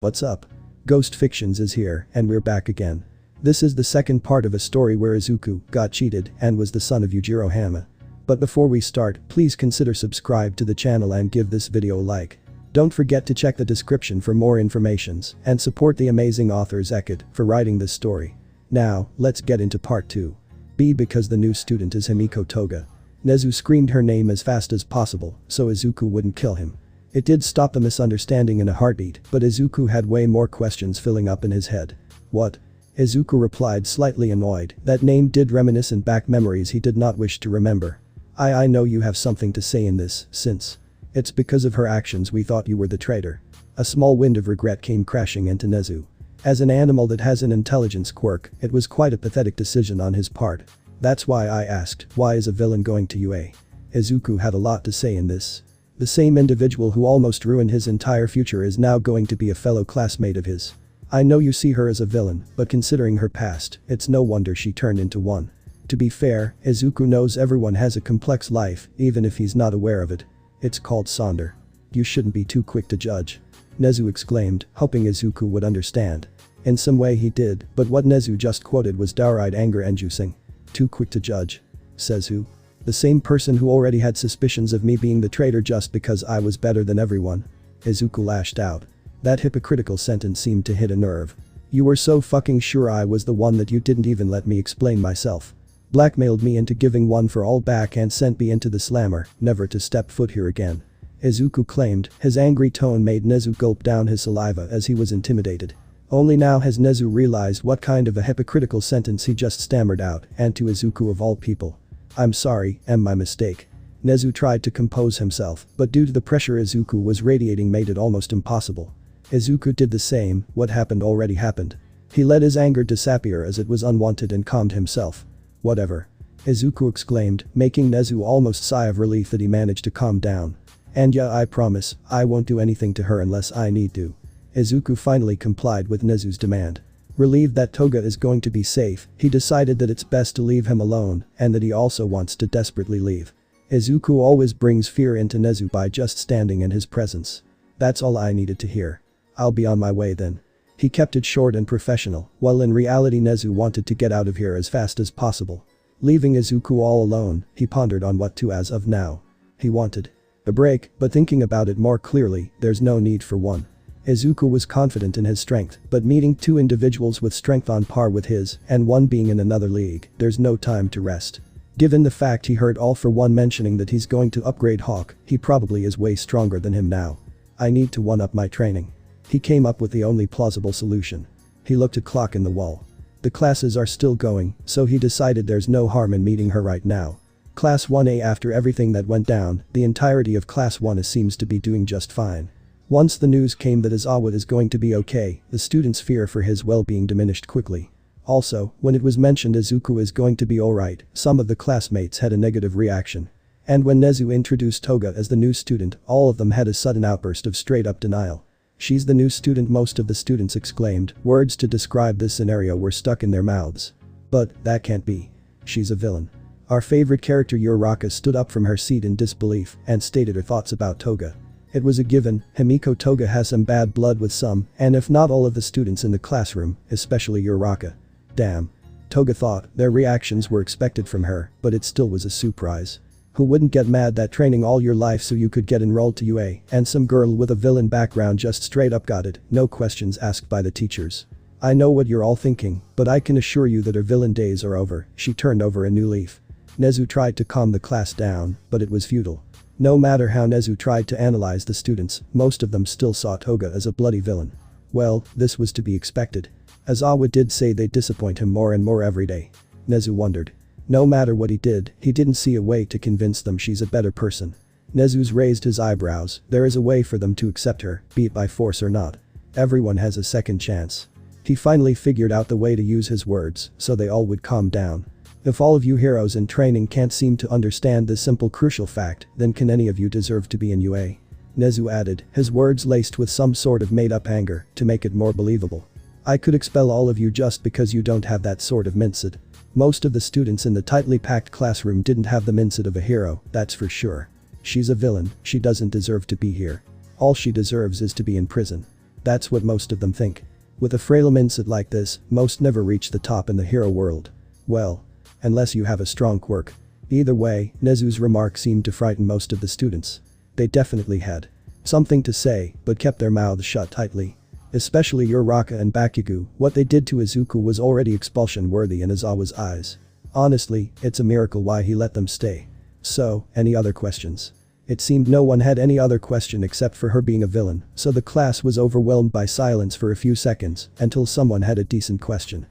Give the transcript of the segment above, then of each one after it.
What's up? Ghost Fictions is here, and we're back again. This is the second part of a story where Izuku got cheated and was the son of Yujiro Hanma. But before we start, please consider subscribe to the channel and give this video a like. Don't forget to check the description for more informations and support the amazing author Zekket for writing this story. Now, let's get into part 2. B. Because the new student is Himiko Toga. Nezu screamed her name as fast as possible so Izuku wouldn't kill him. It did stop the misunderstanding in a heartbeat, but Izuku had way more questions filling up in his head. What? Izuku replied, slightly annoyed. That name did reminiscent back memories he did not wish to remember. I know you have something to say in this, since it's because of her actions we thought you were the traitor. A small wind of regret came crashing into Nezu. As an animal that has an intelligence quirk, it was quite a pathetic decision on his part. That's why I asked, why is a villain going to UA? Izuku had a lot to say in this. The same individual who almost ruined his entire future is now going to be a fellow classmate of his. I know you see her as a villain, but considering her past, it's no wonder she turned into one. To be fair, Izuku knows everyone has a complex life, even if he's not aware of it. It's called Sonder. You shouldn't be too quick to judge. Nezu exclaimed, hoping Izuku would understand. In some way he did, but what Nezu just quoted was downright anger-inducing. Too quick to judge? Says who? The same person who already had suspicions of me being the traitor just because I was better than everyone. Izuku lashed out. That hypocritical sentence seemed to hit a nerve. You were so fucking sure I was the one that you didn't even let me explain myself. Blackmailed me into giving one for all back and sent me into the slammer, never to step foot here again. Izuku claimed. His angry tone made Nezu gulp down his saliva as he was intimidated. Only now has Nezu realized what kind of a hypocritical sentence he just stammered out, and to Izuku of all people. I'm sorry, my mistake. Nezu tried to compose himself, but due to the pressure Izuku was radiating made it almost impossible. Izuku did the same, what happened already happened. He let his anger disappear as it was unwanted and calmed himself. Whatever. Izuku exclaimed, making Nezu almost sigh of relief that he managed to calm down. And yeah, I promise, I won't do anything to her unless I need to. Izuku finally complied with Nezu's demand. Relieved that Toga is going to be safe, he decided that it's best to leave him alone and that he also wants to desperately leave. Izuku always brings fear into Nezu by just standing in his presence. That's all I needed to hear. I'll be on my way then. He kept it short and professional, while in reality Nezu wanted to get out of here as fast as possible. Leaving Izuku all alone, he pondered on what to as of now. He wanted a break, but thinking about it more clearly, there's no need for one. Izuku was confident in his strength, but meeting two individuals with strength on par with his, and one being in another league, there's no time to rest. Given the fact he heard All For One mentioning that he's going to upgrade Hawk, he probably is way stronger than him now. I need to one-up my training. He came up with the only plausible solution. He looked at clock in the wall. The classes are still going, so he decided there's no harm in meeting her right now. Class 1A. After everything that went down, the entirety of Class 1A seems to be doing just fine. Once the news came that Izawa is going to be okay, the students' fear for his well-being diminished quickly. Also, when it was mentioned Izuku is going to be alright, some of the classmates had a negative reaction. And when Nezu introduced Toga as the new student, all of them had a sudden outburst of straight-up denial. She's the new student, most of the students exclaimed. Words to describe this scenario were stuck in their mouths. But, that can't be. She's a villain. Our favorite character Uraraka stood up from her seat in disbelief and stated her thoughts about Toga. It was a given, Himiko Toga has some bad blood with some, and if not all of the students in the classroom, especially Uraraka. Damn. Toga thought their reactions were expected from her, but it still was a surprise. Who wouldn't get mad that training all your life so you could get enrolled to UA, and some girl with a villain background just straight up got it, no questions asked by the teachers. I know what you're all thinking, but I can assure you that her villain days are over. She turned over a new leaf. Nezu tried to calm the class down, but it was futile. No matter how Nezu tried to analyze the students, most of them still saw Toga as a bloody villain. Well, this was to be expected. Izawa did say they'd disappoint him more and more every day. Nezu wondered. No matter what he did, he didn't see a way to convince them she's a better person. Nezu's raised his eyebrows. There is a way for them to accept her, be it by force or not. Everyone has a second chance. He finally figured out the way to use his words, so they all would calm down. If all of you heroes in training can't seem to understand this simple crucial fact, then can any of you deserve to be in UA? Nezu added, his words laced with some sort of made-up anger to make it more believable. I could expel all of you just because you don't have that sort of mindset. Most of the students in the tightly packed classroom didn't have the mindset of a hero, that's for sure. She's a villain, she doesn't deserve to be here. All she deserves is to be in prison. That's what most of them think. With a frail mindset like this, most never reach the top in the hero world. Well, unless you have a strong quirk. Either way, Nezu's remark seemed to frighten most of the students. They definitely had something to say, but kept their mouths shut tightly. Especially Uraraka and Bakugo, what they did to Izuku was already expulsion worthy in Izawa's eyes. Honestly, it's a miracle why he let them stay. So, any other questions? It seemed no one had any other question except for her being a villain, so the class was overwhelmed by silence for a few seconds, until someone had a decent question.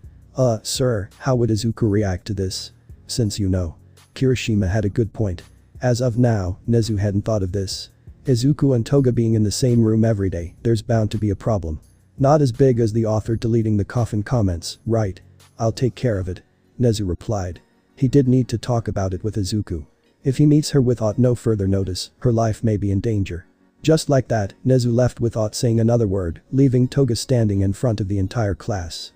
Sir, how would Izuku react to this? Since you know. Kirishima had a good point. As of now, Nezu hadn't thought of this. Izuku and Toga being in the same room every day, there's bound to be a problem. Not as big as the author deleting the coffin comments, right? I'll take care of it. Nezu replied. He did need to talk about it with Izuku. If he meets her without no further notice, her life may be in danger. Just like that, Nezu left without saying another word, leaving Toga standing in front of the entire class.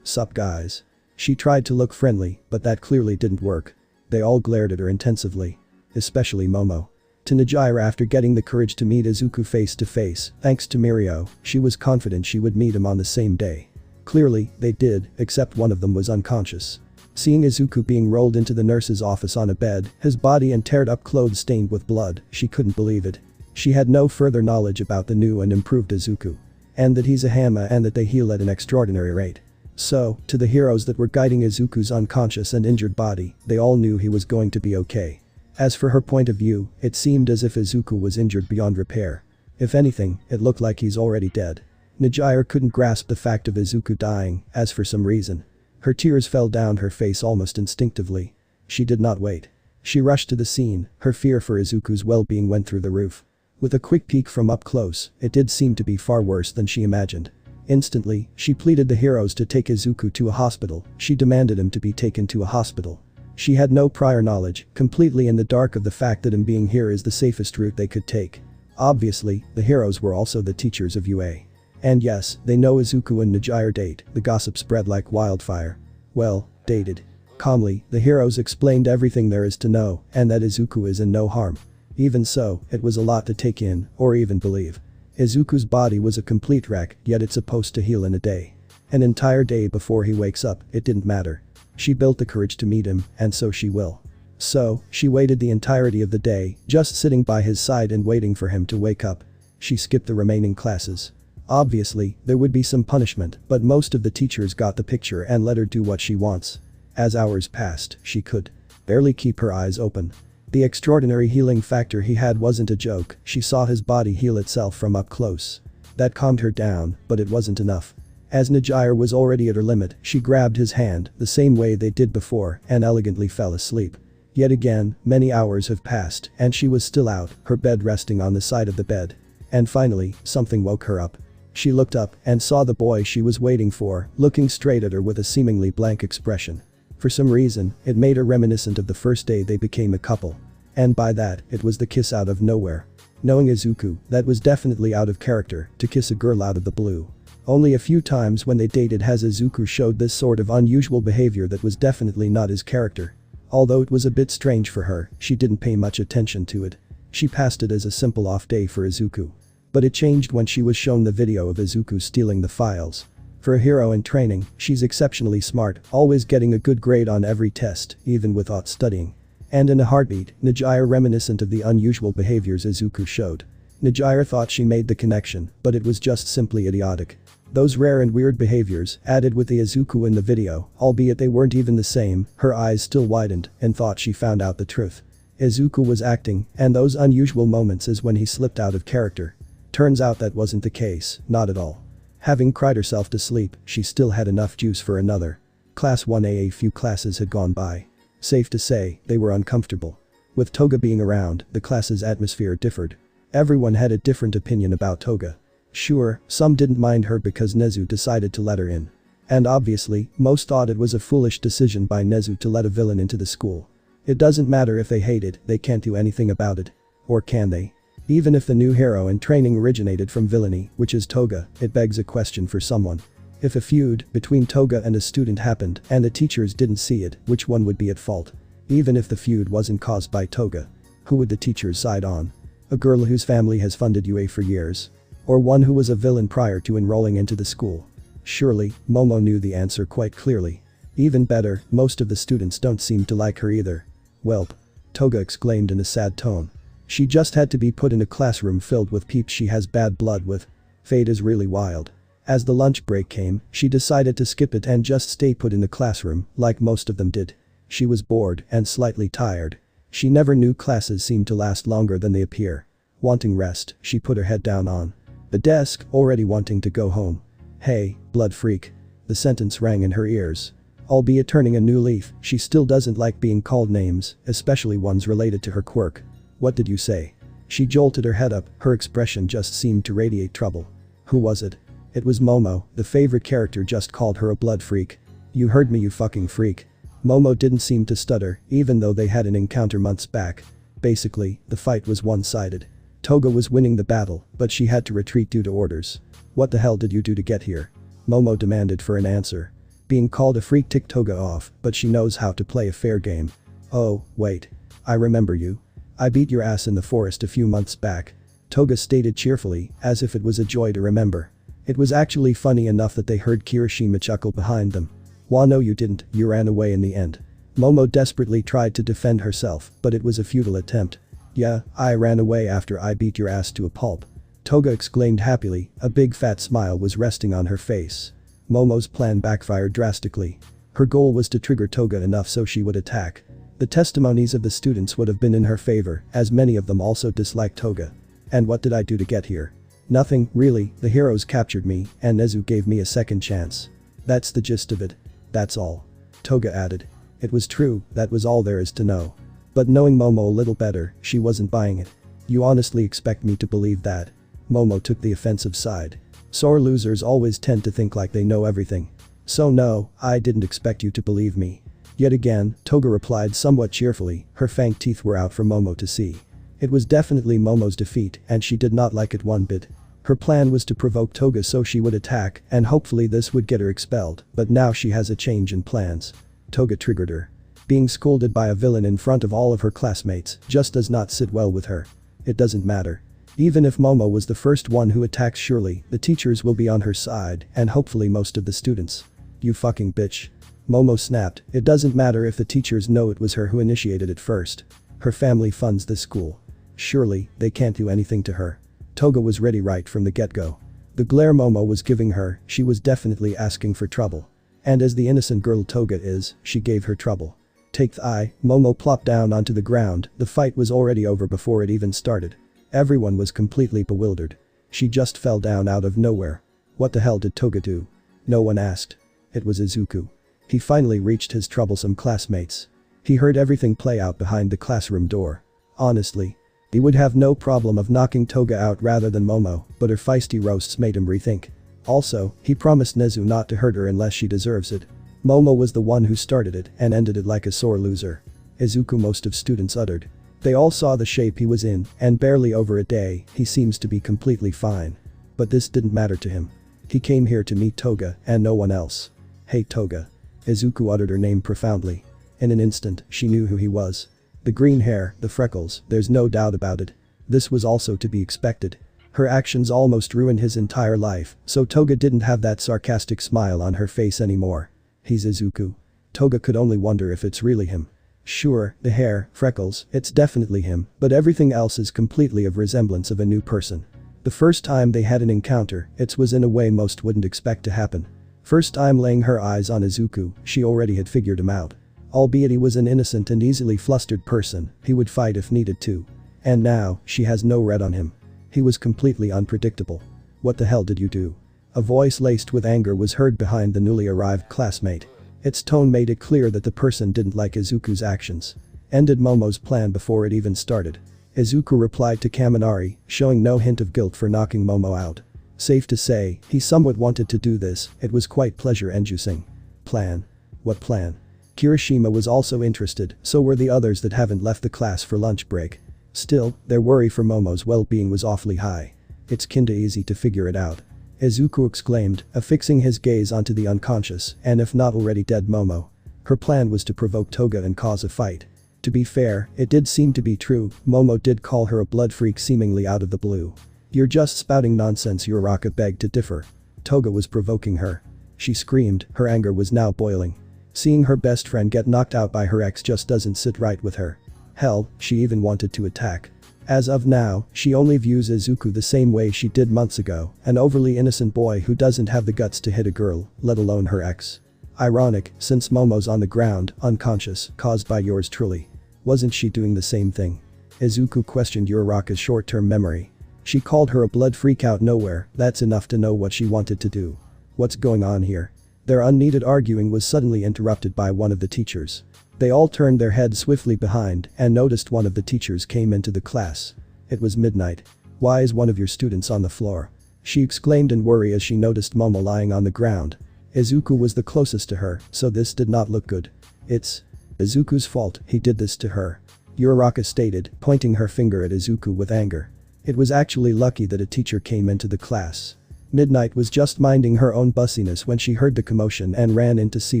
Sup guys. She tried to look friendly, but that clearly didn't work. They all glared at her intensively. Especially Momo. To Nejire, after getting the courage to meet Izuku face to face, thanks to Mirio, she was confident she would meet him on the same day. Clearly, they did, except one of them was unconscious. Seeing Izuku being rolled into the nurse's office on a bed, his body and teared up clothes stained with blood, she couldn't believe it. She had no further knowledge about the new and improved Izuku. And that he's a Hanma and that they heal at an extraordinary rate. So, to the heroes that were guiding Izuku's unconscious and injured body, they all knew he was going to be okay. As for her point of view, it seemed as if Izuku was injured beyond repair. If anything, it looked like he's already dead. Nejire couldn't grasp the fact of Izuku dying, as for some reason. Her tears fell down her face almost instinctively. She did not wait. She rushed to the scene, her fear for Izuku's well-being went through the roof. With a quick peek from up close, it did seem to be far worse than she imagined. Instantly, she pleaded the heroes to take Izuku to a hospital, she demanded him to be taken to a hospital. She had no prior knowledge, completely in the dark of the fact that him being here is the safest route they could take. Obviously, the heroes were also the teachers of UA. And yes, they know Izuku and Nejire date, the gossip spread like wildfire. Well, dated. Calmly, the heroes explained everything there is to know, and that Izuku is in no harm. Even so, it was a lot to take in, or even believe. Izuku's body was a complete wreck, yet it's supposed to heal in a day. An entire day before he wakes up, it didn't matter. She built the courage to meet him, and so she will. So, she waited the entirety of the day, just sitting by his side and waiting for him to wake up. She skipped the remaining classes. Obviously, there would be some punishment, but most of the teachers got the picture and let her do what she wants. As hours passed, she could barely keep her eyes open. The extraordinary healing factor he had wasn't a joke, she saw his body heal itself from up close. That calmed her down, but it wasn't enough. As Nejire was already at her limit, she grabbed his hand, the same way they did before, and elegantly fell asleep. Yet again, many hours have passed, and she was still out, her bed resting on the side of the bed. And finally, something woke her up. She looked up and saw the boy she was waiting for, looking straight at her with a seemingly blank expression. For some reason, it made her reminiscent of the first day they became a couple. And by that, it was the kiss out of nowhere. Knowing Izuku, that was definitely out of character, to kiss a girl out of the blue. Only a few times when they dated has Izuku showed this sort of unusual behavior that was definitely not his character. Although it was a bit strange for her, she didn't pay much attention to it. She passed it as a simple off day for Izuku. But it changed when she was shown the video of Izuku stealing the files. For a hero in training, she's exceptionally smart, always getting a good grade on every test, even without studying. And in a heartbeat, Nejire reminiscent of the unusual behaviors Izuku showed. Nejire thought she made the connection, but it was just simply idiotic. Those rare and weird behaviors, added with the Izuku in the video, albeit they weren't even the same, her eyes still widened and thought she found out the truth. Izuku was acting, and those unusual moments is when he slipped out of character. Turns out that wasn't the case, not at all. Having cried herself to sleep, she still had enough juice for another. Class 1A, a few classes had gone by. Safe to say, they were uncomfortable. With Toga being around, the class's atmosphere differed. Everyone had a different opinion about Toga. Sure, some didn't mind her because Nezu decided to let her in. And obviously, most thought it was a foolish decision by Nezu to let a villain into the school. It doesn't matter if they hate it, they can't do anything about it. Or can they? Even if the new hero in training originated from villainy, which is Toga, it begs a question for someone. If a feud between Toga and a student happened and the teachers didn't see it, which one would be at fault? Even if the feud wasn't caused by Toga, who would the teachers side on? A girl whose family has funded UA for years? Or one who was a villain prior to enrolling into the school? Surely, Momo knew the answer quite clearly. Even better, most of the students don't seem to like her either. Welp. Toga exclaimed in a sad tone. She just had to be put in a classroom filled with peeps she has bad blood with. Fate is really wild. As the lunch break came, she decided to skip it and just stay put in the classroom, like most of them did. She was bored and slightly tired. She never knew classes seem to last longer than they appear. Wanting rest, she put her head down on the desk, already wanting to go home. Hey, blood freak. The sentence rang in her ears. Albeit turning a new leaf, she still doesn't like being called names, especially ones related to her quirk. What did you say? She jolted her head up, her expression just seemed to radiate trouble. Who was it? It was Momo, the favorite character just called her a blood freak. You heard me, you fucking freak. Momo didn't seem to stutter, even though they had an encounter months back. Basically, the fight was one-sided. Toga was winning the battle, but she had to retreat due to orders. What the hell did you do to get here? Momo demanded for an answer. Being called a freak ticked Toga off, but she knows how to play a fair game. Oh, wait. I remember you. I beat your ass in the forest a few months back. Toga stated cheerfully, as if it was a joy to remember. It was actually funny enough that they heard Kirishima chuckle behind them. Wah, no you didn't, you ran away in the end. Momo desperately tried to defend herself, but it was a futile attempt. Yeah, I ran away after I beat your ass to a pulp. Toga exclaimed happily, a big fat smile was resting on her face. Momo's plan backfired drastically. Her goal was to trigger Toga enough so she would attack. The testimonies of the students would have been in her favor, as many of them also disliked Toga. And what did I do to get here? Nothing, really, the heroes captured me, and Nezu gave me a second chance. That's the gist of it. That's all. Toga added. It was true, that was all there is to know. But knowing Momo a little better, she wasn't buying it. You honestly expect me to believe that? Momo took the offensive side. Sore losers always tend to think like they know everything. So no, I didn't expect you to believe me. Yet again, Toga replied somewhat cheerfully, her fanged teeth were out for Momo to see. It was definitely Momo's defeat and she did not like it one bit. Her plan was to provoke Toga so she would attack and hopefully this would get her expelled, but now she has a change in plans. Toga triggered her. Being scolded by a villain in front of all of her classmates just does not sit well with her. It doesn't matter. Even if Momo was the first one who attacks, surely the teachers will be on her side and hopefully most of the students. You fucking bitch. Momo snapped, it doesn't matter if the teachers know it was her who initiated it first. Her family funds this school. Surely, they can't do anything to her. Toga was ready right from the get-go. The glare Momo was giving her, she was definitely asking for trouble. And as the innocent girl Toga is, she gave her trouble. Take the eye, Momo plopped down onto the ground, the fight was already over before it even started. Everyone was completely bewildered. She just fell down out of nowhere. What the hell did Toga do? No one asked. It was Izuku. He finally reached his troublesome classmates. He heard everything play out behind the classroom door. Honestly, he would have no problem of knocking Toga out rather than Momo, but her feisty roasts made him rethink. Also, he promised Nezu not to hurt her unless she deserves it. Momo was the one who started it and ended it like a sore loser. Izuku, most of students uttered. They all saw the shape he was in, and barely over a day, he seems to be completely fine. But this didn't matter to him. He came here to meet Toga and no one else. Hey Toga. Izuku uttered her name profoundly. In an instant, she knew who he was. The green hair, the freckles, there's no doubt about it. This was also to be expected. Her actions almost ruined his entire life, so Toga didn't have that sarcastic smile on her face anymore. He's Izuku. Toga could only wonder if it's really him. Sure, the hair, freckles, it's definitely him, but everything else is completely of resemblance of a new person. The first time they had an encounter, it was in a way most wouldn't expect to happen. First time laying her eyes on Izuku, she already had figured him out. Albeit he was an innocent and easily flustered person, he would fight if needed to. And now, she has no red on him. He was completely unpredictable. What the hell did you do? A voice laced with anger was heard behind the newly arrived classmate. Its tone made it clear that the person didn't like Izuku's actions. Ended Momo's plan before it even started. Izuku replied to Kaminari, showing no hint of guilt for knocking Momo out. Safe to say, he somewhat wanted to do this, it was quite pleasure-inducing. Plan? What plan? Kirishima was also interested, so were the others that haven't left the class for lunch break. Still, their worry for Momo's well-being was awfully high. It's kinda easy to figure it out. Izuku exclaimed, affixing his gaze onto the unconscious and if not already dead Momo. Her plan was to provoke Toga and cause a fight. To be fair, it did seem to be true, Momo did call her a blood freak seemingly out of the blue. "You're just spouting nonsense," Uraraka begged to differ. Toga was provoking her. She screamed, her anger was now boiling. Seeing her best friend get knocked out by her ex just doesn't sit right with her. Hell, she even wanted to attack. As of now, she only views Izuku the same way she did months ago, an overly innocent boy who doesn't have the guts to hit a girl, let alone her ex. Ironic, since Momo's on the ground, unconscious, caused by yours truly. Wasn't she doing the same thing? Izuku questioned Uraraka's short-term memory. She called her a blood freak out nowhere, that's enough to know what she wanted to do. What's going on here? Their unneeded arguing was suddenly interrupted by one of the teachers. They all turned their heads swiftly behind and noticed one of the teachers came into the class. It was Midnight. "Why is one of your students on the floor?" she exclaimed in worry as she noticed Momo lying on the ground. Izuku was the closest to her, so this did not look good. "It's Izuku's fault, he did this to her," Uraraka stated, pointing her finger at Izuku with anger. It was actually lucky that a teacher came into the class. Midnight was just minding her own bussiness when she heard the commotion and ran in to see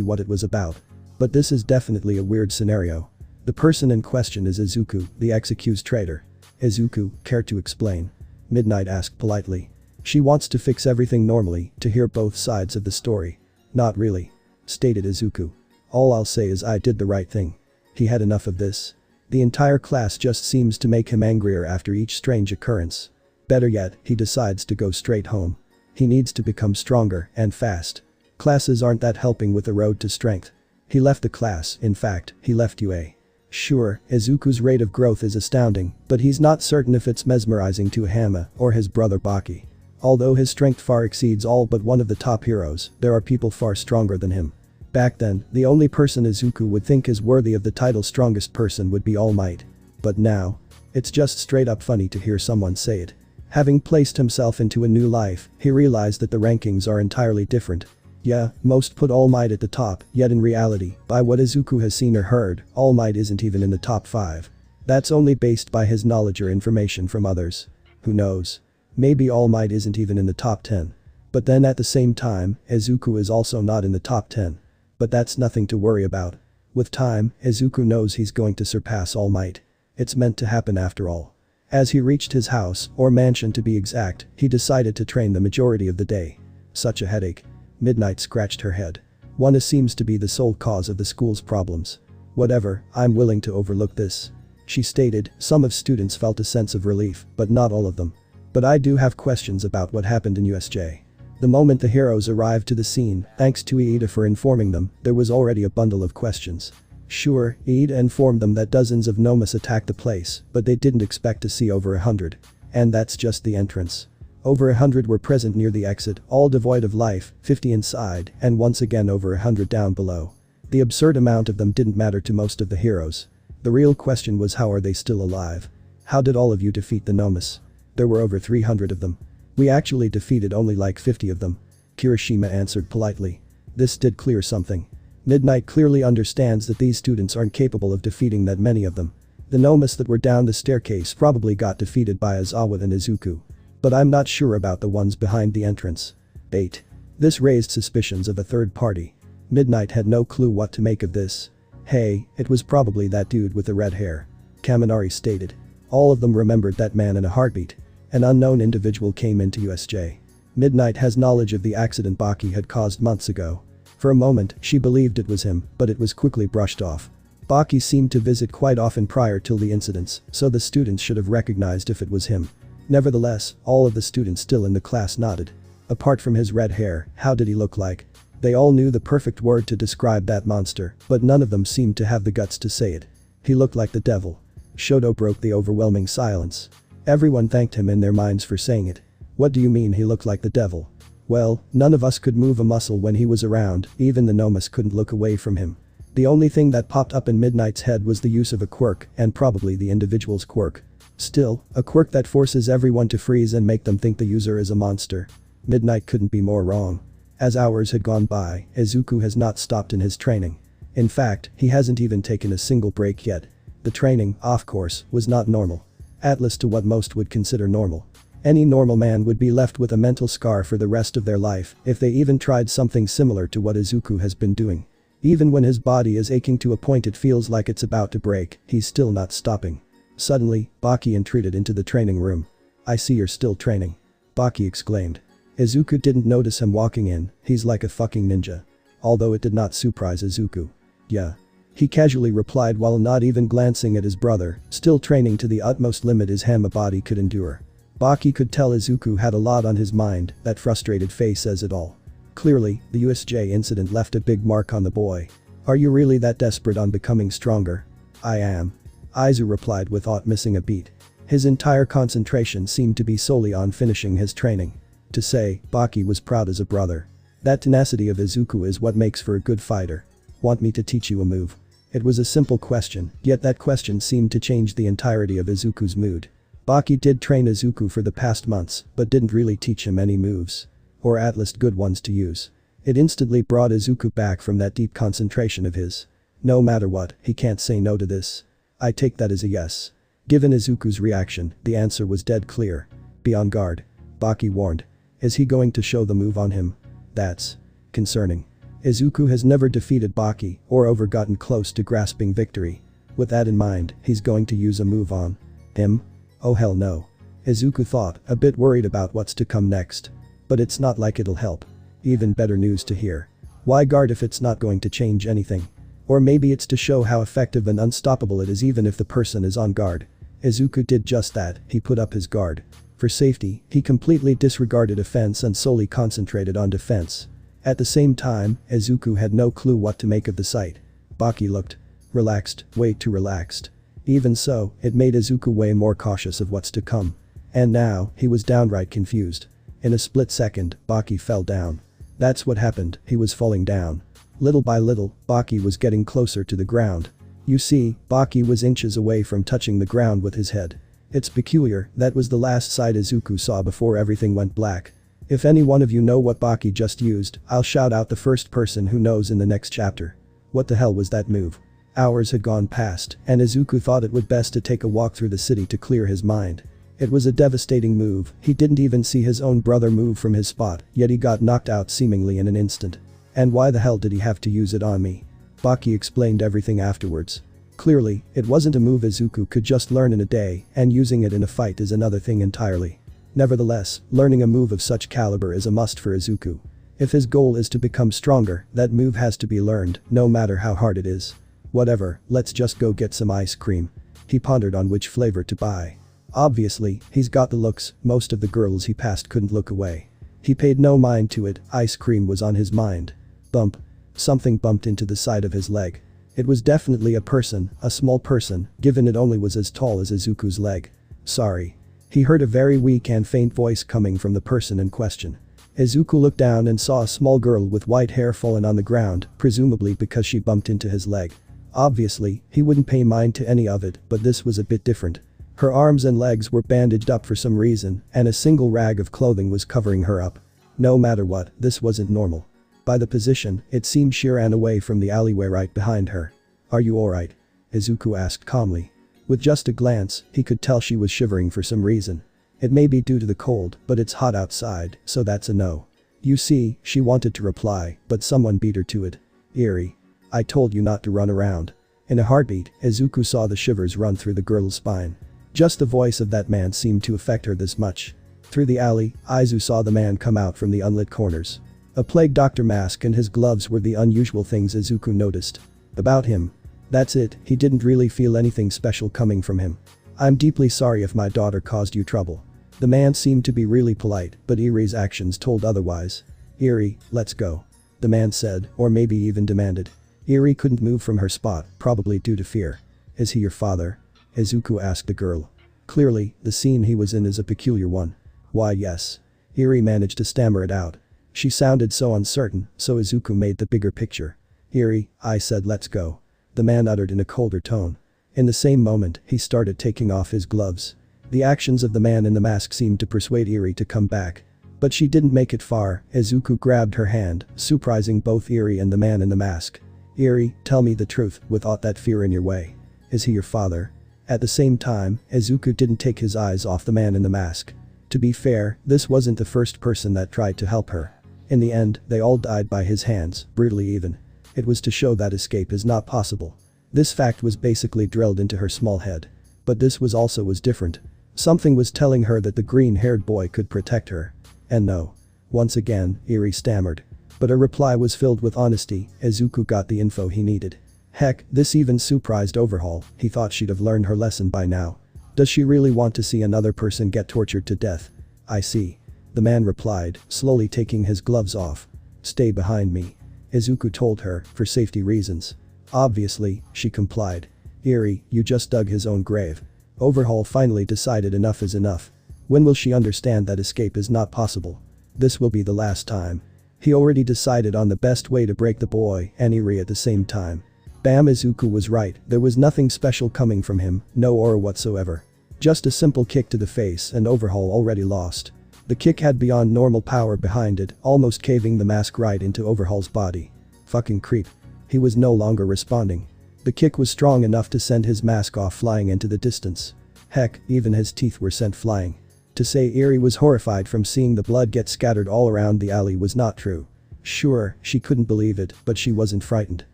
what it was about. But this is definitely a weird scenario. The person in question is Izuku, the ex-accused traitor. "Izuku, care to explain?" Midnight asked politely. She wants to fix everything normally, to hear both sides of the story. "Not really," stated Izuku. "All I'll say is I did the right thing." He had enough of this. The entire class just seems to make him angrier after each strange occurrence. Better yet, he decides to go straight home. He needs to become stronger and fast. Classes aren't that helping with the road to strength. He left the class, in fact, he left UA. Sure, Izuku's rate of growth is astounding, but he's not certain if it's mesmerizing to Hanma or his brother Baki. Although his strength far exceeds all but one of the top heroes, there are people far stronger than him. Back then, the only person Izuku would think is worthy of the title strongest person would be All Might. But now, it's just straight up funny to hear someone say it. Having placed himself into a new life, he realized that the rankings are entirely different. Yeah, most put All Might at the top, yet in reality, by what Izuku has seen or heard, All Might isn't even in the top 5. That's only based by his knowledge or information from others. Who knows? Maybe All Might isn't even in the top 10. But then at the same time, Izuku is also not in the top 10. But that's nothing to worry about. With time, Izuku knows he's going to surpass All Might. It's meant to happen after all. As he reached his house, or mansion to be exact, he decided to train the majority of the day. Such a headache. Midnight scratched her head. One seems to be the sole cause of the school's problems. "Whatever, I'm willing to overlook this," she stated. Some of students felt a sense of relief, but not all of them. "But I do have questions about what happened in USJ." The moment the heroes arrived to the scene, thanks to Iida for informing them, there was already a bundle of questions. Sure, Iida informed them that dozens of Nomas attacked the place, but they didn't expect to see over 100. And that's just the entrance. Over 100 were present near the exit, all devoid of life, 50 inside, and once again over 100 down below. The absurd amount of them didn't matter to most of the heroes. The real question was, how are they still alive? How did all of you defeat the Nomas? There were over 300 of them. "We actually defeated only like 50 of them," Kirishima answered politely. This did clear something. Midnight clearly understands that these students aren't capable of defeating that many of them. The Nomas that were down the staircase probably got defeated by Aizawa and Izuku. But I'm not sure about the ones behind the entrance. Bait. This raised suspicions of a third party. Midnight had no clue what to make of this. "Hey, it was probably that dude with the red hair," Kaminari stated. All of them remembered that man in a heartbeat. An unknown individual came into USJ. Midnight has knowledge of the accident Baki had caused months ago. For a moment, she believed it was him, but it was quickly brushed off. Baki seemed to visit quite often prior till the incidents, so the students should have recognized if it was him. Nevertheless, all of the students still in the class nodded. Apart from his red hair, how did he look like? They all knew the perfect word to describe that monster, but none of them seemed to have the guts to say it. He looked like the devil. Shoto broke the overwhelming silence. Everyone thanked him in their minds for saying it. "What do you mean he looked like the devil?" "Well, none of us could move a muscle when he was around, even the Nomas couldn't look away from him. The only thing that popped up in Midnight's head was the use of a quirk, and probably the individual's quirk. Still, a quirk that forces everyone to freeze and make them think the user is a monster." Midnight couldn't be more wrong. As hours had gone by, Izuku has not stopped in his training. In fact, he hasn't even taken a single break yet. The training, of course, was not normal. Atlas to what most would consider normal. Any normal man would be left with a mental scar for the rest of their life if they even tried something similar to what Izuku has been doing. Even when his body is aching to a point it feels like it's about to break, he's still not stopping. Suddenly, Baki intruded into the training room. I see you're still training. Baki exclaimed. Izuku didn't notice him walking in, he's like a fucking ninja. Although it did not surprise Izuku. Yeah. He casually replied while not even glancing at his brother, still training to the utmost limit his Hanma body could endure. Baki could tell Izuku had a lot on his mind, that frustrated face says it all. Clearly, the USJ incident left a big mark on the boy. Are you really that desperate on becoming stronger? I am. Izu replied without missing a beat. His entire concentration seemed to be solely on finishing his training. To say, Baki was proud as a brother. That tenacity of Izuku is what makes for a good fighter. Want me to teach you a move? It was a simple question, yet that question seemed to change the entirety of Izuku's mood. Baki did train Izuku for the past months, but didn't really teach him any moves. Or at least good ones to use. It instantly brought Izuku back from that deep concentration of his. No matter what, he can't say no to this. I take that as a yes. Given Izuku's reaction, the answer was dead clear. Be on guard. Baki warned. Is he going to show the move on him? That's concerning. Izuku has never defeated Baki or ever gotten close to grasping victory. With that in mind, he's going to use a move on him? Oh hell no. Izuku thought, a bit worried about what's to come next. But it's not like it'll help. Even better news to hear. Why guard if it's not going to change anything? Or maybe it's to show how effective and unstoppable it is even if the person is on guard. Izuku did just that, he put up his guard. For safety, he completely disregarded offense and solely concentrated on defense. At the same time, Izuku had no clue what to make of the sight. Baki looked relaxed, way too relaxed. Even so, it made Izuku way more cautious of what's to come. And now, he was downright confused. In a split second, Baki fell down. That's what happened, he was falling down. Little by little, Baki was getting closer to the ground. You see, Baki was inches away from touching the ground with his head. It's peculiar, that was the last sight Izuku saw before everything went black. If any one of you know what Baki just used, I'll shout out the first person who knows in the next chapter. What the hell was that move? Hours had gone past, and Izuku thought it would best to take a walk through the city to clear his mind. It was a devastating move, he didn't even see his own brother move from his spot, yet he got knocked out seemingly in an instant. And why the hell did he have to use it on me? Baki explained everything afterwards. Clearly, it wasn't a move Izuku could just learn in a day, and using it in a fight is another thing entirely. Nevertheless, learning a move of such caliber is a must for Izuku. If his goal is to become stronger, that move has to be learned, no matter how hard it is. Whatever, let's just go get some ice cream. He pondered on which flavor to buy. Obviously, he's got the looks, most of the girls he passed couldn't look away. He paid no mind to it, ice cream was on his mind. Bump. Something bumped into the side of his leg. It was definitely a person, a small person, given it only was as tall as Izuku's leg. Sorry. He heard a very weak and faint voice coming from the person in question. Izuku looked down and saw a small girl with white hair fallen on the ground, presumably because she bumped into his leg. Obviously, he wouldn't pay mind to any of it, but this was a bit different. Her arms and legs were bandaged up for some reason, and a single rag of clothing was covering her up. No matter what, this wasn't normal. By the position, it seemed she ran away from the alleyway right behind her. Are you alright? Izuku asked calmly. With just a glance, he could tell she was shivering for some reason. It may be due to the cold, but it's hot outside, so that's a no. You see, she wanted to reply, but someone beat her to it. ERI. I told you not to run around. In a heartbeat, Izuku saw the shivers run through the girl's spine. Just the voice of that man seemed to affect her this much. Through the alley, Izu saw the man come out from the unlit corners. A plague doctor mask and his gloves were the unusual things Izuku noticed. About him. That's it, he didn't really feel anything special coming from him. I'm deeply sorry if my daughter caused you trouble. The man seemed to be really polite, but ERI's actions told otherwise. ERI, let's go. The man said, or maybe even demanded. ERI couldn't move from her spot, probably due to fear. Is he your father? Izuku asked the girl. Clearly, the scene he was in is a peculiar one. Why yes. ERI managed to stammer it out. She sounded so uncertain, so Izuku made the bigger picture. ERI, I said let's go. The man uttered in a colder tone. In the same moment, he started taking off his gloves. The actions of the man in the mask seemed to persuade ERI to come back. But she didn't make it far, Izuku grabbed her hand, surprising both ERI and the man in the mask. ERI, tell me the truth, without that fear in your way. Is he your father? At the same time, Izuku didn't take his eyes off the man in the mask. To be fair, this wasn't the first person that tried to help her. In the end, they all died by his hands, brutally even. It was to show that escape is not possible. This fact was basically drilled into her small head. But this was different. Something was telling her that the green-haired boy could protect her. And no. Once again, ERI stammered. But her reply was filled with honesty. Izuku got the info he needed. Heck, this even surprised Overhaul. He thought she'd have learned her lesson by now. Does she really want to see another person get tortured to death? I see. The man replied, slowly taking his gloves off. Stay behind me. Izuku told her, for safety reasons. Obviously, she complied. ERI, you just dug his own grave. Overhaul finally decided enough is enough. When will she understand that escape is not possible? This will be the last time. He already decided on the best way to break the boy and ERI at the same time. Bam, Izuku was right, there was nothing special coming from him, no aura whatsoever. Just a simple kick to the face and Overhaul already lost. The kick had beyond normal power behind it, almost caving the mask right into Overhaul's body. Fucking creep. He was no longer responding. The kick was strong enough to send his mask off flying into the distance. Heck, even his teeth were sent flying. To say ERI was horrified from seeing the blood get scattered all around the alley was not true. Sure, she couldn't believe it, but she wasn't frightened.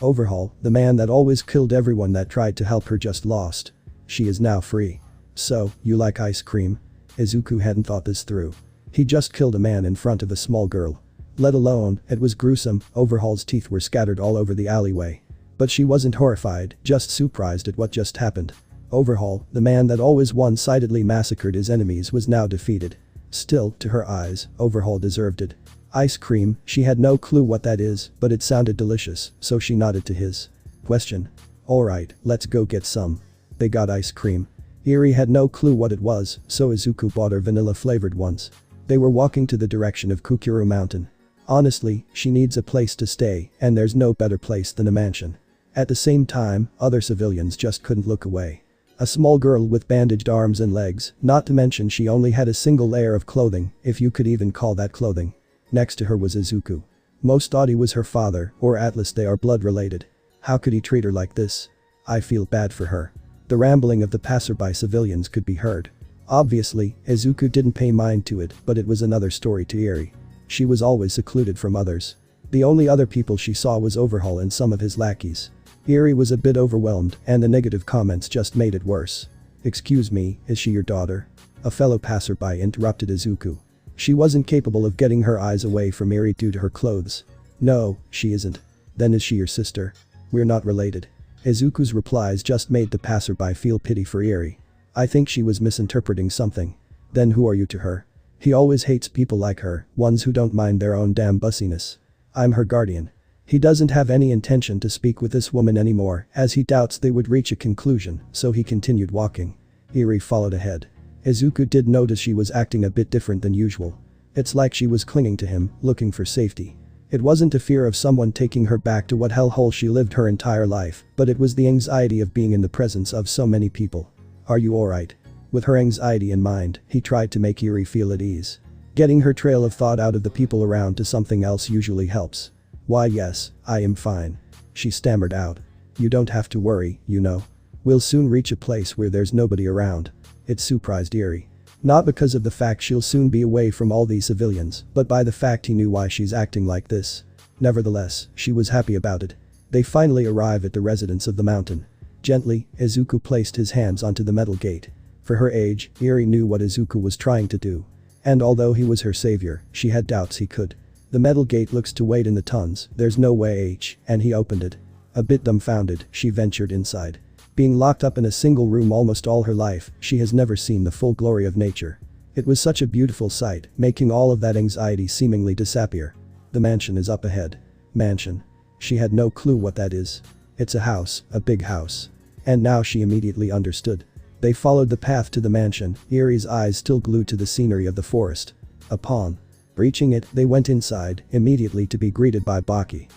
Overhaul, the man that always killed everyone that tried to help her, just lost. She is now free. So, you like ice cream? Izuku hadn't thought this through. He just killed a man in front of a small girl. Let alone, it was gruesome. Overhaul's teeth were scattered all over the alleyway. But she wasn't horrified, just surprised at what just happened. Overhaul, the man that always one-sidedly massacred his enemies, was now defeated. Still, to her eyes, Overhaul deserved it. Ice cream, she had no clue what that is, but it sounded delicious, so she nodded to his question. Alright, let's go get some. They got ice cream. ERI had no clue what it was, so Izuku bought her vanilla-flavored ones. They were walking to the direction of Kukuru Mountain. Honestly, she needs a place to stay, and there's no better place than a mansion. At the same time, other civilians just couldn't look away. A small girl with bandaged arms and legs, not to mention she only had a single layer of clothing, if you could even call that clothing. Next to her was Izuku. Most thought he was her father, or at least they are blood related. How could he treat her like this? I feel bad for her. The rambling of the passerby civilians could be heard. Obviously, Izuku didn't pay mind to it, but it was another story to ERI. She was always secluded from others. The only other people she saw was Overhaul and some of his lackeys. ERI was a bit overwhelmed, and the negative comments just made it worse. Excuse me, is she your daughter? A fellow passerby interrupted Izuku. She wasn't capable of getting her eyes away from ERI due to her clothes. No, she isn't. Then is she your sister? We're not related. Izuku's replies just made the passerby feel pity for ERI. I think she was misinterpreting something. Then who are you to her? He always hates people like her, ones who don't mind their own damn bussiness. I'm her guardian. He doesn't have any intention to speak with this woman anymore, as he doubts they would reach a conclusion, so he continued walking. ERI followed ahead. Izuku did notice she was acting a bit different than usual. It's like she was clinging to him, looking for safety. It wasn't a fear of someone taking her back to what hellhole she lived her entire life, but it was the anxiety of being in the presence of so many people. Are you alright? With her anxiety in mind, he tried to make ERI feel at ease. Getting her trail of thought out of the people around to something else usually helps. Why yes, I am fine. She stammered out. You don't have to worry, you know. We'll soon reach a place where there's nobody around. It surprised ERI. Not because of the fact she'll soon be away from all these civilians, but by the fact he knew why she's acting like this. Nevertheless, she was happy about it. They finally arrive at the residence of the mountain. Gently, Izuku placed his hands onto the metal gate. For her age, ERI knew what Izuku was trying to do. And although he was her savior, she had doubts he could. The metal gate looks to weight in the tons, there's no way and he opened it. A bit dumbfounded, she ventured inside. Being locked up in a single room almost all her life, she has never seen the full glory of nature. It was such a beautiful sight, making all of that anxiety seemingly disappear. The mansion is up ahead. Mansion. She had no clue what that is. It's a house, a big house. And now she immediately understood. They followed the path to the mansion, ERI's eyes still glued to the scenery of the forest. Upon reaching it, they went inside, immediately to be greeted by Baki.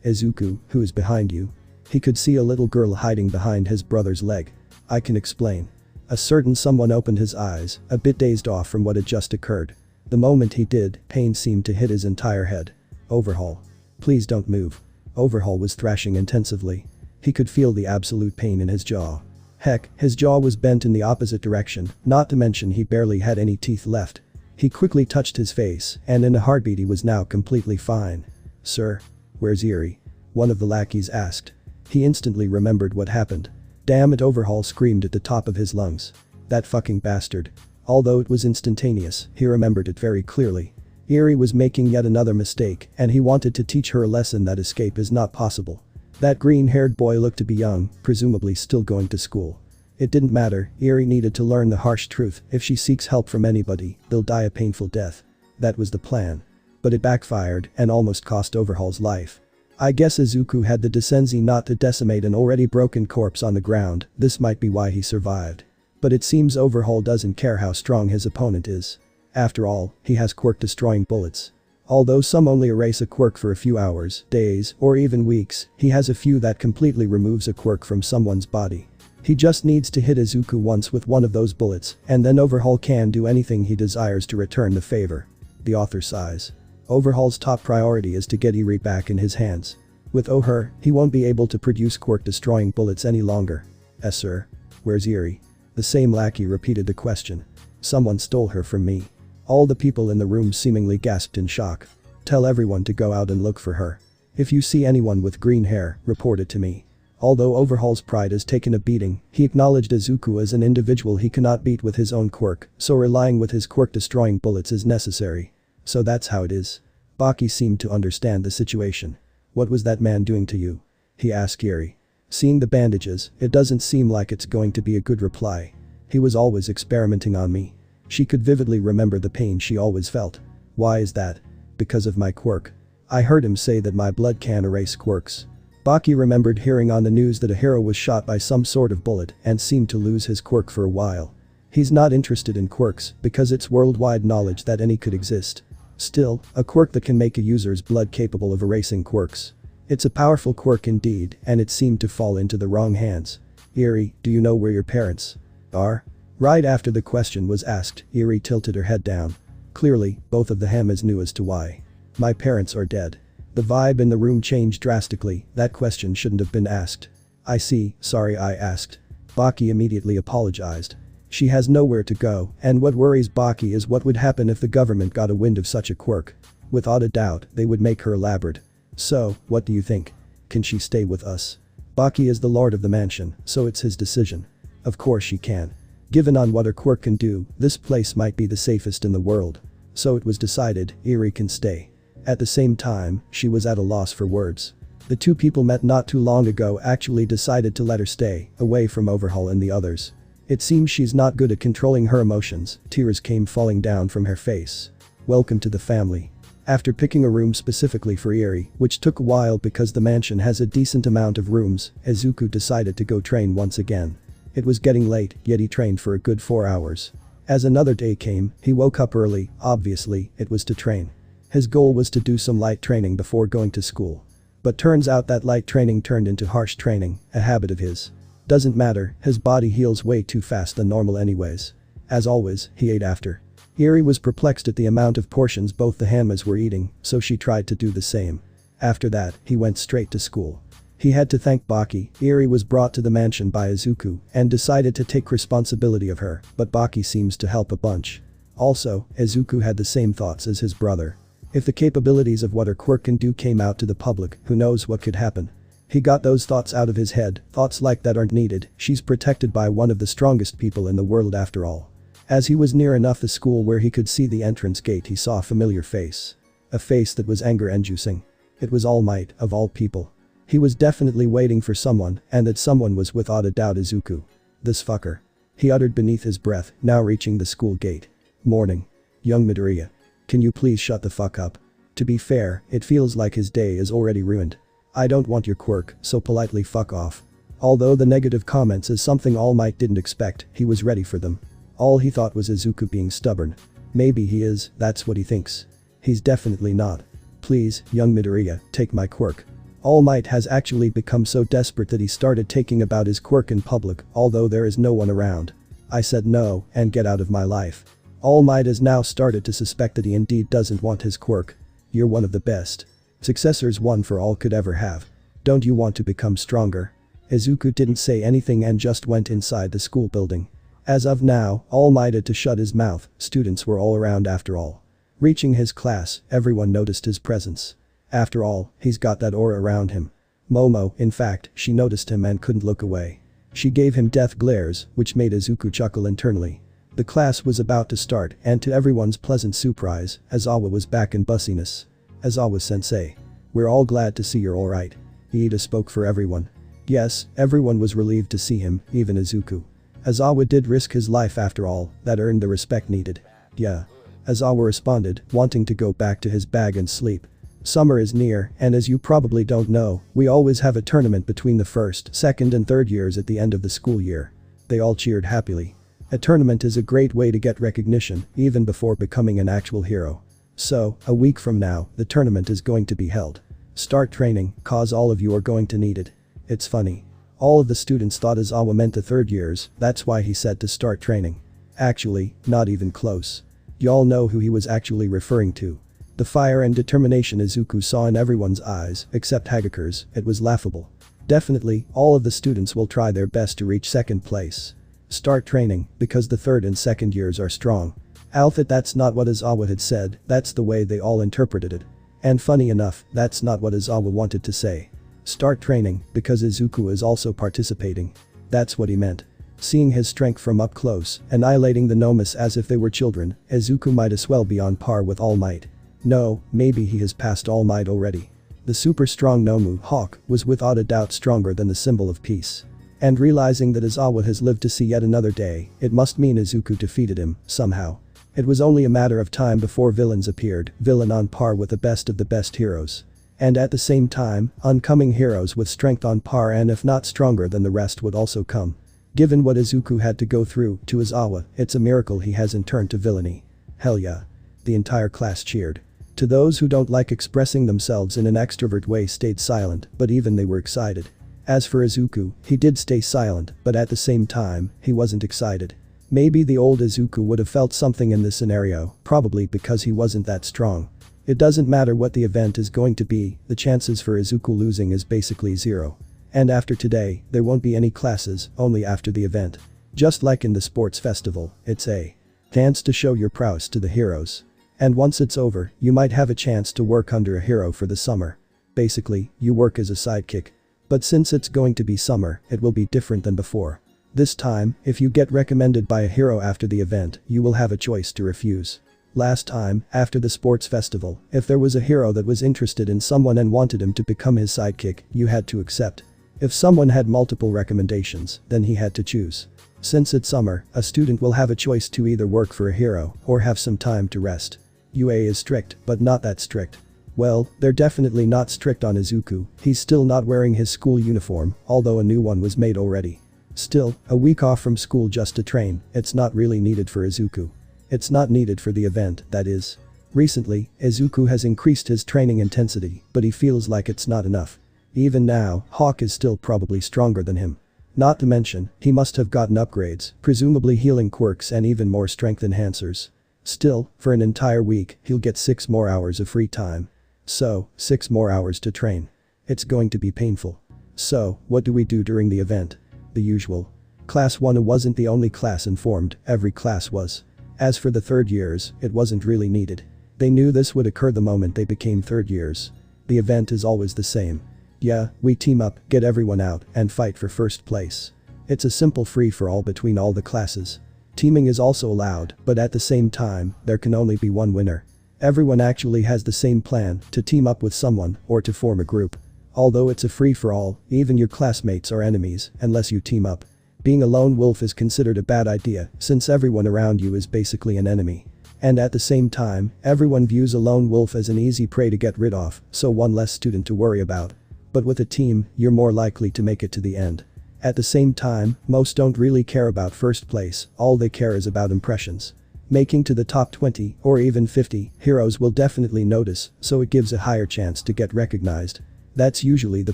Izuku, who is behind you? He could see a little girl hiding behind his brother's leg. I can explain. A certain someone opened his eyes, a bit dazed off from what had just occurred. The moment he did, pain seemed to hit his entire head. Overhaul. Please don't move. Overhaul was thrashing intensively. He could feel the absolute pain in his jaw. Heck, his jaw was bent in the opposite direction, not to mention he barely had any teeth left. He quickly touched his face, and in a heartbeat he was now completely fine. Sir? Where's ERI? One of the lackeys asked. He instantly remembered what happened. Damn it, Overhaul screamed at the top of his lungs. That fucking bastard. Although it was instantaneous, he remembered it very clearly. ERI was making yet another mistake, and he wanted to teach her a lesson that escape is not possible. That green-haired boy looked to be young, presumably still going to school. It didn't matter, ERI needed to learn the harsh truth: if she seeks help from anybody, they'll die a painful death. That was the plan. But it backfired and almost cost Overhaul's life. I guess Izuku had the decency not to decimate an already broken corpse on the ground. This might be why he survived. But it seems Overhaul doesn't care how strong his opponent is. After all, he has quirk-destroying bullets. Although some only erase a quirk for a few hours, days, or even weeks, he has a few that completely removes a quirk from someone's body. He just needs to hit Izuku once with one of those bullets, and then Overhaul can do anything he desires to return the favor. The author sighs. Overhaul's top priority is to get ERI back in his hands. With her, he won't be able to produce quirk-destroying bullets any longer. Sir? Where's ERI? The same lackey repeated the question. Someone stole her from me. All the people in the room seemingly gasped in shock. Tell everyone to go out and look for her. If you see anyone with green hair, report it to me. Although Overhaul's pride has taken a beating, he acknowledged Izuku as an individual he cannot beat with his own quirk, so relying with his quirk-destroying bullets is necessary. So that's how it is. Baki seemed to understand the situation. What was that man doing to you? He asked ERI. Seeing the bandages, it doesn't seem like it's going to be a good reply. He was always experimenting on me. She could vividly remember the pain she always felt. Why is that? Because of my quirk. I heard him say that my blood can erase quirks. Baki remembered hearing on the news that a hero was shot by some sort of bullet and seemed to lose his quirk for a while. He's not interested in quirks because it's worldwide knowledge that any could exist. Still, a quirk that can make a user's blood capable of erasing quirks. It's a powerful quirk indeed, and it seemed to fall into the wrong hands. ERI, do you know where your parents are? Right after the question was asked, ERI tilted her head down. Clearly, both of the Hanmas knew as to why. My parents are dead. The vibe in the room changed drastically. That question shouldn't have been asked. I see, sorry I asked. Baki immediately apologized. She has nowhere to go, and what worries Baki is what would happen if the government got a wind of such a quirk. Without a doubt, they would make her elaborate. So, what do you think? Can she stay with us? Baki is the lord of the mansion, so it's his decision. Of course she can. Given on what her quirk can do, this place might be the safest in the world. So it was decided, ERI can stay. At the same time, she was at a loss for words. The two people met not too long ago actually decided to let her stay, away from Overhaul and the others. It seems she's not good at controlling her emotions. Tears came falling down from her face. Welcome to the family. After picking a room specifically for ERI, which took a while because the mansion has a decent amount of rooms, Izuku decided to go train once again. It was getting late, yet he trained for a good 4 hours. As another day came, he woke up early. Obviously, it was to train. His goal was to do some light training before going to school. But turns out that light training turned into harsh training, a habit of his. Doesn't matter, his body heals way too fast than normal anyways. As always, he ate after. ERI was perplexed at the amount of portions both the Hanmas were eating, so she tried to do the same. After that, he went straight to school. He had to thank Baki. ERI was brought to the mansion by Izuku and decided to take responsibility of her, but Baki seems to help a bunch. Also, Izuku had the same thoughts as his brother. If the capabilities of what her quirk can do came out to the public, who knows what could happen. He got those thoughts out of his head. Thoughts like that aren't needed. She's protected by one of the strongest people in the world after all. As he was near enough the school where he could see the entrance gate, he saw a familiar face. A face that was anger-inducing. It was All Might, of all people. He was definitely waiting for someone, and that someone was without a doubt Izuku. This fucker. He uttered beneath his breath, now reaching the school gate. Morning. Young Midoriya. Can you please shut the fuck up? To be fair, it feels like his day is already ruined. I don't want your quirk, so politely fuck off. Although the negative comments is something All Might didn't expect, he was ready for them. All he thought was Izuku being stubborn. Maybe he is, that's what he thinks. He's definitely not. Please, young Midoriya, take my quirk. All Might has actually become so desperate that he started taking about his quirk in public, although there is no one around. I said no, and get out of my life. All Might has now started to suspect that he indeed doesn't want his quirk. You're one of the best successors one for all could ever have. Don't you want to become stronger? Izuku didn't say anything and just went inside the school building. As of now, All Might had to shut his mouth. Students were all around after all. Reaching his class, everyone noticed his presence. After all, he's got that aura around him. Momo, in fact, she noticed him and couldn't look away. She gave him death glares, which made Izuku chuckle internally. The class was about to start, and to everyone's pleasant surprise, Aizawa was back in bussiness. Aizawa-sensei. We're all glad to see you're alright. Iida spoke for everyone. Yes, everyone was relieved to see him, even Izuku. Aizawa did risk his life after all, that earned the respect needed. Yeah. Aizawa responded, wanting to go back to his bag and sleep. Summer is near, and as you probably don't know, we always have a tournament between the first, second and third years at the end of the school year. They all cheered happily. A tournament is a great way to get recognition, even before becoming an actual hero. So, a week from now, the tournament is going to be held. Start training, cause all of you are going to need it. It's funny. All of the students thought Aizawa meant the third years, that's why he said to start training. Actually, not even close. Y'all know who he was actually referring to. The fire and determination Izuku saw in everyone's eyes, except Hagakure's, it was laughable. Definitely, all of the students will try their best to reach second place. Start training, because the third and second years are strong. Alpha, that's not what Aizawa had said, that's the way they all interpreted it. And funny enough, that's not what Aizawa wanted to say. Start training, because Izuku is also participating. That's what he meant. Seeing his strength from up close, annihilating the Nomus as if they were children, Izuku might as well be on par with All Might. No, maybe he has passed All Might already. The super strong Nomu, Hawk, was without a doubt stronger than the symbol of peace. And realizing that Aizawa has lived to see yet another day, it must mean Izuku defeated him, somehow. It was only a matter of time before villains appeared, villain on par with the best of the best heroes. And at the same time, oncoming heroes with strength on par and if not stronger than the rest would also come. Given what Izuku had to go through, to Aizawa, it's a miracle he hasn't turned to villainy. Hell yeah. The entire class cheered. To those who don't like expressing themselves in an extrovert way stayed silent, but even they were excited. As for Izuku, he did stay silent, but at the same time, he wasn't excited. Maybe the old Izuku would have felt something in this scenario, probably because he wasn't that strong. It doesn't matter what the event is going to be, the chances for Izuku losing is basically zero. And after today, there won't be any classes, only after the event. Just like in the sports festival, it's a chance to show your prowess to the heroes. And once it's over, you might have a chance to work under a hero for the summer. Basically, you work as a sidekick. But since it's going to be summer, it will be different than before. This time, if you get recommended by a hero after the event, you will have a choice to refuse. Last time, after the sports festival, if there was a hero that was interested in someone and wanted him to become his sidekick, you had to accept. If someone had multiple recommendations, then he had to choose. Since it's summer, a student will have a choice to either work for a hero or have some time to rest. UA is strict, but not that strict. Well, they're definitely not strict on Izuku, he's still not wearing his school uniform, although a new one was made already. Still, a week off from school just to train, it's not really needed for Izuku. It's not needed for the event, that is. Recently, Izuku has increased his training intensity, but he feels like it's not enough. Even now, Hawk is still probably stronger than him. Not to mention, he must have gotten upgrades, presumably healing quirks and even more strength enhancers. Still, for an entire week, he'll get 6 more hours of free time. So, 6 more hours to train. It's going to be painful. So, what do we do during the event? The usual. Class 1 wasn't the only class informed, every class was. As for the third years, it wasn't really needed. They knew this would occur the moment they became third years. The event is always the same. Yeah, we team up, get everyone out, and fight for first place. It's a simple free-for-all between all the classes. Teaming is also allowed, but at the same time, there can only be one winner. Everyone actually has the same plan, to team up with someone, or to form a group. Although it's a free-for-all, even your classmates are enemies, unless you team up. Being a lone wolf is considered a bad idea, since everyone around you is basically an enemy. And at the same time, everyone views a lone wolf as an easy prey to get rid of, so one less student to worry about. But with a team, you're more likely to make it to the end. At the same time, most don't really care about first place, all they care is about impressions. Making to the top 20, or even 50, heroes will definitely notice, so it gives a higher chance to get recognized. That's usually the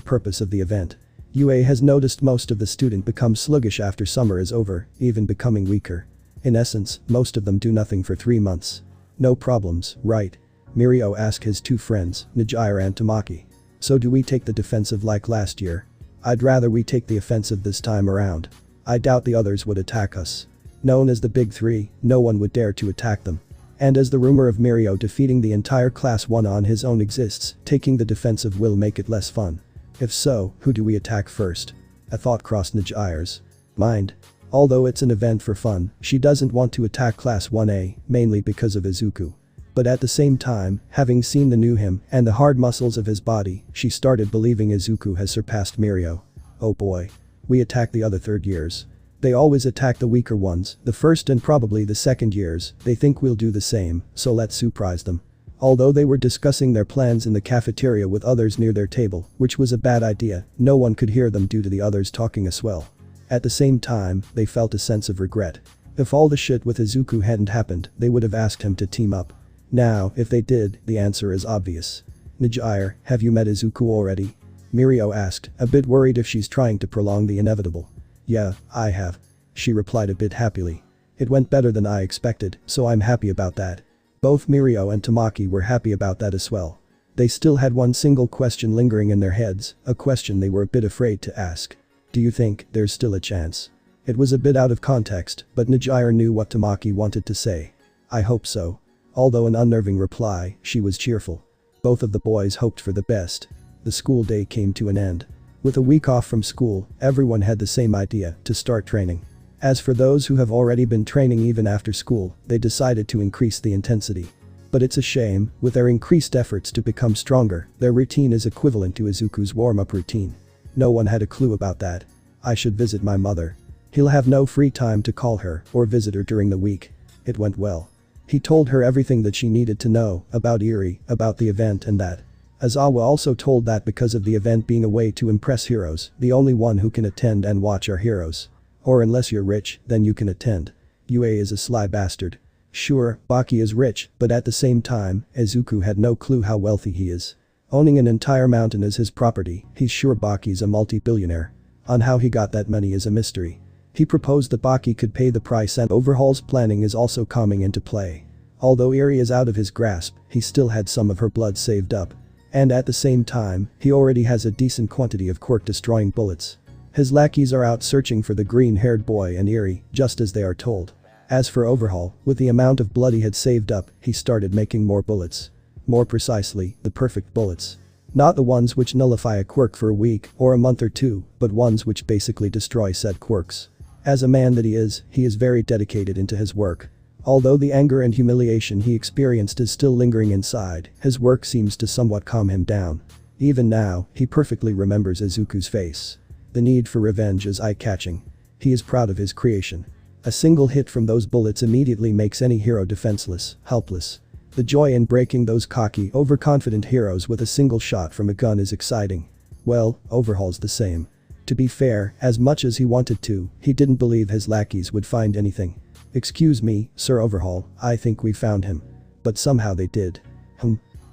purpose of the event. UA has noticed most of the student become sluggish after summer is over, even becoming weaker. In essence, most of them do nothing for 3 months. No problems, right? Mirio asked his 2 friends, Nijira and Tamaki. So do we take the defensive like last year? I'd rather we take the offensive this time around. I doubt the others would attack us. Known as the Big Three, no one would dare to attack them. And as the rumor of Mirio defeating the entire class 1 on his own exists, taking the defensive will make it less fun. If so, who do we attack first? A thought crossed Nijira's. mind. Although it's an event for fun, she doesn't want to attack Class 1A, mainly because of Izuku. But at the same time, having seen the new him and the hard muscles of his body, she started believing Izuku has surpassed Mirio. Oh boy. We attack the other third years. They always attack the weaker ones, the first and probably the second years. They think we'll do the same, so let's surprise them. Although they were discussing their plans in the cafeteria with others near their table, which was a bad idea, no one could hear them due to the others talking as well. At the same time, they felt a sense of regret. If all the shit with Izuku hadn't happened, they would have asked him to team up. Now, if they did, the answer is obvious. Yujiro, have you met Izuku already? Mirio asked, a bit worried if she's trying to prolong the inevitable. Yeah, I have. She replied a bit happily. It went better than I expected, so I'm happy about that. Both Mirio and Tamaki were happy about that as well. They still had one single question lingering in their heads, a question they were a bit afraid to ask. Do you think there's still a chance? It was a bit out of context, but Yujiro knew what Tamaki wanted to say. I hope so. Although an unnerving reply, she was cheerful. Both of the boys hoped for the best. The school day came to an end. With a week off from school, everyone had the same idea, to start training. As for those who have already been training even after school, they decided to increase the intensity. But it's a shame, with their increased efforts to become stronger, their routine is equivalent to Izuku's warm-up routine. No one had a clue about that. I should visit my mother. He'll have no free time to call her or visit her during the week. It went well. He told her everything that she needed to know about ERI, about the event and that. Aizawa also told that because of the event being a way to impress heroes, the only one who can attend and watch are heroes. Or unless you're rich, then you can attend. Yue is a sly bastard. Sure, Baki is rich, but at the same time, Izuku had no clue how wealthy he is. Owning an entire mountain as his property, he's sure Baki's a multi-billionaire. On how he got that money is a mystery. He proposed that Baki could pay the price and Overhaul's planning is also coming into play. Although ERI is out of his grasp, he still had some of her blood saved up. And at the same time, he already has a decent quantity of quirk-destroying bullets. His lackeys are out searching for the green-haired boy and ERI, just as they are told. As for Overhaul, with the amount of blood he had saved up, he started making more bullets. More precisely, the perfect bullets. Not the ones which nullify a quirk for a week or a month or two, but ones which basically destroy said quirks. As a man that he is very dedicated into his work. Although the anger and humiliation he experienced is still lingering inside, his work seems to somewhat calm him down. Even now, he perfectly remembers Izuku's face. The need for revenge is eye-catching. He is proud of his creation. A single hit from those bullets immediately makes any hero defenseless, helpless. The joy in breaking those cocky, overconfident heroes with a single shot from a gun is exciting. Well, Overhaul's the same. To be fair, as much as he wanted to, he didn't believe his lackeys would find anything. Excuse me, Sir Overhaul, I think we found him. But somehow they did.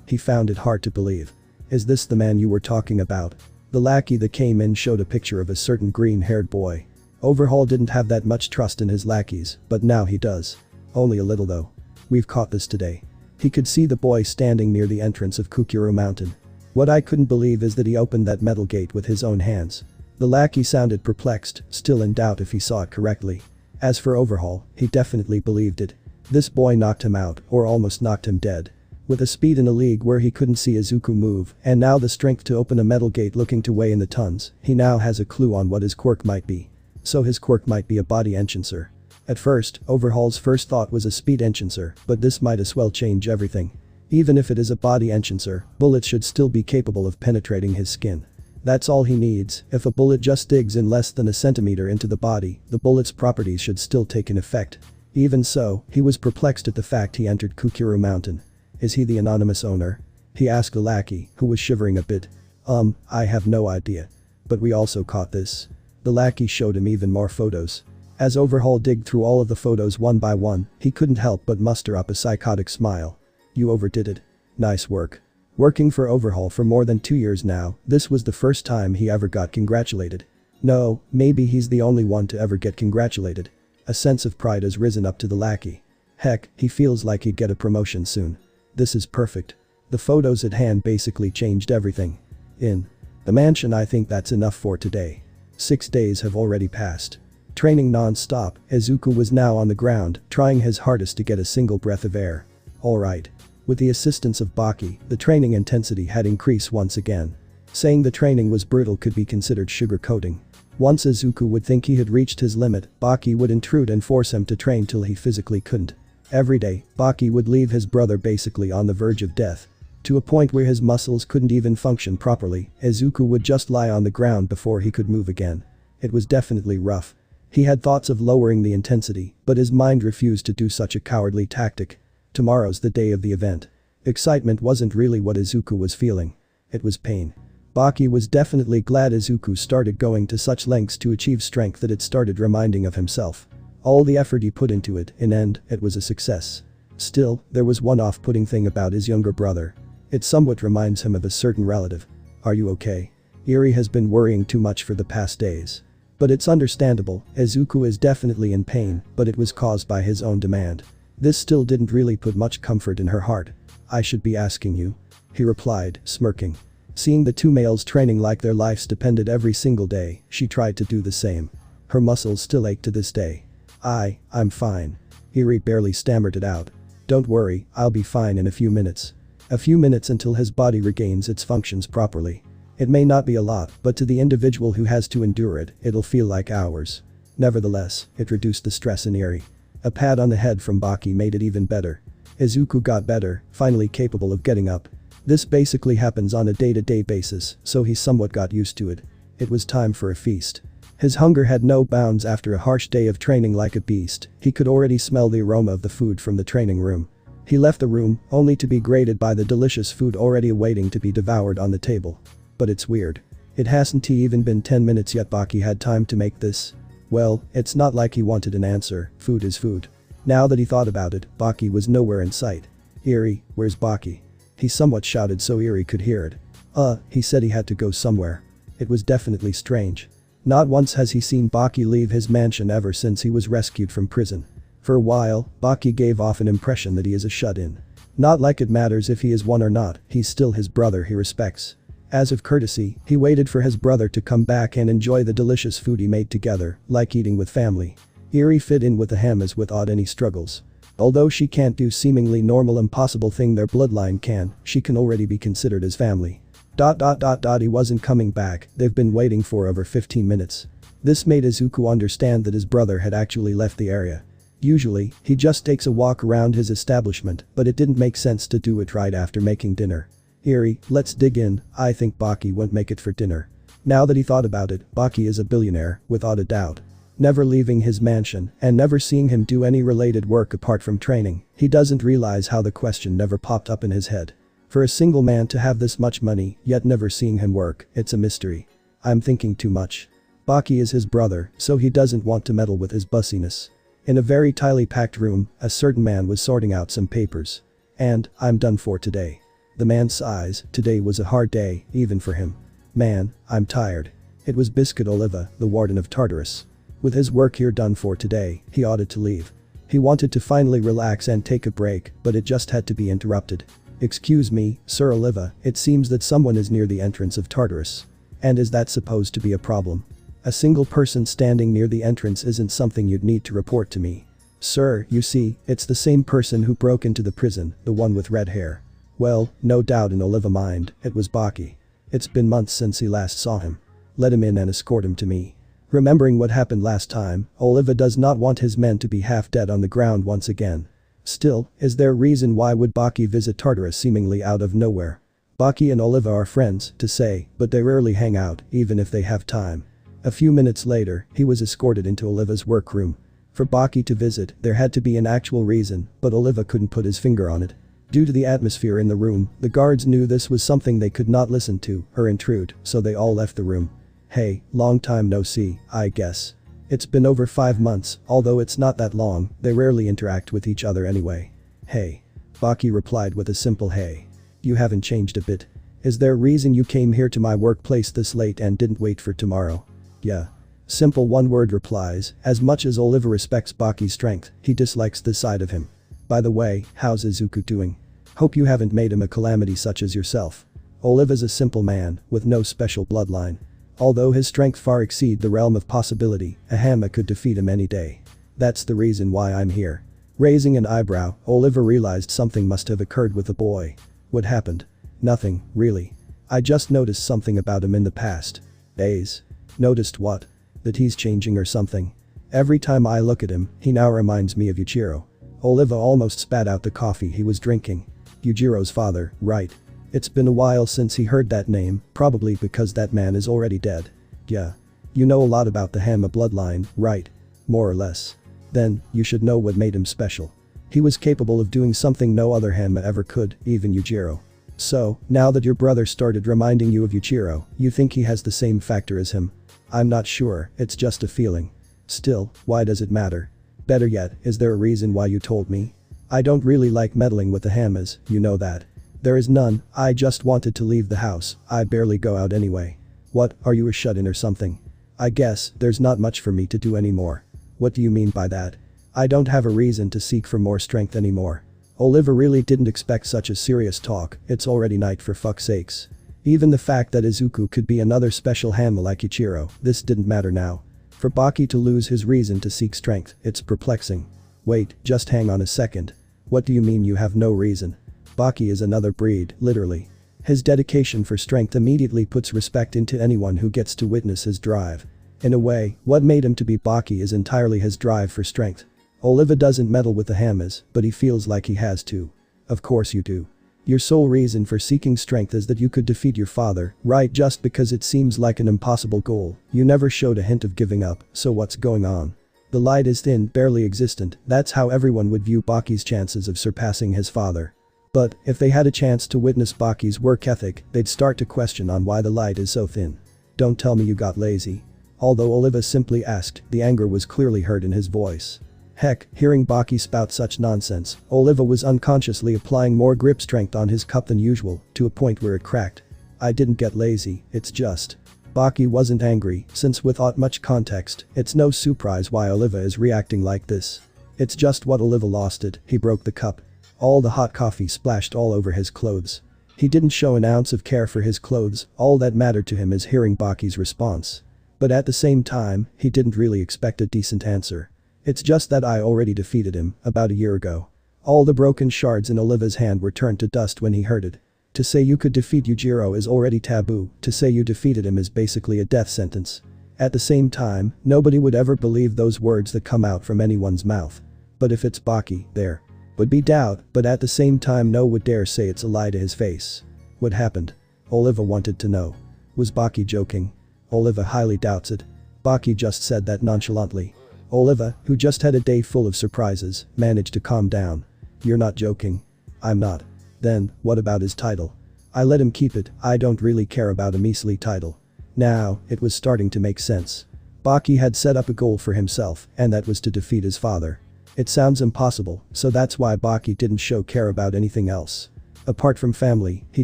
He found it hard to believe. Is this the man you were talking about? The lackey that came in showed a picture of a certain green-haired boy. Overhaul didn't have that much trust in his lackeys, but now he does. Only a little though. We've caught this today. He could see the boy standing near the entrance of Kukuru Mountain. What I couldn't believe is that he opened that metal gate with his own hands. The lackey sounded perplexed, still in doubt if he saw it correctly. As for Overhaul, he definitely believed it. This boy knocked him out, or almost knocked him dead. With a speed in a league where he couldn't see Izuku move, and now the strength to open a metal gate looking to weigh in the tons, he now has a clue on what his quirk might be. So his quirk might be a body enhancer. At first, Overhaul's first thought was a speed enhancer, but this might as well change everything. Even if it is a body enhancer, bullets should still be capable of penetrating his skin. That's all he needs. If a bullet just digs in less than a centimeter into the body, the bullet's properties should still take an effect. Even so, he was perplexed at the fact he entered Kukuru Mountain. Is he the anonymous owner? He asked the lackey, who was shivering a bit. I have no idea. But we also caught this. The lackey showed him even more photos. As Overhaul digged through all of the photos one by one, he couldn't help but muster up a psychotic smile. You overdid it. Nice work. Working for Overhaul for more than 2 years now, this was the first time he ever got congratulated. No, maybe he's the only one to ever get congratulated. A sense of pride has risen up to the lackey. Heck, he feels like he'd get a promotion soon. This is perfect. The photos at hand basically changed everything. In the mansion, I think that's enough for today. 6 days have already passed. Training non-stop, Izuku was now on the ground, trying his hardest to get a single breath of air. Alright. With the assistance of Baki, the training intensity had increased once again. Saying the training was brutal could be considered sugarcoating. Once Izuku would think he had reached his limit, Baki would intrude and force him to train till he physically couldn't. Every day, Baki would leave his brother basically on the verge of death. To a point where his muscles couldn't even function properly, Izuku would just lie on the ground before he could move again. It was definitely rough. He had thoughts of lowering the intensity, but his mind refused to do such a cowardly tactic. Tomorrow's the day of the event. Excitement wasn't really what Izuku was feeling. It was pain. Baki was definitely glad Izuku started going to such lengths to achieve strength that it started reminding of himself. All the effort he put into it, in end, it was a success. Still, there was one off-putting thing about his younger brother. It somewhat reminds him of a certain relative. Are you okay? ERI has been worrying too much for the past days. But it's understandable, Izuku is definitely in pain, but it was caused by his own demand. This still didn't really put much comfort in her heart. I should be asking you. He replied, smirking. Seeing the two males training like their lives depended every single day, she tried to do the same. Her muscles still ache to this day. I'm fine. ERI barely stammered it out. Don't worry, I'll be fine in a few minutes. A few minutes until his body regains its functions properly. It may not be a lot, but to the individual who has to endure it, it'll feel like hours. Nevertheless, it reduced the stress in ERI. A pat on the head from Baki made it even better. Izuku got better, finally capable of getting up. This basically happens on a day-to-day basis, so he somewhat got used to it. It was time for a feast. His hunger had no bounds after a harsh day of training like a beast. He could already smell the aroma of the food from the training room. He left the room, only to be greeted by the delicious food already awaiting to be devoured on the table. But it's weird. It hasn't even been 10 minutes yet Baki had time to make this. Well, it's not like he wanted an answer, food is food. Now that he thought about it, Baki was nowhere in sight. ERI, where's Baki? He somewhat shouted so ERI could hear it. He said he had to go somewhere. It was definitely strange. Not once has he seen Baki leave his mansion ever since he was rescued from prison. For a while, Baki gave off an impression that he is a shut-in. Not like it matters if he is one or not, he's still his brother he respects. As of courtesy, he waited for his brother to come back and enjoy the delicious food he made together, like eating with family. ERI fit in with the Hanmas without any struggles. Although she can't do seemingly normal impossible thing their bloodline can, she can already be considered as family. He wasn't coming back, they've been waiting for over 15 minutes. This made Izuku understand that his brother had actually left the area. Usually, he just takes a walk around his establishment, but it didn't make sense to do it right after making dinner. ERI, let's dig in, I think Baki won't make it for dinner. Now that he thought about it, Baki is a billionaire, without a doubt. Never leaving his mansion, and never seeing him do any related work apart from training, he doesn't realize how the question never popped up in his head. For a single man to have this much money, yet never seeing him work, it's a mystery. I'm thinking too much. Baki is his brother, so he doesn't want to meddle with his bussiness. In a very tightly packed room, a certain man was sorting out some papers. And, I'm done for today. The man sighs, today was a hard day, even for him. Man, I'm tired. It was Biscuit Oliva, the warden of Tartarus. With his work here done for today, he oughted to leave. He wanted to finally relax and take a break, but it just had to be interrupted. Excuse me, Sir Oliva, it seems that someone is near the entrance of Tartarus. And is that supposed to be a problem? A single person standing near the entrance isn't something you'd need to report to me. Sir, you see, it's the same person who broke into the prison, the one with red hair. Well, no doubt in Oliva's mind, it was Baki. It's been months since he last saw him. Let him in and escort him to me. Remembering what happened last time, Oliva does not want his men to be half dead on the ground once again. Still, is there a reason why would Baki visit Tartarus seemingly out of nowhere? Baki and Oliva are friends, to say, but they rarely hang out, even if they have time. A few minutes later, he was escorted into Oliva's workroom. For Baki to visit, there had to be an actual reason, but Oliva couldn't put his finger on it. Due to the atmosphere in the room, the guards knew this was something they could not listen to or intrude, so they all left the room. Hey, long time no see, I guess. It's been over 5 months, although it's not that long, they rarely interact with each other anyway. Hey. Baki replied with a simple hey. You haven't changed a bit. Is there a reason you came here to my workplace this late and didn't wait for tomorrow? Yeah. Simple one-word replies, as much as Oliva respects Baki's strength, he dislikes this side of him. By the way, how's Izuku doing? Hope you haven't made him a calamity such as yourself. Oliva's a simple man, with no special bloodline. Although his strength far exceed the realm of possibility, a Hanma could defeat him any day. That's the reason why I'm here. Raising an eyebrow, Oliva realized something must have occurred with the boy. What happened? Nothing, really. I just noticed something about him in the past days. Noticed what? That he's changing or something. Every time I look at him, he now reminds me of Yujiro. Oliva almost spat out the coffee he was drinking. Yujiro's father, right. It's been a while since he heard that name, probably because that man is already dead. Yeah. You know a lot about the Hanma bloodline, right? More or less. Then, you should know what made him special. He was capable of doing something no other Hanma ever could, even Yujiro. So, now that your brother started reminding you of Yujiro, you think he has the same factor as him? I'm not sure, it's just a feeling. Still, why does it matter? Better yet, is there a reason why you told me? I don't really like meddling with the Hanmas, you know that. There is none, I just wanted to leave the house, I barely go out anyway. What, are you a shut-in or something? I guess, there's not much for me to do anymore. What do you mean by that? I don't have a reason to seek for more strength anymore. Oliva really didn't expect such a serious talk, it's already night for fuck's sakes. Even the fact that Izuku could be another special Hanma like Ichiro, this didn't matter now. For Baki to lose his reason to seek strength, it's perplexing. Wait, just hang on a second. What do you mean you have no reason? Baki is another breed, literally. His dedication for strength immediately puts respect into anyone who gets to witness his drive. In a way, what made him to be Baki is entirely his drive for strength. Oliva doesn't meddle with the Hanmas, but he feels like he has to. Of course you do. Your sole reason for seeking strength is that you could defeat your father, right? Just because it seems like an impossible goal, you never showed a hint of giving up, so what's going on? The light is thin, barely existent, that's how everyone would view Baki's chances of surpassing his father. But, if they had a chance to witness Baki's work ethic, they'd start to question on why the light is so thin. Don't tell me you got lazy. Although Oliva simply asked, the anger was clearly heard in his voice. Heck, hearing Baki spout such nonsense, Oliva was unconsciously applying more grip strength on his cup than usual, to a point where it cracked. I didn't get lazy, it's just. Baki wasn't angry, since without much context, it's no surprise why Oliva is reacting like this. It's just what Oliva lost it, he broke the cup. All the hot coffee splashed all over his clothes. He didn't show an ounce of care for his clothes, all that mattered to him is hearing Baki's response. But at the same time, he didn't really expect a decent answer. It's just that I already defeated him, about a year ago. All the broken shards in Oliva's hand were turned to dust when he heard it. To say you could defeat Yujiro is already taboo, to say you defeated him is basically a death sentence. At the same time, nobody would ever believe those words that come out from anyone's mouth. But if it's Baki, there would be doubt, but at the same time no one would dare say it's a lie to his face. What happened? Oliva wanted to know. Was Baki joking? Oliva highly doubts it. Baki just said that nonchalantly. Oliva, who just had a day full of surprises, managed to calm down. You're not joking. I'm not. Then, what about his title? I let him keep it, I don't really care about a measly title. Now, it was starting to make sense. Baki had set up a goal for himself, and that was to defeat his father. It sounds impossible, so that's why Baki didn't show care about anything else. Apart from family, he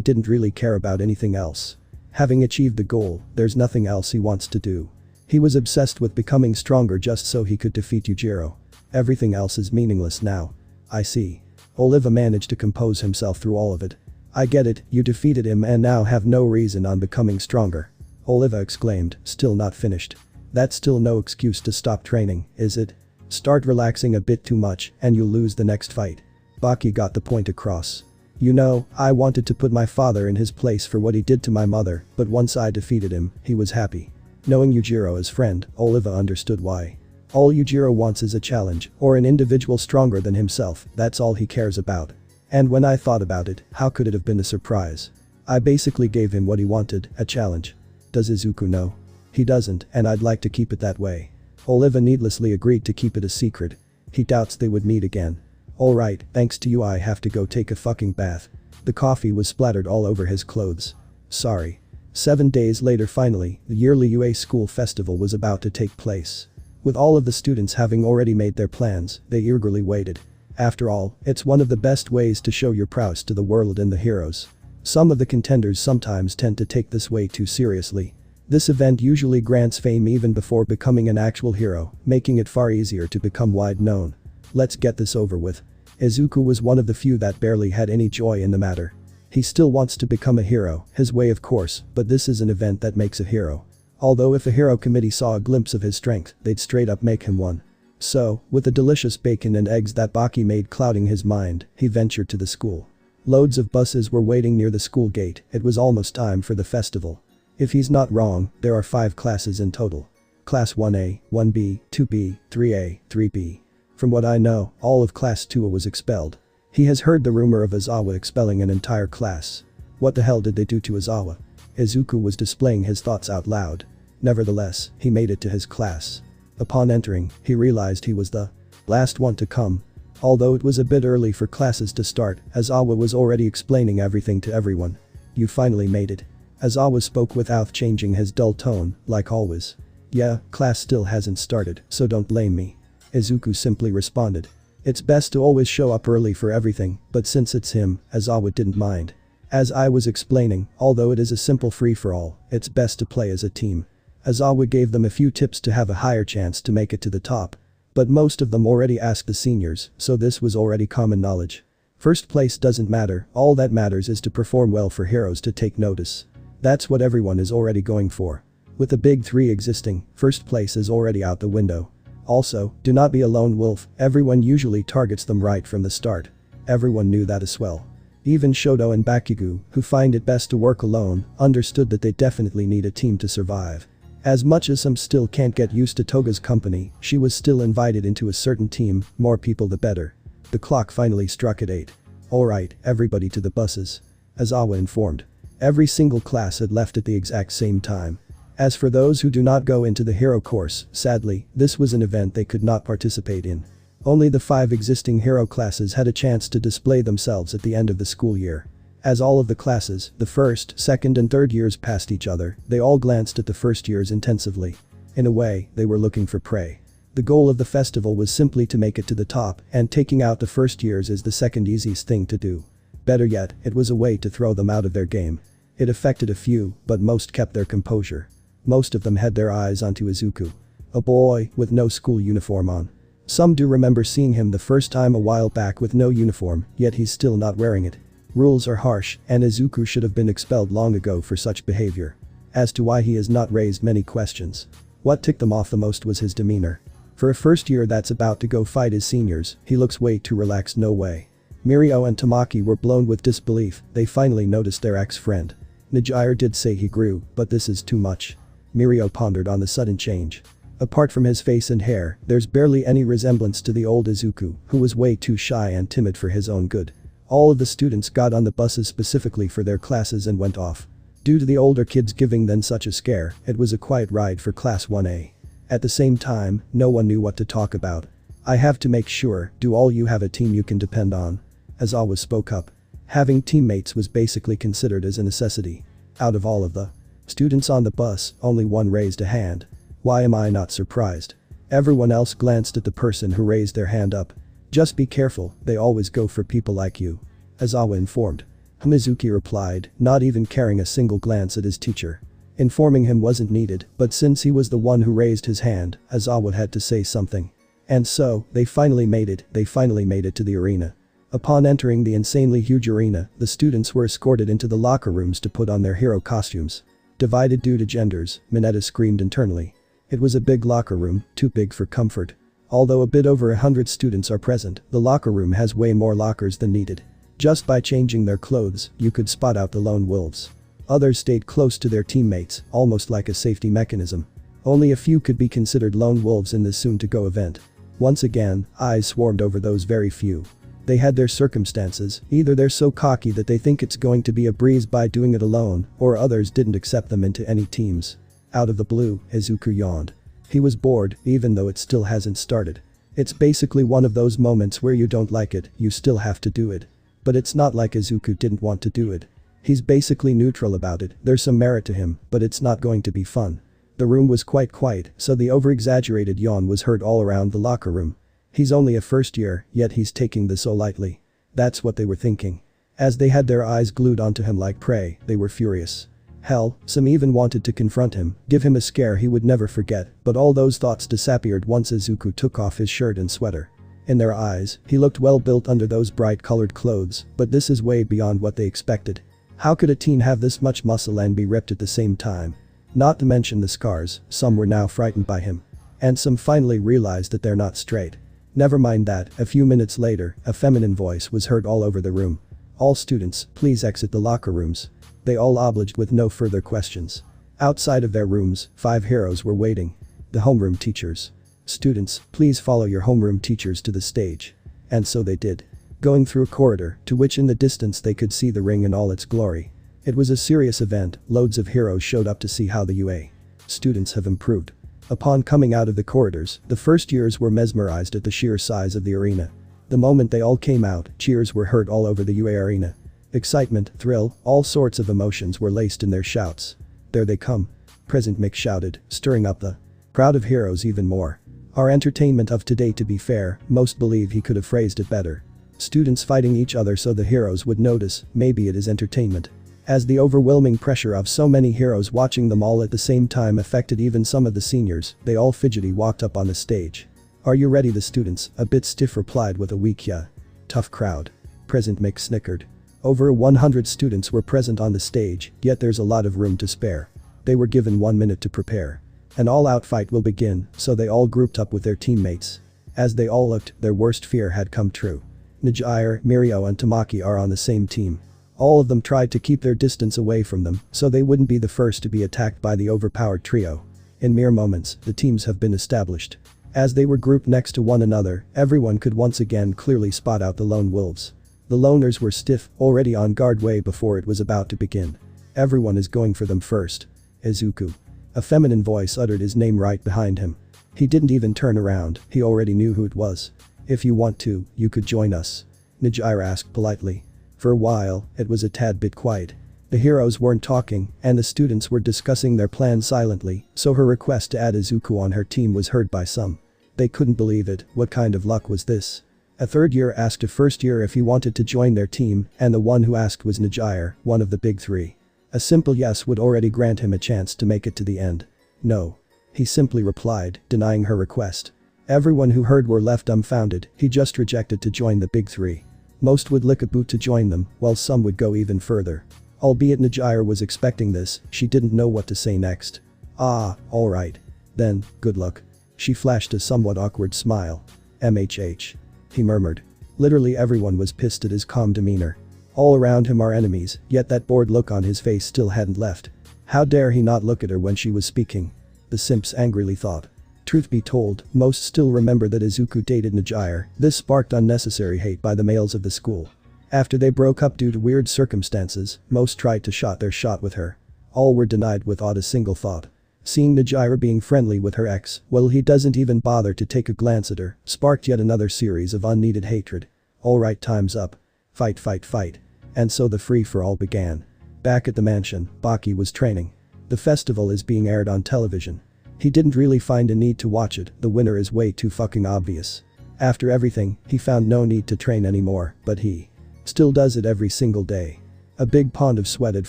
didn't really care about anything else. Having achieved the goal, there's nothing else he wants to do. He was obsessed with becoming stronger just so he could defeat Yujiro. Everything else is meaningless now. I see. Oliva managed to compose himself through all of it. I get it, you defeated him and now have no reason on becoming stronger. Oliva exclaimed, still not finished. That's still no excuse to stop training, is it? Start relaxing a bit too much and you'll lose the next fight. Baki got the point across. You know, I wanted to put my father in his place for what he did to my mother, but once I defeated him, he was happy. Knowing Yujiro as friend, Oliva understood why. All Yujiro wants is a challenge, or an individual stronger than himself, that's all he cares about. And when I thought about it, how could it have been a surprise? I basically gave him what he wanted, a challenge. Does Izuku know? He doesn't, and I'd like to keep it that way. Oliva needlessly agreed to keep it a secret. He doubts they would meet again. Alright, thanks to you I have to go take a fucking bath. The coffee was splattered all over his clothes. Sorry. 7 days later finally, the yearly UA school festival was about to take place. With all of the students having already made their plans, they eagerly waited. After all, it's one of the best ways to show your prowess to the world and the heroes. Some of the contenders sometimes tend to take this way too seriously. This event usually grants fame even before becoming an actual hero, making it far easier to become wide known. Let's get this over with. Izuku was one of the few that barely had any joy in the matter. He still wants to become a hero, his way of course, but this is an event that makes a hero. Although if a hero committee saw a glimpse of his strength, they'd straight up make him one. So, with the delicious bacon and eggs that Baki made clouding his mind, he ventured to the school. Loads of buses were waiting near the school gate, it was almost time for the festival. If he's not wrong, there are 5 classes in total. Class 1A, 1B, 2B, 3A, 3B. From what I know, all of Class 2A was expelled. He has heard the rumor of Izawa expelling an entire class. What the hell did they do to Izawa? Izuku was displaying his thoughts out loud. Nevertheless, he made it to his class. Upon entering, he realized he was the last one to come. Although it was a bit early for classes to start, Izawa was already explaining everything to everyone. You finally made it. Izawa spoke without changing his dull tone, like always. Yeah, class still hasn't started, so don't blame me. Izuku simply responded. It's best to always show up early for everything, but since it's him, Izawa didn't mind. As I was explaining, although it is a simple free-for-all, it's best to play as a team. Izawa gave them a few tips to have a higher chance to make it to the top. But most of them already asked the seniors, so this was already common knowledge. First place doesn't matter, all that matters is to perform well for heroes to take notice. That's what everyone is already going for. With the big three existing, first place is already out the window. Also, do not be a lone wolf, everyone usually targets them right from the start. Everyone knew that as well. Even Shoto and Bakugo, who find it best to work alone, understood that they definitely need a team to survive. As much as some still can't get used to Toga's company, she was still invited into a certain team, more people the better. The clock finally struck at 8. Alright, everybody to the buses. Izawa informed. Every single class had left at the exact same time. As for those who do not go into the hero course, sadly, this was an event they could not participate in. Only the 5 existing hero classes had a chance to display themselves at the end of the school year. As all of the classes, the first, second and third years passed each other, they all glanced at the first years intensively. In a way, they were looking for prey. The goal of the festival was simply to make it to the top, and taking out the first years is the second easiest thing to do. Better yet, it was a way to throw them out of their game. It affected a few, but most kept their composure. Most of them had their eyes onto Izuku. A boy with no school uniform on. Some do remember seeing him the first time a while back with no uniform, yet he's still not wearing it. Rules are harsh, and Izuku should have been expelled long ago for such behavior. As to why he has not raised many questions. What ticked them off the most was his demeanor. For a first year that's about to go fight his seniors, he looks way too relaxed, no way. Mirio and Tamaki were blown with disbelief, they finally noticed their ex-friend. Nijire did say he grew, but this is too much. Mirio pondered on the sudden change. Apart from his face and hair, there's barely any resemblance to the old Izuku, who was way too shy and timid for his own good. All of the students got on the buses specifically for their classes and went off. Due to the older kids giving them such a scare, it was a quiet ride for Class 1A. At the same time, no one knew what to talk about. I have to make sure, do all you have a team you can depend on? Izawa spoke up. Having teammates was basically considered as a necessity. Out of all of the students on the bus, only one raised a hand. Why am I not surprised? Everyone else glanced at the person who raised their hand up. Just be careful, they always go for people like you. Izawa informed. Mizuki replied, not even caring a single glance at his teacher. Informing him wasn't needed, but since he was the one who raised his hand, Izawa had to say something. And so, they finally made it to the arena. Upon entering the insanely huge arena, the students were escorted into the locker rooms to put on their hero costumes. Divided due to genders, Mineta screamed internally. It was a big locker room, too big for comfort. Although a bit over 100 students are present, the locker room has way more lockers than needed. Just by changing their clothes, you could spot out the lone wolves. Others stayed close to their teammates, almost like a safety mechanism. Only a few could be considered lone wolves in this soon-to-go event. Once again, eyes swarmed over those very few. They had their circumstances, either they're so cocky that they think it's going to be a breeze by doing it alone, or others didn't accept them into any teams. Out of the blue, Izuku yawned. He was bored, even though it still hasn't started. It's basically one of those moments where you don't like it, you still have to do it. But it's not like Izuku didn't want to do it. He's basically neutral about it, there's some merit to him, but it's not going to be fun. The room was quite quiet, so the over-exaggerated yawn was heard all around the locker room. He's only a first year, yet he's taking this so lightly. That's what they were thinking. As they had their eyes glued onto him like prey, they were furious. Hell, some even wanted to confront him, give him a scare he would never forget, but all those thoughts disappeared once Izuku took off his shirt and sweater. In their eyes, he looked well built under those bright colored clothes, but this is way beyond what they expected. How could a teen have this much muscle and be ripped at the same time? Not to mention the scars, some were now frightened by him. And some finally realized that they're not straight. Never mind that, a few minutes later, a feminine voice was heard all over the room. All students, please exit the locker rooms. They all obliged with no further questions. Outside of their rooms, 5 heroes were waiting. The homeroom teachers. Students, please follow your homeroom teachers to the stage. And so they did. Going through a corridor, to which in the distance they could see the ring in all its glory. It was a serious event, loads of heroes showed up to see how the UA students have improved. Upon coming out of the corridors, the first years were mesmerized at the sheer size of the arena. The moment they all came out, cheers were heard all over the UA arena. Excitement, thrill, all sorts of emotions were laced in their shouts. There they come. President Mick shouted, stirring up the crowd of heroes even more. Our entertainment of today, to be fair, most believe he could have phrased it better. Students fighting each other so the heroes would notice, maybe it is entertainment. As the overwhelming pressure of so many heroes watching them all at the same time affected even some of the seniors, they all fidgety walked up on the stage. Are you ready? The students, a bit stiff, replied with a weak yeah. Tough crowd. President Mick snickered. Over 100 students were present on the stage, yet there's a lot of room to spare. They were given 1 minute to prepare. An all-out fight will begin, so they all grouped up with their teammates. As they all looked, their worst fear had come true. Nijire, Mirio and Tamaki are on the same team. All of them tried to keep their distance away from them, so they wouldn't be the first to be attacked by the overpowered trio. In mere moments, the teams have been established. As they were grouped next to one another, everyone could once again clearly spot out the lone wolves. The loners were stiff, already on guard way before it was about to begin. Everyone is going for them first. Izuku. A feminine voice uttered his name right behind him. He didn't even turn around, he already knew who it was. If you want to, you could join us. Nijire asked politely. For a while, it was a tad bit quiet. The heroes weren't talking, and the students were discussing their plans silently, so her request to add Izuku on her team was heard by some. They couldn't believe it, what kind of luck was this? A third year asked a first year if he wanted to join their team, and the one who asked was Nijire, one of the big three. A simple yes would already grant him a chance to make it to the end. No. He simply replied, denying her request. Everyone who heard were left dumbfounded, he just rejected to join the big three. Most would lick a boot to join them, while some would go even further. Albeit Nijire was expecting this, she didn't know what to say next. Ah, alright. Then, good luck. She flashed a somewhat awkward smile. MHH. He murmured. Literally everyone was pissed at his calm demeanor. All around him are enemies, yet that bored look on his face still hadn't left. How dare he not look at her when she was speaking? The simps angrily thought. Truth be told, most still remember that Izuku dated Nijire. This sparked unnecessary hate by the males of the school. After they broke up due to weird circumstances, most tried to shot their shot with her. All were denied without a single thought. Seeing Nijire being friendly with her ex, well, he doesn't even bother to take a glance at her, sparked yet another series of unneeded hatred. Alright, time's up. Fight, fight, fight. And so the free-for-all began. Back at the mansion, Baki was training. The festival is being aired on television. He didn't really find a need to watch it, the winner is way too fucking obvious. After everything, he found no need to train anymore, but he still does it every single day. A big pond of sweat had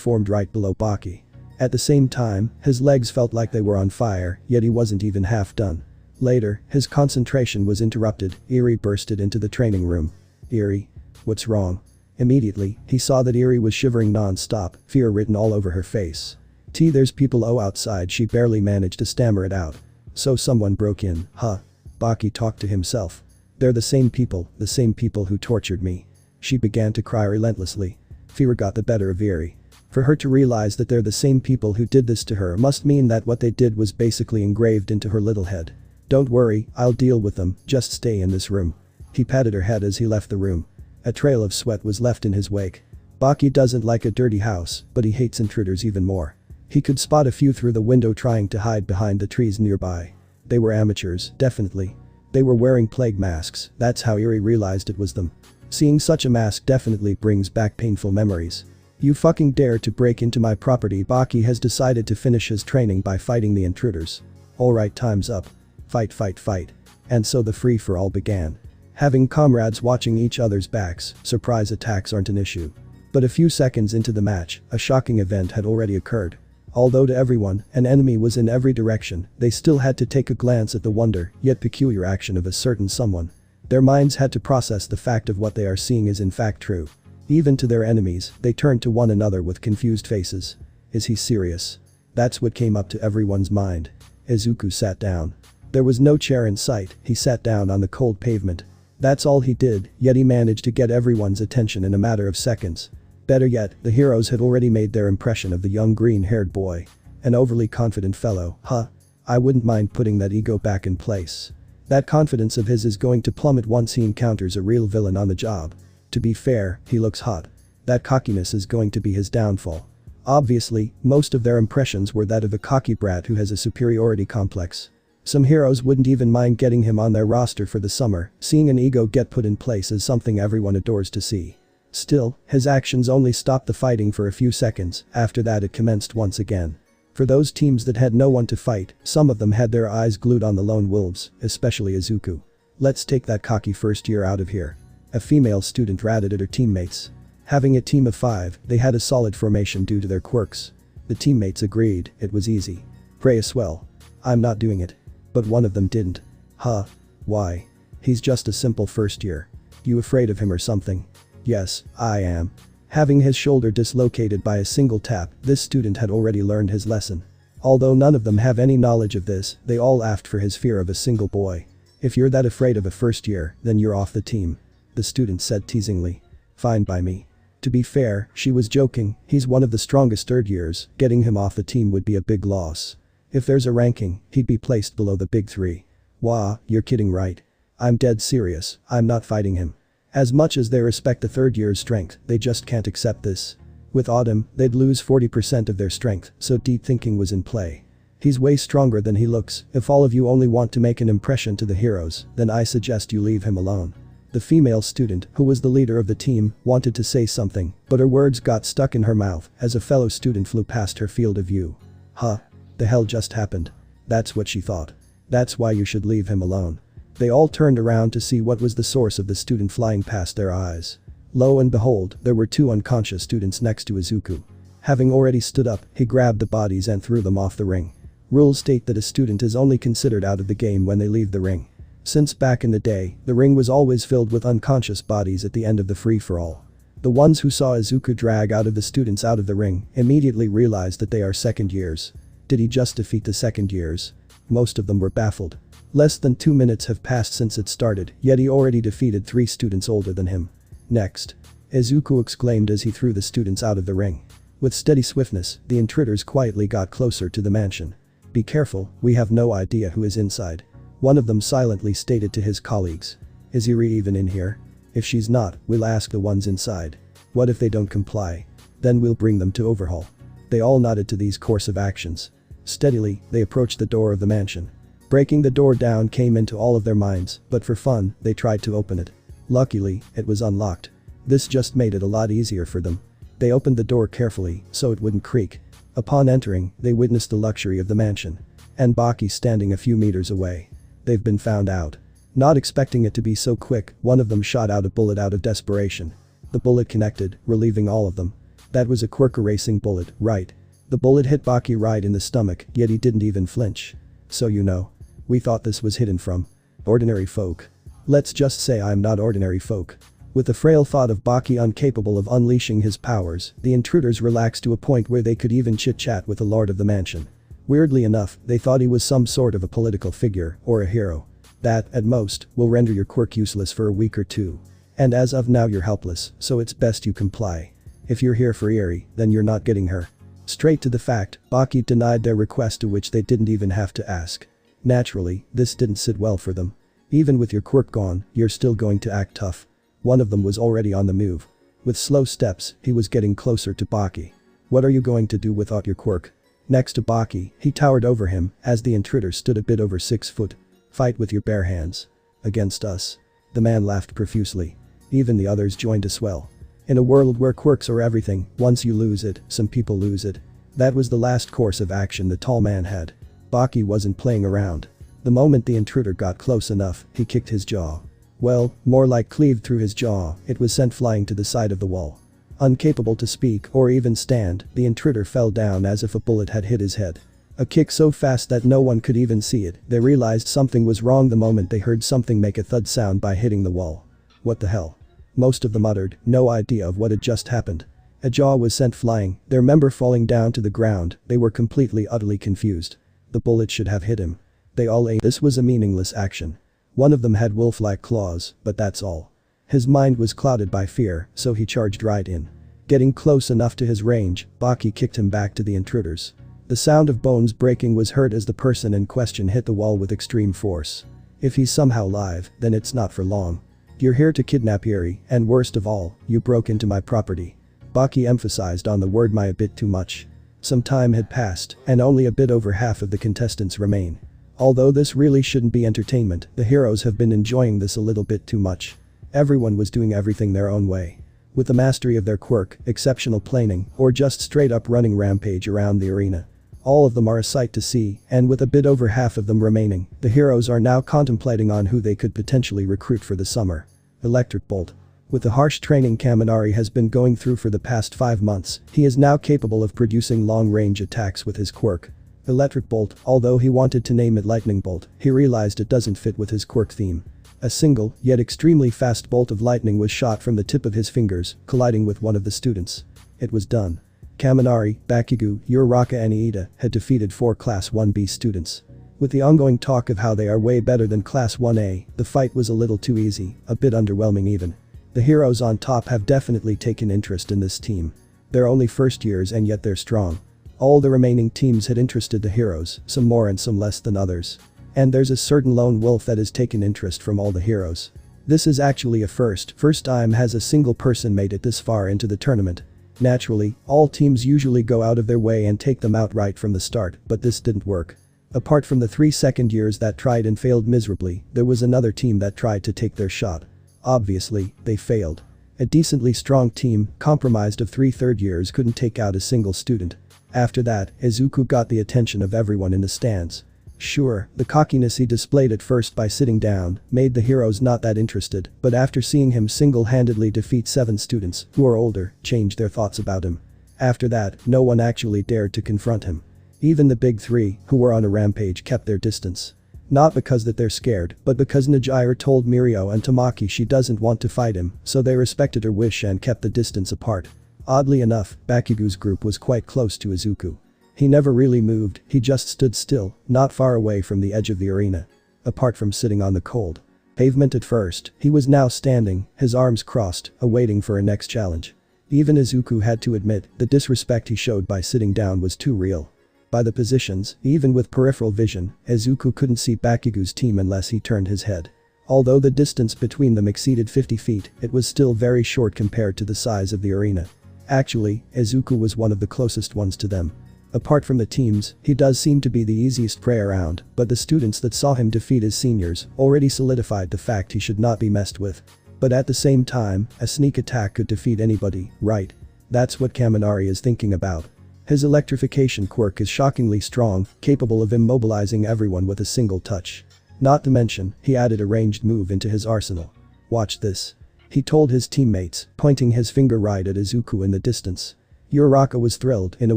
formed right below Baki. At the same time, his legs felt like they were on fire, yet he wasn't even half done. Later, his concentration was interrupted. ERI bursted into the training room. ERI? What's wrong? Immediately, he saw that ERI was shivering non-stop, fear written all over her face. There's people outside, she barely managed to stammer it out. So someone broke in, huh? Baki talked to himself. They're the same people who tortured me. She began to cry relentlessly. Fear got the better of ERI. For her to realize that they're the same people who did this to her must mean that what they did was basically engraved into her little head. Don't worry, I'll deal with them, just stay in this room. He patted her head as he left the room. A trail of sweat was left in his wake. Baki doesn't like a dirty house, but he hates intruders even more. He could spot a few through the window trying to hide behind the trees nearby. They were amateurs, definitely. They were wearing plague masks, that's how ERI realized it was them. Seeing such a mask definitely brings back painful memories. You fucking dare to break into my property. Baki has decided to finish his training by fighting the intruders. Alright, time's up. Fight, fight, fight. And so the free-for-all began. Having comrades watching each other's backs, surprise attacks aren't an issue. But a few seconds into the match, a shocking event had already occurred. Although to everyone, an enemy was in every direction, they still had to take a glance at the wonder, yet peculiar action of a certain someone. Their minds had to process the fact of what they are seeing is in fact true. Even to their enemies, they turned to one another with confused faces. Is he serious? That's what came up to everyone's mind. Izuku sat down. There was no chair in sight, he sat down on the cold pavement. That's all he did, yet he managed to get everyone's attention in a matter of seconds. Better yet, the heroes had already made their impression of the young green-haired boy. An overly confident fellow, huh? I wouldn't mind putting that ego back in place. That confidence of his is going to plummet once he encounters a real villain on the job. To be fair, he looks hot. That cockiness is going to be his downfall. Obviously, most of their impressions were that of a cocky brat who has a superiority complex. Some heroes wouldn't even mind getting him on their roster for the summer, seeing an ego get put in place is something everyone adores to see. Still, his actions only stopped the fighting for a few seconds, after that it commenced once again. For those teams that had no one to fight, some of them had their eyes glued on the lone wolves, especially Izuku. Let's take that cocky first year out of here. A female student ratted at her teammates. Having a team of 5, they had a solid formation due to their quirks. The teammates agreed, it was easy. Pray as well. I'm not doing it. But one of them didn't. Huh? Why? He's just a simple first year. You afraid of him or something? Yes, I am. Having his shoulder dislocated by a single tap, this student had already learned his lesson. Although none of them have any knowledge of this, they all laughed for his fear of a single boy. If you're that afraid of a first year, then you're off the team. The student said teasingly. Fine by me. To be fair, she was joking, he's one of the strongest third years, getting him off the team would be a big loss. If there's a ranking, he'd be placed below the big 3. Wah, you're kidding right? I'm dead serious, I'm not fighting him. As much as they respect the third year's strength, they just can't accept this. With Autumn, they'd lose 40% of their strength, so deep thinking was in play. He's way stronger than he looks, if all of you only want to make an impression to the heroes, then I suggest you leave him alone. The female student, who was the leader of the team, wanted to say something, but her words got stuck in her mouth as a fellow student flew past her field of view. Huh? The hell just happened? That's what she thought. That's why you should leave him alone. They all turned around to see what was the source of the student flying past their eyes. Lo and behold, there were 2 unconscious students next to Izuku. Having already stood up, he grabbed the bodies and threw them off the ring. Rules state that a student is only considered out of the game when they leave the ring. Since back in the day, the ring was always filled with unconscious bodies at the end of the free-for-all. The ones who saw Izuku drag out of the students out of the ring immediately realized that they are second years. Did he just defeat the second years? Most of them were baffled. Less than 2 minutes have passed since it started, yet he already defeated 3 students older than him. Next. Izuku exclaimed as he threw the students out of the ring. With steady swiftness, the intruders quietly got closer to the mansion. Be careful, we have no idea who is inside. One of them silently stated to his colleagues. Is ERI even in here? If she's not, we'll ask the ones inside. What if they don't comply? Then we'll bring them to overhaul. They all nodded to these course of actions. Steadily, they approached the door of the mansion. Breaking the door down came into all of their minds, but for fun, they tried to open it. Luckily, it was unlocked. This just made it a lot easier for them. They opened the door carefully, so it wouldn't creak. Upon entering, they witnessed the luxury of the mansion. And Baki standing a few meters away. They've been found out. Not expecting it to be so quick, one of them shot out a bullet out of desperation. The bullet connected, relieving all of them. That was a quirk erasing bullet, right? The bullet hit Baki right in the stomach, yet he didn't even flinch. So you know. We thought this was hidden from ordinary folk. Let's just say I'm not ordinary folk. With the frail thought of Baki incapable of unleashing his powers, the intruders relaxed to a point where they could even chit-chat with the lord of the mansion. Weirdly enough, they thought he was some sort of a political figure or a hero. That, at most, will render your quirk useless for a week or 2. And as of now you're helpless, so it's best you comply. If you're here for ERI, then you're not getting her. Straight to the fact, Baki denied their request, to which they didn't even have to ask. Naturally, this didn't sit well for them. Even with your quirk gone, you're still going to act tough. One of them was already on the move. With slow steps, he was getting closer to Baki. What are you going to do without your quirk? Next to Baki, he towered over him, as the intruder stood a bit over 6 foot. Fight with your bare hands. Against us. The man laughed profusely. Even the others joined as well. In a world where quirks are everything, once you lose it, some people lose it. That was the last course of action the tall man had. Baki wasn't playing around. The moment the intruder got close enough, he kicked his jaw. Well, more like cleaved through his jaw, it was sent flying to the side of the wall. Incapable to speak or even stand, the intruder fell down as if a bullet had hit his head. A kick so fast that no one could even see it. They realized something was wrong the moment they heard something make a thud sound by hitting the wall. What the hell? Most of them uttered, no idea of what had just happened. A jaw was sent flying, their member falling down to the ground. They were completely utterly confused. The bullet should have hit him. They all aimed. This was a meaningless action. One of them had wolf-like claws, but that's all. His mind was clouded by fear, so he charged right in. Getting close enough to his range, Baki kicked him back to the intruders. The sound of bones breaking was heard as the person in question hit the wall with extreme force. If he's somehow alive, then it's not for long. You're here to kidnap ERI, and worst of all, you broke into my property. Baki emphasized on the word my a bit too much. Some time had passed, and only a bit over half of the contestants remain. Although this really shouldn't be entertainment, the heroes have been enjoying this a little bit too much. Everyone was doing everything their own way. With the mastery of their quirk, exceptional planing, or just straight up running rampage around the arena. All of them are a sight to see, and with a bit over half of them remaining, the heroes are now contemplating on who they could potentially recruit for the summer. Electric Bolt. With the harsh training Kaminari has been going through for the past 5 months, he is now capable of producing long-range attacks with his quirk. Electric Bolt, although he wanted to name it Lightning Bolt, he realized it doesn't fit with his quirk theme. A single, yet extremely fast bolt of lightning was shot from the tip of his fingers, colliding with one of the students. It was done. Kaminari, Bakugo, Uraraka and Iida had defeated 4 Class 1B students. With the ongoing talk of how they are way better than Class 1A, the fight was a little too easy, a bit underwhelming even. The heroes on top have definitely taken interest in this team. They're only first years and yet they're strong. All the remaining teams had interested the heroes, some more and some less than others. And there's a certain lone wolf that has taken interest from all the heroes. This is actually a first time has a single person made it this far into the tournament. Naturally, all teams usually go out of their way and take them out right from the start, but this didn't work. Apart from the 3 second years that tried and failed miserably, there was another team that tried to take their shot. Obviously, they failed. A decently strong team, comprised of 3 third years couldn't take out a single student. After that, Izuku got the attention of everyone in the stands. Sure, the cockiness he displayed at first by sitting down made the heroes not that interested, but after seeing him single-handedly defeat 7 students who are older, changed their thoughts about him. After that, no one actually dared to confront him. Even the big 3, who were on a rampage, kept their distance. Not because that they're scared, but because Nijire told Mirio and Tamaki she doesn't want to fight him, so they respected her wish and kept the distance apart. Oddly enough, Bakugo's group was quite close to Izuku. He never really moved, he just stood still, not far away from the edge of the arena. Apart from sitting on the cold pavement at first, he was now standing, his arms crossed, awaiting for a next challenge. Even Izuku had to admit, the disrespect he showed by sitting down was too real. By the positions, even with peripheral vision, Izuku couldn't see Bakugo's team unless he turned his head. Although the distance between them exceeded 50 feet, it was still very short compared to the size of the arena. Actually, Izuku was one of the closest ones to them. Apart from the teams, he does seem to be the easiest prey around, but the students that saw him defeat his seniors already solidified the fact he should not be messed with. But at the same time, a sneak attack could defeat anybody, right? That's what Kaminari is thinking about. His electrification quirk is shockingly strong, capable of immobilizing everyone with a single touch. Not to mention, he added a ranged move into his arsenal. Watch this. He told his teammates, pointing his finger right at Izuku in the distance. Uraraka was thrilled, in a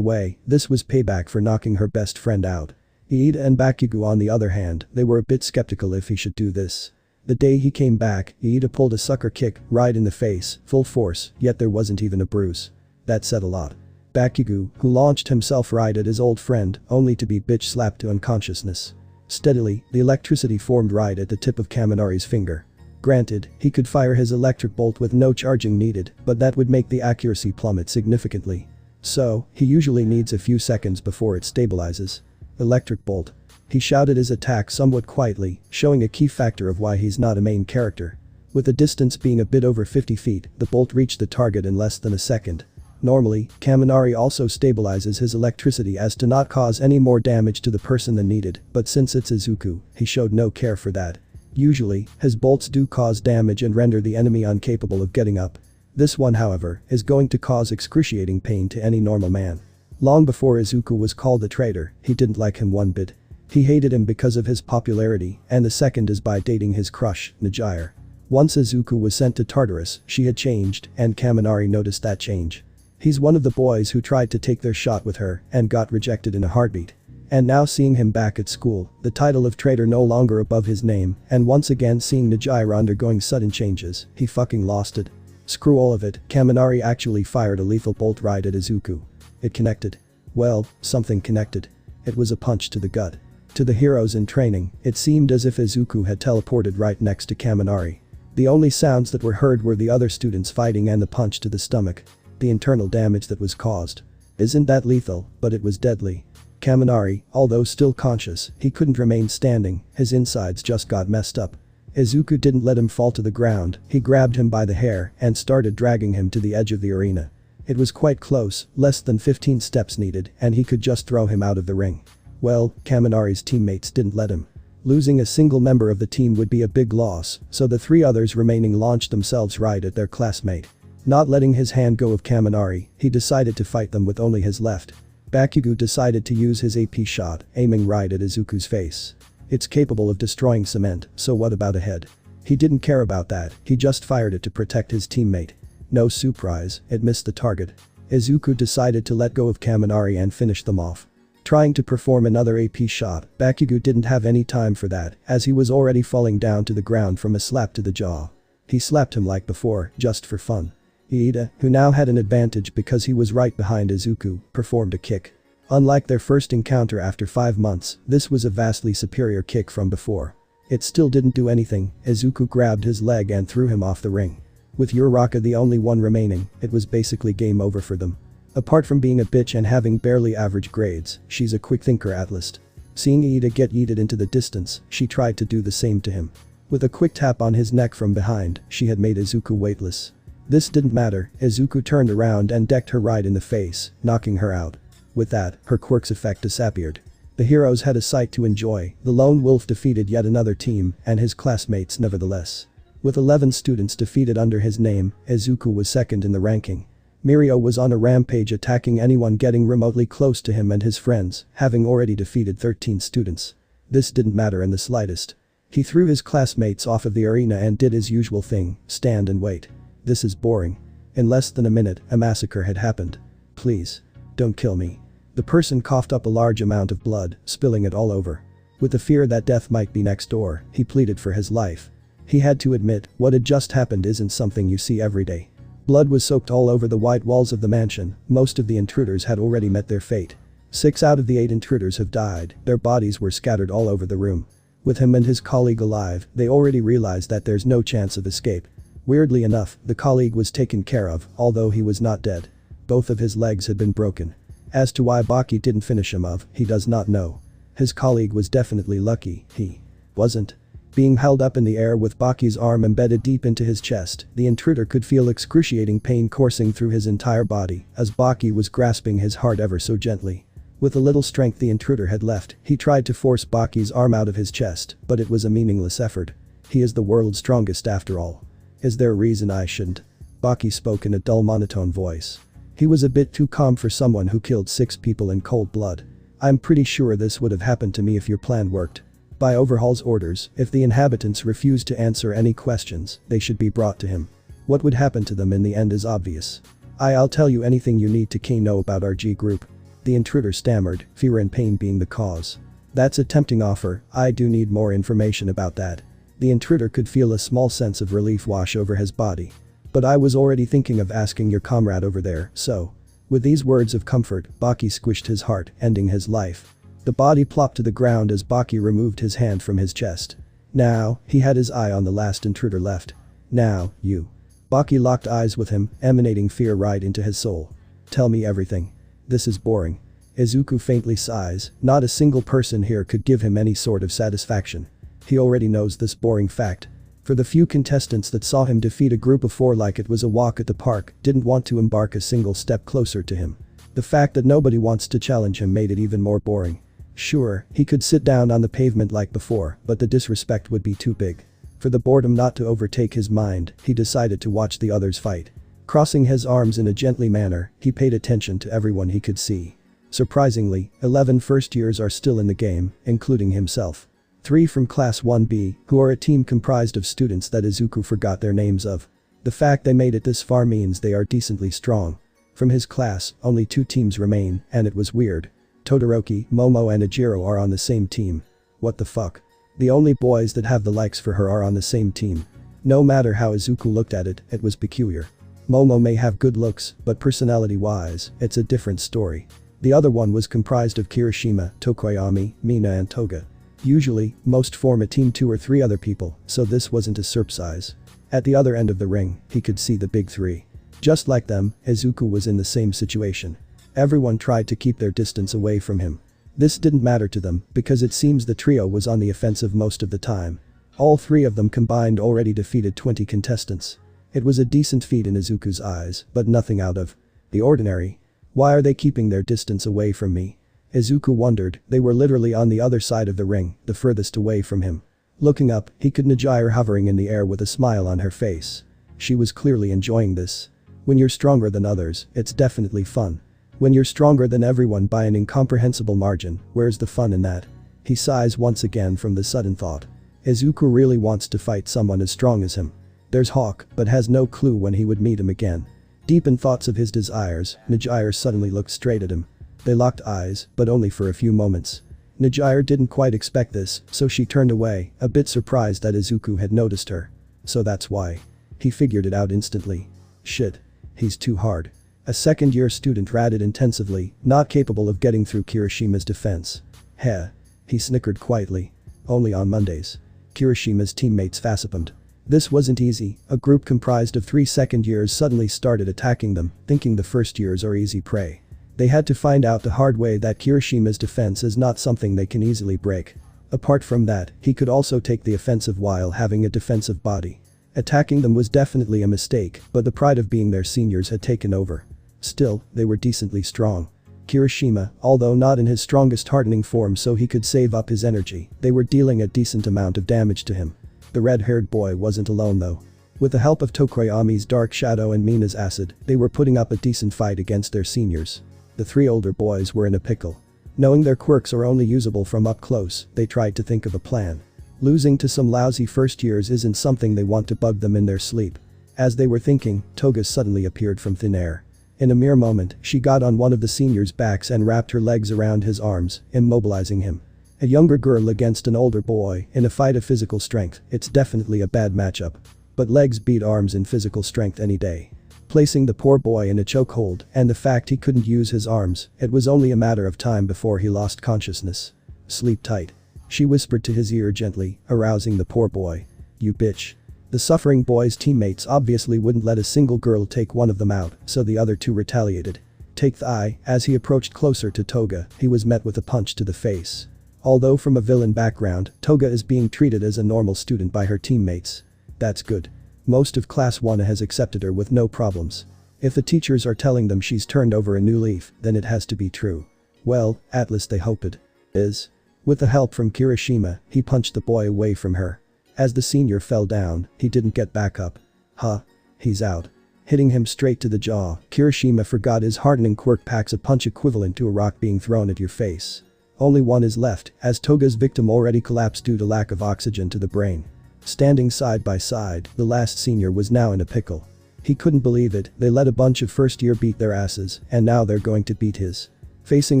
way, this was payback for knocking her best friend out. Iida and Bakugo on the other hand, they were a bit skeptical if he should do this. The day he came back, Iida pulled a sucker kick right in the face, full force, yet there wasn't even a bruise. That said a lot. Bakugo, who launched himself right at his old friend, only to be bitch slapped to unconsciousness. Steadily, the electricity formed right at the tip of Kaminari's finger. Granted, he could fire his electric bolt with no charging needed, but that would make the accuracy plummet significantly. So, he usually needs a few seconds before it stabilizes. Electric bolt. He shouted his attack somewhat quietly, showing a key factor of why he's not a main character. With the distance being a bit over 50 feet, the bolt reached the target in less than a second. Normally, Kaminari also stabilizes his electricity as to not cause any more damage to the person than needed, but since it's Izuku, he showed no care for that. Usually, his bolts do cause damage and render the enemy incapable of getting up. This one, however, is going to cause excruciating pain to any normal man. Long before Izuku was called a traitor, he didn't like him one bit. He hated him because of his popularity, and the second is by dating his crush, Nijire. Once Izuku was sent to Tartarus, she had changed, and Kaminari noticed that change. He's one of the boys who tried to take their shot with her and got rejected in a heartbeat. And now seeing him back at school, the title of traitor no longer above his name, and once again seeing Nijire undergoing sudden changes, he fucking lost it. Screw all of it, Kaminari actually fired a lethal bolt right at Izuku. It connected. Well, something connected. It was a punch to the gut. To the heroes in training, it seemed as if Izuku had teleported right next to Kaminari. The only sounds that were heard were the other students fighting and the punch to the stomach. The internal damage that was caused. Isn't that lethal, but it was deadly. Kaminari, although still conscious, he couldn't remain standing, his insides just got messed up. Izuku didn't let him fall to the ground, he grabbed him by the hair and started dragging him to the edge of the arena. It was quite close, less than 15 steps needed, and he could just throw him out of the ring. Well, Kaminari's teammates didn't let him. Losing a single member of the team would be a big loss, so the 3 others remaining launched themselves right at their classmate. Not letting his hand go of Kaminari, he decided to fight them with only his left. Bakugo decided to use his AP shot, aiming right at Izuku's face. It's capable of destroying cement, so what about a head? He didn't care about that, he just fired it to protect his teammate. No surprise, it missed the target. Izuku decided to let go of Kaminari and finish them off. Trying to perform another AP shot, Bakugo didn't have any time for that, as he was already falling down to the ground from a slap to the jaw. He slapped him like before, just for fun. Iida, who now had an advantage because he was right behind Izuku, performed a kick. Unlike their first encounter after 5 months, this was a vastly superior kick from before. It still didn't do anything, Izuku grabbed his leg and threw him off the ring. With Uraraka the only one remaining, it was basically game over for them. Apart from being a bitch and having barely average grades, she's a quick thinker at least. Seeing Iida get yeeted into the distance, she tried to do the same to him. With a quick tap on his neck from behind, she had made Izuku weightless. This didn't matter, Izuku turned around and decked her right in the face, knocking her out. With that, her quirk's effect disappeared. The heroes had a sight to enjoy, the lone wolf defeated yet another team, and his classmates nevertheless. With 11 students defeated under his name, Izuku was second in the ranking. Mirio was on a rampage attacking anyone getting remotely close to him and his friends, having already defeated 13 students. This didn't matter in the slightest. He threw his classmates off of the arena and did his usual thing, stand and wait. This is boring. In less than a minute, a massacre had happened. Please. Don't kill me. The person coughed up a large amount of blood, spilling it all over. With the fear that death might be next door, he pleaded for his life. He had to admit, what had just happened isn't something you see every day. Blood was soaked all over the white walls of the mansion, most of the intruders had already met their fate. 6 out of the 8 intruders have died, their bodies were scattered all over the room. With him and his colleague alive, they already realized that there's no chance of escape. Weirdly enough, the colleague was taken care of, although he was not dead. Both of his legs had been broken. As to why Baki didn't finish him off, he does not know. His colleague was definitely lucky, he wasn't. Being held up in the air with Baki's arm embedded deep into his chest, the intruder could feel excruciating pain coursing through his entire body as Baki was grasping his heart ever so gently. With the little strength the intruder had left, he tried to force Baki's arm out of his chest, but it was a meaningless effort. He is the world's strongest after all. Is there a reason I shouldn't? Baki spoke in a dull monotone voice. He was a bit too calm for someone who killed 6 people in cold blood. I'm pretty sure this would have happened to me if your plan worked. By Overhaul's orders, if the inhabitants refused to answer any questions, they should be brought to him. What would happen to them in the end is obvious. I'll tell you anything you need to know about our G group. The intruder stammered, fear and pain being the cause. That's a tempting offer, I do need more information about that. The intruder could feel a small sense of relief wash over his body. But I was already thinking of asking your comrade over there, so. With these words of comfort, Baki squished his heart, ending his life. The body plopped to the ground as Baki removed his hand from his chest. Now, he had his eye on the last intruder left. Now, you. Baki locked eyes with him, emanating fear right into his soul. Tell me everything. This is boring. Izuku faintly sighs, not a single person here could give him any sort of satisfaction. He already knows this boring fact. For the few contestants that saw him defeat a group of 4 like it was a walk at the park, didn't want to embark a single step closer to him. The fact that nobody wants to challenge him made it even more boring. Sure, he could sit down on the pavement like before, but the disrespect would be too big. For the boredom not to overtake his mind, he decided to watch the others fight. Crossing his arms in a gently manner, he paid attention to everyone he could see. Surprisingly, 11 first years are still in the game, including himself. 3 from Class 1B, who are a team comprised of students that Izuku forgot their names of. The fact they made it this far means they are decently strong. From his class, only 2 teams remain, and it was weird. Todoroki, Momo and Ijiro are on the same team. What the fuck? The only boys that have the likes for her are on the same team. No matter how Izuku looked at it, it was peculiar. Momo may have good looks, but personality-wise, it's a different story. The other one was comprised of Kirishima, Tokoyami, Mina and Toga. Usually, most form a team 2 or 3 other people, so this wasn't a surprise. At the other end of the ring, he could see the big 3. Just like them, Izuku was in the same situation. Everyone tried to keep their distance away from him. This didn't matter to them because it seems the trio was on the offensive most of the time. All three of them combined already defeated 20 contestants. It was a decent feat in Izuku's eyes, but nothing out of the ordinary. Why are they keeping their distance away from me? Izuku wondered. They were literally on the other side of the ring, the furthest away from him. Looking up, he could Yujiro hovering in the air with a smile on her face. She was clearly enjoying this. When you're stronger than others, it's definitely fun. When you're stronger than everyone by an incomprehensible margin, where's the fun in that? He sighs once again from the sudden thought. Izuku really wants to fight someone as strong as him. There's Hawk, but has no clue when he would meet him again. Deep in thoughts of his desires, Yujiro suddenly looked straight at him. They locked eyes, but only for a few moments. Yujiro didn't quite expect this, so she turned away, a bit surprised that Izuku had noticed her. So that's why. He figured it out instantly. Shit. He's too hard. A second-year student ratted intensively, not capable of getting through Kirishima's defense. Heh. He snickered quietly. Only on Mondays. Kirishima's teammates facepalmed. This wasn't easy. A group comprised of 3 second-years suddenly started attacking them, thinking the first-years are easy prey. They had to find out the hard way that Kirishima's defense is not something they can easily break. Apart from that, he could also take the offensive while having a defensive body. Attacking them was definitely a mistake, but the pride of being their seniors had taken over. Still, they were decently strong. Kirishima, although not in his strongest hardening form so he could save up his energy, they were dealing a decent amount of damage to him. The red-haired boy wasn't alone though. With the help of Tokoyami's Dark Shadow and Mina's Acid, they were putting up a decent fight against their seniors. The 3 older boys were in a pickle. Knowing their quirks are only usable from up close, they tried to think of a plan. Losing to some lousy first-years isn't something they want to bug them in their sleep. As they were thinking, Toga suddenly appeared from thin air. In a mere moment, she got on one of the seniors' backs and wrapped her legs around his arms, immobilizing him. A younger girl against an older boy in a fight of physical strength, it's definitely a bad matchup. But legs beat arms in physical strength any day. Placing the poor boy in a chokehold and the fact he couldn't use his arms, it was only a matter of time before he lost consciousness. Sleep tight. She whispered to his ear gently, arousing the poor boy. You bitch. The suffering boy's teammates obviously wouldn't let a single girl take one of them out, so the other 2 retaliated. Take the eye, as he approached closer to Toga, he was met with a punch to the face. Although from a villain background, Toga is being treated as a normal student by her teammates. That's good. Most of Class 1 has accepted her with no problems. If the teachers are telling them she's turned over a new leaf, then it has to be true. Well, at least they hope it is. With the help from Kirishima, he punched the boy away from her. As the senior fell down, he didn't get back up. Huh. He's out. Hitting him straight to the jaw, Kirishima forgot his hardening quirk packs a punch equivalent to a rock being thrown at your face. Only one is left, as Toga's victim already collapsed due to lack of oxygen to the brain. Standing side by side, the last senior was now in a pickle. He couldn't believe it, they let a bunch of first-year beat their asses, and now they're going to beat his. Facing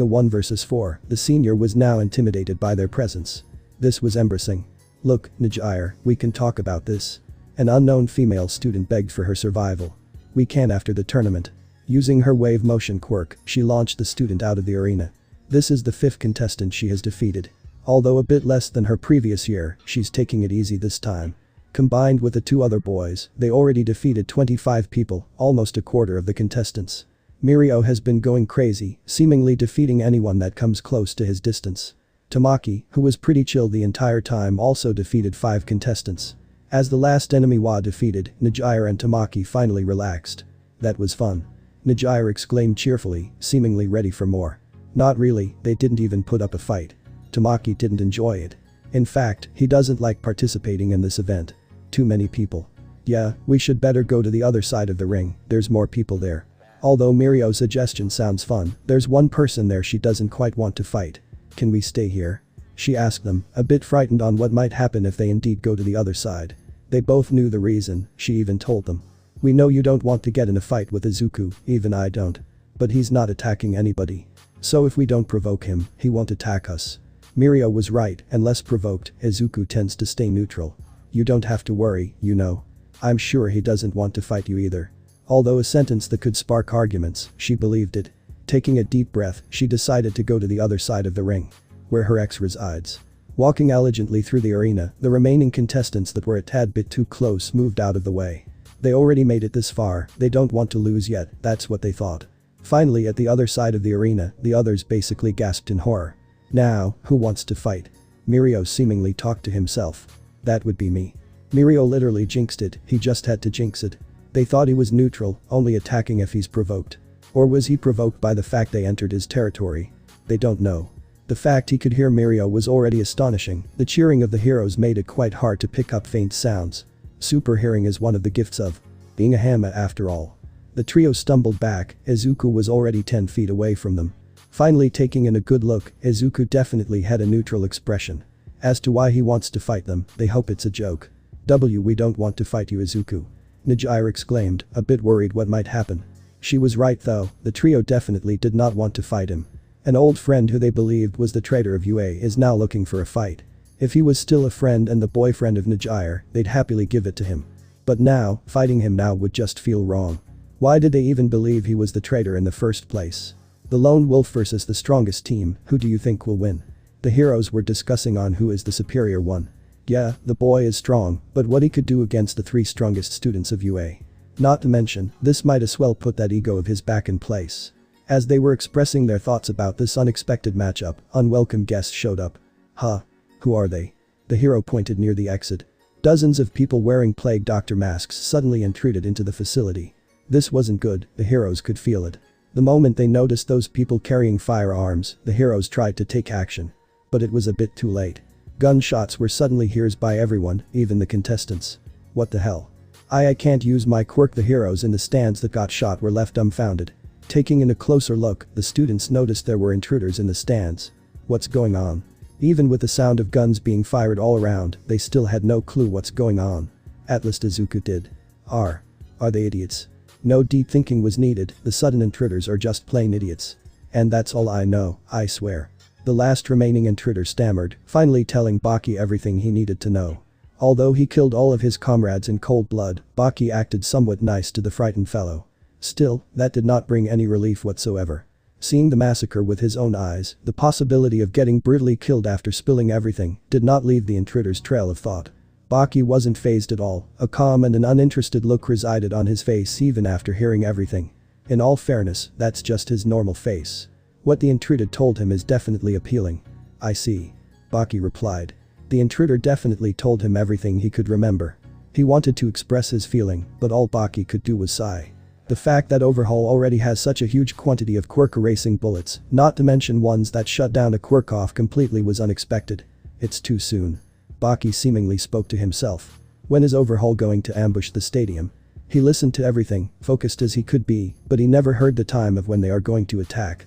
a 1 versus 4, the senior was now intimidated by their presence. This was embarrassing. Look, Yujiro, we can talk about this. An unknown female student begged for her survival. We can after the tournament. Using her wave motion quirk, she launched the student out of the arena. This is the 5th contestant she has defeated. Although a bit less than her previous year, she's taking it easy this time. Combined with the 2 other boys, they already defeated 25 people, almost a quarter of the contestants. Mirio has been going crazy, seemingly defeating anyone that comes close to his distance. Tamaki, who was pretty chill the entire time, also defeated 5 contestants. As the last enemy was defeated, Yujiro and Tamaki finally relaxed. That was fun. Yujiro exclaimed cheerfully, seemingly ready for more. Not really, they didn't even put up a fight. Tamaki didn't enjoy it. In fact, he doesn't like participating in this event. Too many people. Yeah, we should better go to the other side of the ring, there's more people there. Although Mirio's suggestion sounds fun, there's one person there she doesn't quite want to fight. Can we stay here? She asked them, a bit frightened on what might happen if they indeed go to the other side. They both knew the reason, she even told them. We know you don't want to get in a fight with Izuku, even I don't. But he's not attacking anybody. So if we don't provoke him, he won't attack us. Mirio was right, and less provoked, Izuku tends to stay neutral. You don't have to worry, you know. I'm sure he doesn't want to fight you either. Although a sentence that could spark arguments, she believed it. Taking a deep breath, she decided to go to the other side of the ring. Where her ex resides. Walking elegantly through the arena, the remaining contestants that were a tad bit too close moved out of the way. They already made it this far, they don't want to lose yet, that's what they thought. Finally at the other side of the arena, the others basically gasped in horror. Now, who wants to fight? Mirio seemingly talked to himself. That would be me. Mirio literally jinxed it, he just had to jinx it. They thought he was neutral, only attacking if he's provoked. Or was he provoked by the fact they entered his territory? They don't know. The fact he could hear Mirio was already astonishing, the cheering of the heroes made it quite hard to pick up faint sounds. Super hearing is one of the gifts of being a Hanma after all. The trio stumbled back, Izuku was already 10 feet away from them. Finally taking in a good look, Izuku definitely had a neutral expression. As to why he wants to fight them, they hope it's a joke. We don't want to fight you, Izuku. Yujiro exclaimed, a bit worried what might happen. She was right though, the trio definitely did not want to fight him. An old friend who they believed was the traitor of UA is now looking for a fight. If he was still a friend and the boyfriend of Yujiro, they'd happily give it to him. But now, fighting him now would just feel wrong. Why did they even believe he was the traitor in the first place? The lone wolf versus the strongest team, who do you think will win? The heroes were discussing on who is the superior one. Yeah, the boy is strong, but what he could do against the 3 strongest students of UA. Not to mention, this might as well put that ego of his back in place. As they were expressing their thoughts about this unexpected matchup, unwelcome guests showed up. Huh? Who are they? The hero pointed near the exit. Dozens of people wearing plague doctor masks suddenly intruded into the facility. This wasn't good, the heroes could feel it. The moment they noticed those people carrying firearms, the heroes tried to take action. But it was a bit too late. Gunshots were suddenly heard by everyone, even the contestants. What the hell? I can't use my quirk. The heroes in the stands that got shot were left dumbfounded. Taking in a closer look, the students noticed there were intruders in the stands. What's going on? Even with the sound of guns being fired all around, they still had no clue what's going on. At least Izuku did. Are they idiots? No deep thinking was needed, the sudden intruders are just plain idiots. And that's all I know, I swear. The last remaining intruder stammered, finally telling Baki everything he needed to know. Although he killed all of his comrades in cold blood, Baki acted somewhat nice to the frightened fellow. Still, that did not bring any relief whatsoever. Seeing the massacre with his own eyes, the possibility of getting brutally killed after spilling everything did not leave the intruder's trail of thought. Baki wasn't fazed at all, a calm and an uninterested look resided on his face even after hearing everything. In all fairness, that's just his normal face. What the intruder told him is definitely appealing. I see. Baki replied. The intruder definitely told him everything he could remember. He wanted to express his feeling, but all Baki could do was sigh. The fact that Overhaul already has such a huge quantity of quirk erasing bullets, not to mention ones that shut down a quirk off completely, was unexpected. It's too soon. Baki seemingly spoke to himself. When is Overhaul going to ambush the stadium? He listened to everything, focused as he could be, but he never heard the time of when they are going to attack.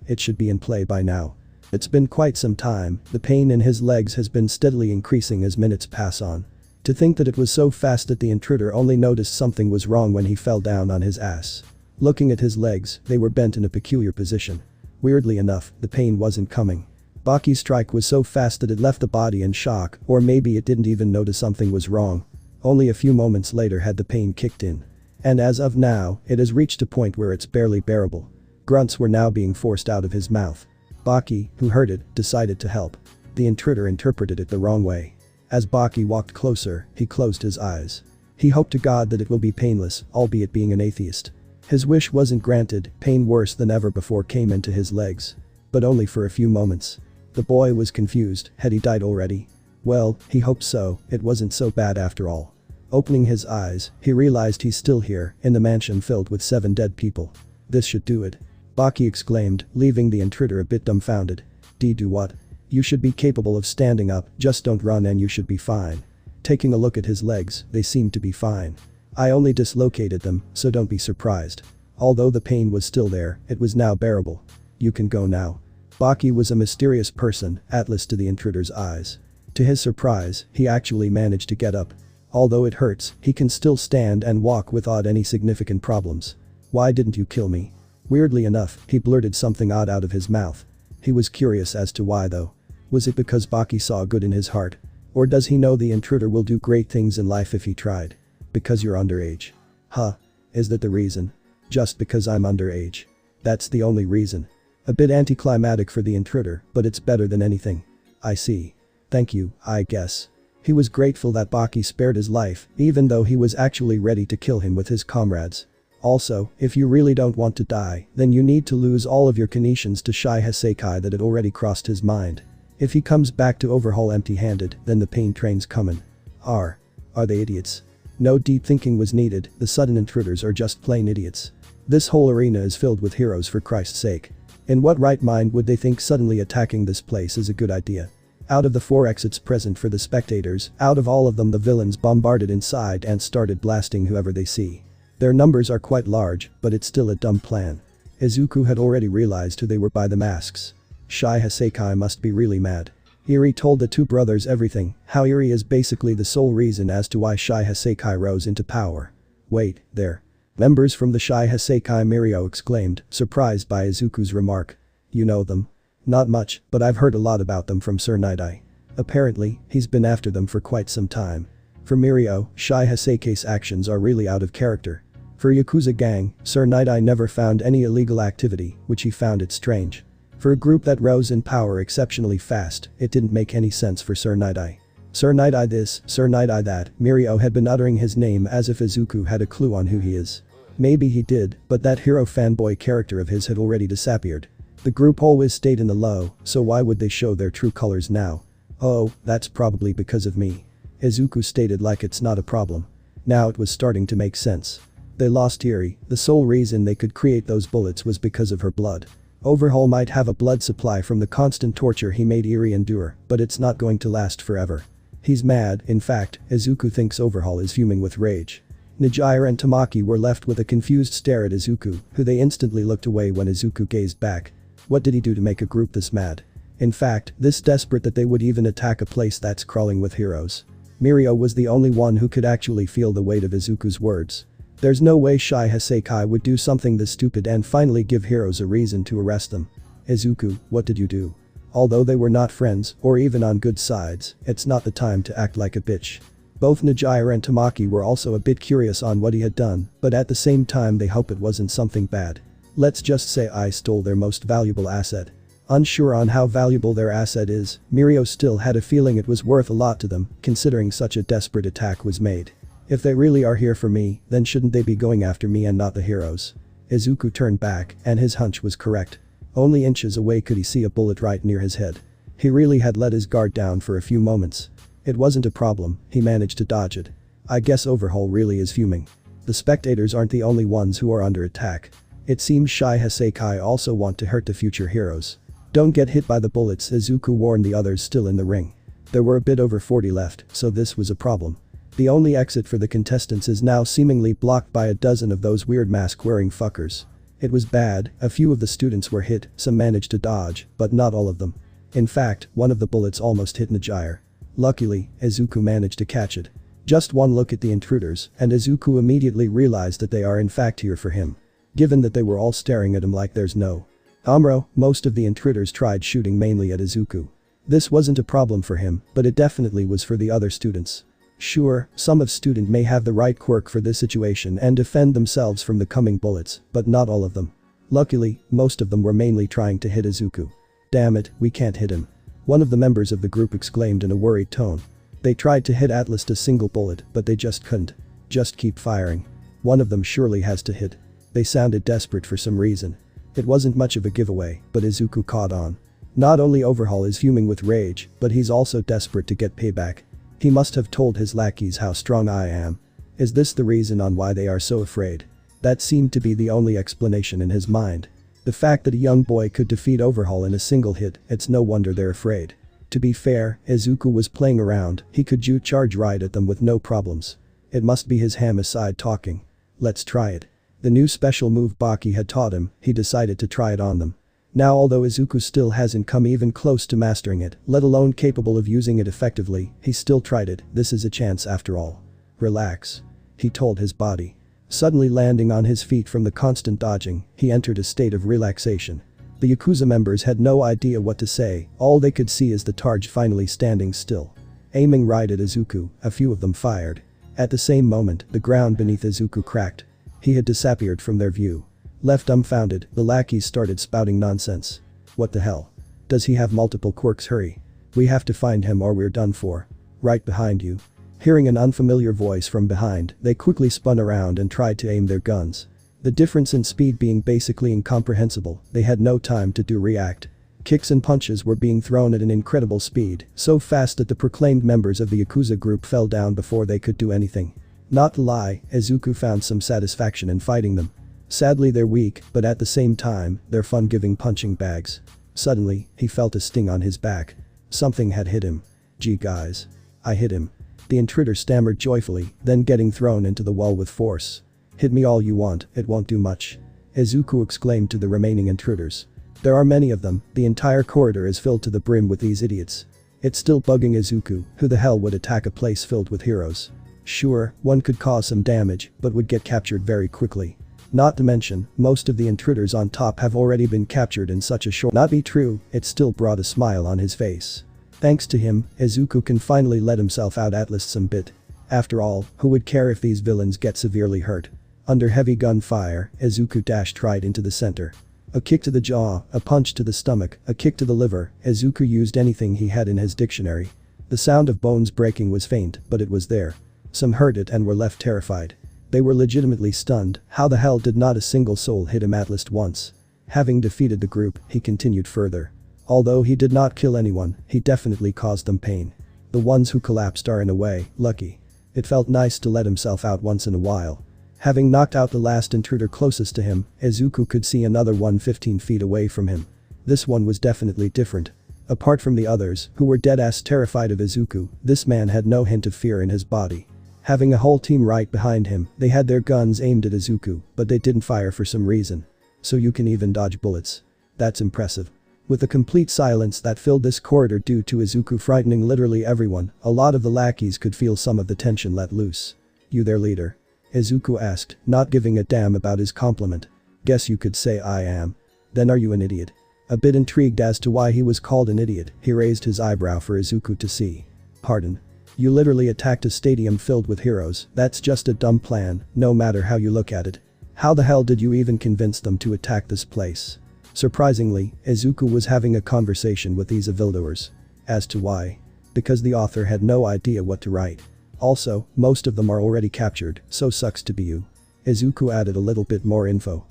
It should be in play by now. It's been quite some time, the pain in his legs has been steadily increasing as minutes pass on. To think that it was so fast that the intruder only noticed something was wrong when he fell down on his ass. Looking at his legs, they were bent in a peculiar position. Weirdly enough, the pain wasn't coming. Baki's strike was so fast that it left the body in shock, or maybe it didn't even notice something was wrong. Only a few moments later had the pain kicked in. And as of now, it has reached a point where it's barely bearable. Grunts were now being forced out of his mouth. Baki, who heard it, decided to help. The intruder interpreted it the wrong way. As Baki walked closer, he closed his eyes. He hoped to God that it will be painless, albeit being an atheist. His wish wasn't granted, pain worse than ever before came into his legs. But only for a few moments. The boy was confused, had he died already? Well, he hoped so, it wasn't so bad after all. Opening his eyes, he realized he's still here, in the mansion filled with 7 dead people. This should do it. Baki exclaimed, leaving the intruder a bit dumbfounded. Do what? You should be capable of standing up, just don't run and you should be fine. Taking a look at his legs, they seemed to be fine. I only dislocated them, so don't be surprised. Although the pain was still there, it was now bearable. You can go now. Baki was a mysterious person, Atlas to the intruder's eyes. To his surprise, he actually managed to get up. Although it hurts, he can still stand and walk without any significant problems. Why didn't you kill me? Weirdly enough, he blurted something odd out of his mouth. He was curious as to why though. Was it because Baki saw good in his heart? Or does he know the intruder will do great things in life if he tried? Because you're underage. Huh? Is that the reason? Just because I'm underage. That's the only reason. A bit anticlimactic for the intruder, but it's better than anything. I see. Thank you, I guess. He was grateful that Baki spared his life, even though he was actually ready to kill him with his comrades. Also, if you really don't want to die, then you need to lose all of your connections to Shai Hasekai that had already crossed his mind. If he comes back to Overhaul empty-handed, then the pain train's coming. Are they idiots? No deep thinking was needed, the sudden intruders are just plain idiots. This whole arena is filled with heroes for Christ's sake. In what right mind would they think suddenly attacking this place is a good idea? Out of the 4 exits present for the spectators, out of all of them the villains bombarded inside and started blasting whoever they see. Their numbers are quite large, but it's still a dumb plan. Izuku had already realized who they were by the masks. Shai Hasekai must be really mad. ERI told the 2 brothers everything, how ERI is basically the sole reason as to why Shai Hasekai rose into power. Wait, there. Members from the Shai Hasekai, Mirio exclaimed, surprised by Izuku's remark. You know them? Not much, but I've heard a lot about them from Sir Night-Eye. Apparently, he's been after them for quite some time. For Mirio, Shai Hasekai's actions are really out of character. For Yakuza gang, Sir Night-Eye never found any illegal activity, which he found it strange. For a group that rose in power exceptionally fast, it didn't make any sense for Sir Night-Eye. Sir Night-Eye this, Sir Night-Eye that, Mirio had been uttering his name as if Izuku had a clue on who he is. Maybe he did, but that hero fanboy character of his had already disappeared. The group always stayed in the low, so why would they show their true colors now? Oh, that's probably because of me. Izuku stated like it's not a problem. Now it was starting to make sense. They lost ERI, the sole reason they could create those bullets was because of her blood. Overhaul might have a blood supply from the constant torture he made ERI endure, but it's not going to last forever. He's mad, in fact, Izuku thinks Overhaul is fuming with rage. Nijire and Tamaki were left with a confused stare at Izuku, who they instantly looked away when Izuku gazed back. What did he do to make a group this mad? In fact, this desperate that they would even attack a place that's crawling with heroes. Mirio was the only one who could actually feel the weight of Izuku's words. There's no way Shai Hasekai would do something this stupid and finally give heroes a reason to arrest them. Izuku, what did you do? Although they were not friends, or even on good sides, it's not the time to act like a bitch. Both Nijire and Tamaki were also a bit curious on what he had done, but at the same time they hope it wasn't something bad. Let's just say I stole their most valuable asset. Unsure on how valuable their asset is, Mirio still had a feeling it was worth a lot to them, considering such a desperate attack was made. If they really are here for me, then shouldn't they be going after me and not the heroes? Izuku turned back, and his hunch was correct. Only inches away could he see a bullet right near his head. He really had let his guard down for a few moments. It wasn't a problem, he managed to dodge it. I guess Overhaul really is fuming. The spectators aren't the only ones who are under attack. It seems Shai Hasekai also want to hurt the future heroes. Don't get hit by the bullets, Izuku warned the others still in the ring. There were a bit over 40 left, so this was a problem. The only exit for the contestants is now seemingly blocked by a dozen of those weird mask-wearing fuckers. It was bad, a few of the students were hit, some managed to dodge, but not all of them. In fact, one of the bullets almost hit Nijire. Luckily, Izuku managed to catch it. Just one look at the intruders, and Izuku immediately realized that they are in fact here for him. Given that they were all staring at him like there's no tomorrow, most of the intruders tried shooting mainly at Izuku. This wasn't a problem for him, but it definitely was for the other students. Sure, some of student may have the right quirk for this situation and defend themselves from the coming bullets, but not all of them. Luckily, most of them were mainly trying to hit Izuku. Damn it, we can't hit him. One of the members of the group exclaimed in a worried tone. They tried to hit Atlas a single bullet, but they just couldn't. Just keep firing. One of them surely has to hit. They sounded desperate for some reason. It wasn't much of a giveaway, but Izuku caught on. Not only Overhaul is fuming with rage, but he's also desperate to get payback. He must have told his lackeys how strong I am. Is this the reason on why they are so afraid? That seemed to be the only explanation in his mind. The fact that a young boy could defeat Overhaul in a single hit, it's no wonder they're afraid. To be fair, Izuku was playing around, he could charge right at them with no problems. It must be his Hanma side talking. Let's try it. The new special move Baki had taught him, he decided to try it on them. Now although Izuku still hasn't come even close to mastering it, let alone capable of using it effectively, he still tried it, this is a chance after all. Relax. He told his body. Suddenly landing on his feet from the constant dodging, he entered a state of relaxation. The Yakuza members had no idea what to say, all they could see is the Targe finally standing still. Aiming right at Izuku, a few of them fired. At the same moment, the ground beneath Izuku cracked. He had disappeared from their view. Left dumbfounded, the lackeys started spouting nonsense. What the hell? Does he have multiple quirks? Hurry. We have to find him or we're done for. Right behind you. Hearing an unfamiliar voice from behind, they quickly spun around and tried to aim their guns. The difference in speed being basically incomprehensible, they had no time to react. Kicks and punches were being thrown at an incredible speed, so fast that the proclaimed members of the Yakuza group fell down before they could do anything. Not to lie, Izuku found some satisfaction in fighting them. Sadly they're weak, but at the same time, they're fun-giving punching bags. Suddenly, he felt a sting on his back. Something had hit him. "Gee guys. I hit him." The intruder stammered joyfully, then getting thrown into the wall with force. "Hit me all you want, it won't do much," Izuku exclaimed to the remaining intruders. There are many of them, the entire corridor is filled to the brim with these idiots. It's still bugging Izuku, who the hell would attack a place filled with heroes? Sure, one could cause some damage, but would get captured very quickly. Not to mention, most of the intruders on top have already been captured in such a short— Not be true, it still brought a smile on his face. Thanks to him, Izuku can finally let himself out at least some bit. After all, who would care if these villains get severely hurt? Under heavy gunfire, Izuku dashed right into the center. A kick to the jaw, a punch to the stomach, a kick to the liver, Izuku used anything he had in his dictionary. The sound of bones breaking was faint, but it was there. Some heard it and were left terrified. They were legitimately stunned. How the hell did not a single soul hit him at least once? Having defeated the group, he continued further. Although he did not kill anyone, he definitely caused them pain. The ones who collapsed are in a way lucky. It felt nice to let himself out once in a while. Having knocked out the last intruder closest to him, Izuku could see another one 15 feet away from him. This one was definitely different. Apart from the others, who were dead-ass terrified of Izuku, this man had no hint of fear in his body. Having a whole team right behind him, they had their guns aimed at Izuku, but they didn't fire for some reason. So you can even dodge bullets. That's impressive. With the complete silence that filled this corridor due to Izuku frightening literally everyone, a lot of the lackeys could feel some of the tension let loose. "You their leader?" Izuku asked, not giving a damn about his compliment. "Guess you could say I am. Then are you an idiot?" A bit intrigued as to why he was called an idiot, he raised his eyebrow for Izuku to see. "Pardon? You literally attacked a stadium filled with heroes. That's just a dumb plan, no matter how you look at it. How the hell did you even convince them to attack this place?" Surprisingly, Izuku was having a conversation with these evildoers. As to why? Because the author had no idea what to write. Also, most of them are already captured, so sucks to be you. Izuku added a little bit more info.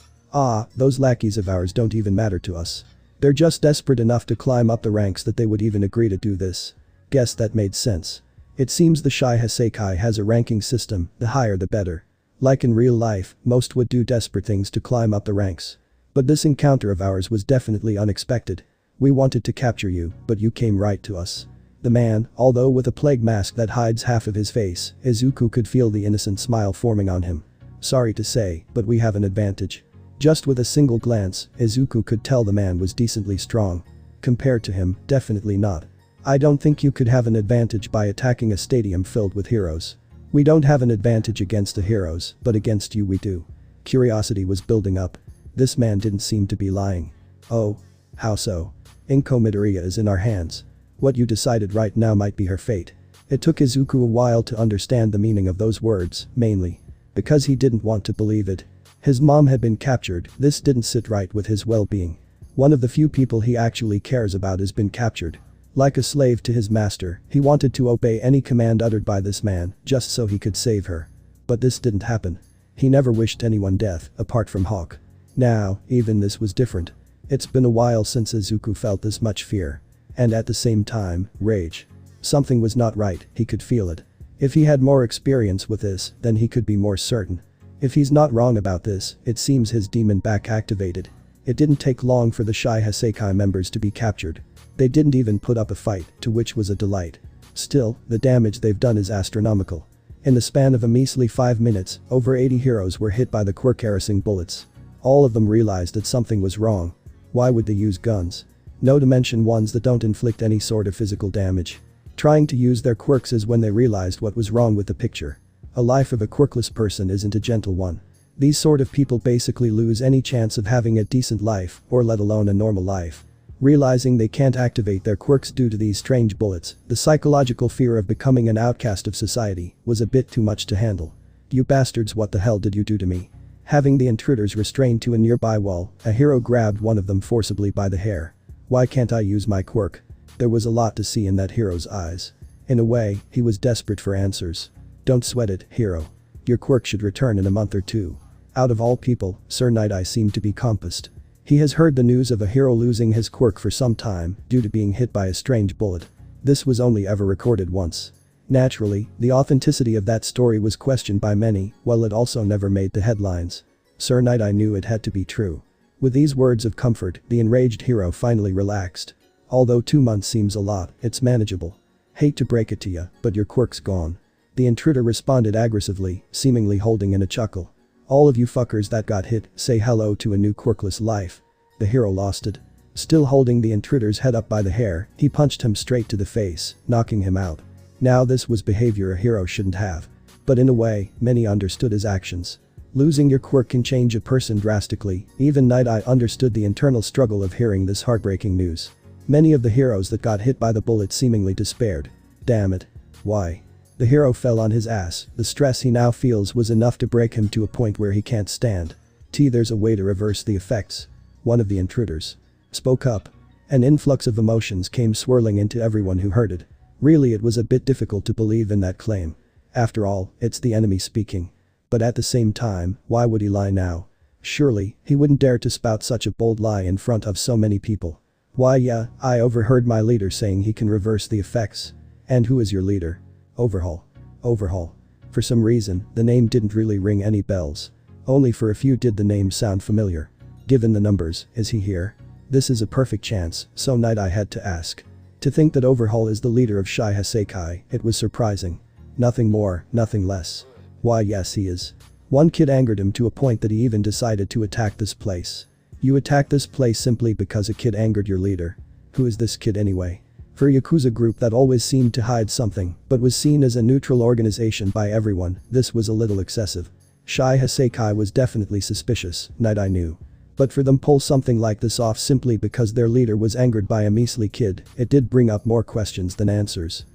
Those lackeys of ours don't even matter to us. They're just desperate enough to climb up the ranks that they would even agree to do this. Guess that made sense. It seems the Shai Hassaikai has a ranking system, the higher the better. Like in real life, most would do desperate things to climb up the ranks. But this encounter of ours was definitely unexpected. We wanted to capture you, but you came right to us. The man, although with a plague mask that hides half of his face, Izuku could feel the innocent smile forming on him. Sorry to say, but we have an advantage. Just with a single glance, Izuku could tell the man was decently strong. Compared to him, definitely not. I don't think you could have an advantage by attacking a stadium filled with heroes. We don't have an advantage against the heroes, but against you we do. Curiosity was building up. This man didn't seem to be lying. Oh. How so? Inko Midoriya is in our hands. What you decided right now might be her fate. It took Izuku a while to understand the meaning of those words, mainly because he didn't want to believe it. His mom had been captured, this didn't sit right with his well-being. One of the few people he actually cares about has been captured. Like a slave to his master, he wanted to obey any command uttered by this man, just so he could save her. But this didn't happen. He never wished anyone death, apart from Hawk. Now, even this was different. It's been a while since Izuku felt this much fear. And at the same time, rage. Something was not right, he could feel it. If he had more experience with this, then he could be more certain. If he's not wrong about this, it seems his demon back activated. It didn't take long for the Shai Hassaikai members to be captured. They didn't even put up a fight, to which was a delight. Still, the damage they've done is astronomical. In the span of a measly 5 minutes, over 80 heroes were hit by the quirk bullets. All of them realized that something was wrong. Why would they use guns? No to mention ones that don't inflict any sort of physical damage. Trying to use their quirks is when they realized what was wrong with the picture. A life of a quirkless person isn't a gentle one. These sort of people basically lose any chance of having a decent life, or let alone a normal life. Realizing they can't activate their quirks due to these strange bullets, the psychological fear of becoming an outcast of society was a bit too much to handle. "You bastards, what the hell did you do to me?" Having the intruders restrained to a nearby wall, a hero grabbed one of them forcibly by the hair. "Why can't I use my quirk?" There was a lot to see in that hero's eyes. In a way, he was desperate for answers. "Don't sweat it, hero. Your quirk should return in a month or two." Out of all people, Sir Night-Eye seemed to be compassed. He has heard the news of a hero losing his quirk for some time due to being hit by a strange bullet. This was only ever recorded once. Naturally, the authenticity of that story was questioned by many, while it also never made the headlines. Sir Night-Eye knew it had to be true. With these words of comfort, the enraged hero finally relaxed. Although 2 months seems a lot, it's manageable. Hate to break it to ya, but your quirk's gone. The intruder responded aggressively, seemingly holding in a chuckle. All of you fuckers that got hit, say hello to a new quirkless life. The hero lost it. Still holding the intruder's head up by the hair, he punched him straight to the face, knocking him out. Now this was behavior a hero shouldn't have. But in a way, many understood his actions. Losing your quirk can change a person drastically, even Night-Eye understood the internal struggle of hearing this heartbreaking news. Many of the heroes that got hit by the bullet seemingly despaired. Damn it. Why? The hero fell on his ass, the stress he now feels was enough to break him to a point where he can't stand. There's a way to reverse the effects. One of the intruders spoke up. An influx of emotions came swirling into everyone who heard it. Really, it was a bit difficult to believe in that claim. After all, it's the enemy speaking. But at the same time, why would he lie now? Surely, he wouldn't dare to spout such a bold lie in front of so many people. Why yeah, I overheard my leader saying he can reverse the effects. And who is your leader? Overhaul. Overhaul. For some reason, the name didn't really ring any bells. Only for a few did the name sound familiar. Given the numbers, is he here? This is a perfect chance, so Night-Eye had to ask. To think that Overhaul is the leader of Shai Hasekai, it was surprising. Nothing more, nothing less. Why yes he is. One kid angered him to a point that he even decided to attack this place. You attack this place simply because a kid angered your leader. Who is this kid anyway? For a Yakuza group that always seemed to hide something, but was seen as a neutral organization by everyone, this was a little excessive. Shai Hasekai was definitely suspicious, Night-Eye knew. But for them pull something like this off simply because their leader was angered by a measly kid, it did bring up more questions than answers.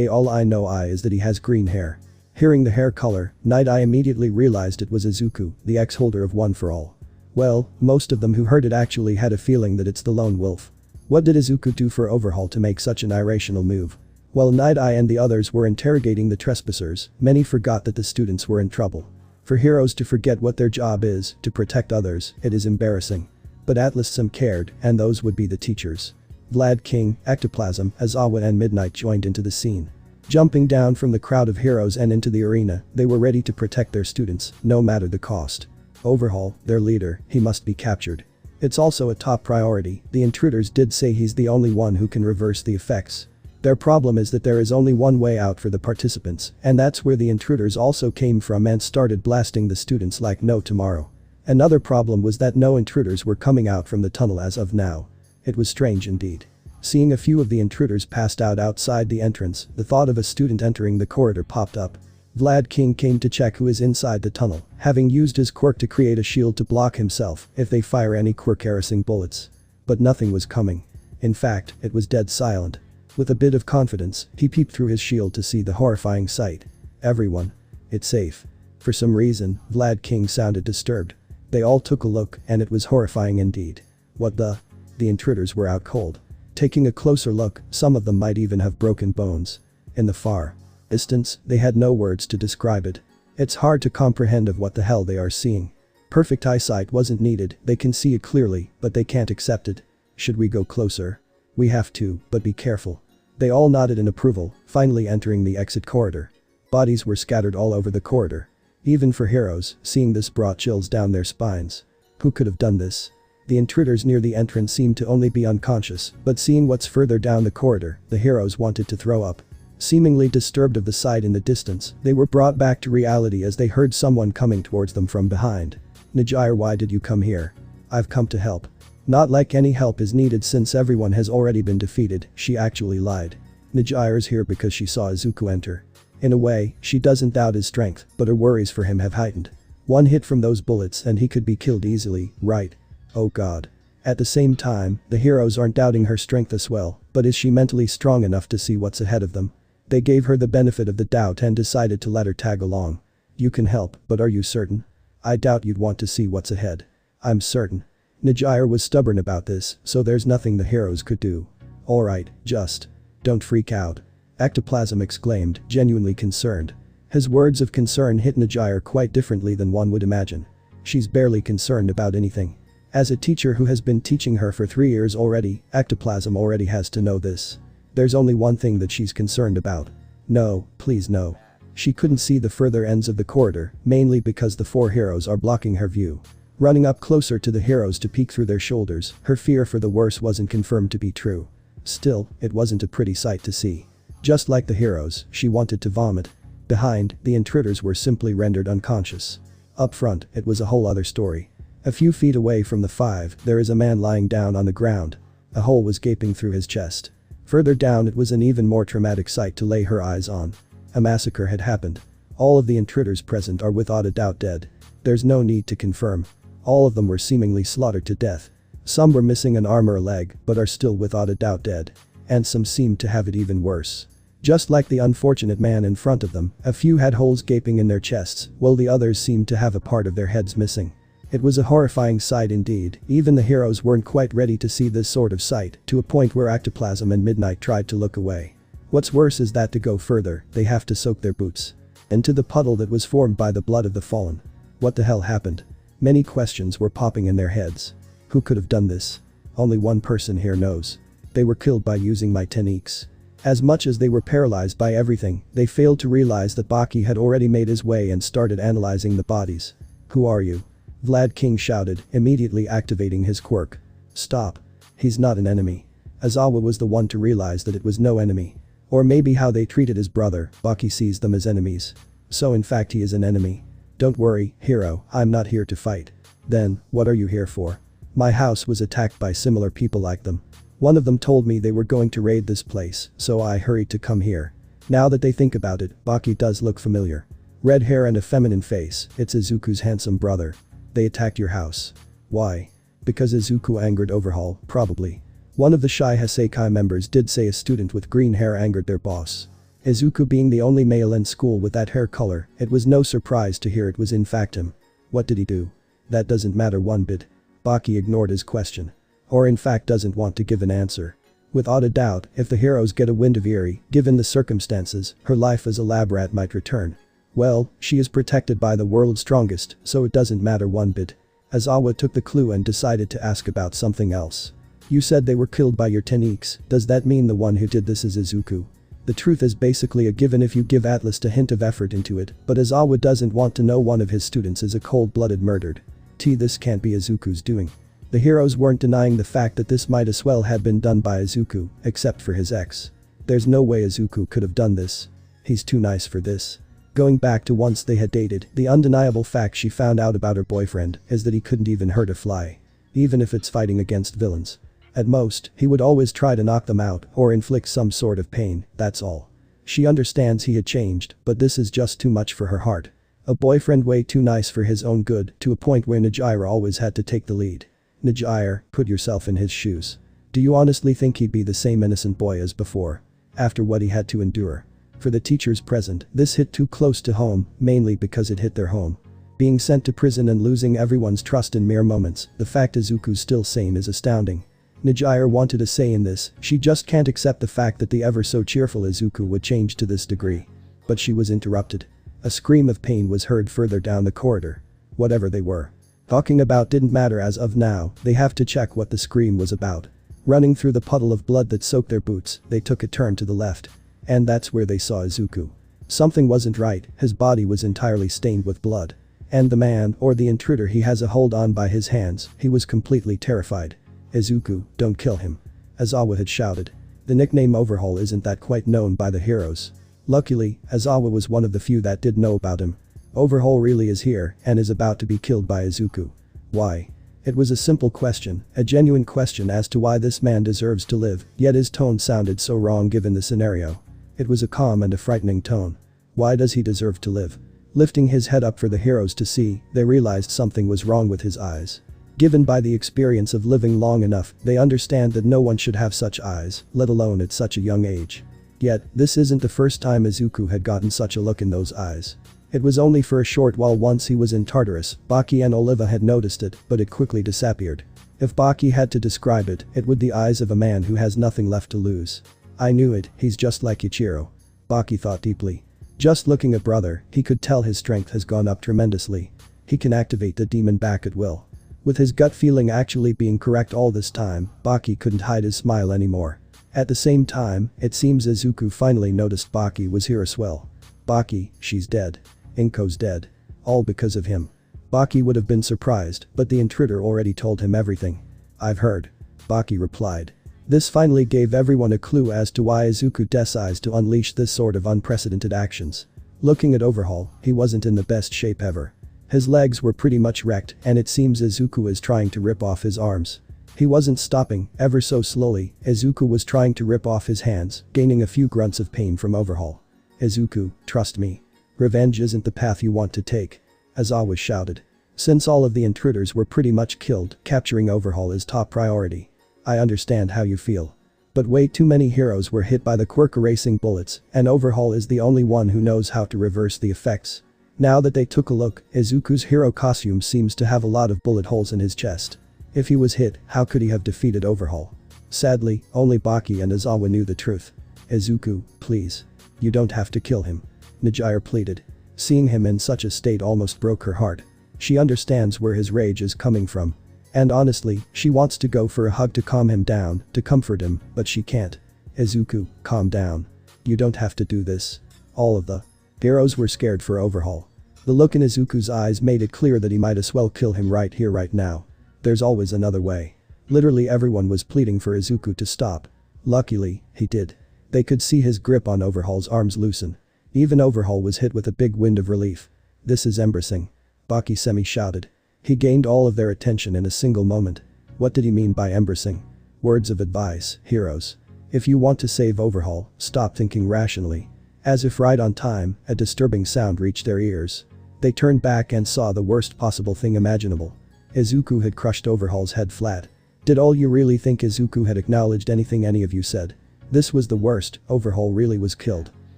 All I know is that he has green hair. Hearing the hair color, Night-Eye immediately realized it was Izuku, the ex-holder of One for All. Well, most of them who heard it actually had a feeling that it's the lone wolf. What did Izuku do for Overhaul to make such an irrational move? While Night-Eye and the others were interrogating the trespassers, many forgot that the students were in trouble. For heroes to forget what their job is, to protect others, it is embarrassing. But at least some cared, and those would be the teachers. Vlad King, Ectoplasm, Azawa and Midnight joined into the scene. Jumping down from the crowd of heroes and into the arena, they were ready to protect their students, no matter the cost. Overhaul, their leader, he must be captured. It's also a top priority, the intruders did say he's the only one who can reverse the effects. Their problem is that there is only one way out for the participants, and that's where the intruders also came from and started blasting the students like no tomorrow. Another problem was that no intruders were coming out from the tunnel as of now. It was strange indeed. Seeing a few of the intruders passed out outside the entrance, the thought of a student entering the corridor popped up. Vlad King came to check who is inside the tunnel, having used his quirk to create a shield to block himself if they fire any quirk-harassing bullets. But nothing was coming. In fact, it was dead silent. With a bit of confidence, he peeped through his shield to see the horrifying sight. Everyone. It's safe. For some reason, Vlad King sounded disturbed. They all took a look, and it was horrifying indeed. What the? The intruders were out cold. Taking a closer look, some of them might even have broken bones. In the far distance, they had no words to describe it. It's hard to comprehend of what the hell they are seeing. Perfect eyesight wasn't needed, they can see it clearly, but they can't accept it. Should we go closer? We have to, but be careful. They all nodded in approval, finally entering the exit corridor. Bodies were scattered all over the corridor. Even for heroes, seeing this brought chills down their spines. Who could have done this? The intruders near the entrance seemed to only be unconscious, but seeing what's further down the corridor, the heroes wanted to throw up. Seemingly disturbed of the sight in the distance, they were brought back to reality as they heard someone coming towards them from behind. Najire, why did you come here? I've come to help. Not like any help is needed since everyone has already been defeated, she actually lied. Najire's here because she saw Izuku enter. In a way, she doesn't doubt his strength, but her worries for him have heightened. One hit from those bullets and he could be killed easily, right? Oh god. At the same time, the heroes aren't doubting her strength as well, but is she mentally strong enough to see what's ahead of them? They gave her the benefit of the doubt and decided to let her tag along. You can help, but are you certain? I doubt you'd want to see what's ahead. I'm certain. Najire was stubborn about this, so there's nothing the heroes could do. Alright, just don't freak out. Ectoplasm exclaimed, genuinely concerned. His words of concern hit Najire quite differently than one would imagine. She's barely concerned about anything. As a teacher who has been teaching her for 3 years already, ectoplasm already has to know this. There's only one thing that she's concerned about. No, please no. She couldn't see the further ends of the corridor, mainly because the 4 heroes are blocking her view. Running up closer to the heroes to peek through their shoulders, her fear for the worst wasn't confirmed to be true. Still, it wasn't a pretty sight to see. Just like the heroes, she wanted to vomit. Behind, the intruders were simply rendered unconscious. Up front, it was a whole other story. A few feet away from the 5, there is a man lying down on the ground. A hole was gaping through his chest. Further down, it was an even more traumatic sight to lay her eyes on. A massacre had happened. All of the intruders present are without a doubt dead. There's no need to confirm. All of them were seemingly slaughtered to death. Some were missing an arm or a leg, but are still without a doubt dead. And some seemed to have it even worse. Just like the unfortunate man in front of them, a few had holes gaping in their chests, while the others seemed to have a part of their heads missing. It was a horrifying sight indeed. Even the heroes weren't quite ready to see this sort of sight, to a point where Ectoplasm and Midnight tried to look away. What's worse is that to go further, they have to soak their boots into the puddle that was formed by the blood of the fallen. What the hell happened? Many questions were popping in their heads. Who could have done this? Only one person here knows. They were killed by using my techniques. As much as they were paralyzed by everything, they failed to realize that Baki had already made his way and started analyzing the bodies. Who are you? Vlad King shouted, immediately activating his quirk. Stop. He's not an enemy. Aizawa was the one to realize that it was no enemy. Or maybe how they treated his brother, Baki sees them as enemies. So in fact he is an enemy. Don't worry, hero, I'm not here to fight. Then, what are you here for? My house was attacked by similar people like them. One of them told me they were going to raid this place, so I hurried to come here. Now that they think about it, Baki does look familiar. Red hair and a feminine face, it's Izuku's handsome brother. They attacked your house. Why? Because Izuku angered Overhaul, probably. One of the Shy Heiseikai members did say a student with green hair angered their boss. Izuku being the only male in school with that hair color, it was no surprise to hear it was in fact him. What did he do? That doesn't matter one bit. Baki ignored his question. Or in fact doesn't want to give an answer. Without a doubt, if the heroes get a wind of ERI, given the circumstances, her life as a lab rat might return. Well, she is protected by the world's strongest, so it doesn't matter one bit. Aizawa took the clue and decided to ask about something else. You said they were killed by your techniques, does that mean the one who did this is Izuku? The truth is basically a given if you give Atlas a hint of effort into it, but Aizawa doesn't want to know one of his students is a cold-blooded murdered. This can't be Izuku's doing. The heroes weren't denying the fact that this might as well have been done by Izuku, except for his ex. There's no way Izuku could have done this. He's too nice for this. Going back to once they had dated, the undeniable fact she found out about her boyfriend is that he couldn't even hurt a fly. Even if it's fighting against villains. At most, he would always try to knock them out or inflict some sort of pain, that's all. She understands he had changed, but this is just too much for her heart. A boyfriend way too nice for his own good, to a point where Nijira always had to take the lead. Nijira, put yourself in his shoes. Do you honestly think he'd be the same innocent boy as before? After what he had to endure? For the teachers present, this hit too close to home, mainly because it hit their home. Being sent to prison and losing everyone's trust in mere moments, the fact Izuku's still sane is astounding. Nijira wanted a say in this, she just can't accept the fact that the ever so cheerful Izuku would change to this degree. But she was interrupted. A scream of pain was heard further down the corridor. Whatever they were talking about didn't matter as of now, they have to check what the scream was about. Running through the puddle of blood that soaked their boots, they took a turn to the left. And that's where they saw Izuku. Something wasn't right, his body was entirely stained with blood. And the man, or the intruder he has a hold on by his hands, he was completely terrified. Izuku, don't kill him. Aizawa had shouted. The nickname Overhaul isn't that quite known by the heroes. Luckily, Aizawa was one of the few that did know about him. Overhaul really is here and is about to be killed by Izuku. Why? It was a simple question, a genuine question as to why this man deserves to live, yet his tone sounded so wrong given the scenario. It was a calm and a frightening tone. Why does he deserve to live? Lifting his head up for the heroes to see, they realized something was wrong with his eyes. Given by the experience of living long enough, they understand that no one should have such eyes, let alone at such a young age. Yet, this isn't the first time Izuku had gotten such a look in those eyes. It was only for a short while once he was in Tartarus, Baki and Oliva had noticed it, but it quickly disappeared. If Baki had to describe it, it would be the eyes of a man who has nothing left to lose. I knew it, he's just like Yujiro. Baki thought deeply. Just looking at brother, he could tell his strength has gone up tremendously. He can activate the demon back at will. With his gut feeling actually being correct all this time, Baki couldn't hide his smile anymore. At the same time, it seems Izuku finally noticed Baki was here as well. Baki, she's dead. Inko's dead. All because of him. Baki would have been surprised, but the intruder already told him everything. I've heard. Baki replied. This finally gave everyone a clue as to why Izuku decides to unleash this sort of unprecedented actions. Looking at Overhaul, he wasn't in the best shape ever. His legs were pretty much wrecked and it seems Izuku is trying to rip off his arms. He wasn't stopping, ever so slowly, Izuku was trying to rip off his hands, gaining a few grunts of pain from Overhaul. Izuku, trust me. Revenge isn't the path you want to take. Aizawa shouted. Since all of the intruders were pretty much killed, capturing Overhaul is top priority. I understand how you feel. But way too many heroes were hit by the quirk erasing bullets, and Overhaul is the only one who knows how to reverse the effects. Now that they took a look, Izuku's hero costume seems to have a lot of bullet holes in his chest. If he was hit, how could he have defeated Overhaul? Sadly, only Baki and Aizawa knew the truth. Izuku, please. You don't have to kill him. Nijire pleaded. Seeing him in such a state almost broke her heart. She understands where his rage is coming from. And honestly, she wants to go for a hug to calm him down, to comfort him, but she can't. Izuku, calm down. You don't have to do this. All of the heroes were scared for Overhaul. The look in Izuku's eyes made it clear that he might as well kill him right here right now. There's always another way. Literally everyone was pleading for Izuku to stop. Luckily, he did. They could see his grip on Overhaul's arms loosen. Even Overhaul was hit with a big wind of relief. This is embarrassing. Baki semi-shouted. He gained all of their attention in a single moment. What did he mean by embarrassing? Words of advice, heroes. If you want to save Overhaul, stop thinking rationally. As if right on time, a disturbing sound reached their ears. They turned back and saw the worst possible thing imaginable. Izuku had crushed Overhaul's head flat. Did all you really think Izuku had acknowledged anything any of you said? This was the worst, Overhaul really was killed.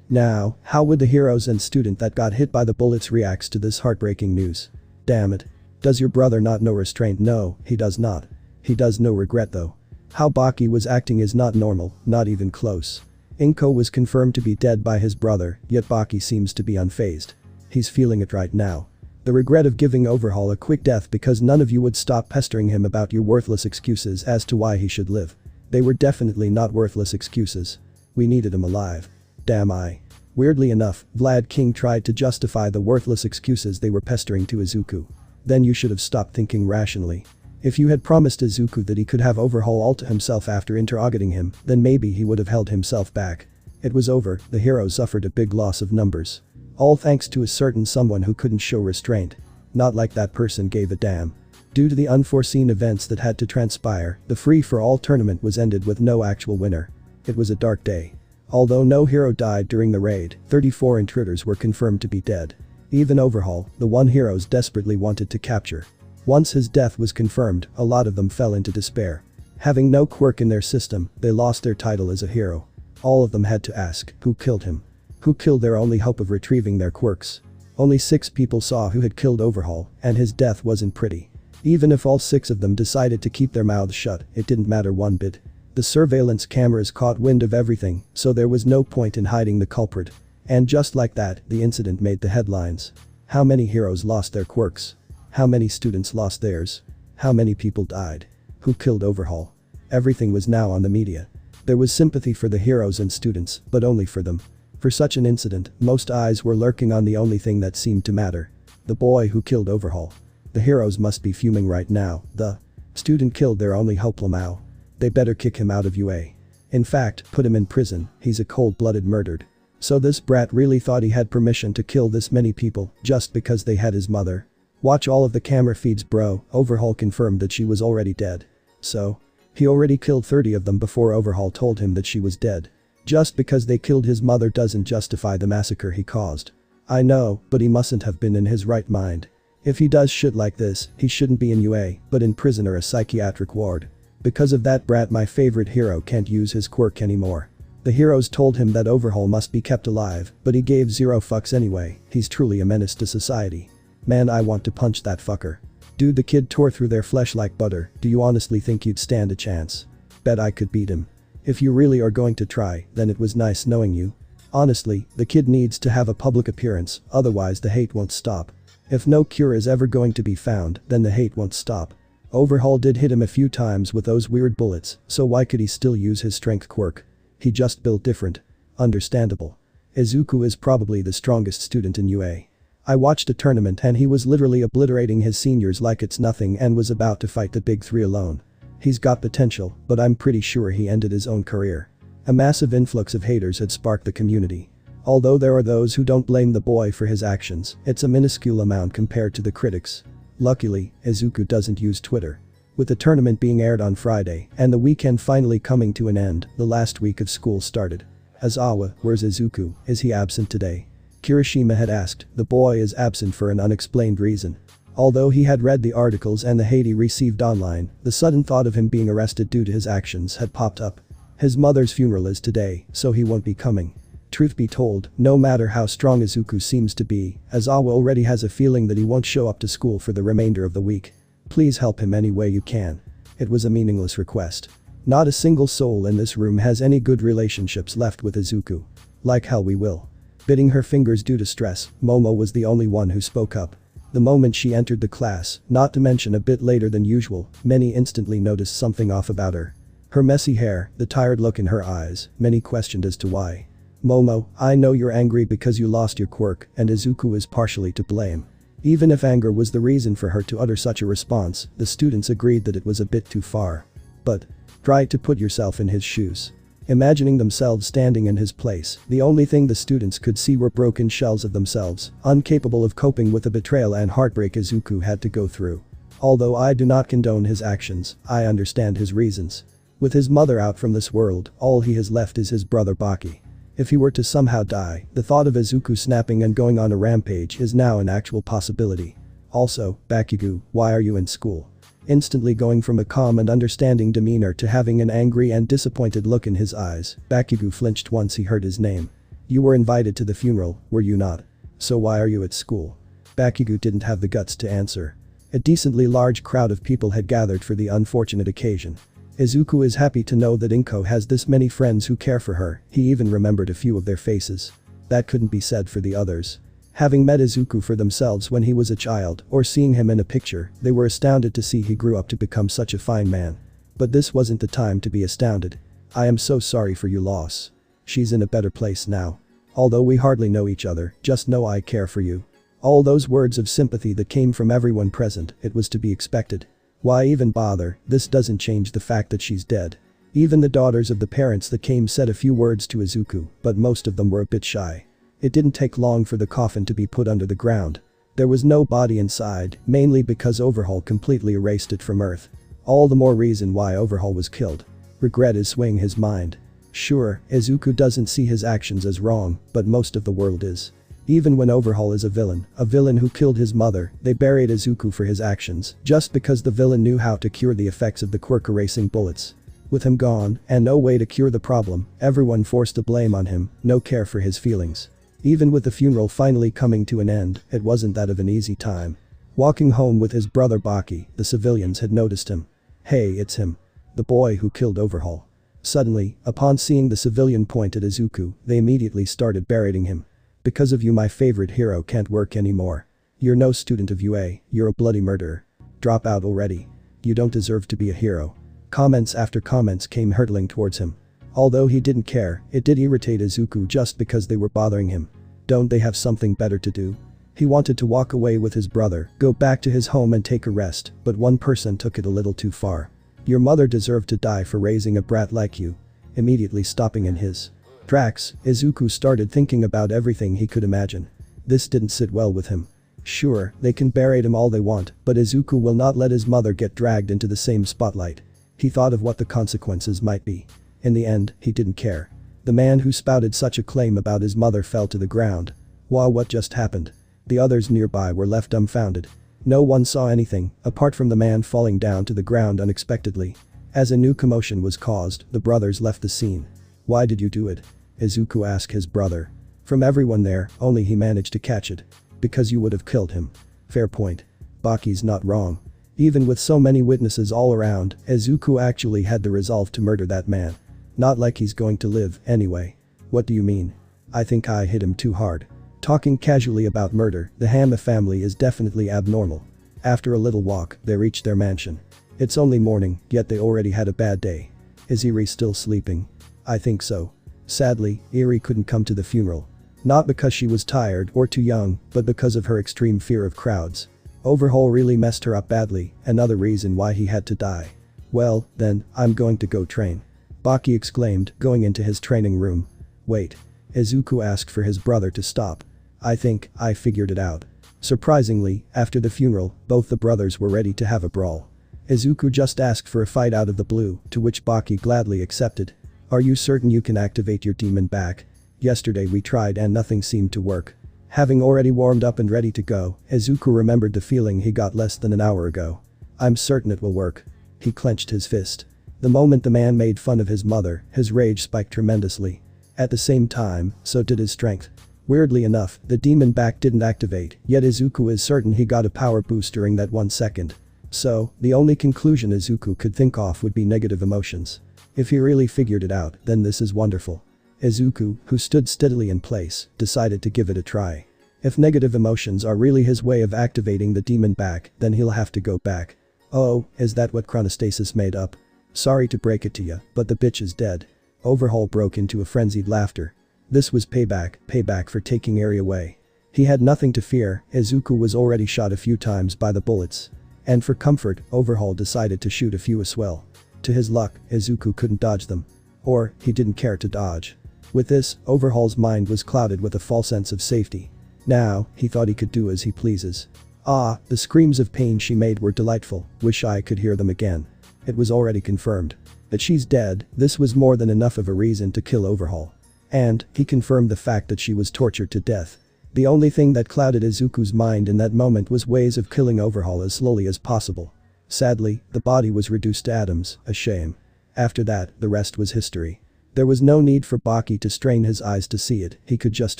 Now, how would the heroes and student that got hit by the bullets reacts to this heartbreaking news? Damn it. Does your brother not know restraint? No, he does not. He does know regret though. How Baki was acting is not normal, not even close. Inko was confirmed to be dead by his brother, yet Baki seems to be unfazed. He's feeling it right now. The regret of giving Overhaul a quick death because none of you would stop pestering him about your worthless excuses as to why he should live. They were definitely not worthless excuses. We needed him alive. Damn I. Weirdly enough, Vlad King tried to justify the worthless excuses they were pestering to Izuku. Then you should have stopped thinking rationally. If you had promised Izuku that he could have Overhaul all to himself after interrogating him, then maybe he would have held himself back. It was over, the hero suffered a big loss of numbers. All thanks to a certain someone who couldn't show restraint. Not like that person gave a damn. Due to the unforeseen events that had to transpire, the free-for-all tournament was ended with no actual winner. It was a dark day. Although no hero died during the raid, 34 intruders were confirmed to be dead. Even Overhaul, the one heroes desperately wanted to capture. Once his death was confirmed, a lot of them fell into despair. Having no quirk in their system, they lost their title as a hero. All of them had to ask, who killed him? Who killed their only hope of retrieving their quirks? Only 6 people saw who had killed Overhaul, and his death wasn't pretty. Even if all 6 of them decided to keep their mouths shut, it didn't matter one bit. The surveillance cameras caught wind of everything, so there was no point in hiding the culprit. And just like that, the incident made the headlines. How many heroes lost their quirks? How many students lost theirs? How many people died? Who killed Overhaul? Everything was now on the media. There was sympathy for the heroes and students, but only for them. For such an incident, most eyes were lurking on the only thing that seemed to matter. The boy who killed Overhaul. The heroes must be fuming right now. The student killed their only hope. Lamau. They better kick him out of UA. In fact, put him in prison, he's a cold-blooded murdered. So this brat really thought he had permission to kill this many people just because they had his mother. Watch all of the camera feeds bro, Overhaul confirmed that she was already dead. So? He already killed 30 of them before Overhaul told him that she was dead. Just because they killed his mother doesn't justify the massacre he caused. I know, but he mustn't have been in his right mind. If he does shit like this, he shouldn't be in UA, but in prison or a psychiatric ward. Because of that brat my favorite hero can't use his quirk anymore. The heroes told him that Overhaul must be kept alive, but he gave 0 fucks anyway. He's truly a menace to society. Man, I want to punch that fucker. Dude, the kid tore through their flesh like butter. Do you honestly think you'd stand a chance? Bet I could beat him. If you really are going to try, then it was nice knowing you. Honestly, the kid needs to have a public appearance, otherwise the hate won't stop. If no cure is ever going to be found, then the hate won't stop. Overhaul did hit him a few times with those weird bullets, so why could he still use his strength quirk? He just built different. Understandable. Izuku is probably the strongest student in UA. I watched a tournament and he was literally obliterating his seniors like it's nothing and was about to fight the big three alone. He's got potential, but I'm pretty sure he ended his own career. A massive influx of haters had sparked the community. Although there are those who don't blame the boy for his actions, it's a minuscule amount compared to the critics. Luckily, Izuku doesn't use Twitter. With the tournament being aired on Friday and the weekend finally coming to an end, the last week of school started. Azawa, where's Izuku? Is he absent today? Kirishima had asked. The boy is absent for an unexplained reason. Although he had read the articles and the hate he received online, the sudden thought of him being arrested due to his actions had popped up. His mother's funeral is today, so he won't be coming. Truth be told, no matter how strong Izuku seems to be, Azawa already has a feeling that he won't show up to school for the remainder of the week. Please help him any way you can. It was a meaningless request. Not a single soul in this room has any good relationships left with Izuku. Like hell we will. Biting her fingers due to stress, Momo was the only one who spoke up. The moment she entered the class, not to mention a bit later than usual, many instantly noticed something off about her. Her messy hair, the tired look in her eyes, many questioned as to why. Momo, I know you're angry because you lost your quirk, and Izuku is partially to blame. Even if anger was the reason for her to utter such a response, the students agreed that it was a bit too far. But try to put yourself in his shoes. Imagining themselves standing in his place, the only thing the students could see were broken shells of themselves, incapable of coping with the betrayal and heartbreak Izuku had to go through. Although I do not condone his actions, I understand his reasons. With his mother out from this world, all he has left is his brother Baki. If he were to somehow die, the thought of Izuku snapping and going on a rampage is now an actual possibility. Also, Bakugo, why are you in school? Instantly going from a calm and understanding demeanor to having an angry and disappointed look in his eyes, Bakugo flinched once he heard his name. You were invited to the funeral, were you not? So why are you at school? Bakugo didn't have the guts to answer. A decently large crowd of people had gathered for the unfortunate occasion. Izuku is happy to know that Inko has this many friends who care for her, he even remembered a few of their faces. That couldn't be said for the others. Having met Izuku for themselves when he was a child, or seeing him in a picture, they were astounded to see he grew up to become such a fine man. But this wasn't the time to be astounded. I am so sorry for your loss. She's in a better place now. Although we hardly know each other, just know I care for you. All those words of sympathy that came from everyone present, it was to be expected. Why even bother, this doesn't change the fact that she's dead. Even the daughters of the parents that came said a few words to Izuku, but most of them were a bit shy. It didn't take long for the coffin to be put under the ground. There was no body inside, mainly because Overhaul completely erased it from Earth. All the more reason why Overhaul was killed. Regret is swaying his mind. Sure, Izuku doesn't see his actions as wrong, but most of the world is. Even when Overhaul is a villain who killed his mother, they buried Izuku for his actions, just because the villain knew how to cure the effects of the quirk erasing bullets. With him gone, and no way to cure the problem, everyone forced the blame on him, no care for his feelings. Even with the funeral finally coming to an end, it wasn't that of an easy time. Walking home with his brother Baki, the civilians had noticed him. Hey, it's him. The boy who killed Overhaul. Suddenly, upon seeing the civilian point at Izuku, they immediately started berating him. Because of you my favorite hero can't work anymore. You're no student of UA, you're a bloody murderer. Drop out already. You don't deserve to be a hero. Comments after comments came hurtling towards him. Although he didn't care, it did irritate Izuku just because they were bothering him. Don't they have something better to do? He wanted to walk away with his brother, go back to his home and take a rest, but one person took it a little too far. Your mother deserved to die for raising a brat like you. Immediately stopping in his tracks, Izuku started thinking about everything he could imagine. This didn't sit well with him. Sure, they can berate him all they want, but Izuku will not let his mother get dragged into the same spotlight. He thought of what the consequences might be. In the end, he didn't care. The man who spouted such a claim about his mother fell to the ground. Wow, what just happened? The others nearby were left dumbfounded. No one saw anything, apart from the man falling down to the ground unexpectedly. As a new commotion was caused, the brothers left the scene. Why did you do it? Izuku asked his brother. From everyone there, only he managed to catch it. Because you would have killed him. Fair point. Baki's not wrong. Even with so many witnesses all around, Izuku actually had the resolve to murder that man. Not like he's going to live, anyway. What do you mean? I think I hit him too hard. Talking casually about murder, the Hanma family is definitely abnormal. After a little walk, they reach their mansion. It's only morning, yet they already had a bad day. Is ERI still sleeping? I think so. Sadly, ERI couldn't come to the funeral. Not because she was tired or too young, but because of her extreme fear of crowds. Overhaul really messed her up badly, another reason why he had to die. Well, then, I'm going to go train. Baki exclaimed, going into his training room. Wait. Izuku asked for his brother to stop. I think I figured it out. Surprisingly, after the funeral, both the brothers were ready to have a brawl. Izuku just asked for a fight out of the blue, to which Baki gladly accepted. Are you certain you can activate your demon back? Yesterday we tried and nothing seemed to work. Having already warmed up and ready to go, Izuku remembered the feeling he got less than an hour ago. I'm certain it will work. He clenched his fist. The moment the man made fun of his mother, his rage spiked tremendously. At the same time, so did his strength. Weirdly enough, the demon back didn't activate, yet Izuku is certain he got a power boost during that 1 second. So, the only conclusion Izuku could think of would be negative emotions. If he really figured it out, then this is wonderful. Izuku, who stood steadily in place, decided to give it a try. If negative emotions are really his way of activating the demon back, then he'll have to go back. Oh, is that what chronostasis made up? Sorry to break it to ya, but the bitch is dead. Overhaul broke into a frenzied laughter. This was payback for taking ERI away. He had nothing to fear, Izuku was already shot a few times by the bullets. And for comfort, Overhaul decided to shoot a few as well. To his luck, Izuku couldn't dodge them. Or, he didn't care to dodge. With this, Overhaul's mind was clouded with a false sense of safety. Now, he thought he could do as he pleases. Ah, the screams of pain she made were delightful, wish I could hear them again. It was already confirmed. That she's dead, this was more than enough of a reason to kill Overhaul. And, he confirmed the fact that she was tortured to death. The only thing that clouded Izuku's mind in that moment was ways of killing Overhaul as slowly as possible. Sadly, the body was reduced to atoms, a shame. After that, the rest was history. There was no need for Baki to strain his eyes to see it, he could just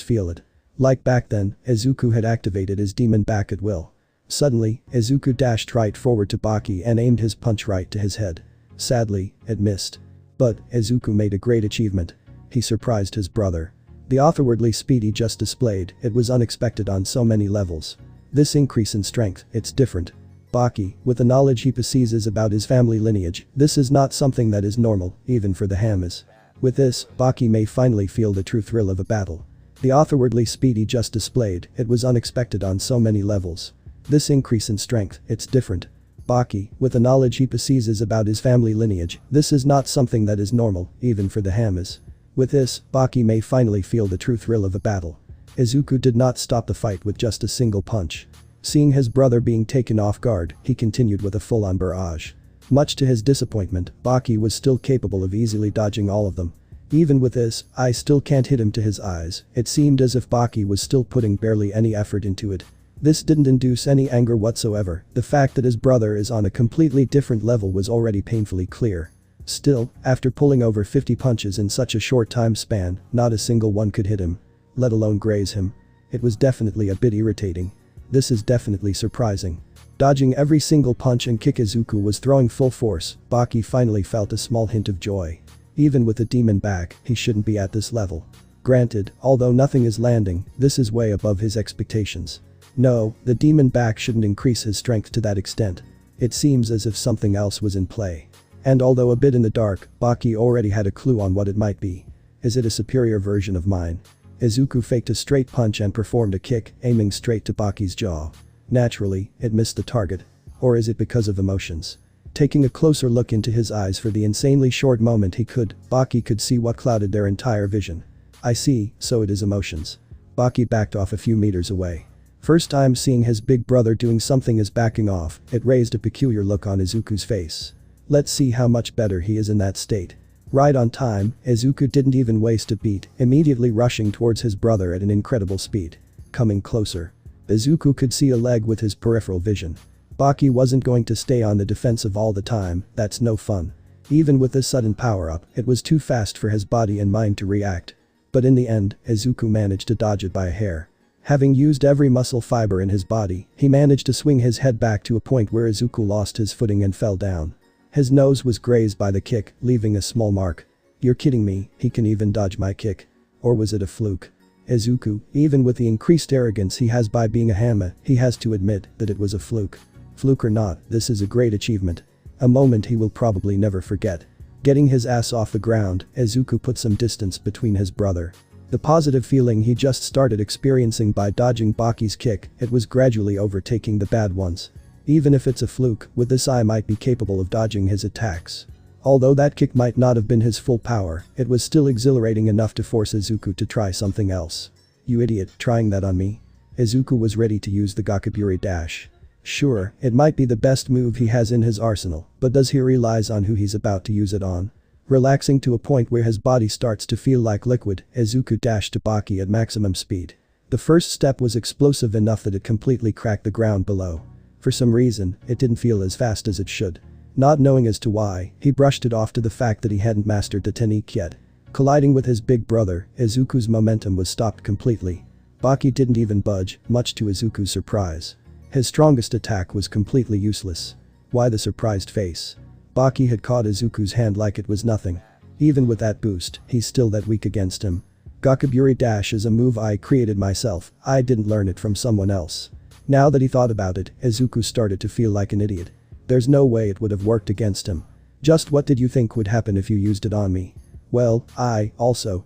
feel it. Like back then, Izuku had activated his demon back at will. Suddenly, Izuku dashed right forward to Baki and aimed his punch right to his head. Sadly, it missed. But, Izuku made a great achievement. He surprised his brother. The otherworldly speed he just displayed, it was unexpected on so many levels. This increase in strength, it's different. Baki, with the knowledge he possesses about his family lineage, this is not something that is normal, even for the Hanmas. With this, Baki may finally feel the true thrill of a battle. The otherworldly speed he just displayed, it was unexpected on so many levels. This increase in strength, it's different. Baki, with the knowledge he possesses about his family lineage, this is not something that is normal, even for the Hanmas. With this, Baki may finally feel the true thrill of a battle. Izuku did not stop the fight with just a single punch. Seeing his brother being taken off guard, he continued with a full-on barrage. Much to his disappointment, Baki was still capable of easily dodging all of them. Even with this, I still can't hit him to his eyes, it seemed as if Baki was still putting barely any effort into it. This didn't induce any anger whatsoever, the fact that his brother is on a completely different level was already painfully clear. Still, after pulling over 50 punches in such a short time span, not a single one could hit him. Let alone graze him. It was definitely a bit irritating. This is definitely surprising. Dodging every single punch and kick Izuku was throwing full force, Baki finally felt a small hint of joy. Even with the demon back, he shouldn't be at this level. Granted, although nothing is landing, this is way above his expectations. No, the demon back shouldn't increase his strength to that extent. It seems as if something else was in play. And although a bit in the dark, Baki already had a clue on what it might be. Is it a superior version of mine? Izuku faked a straight punch and performed a kick, aiming straight to Baki's jaw. Naturally, it missed the target. Or is it because of emotions? Taking a closer look into his eyes for the insanely short moment Baki could see what clouded their entire vision. I see, so it is emotions. Baki backed off a few meters away. First time seeing his big brother doing something as backing off, it raised a peculiar look on Izuku's face. Let's see how much better he is in that state. Right on time, Izuku didn't even waste a beat, immediately rushing towards his brother at an incredible speed. Coming closer. Izuku could see a leg with his peripheral vision. Baki wasn't going to stay on the defensive all the time, that's no fun. Even with this sudden power-up, it was too fast for his body and mind to react. But in the end, Izuku managed to dodge it by a hair. Having used every muscle fiber in his body, he managed to swing his head back to a point where Izuku lost his footing and fell down. His nose was grazed by the kick, leaving a small mark. You're kidding me, he can even dodge my kick. Or was it a fluke? Izuku, even with the increased arrogance he has by being a Hanma, he has to admit that it was a fluke. Fluke or not, this is a great achievement. A moment he will probably never forget. Getting his ass off the ground, Izuku put some distance between his brother. The positive feeling he just started experiencing by dodging Baki's kick, it was gradually overtaking the bad ones. Even if it's a fluke, with this I might be capable of dodging his attacks. Although that kick might not have been his full power, it was still exhilarating enough to force Izuku to try something else. You idiot, trying that on me? Izuku was ready to use the Gakaburi dash. Sure, it might be the best move he has in his arsenal, but does he realize on who he's about to use it on? Relaxing to a point where his body starts to feel like liquid, Izuku dashed to Baki at maximum speed. The first step was explosive enough that it completely cracked the ground below. For some reason, it didn't feel as fast as it should. Not knowing as to why, he brushed it off to the fact that he hadn't mastered the technique yet. Colliding with his big brother, Izuku's momentum was stopped completely. Baki didn't even budge, much to Izuku's surprise. His strongest attack was completely useless. Why the surprised face? Baki had caught Izuku's hand like it was nothing. Even with that boost, he's still that weak against him. Gakaburi dash is a move I created myself, I didn't learn it from someone else. Now that he thought about it, Izuku started to feel like an idiot. There's no way it would have worked against him. Just what did you think would happen if you used it on me? Well,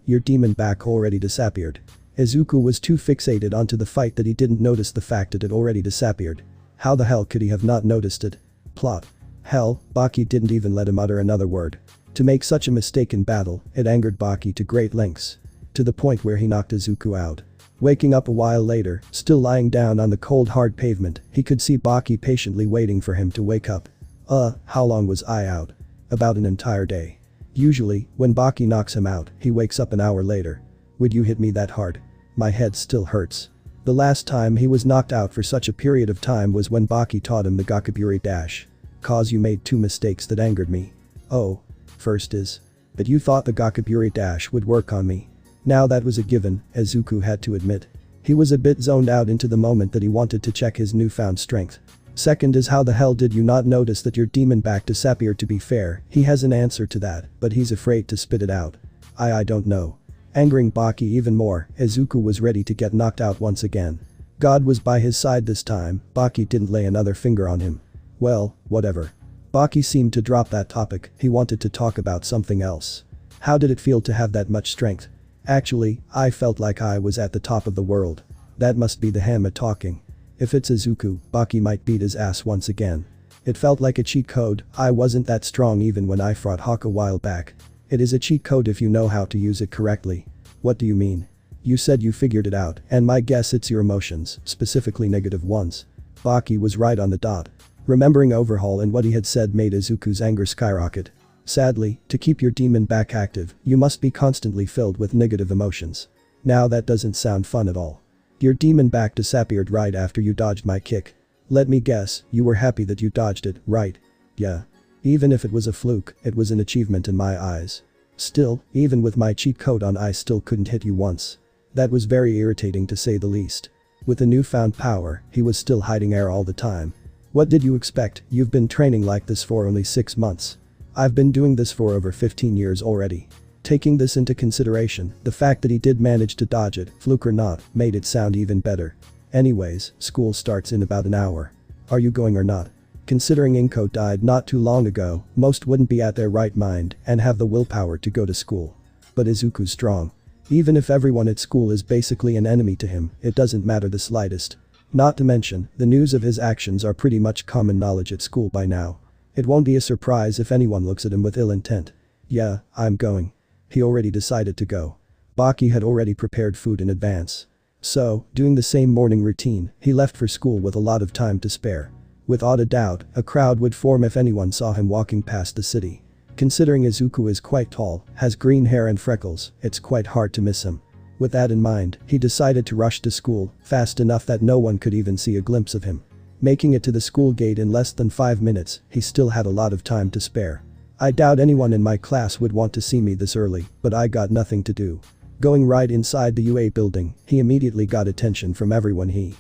your demon back already disappeared. Izuku was too fixated onto the fight that he didn't notice the fact that it already disappeared. How the hell could he have not noticed it? Plot. Hell, Baki didn't even let him utter another word. To make such a mistake in battle, it angered Baki to great lengths. To the point where he knocked Izuku out. Waking up a while later, still lying down on the cold hard pavement, he could see Baki patiently waiting for him to wake up. How long was I out? About an entire day. Usually, when Baki knocks him out, he wakes up an hour later. Would you hit me that hard? My head still hurts. The last time he was knocked out for such a period of time was when Baki taught him the Gakaburi dash. Cause you made two mistakes that angered me. Oh. First is. But you thought the Gakaburi dash would work on me. Now that was a given, Izuku had to admit. He was a bit zoned out into the moment that he wanted to check his newfound strength. Second is how the hell did you not notice that your demon back disappeared? To be fair, he has an answer to that, but he's afraid to spit it out. I don't know. Angering Baki even more, Izuku was ready to get knocked out once again. God was by his side this time, Baki didn't lay another finger on him. Well, whatever. Baki seemed to drop that topic, he wanted to talk about something else. How did it feel to have that much strength? Actually, I felt like I was at the top of the world. That must be the Hanma talking. If it's Izuku, Baki might beat his ass once again. It felt like a cheat code, I wasn't that strong even when I fought Hawk a while back. It is a cheat code if you know how to use it correctly. What do you mean? You said you figured it out, and my guess it's your emotions, specifically negative ones. Baki was right on the dot. Remembering Overhaul and what he had said made Izuku's anger skyrocket. Sadly, to keep your demon back active, you must be constantly filled with negative emotions. Now that doesn't sound fun at all. Your demon back disappeared right after you dodged my kick. Let me guess, you were happy that you dodged it, right? Yeah. Even if it was a fluke, it was an achievement in my eyes. Still, even with my cheat code on I still couldn't hit you once. That was very irritating to say the least. With the newfound power, he was still hiding air all the time. What did you expect? You've been training like this for only 6 months. I've been doing this for over 15 years already. Taking this into consideration, the fact that he did manage to dodge it, fluke or not, made it sound even better. Anyways, school starts in about an hour. Are you going or not? Considering Inko died not too long ago, most wouldn't be at their right mind and have the willpower to go to school. But Izuku's strong. Even if everyone at school is basically an enemy to him, it doesn't matter the slightest. Not to mention, the news of his actions are pretty much common knowledge at school by now. It won't be a surprise if anyone looks at him with ill intent. Yeah, I'm going. He already decided to go. Baki had already prepared food in advance. So, doing the same morning routine, he left for school with a lot of time to spare. Without a doubt, a crowd would form if anyone saw him walking past the city. Considering Izuku is quite tall, has green hair and freckles, it's quite hard to miss him. With that in mind, he decided to rush to school, fast enough that no one could even see a glimpse of him. Making it to the school gate in less than 5 minutes, he still had a lot of time to spare. I doubt anyone in my class would want to see me this early, but I got nothing to do. Going right inside the UA building, he immediately got attention from everyone. Hey,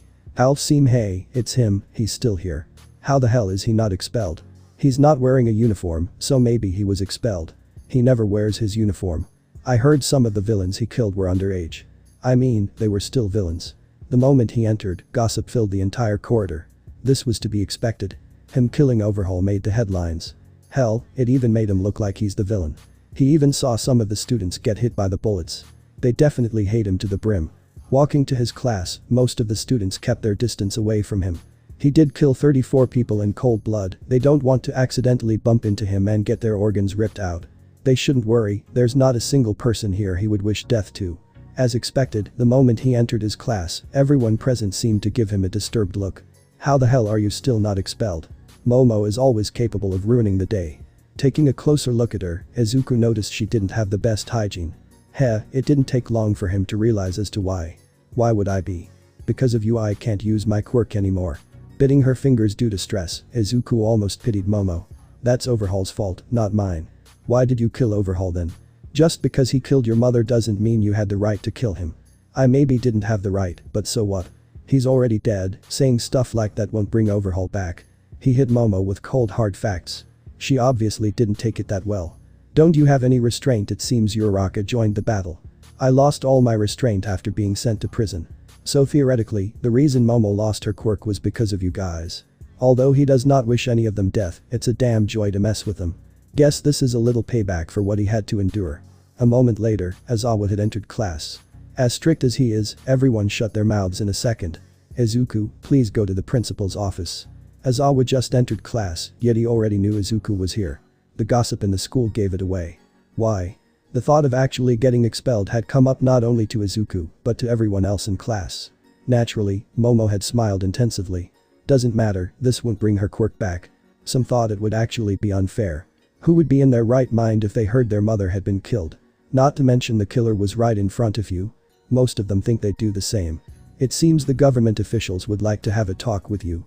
it's him, he's still here. How the hell is he not expelled? He's not wearing a uniform, so maybe he was expelled. He never wears his uniform. I heard some of the villains he killed were underage. I mean, they were still villains. The moment he entered, gossip filled the entire corridor. This was to be expected. Him killing Overhaul made the headlines. Hell, it even made him look like he's the villain. He even saw some of the students get hit by the bullets. They definitely hate him to the brim. Walking to his class, most of the students kept their distance away from him. He did kill 34 people in cold blood. They don't want to accidentally bump into him and get their organs ripped out. They shouldn't worry, there's not a single person here he would wish death to. As expected, the moment he entered his class, everyone present seemed to give him a disturbed look. How the hell are you still not expelled? Momo is always capable of ruining the day. Taking a closer look at her, Izuku noticed she didn't have the best hygiene. Heh, it didn't take long for him to realize as to why. Why would I be? Because of you I can't use my quirk anymore. Biting her fingers due to stress, Izuku almost pitied Momo. That's Overhaul's fault, not mine. Why did you kill Overhaul then? Just because he killed your mother doesn't mean you had the right to kill him. I maybe didn't have the right, but so what? He's already dead, saying stuff like that won't bring Overhaul back. He hit Momo with cold hard facts. She obviously didn't take it that well. Don't you have any restraint? It seems Uraraka joined the battle. I lost all my restraint after being sent to prison. So theoretically, the reason Momo lost her quirk was because of you guys. Although he does not wish any of them death, it's a damn joy to mess with them. Guess this is a little payback for what he had to endure. A moment later, Aizawa had entered class. As strict as he is, everyone shut their mouths in a second. Izuku, please go to the principal's office. Aizawa just entered class, yet he already knew Izuku was here. The gossip in the school gave it away. Why? The thought of actually getting expelled had come up not only to Izuku, but to everyone else in class. Naturally, Momo had smiled intensively. Doesn't matter, this won't bring her quirk back. Some thought it would actually be unfair. Who would be in their right mind if they heard their mother had been killed? Not to mention the killer was right in front of you. Most of them think they'd do the same. It seems the government officials would like to have a talk with you.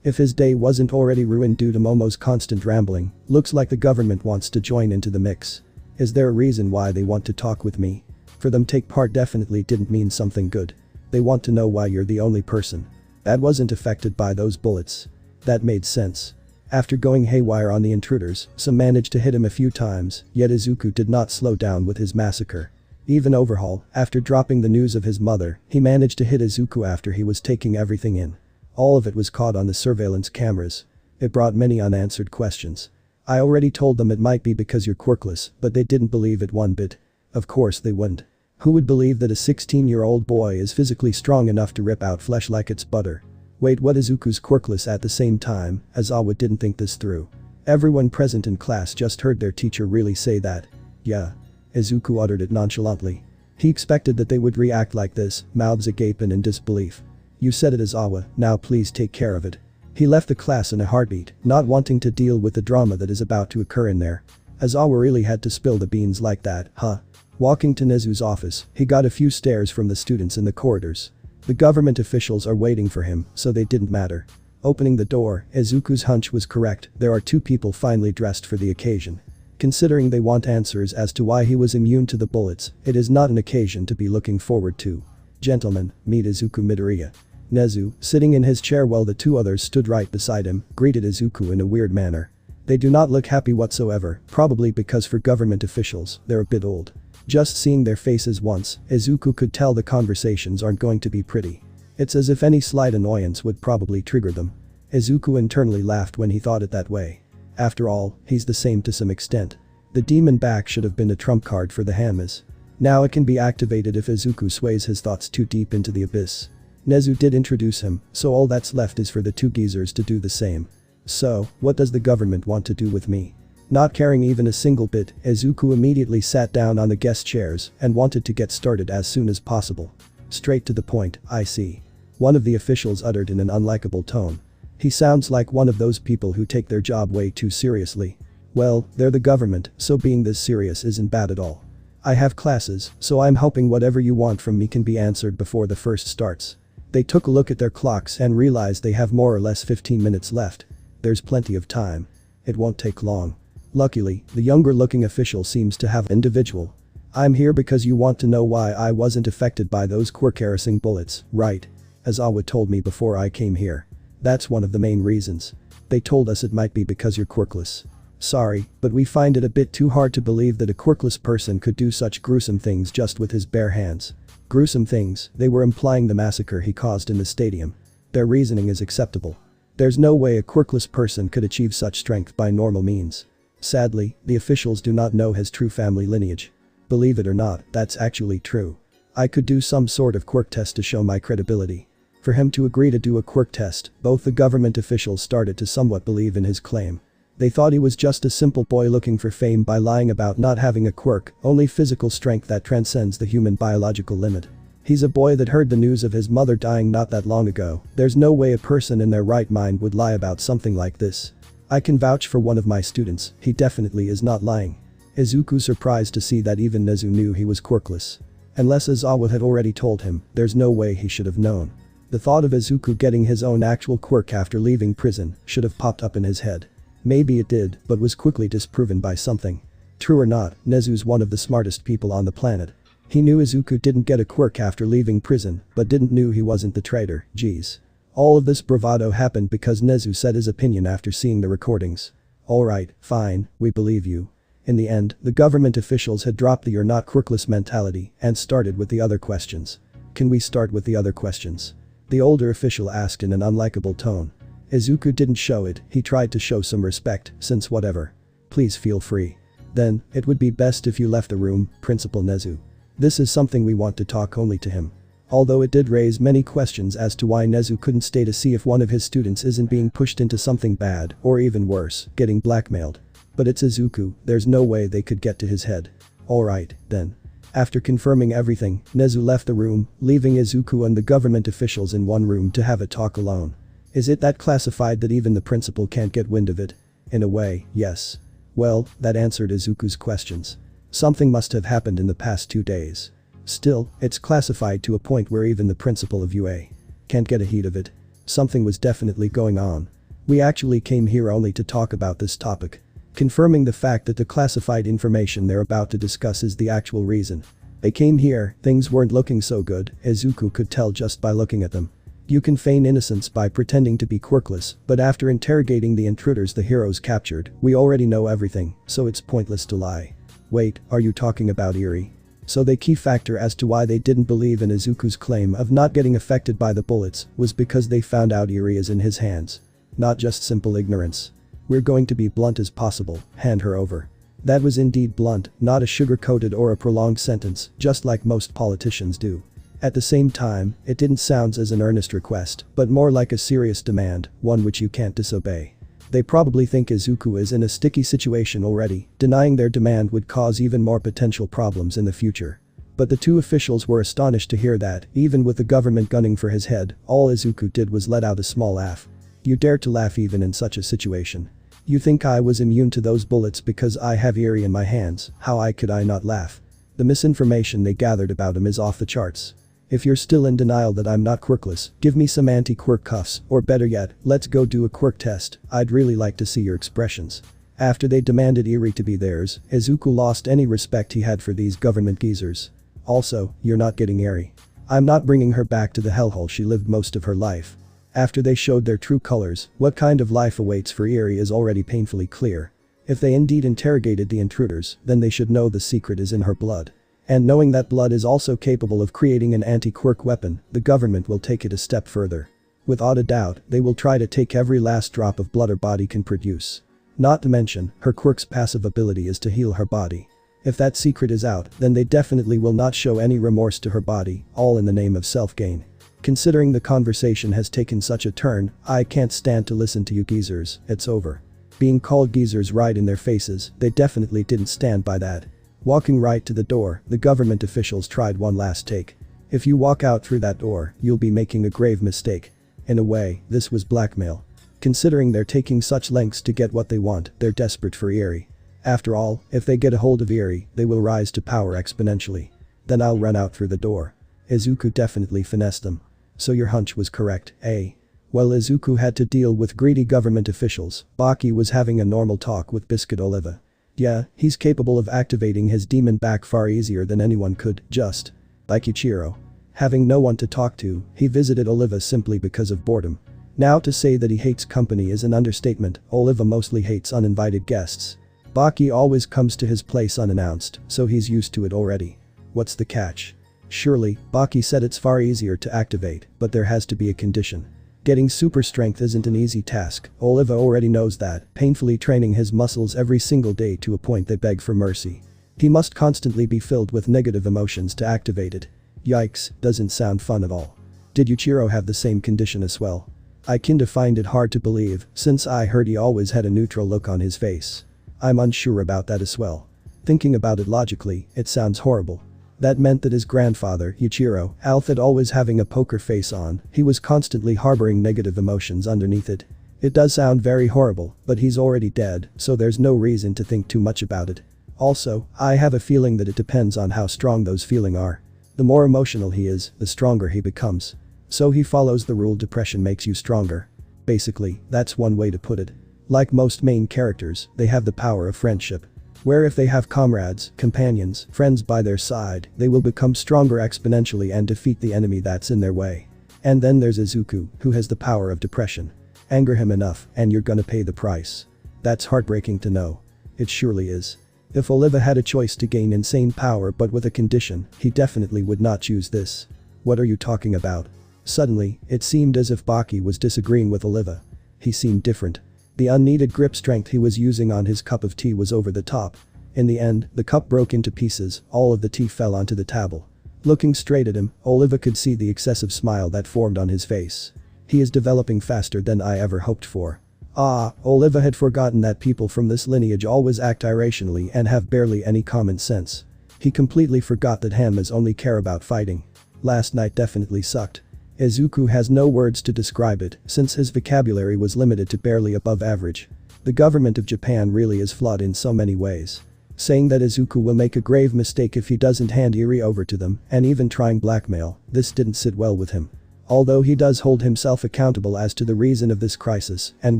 If his day wasn't already ruined due to Momo's constant rambling, looks like the government wants to join into the mix. Is there a reason why they want to talk with me? For them take part definitely didn't mean something good. They want to know why you're the only person that wasn't affected by those bullets. That made sense. After going haywire on the intruders, some managed to hit him a few times, yet Izuku did not slow down with his massacre. Even Overhaul, after dropping the news of his mother, he managed to hit Izuku after he was taking everything in. All of it was caught on the surveillance cameras. It brought many unanswered questions. I already told them it might be because you're quirkless, but they didn't believe it one bit. Of course they wouldn't. Who would believe that a 16-year-old boy is physically strong enough to rip out flesh like it's butter? Wait, what? Izuku's quirkless at the same time? Aizawa didn't think this through. Everyone present in class just heard their teacher really say that. Yeah. Izuku uttered it nonchalantly. He expected that they would react like this, mouths agape and in disbelief. You said it, Aizawa, now please take care of it. He left the class in a heartbeat, not wanting to deal with the drama that is about to occur in there. Aizawa really had to spill the beans like that, huh? Walking to Nezu's office, he got a few stares from the students in the corridors. The government officials are waiting for him, so they didn't matter. Opening the door, Izuku's hunch was correct, there are two people finely dressed for the occasion. Considering they want answers as to why he was immune to the bullets, it is not an occasion to be looking forward to. Gentlemen, meet Izuku Midoriya. Nezu, sitting in his chair while the two others stood right beside him, greeted Izuku in a weird manner. They do not look happy whatsoever, probably because for government officials, they're a bit old. Just seeing their faces once, Izuku could tell the conversations aren't going to be pretty. It's as if any slight annoyance would probably trigger them. Izuku internally laughed when he thought it that way. After all, he's the same to some extent. The demon back should have been a trump card for the Hanmas. Now it can be activated if Izuku sways his thoughts too deep into the abyss. Nezu did introduce him, so all that's left is for the two geezers to do the same. So, what does the government want to do with me? Not caring even a single bit, Izuku immediately sat down on the guest chairs and wanted to get started as soon as possible. Straight to the point, I see. One of the officials uttered in an unlikable tone. He sounds like one of those people who take their job way too seriously. Well, they're the government, so being this serious isn't bad at all. I have classes, so I'm hoping whatever you want from me can be answered before the first starts. They took a look at their clocks and realized they have more or less 15 minutes left. There's plenty of time. It won't take long. Luckily, the younger-looking official seems to have individual. I'm here because you want to know why I wasn't affected by those quirk-harassing bullets, right? Aizawa told me before I came here. That's one of the main reasons. They told us it might be because you're quirkless. Sorry, but we find it a bit too hard to believe that a quirkless person could do such gruesome things just with his bare hands. Gruesome things, they were implying the massacre he caused in the stadium. Their reasoning is acceptable. There's no way a quirkless person could achieve such strength by normal means. Sadly, the officials do not know his true family lineage. Believe it or not, that's actually true. I could do some sort of quirk test to show my credibility. For him to agree to do a quirk test, both the government officials started to somewhat believe in his claim. They thought he was just a simple boy looking for fame by lying about not having a quirk, only physical strength that transcends the human biological limit. He's a boy that heard the news of his mother dying not that long ago. There's no way a person in their right mind would lie about something like this. I can vouch for one of my students, he definitely is not lying. Izuku surprised to see that even Nezu knew he was quirkless. Unless Izawa had already told him, there's no way he should have known. The thought of Izuku getting his own actual quirk after leaving prison should have popped up in his head. Maybe it did, but was quickly disproven by something. True or not, Nezu's one of the smartest people on the planet. He knew Izuku didn't get a quirk after leaving prison, but didn't know he wasn't the traitor. Geez. All of this bravado happened because Nezu said his opinion after seeing the recordings. Alright, fine, we believe you. In the end, the government officials had dropped the "you're not quirkless" mentality and started with the other questions. Can we start with the other questions? The older official asked in an unlikable tone. Izuku didn't show it, he tried to show some respect, since whatever. Please feel free. Then, it would be best if you left the room, Principal Nezu. This is something we want to talk only to him. Although it did raise many questions as to why Nezu couldn't stay to see if one of his students isn't being pushed into something bad, or even worse, getting blackmailed. But it's Izuku, there's no way they could get to his head. Alright, then. After confirming everything, Nezu left the room, leaving Izuku and the government officials in one room to have a talk alone. Is it that classified that even the principal can't get wind of it? In a way, yes. Well, that answered Izuku's questions. Something must have happened in the past 2 days. Still, it's classified to a point where even the principal of UA can't get a heat of it. Something was definitely going on. We actually came here only to talk about this topic. Confirming the fact that the classified information they're about to discuss is the actual reason. They came here, things weren't looking so good, Izuku could tell just by looking at them. You can feign innocence by pretending to be quirkless, but after interrogating the intruders the heroes captured, we already know everything, so it's pointless to lie. Wait, are you talking about ERI? So the key factor as to why they didn't believe in Izuku's claim of not getting affected by the bullets was because they found out ERI is in his hands. Not just simple ignorance. We're going to be blunt as possible, hand her over. That was indeed blunt, not a sugar-coated or a prolonged sentence, just like most politicians do. At the same time, it didn't sound as an earnest request, but more like a serious demand, one which you can't disobey. They probably think Izuku is in a sticky situation already, denying their demand would cause even more potential problems in the future. But the two officials were astonished to hear that, even with the government gunning for his head, all Izuku did was let out a small laugh. You dare to laugh even in such a situation. You think I was immune to those bullets because I have ERI in my hands, how could I not laugh? The misinformation they gathered about him is off the charts. If you're still in denial that I'm not quirkless, give me some anti-quirk cuffs, or better yet, let's go do a quirk test, I'd really like to see your expressions. After they demanded ERI to be theirs, Izuku lost any respect he had for these government geezers. Also, you're not getting ERI. I'm not bringing her back to the hellhole she lived most of her life. After they showed their true colors, what kind of life awaits for ERI is already painfully clear. If they indeed interrogated the intruders, then they should know the secret is in her blood. And knowing that blood is also capable of creating an anti-quirk weapon, the government will take it a step further. Without a doubt, they will try to take every last drop of blood her body can produce. Not to mention, her quirk's passive ability is to heal her body. If that secret is out, then they definitely will not show any remorse to her body, all in the name of self-gain. Considering the conversation has taken such a turn, I can't stand to listen to you geezers, it's over. Being called geezers right in their faces, they definitely didn't stand by that. Walking right to the door, the government officials tried one last take. If you walk out through that door, you'll be making a grave mistake. In a way, this was blackmail. Considering they're taking such lengths to get what they want, they're desperate for ERI. After all, if they get a hold of ERI, they will rise to power exponentially. Then I'll run out through the door. Izuku definitely finessed them. So your hunch was correct, eh? While Izuku had to deal with greedy government officials, Baki was having a normal talk with Biscuit Oliva. Yeah, he's capable of activating his demon back far easier than anyone could, just like Yujiro. Having no one to talk to, he visited Oliva simply because of boredom. Now to say that he hates company is an understatement. Oliva mostly hates uninvited guests. Baki always comes to his place unannounced, so he's used to it already. What's the catch? Surely, Baki said it's far easier to activate, but there has to be a condition. Getting super strength isn't an easy task, Oliva already knows that, painfully training his muscles every single day to a point they beg for mercy. He must constantly be filled with negative emotions to activate it. Yikes, doesn't sound fun at all. Did Yujiro have the same condition as well? I kinda find it hard to believe, since I heard he always had a neutral look on his face. I'm unsure about that as well. Thinking about it logically, it sounds horrible. That meant that his grandfather, Yujiro, Alfred always having a poker face on, he was constantly harboring negative emotions underneath it. It does sound very horrible, but he's already dead, so there's no reason to think too much about it. Also, I have a feeling that it depends on how strong those feelings are. The more emotional he is, the stronger he becomes. So he follows the rule depression makes you stronger. Basically, that's one way to put it. Like most main characters, they have the power of friendship. Where if they have comrades, companions, friends by their side, they will become stronger exponentially and defeat the enemy that's in their way. And then there's Izuku, who has the power of depression. Anger him enough, and you're gonna pay the price. That's heartbreaking to know. It surely is. If Oliva had a choice to gain insane power but with a condition, he definitely would not choose this. What are you talking about? Suddenly, it seemed as if Baki was disagreeing with Oliva. He seemed different. The unneeded grip strength he was using on his cup of tea was over the top. In the end, the cup broke into pieces, all of the tea fell onto the table. Looking straight at him, Oliva could see the excessive smile that formed on his face. He is developing faster than I ever hoped for. Oliva had forgotten that people from this lineage always act irrationally and have barely any common sense. He completely forgot that Hanmas only care about fighting. Last night definitely sucked. Izuku has no words to describe it, since his vocabulary was limited to barely above average. The government of Japan really is flawed in so many ways. Saying that Izuku will make a grave mistake if he doesn't hand ERI over to them, and even trying blackmail, this didn't sit well with him. Although he does hold himself accountable as to the reason of this crisis and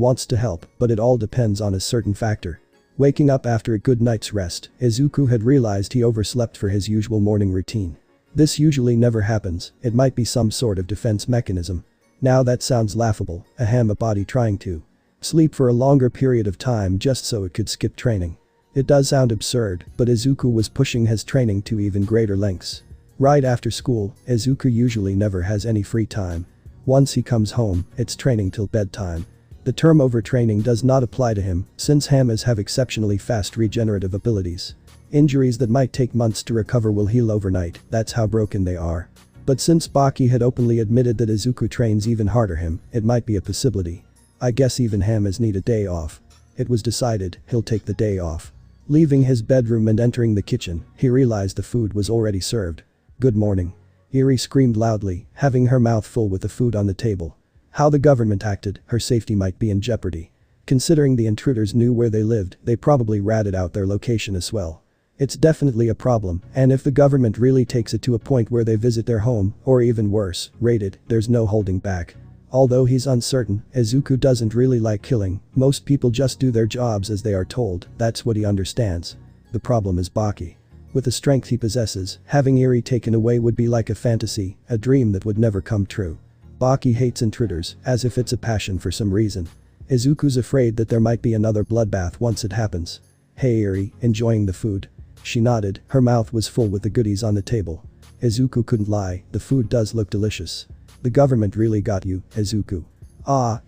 wants to help, but it all depends on a certain factor. Waking up after a good night's rest, Izuku had realized he overslept for his usual morning routine. This usually never happens, it might be some sort of defense mechanism. Now that sounds laughable, a Hanma body trying to sleep for a longer period of time just so it could skip training. It does sound absurd, but Izuku was pushing his training to even greater lengths. Right after school, Izuku usually never has any free time. Once he comes home, it's training till bedtime. The term overtraining does not apply to him, since Hanmas have exceptionally fast regenerative abilities. Injuries that might take months to recover will heal overnight, that's how broken they are. But since Baki had openly admitted that Izuku trains even harder him, it might be a possibility. I guess even Hanmas need a day off. It was decided, he'll take the day off. Leaving his bedroom and entering the kitchen, he realized the food was already served. Good morning. ERI screamed loudly, having her mouth full with the food on the table. How the government acted, her safety might be in jeopardy. Considering the intruders knew where they lived, they probably ratted out their location as well. It's definitely a problem, and if the government really takes it to a point where they visit their home, or even worse, raid it, there's no holding back. Although he's uncertain, Izuku doesn't really like killing, most people just do their jobs as they are told, that's what he understands. The problem is Baki. With the strength he possesses, having ERI taken away would be like a fantasy, a dream that would never come true. Baki hates intruders, as if it's a passion for some reason. Izuku's afraid that there might be another bloodbath once it happens. Hey ERI, enjoying the food? She nodded, her mouth was full with the goodies on the table. Izuku couldn't lie, the food does look delicious. The government really got you, Izuku.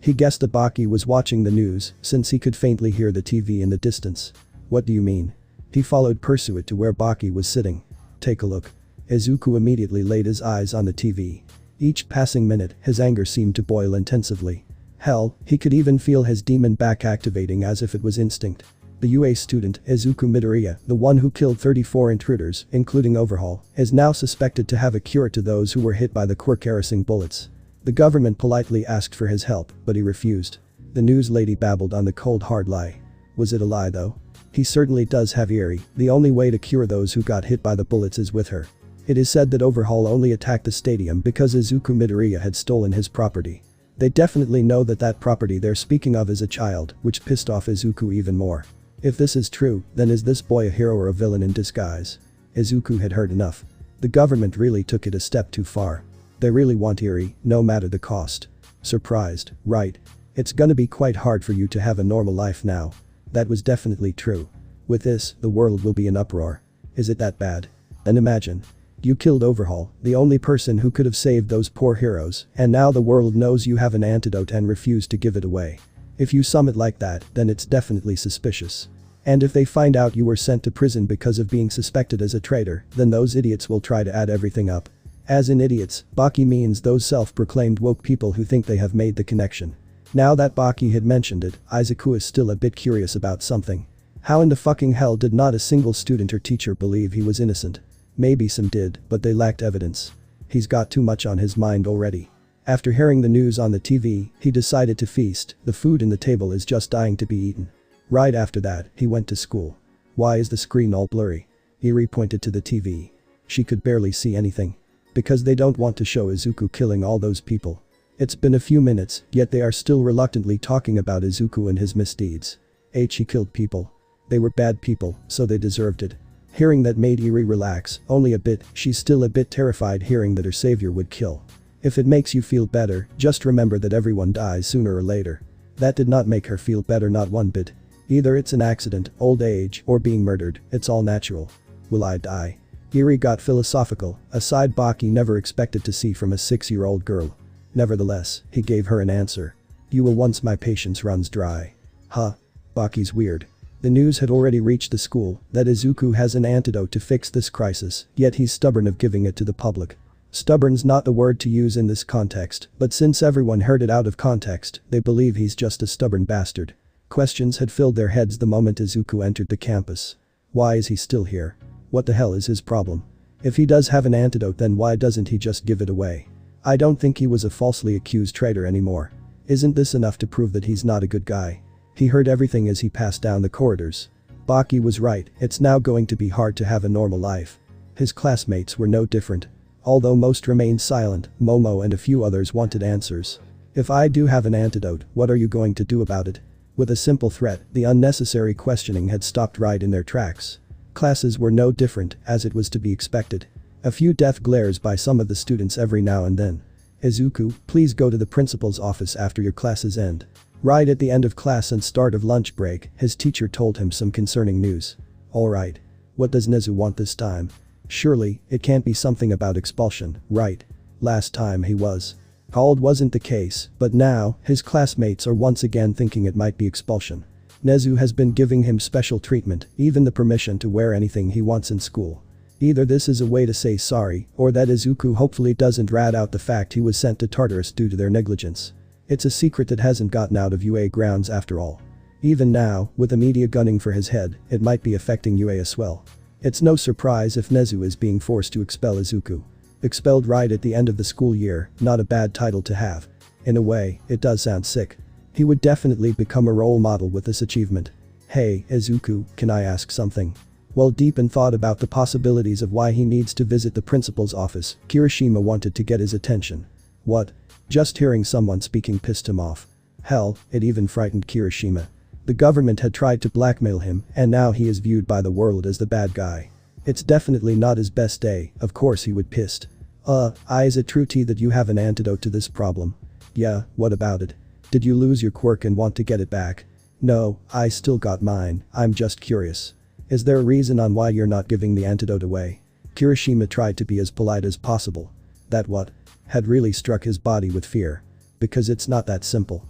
He guessed that Baki was watching the news, since he could faintly hear the TV in the distance. What do you mean? He followed Pursuit to where Baki was sitting. Take a look. Izuku immediately laid his eyes on the TV. Each passing minute, his anger seemed to boil intensively. Hell, he could even feel his demon back activating as if it was instinct. The UA student, Izuku Midoriya, the one who killed 34 intruders, including Overhaul, is now suspected to have a cure to those who were hit by the quirk bullets. The government politely asked for his help, but he refused. The news lady babbled on the cold hard lie. Was it a lie though? He certainly does have ERI, the only way to cure those who got hit by the bullets is with her. It is said that Overhaul only attacked the stadium because Izuku Midoriya had stolen his property. They definitely know that that property they're speaking of is a child, which pissed off Izuku even more. If this is true, then is this boy a hero or a villain in disguise? Izuku had heard enough. The government really took it a step too far. They really want ERI, no matter the cost. Surprised, right? It's gonna be quite hard for you to have a normal life now. That was definitely true. With this, the world will be in uproar. Is it that bad? And imagine. You killed Overhaul, the only person who could have saved those poor heroes, and now the world knows you have an antidote and refuse to give it away. If you sum it like that, then it's definitely suspicious. And if they find out you were sent to prison because of being suspected as a traitor, then those idiots will try to add everything up. As in idiots, baki means those self-proclaimed woke people who think they have made the connection. Now that Baki had mentioned it, Izuku is still a bit curious about something. How in the fucking hell did not a single student or teacher believe he was innocent? Maybe some did, but they lacked evidence. He's got too much on his mind already. After hearing the news on the TV, he decided to feast. The food in the table is just dying to be eaten. Right after that, he went to school. Why is the screen all blurry? ERI pointed to the TV. She could barely see anything. Because they don't want to show Izuku killing all those people. It's been a few minutes, yet they are still reluctantly talking about Izuku and his misdeeds. He killed people. They were bad people, so they deserved it. Hearing that made ERI relax, only a bit. She's still a bit terrified hearing that her savior would kill. If it makes you feel better, just remember that everyone dies sooner or later. That did not make her feel better, not one bit. Either it's an accident, old age, or being murdered, it's all natural. Will I die? ERI got philosophical, a side Baki never expected to see from a 6-year-old girl. Nevertheless, he gave her an answer. You will once my patience runs dry. Huh. Baki's weird. The news had already reached the school that Izuku has an antidote to fix this crisis, yet he's stubborn of giving it to the public. Stubborn's not the word to use in this context, but since everyone heard it out of context, they believe he's just a stubborn bastard. Questions had filled their heads the moment Izuku entered the campus. Why is he still here? What the hell is his problem? If he does have an antidote, then why doesn't he just give it away? I don't think he was a falsely accused traitor anymore. Isn't this enough to prove that he's not a good guy? He heard everything as he passed down the corridors. Baki was right, it's now going to be hard to have a normal life. His classmates were no different. Although most remained silent, Momo and a few others wanted answers. If I do have an antidote, what are you going to do about it? With a simple threat, the unnecessary questioning had stopped right in their tracks. Classes were no different, as it was to be expected. A few death glares by some of the students every now and then. Izuku, please go to the principal's office after your classes end. Right at the end of class and start of lunch break, his teacher told him some concerning news. Alright. What does Nezu want this time? Surely, it can't be something about expulsion, right? Last time he was called wasn't the case, but now, his classmates are once again thinking it might be expulsion. Nezu has been giving him special treatment, even the permission to wear anything he wants in school. Either this is a way to say sorry, or that Izuku hopefully doesn't rat out the fact he was sent to Tartarus due to their negligence. It's a secret that hasn't gotten out of UA grounds after all. Even now, with the media gunning for his head, it might be affecting UA as well. It's no surprise if Nezu is being forced to expel Izuku. Expelled right at the end of the school year, not a bad title to have. In a way, it does sound sick. He would definitely become a role model with this achievement. Hey, Izuku, can I ask something? While deep in thought about the possibilities of why he needs to visit the principal's office, Kirishima wanted to get his attention. What? Just hearing someone speaking pissed him off. Hell, it even frightened Kirishima. The government had tried to blackmail him, and now he is viewed by the world as the bad guy. It's definitely not his best day, of course he would pissed. Is it true that you have an antidote to this problem? Yeah, what about it? Did you lose your quirk and want to get it back? No, I still got mine, I'm just curious. Is there a reason on why you're not giving the antidote away? Kirishima tried to be as polite as possible. That what? Had really struck his body with fear. Because it's not that simple.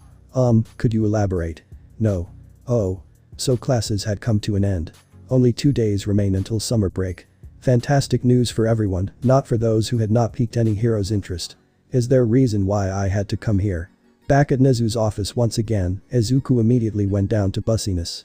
Could you elaborate? No. Oh. So classes had come to an end. Only 2 days remain until summer break. Fantastic news for everyone, not for those who had not piqued any hero's interest. Is there a reason why I had to come here? Back at Nezu's office once again, Izuku immediately went down to bussiness.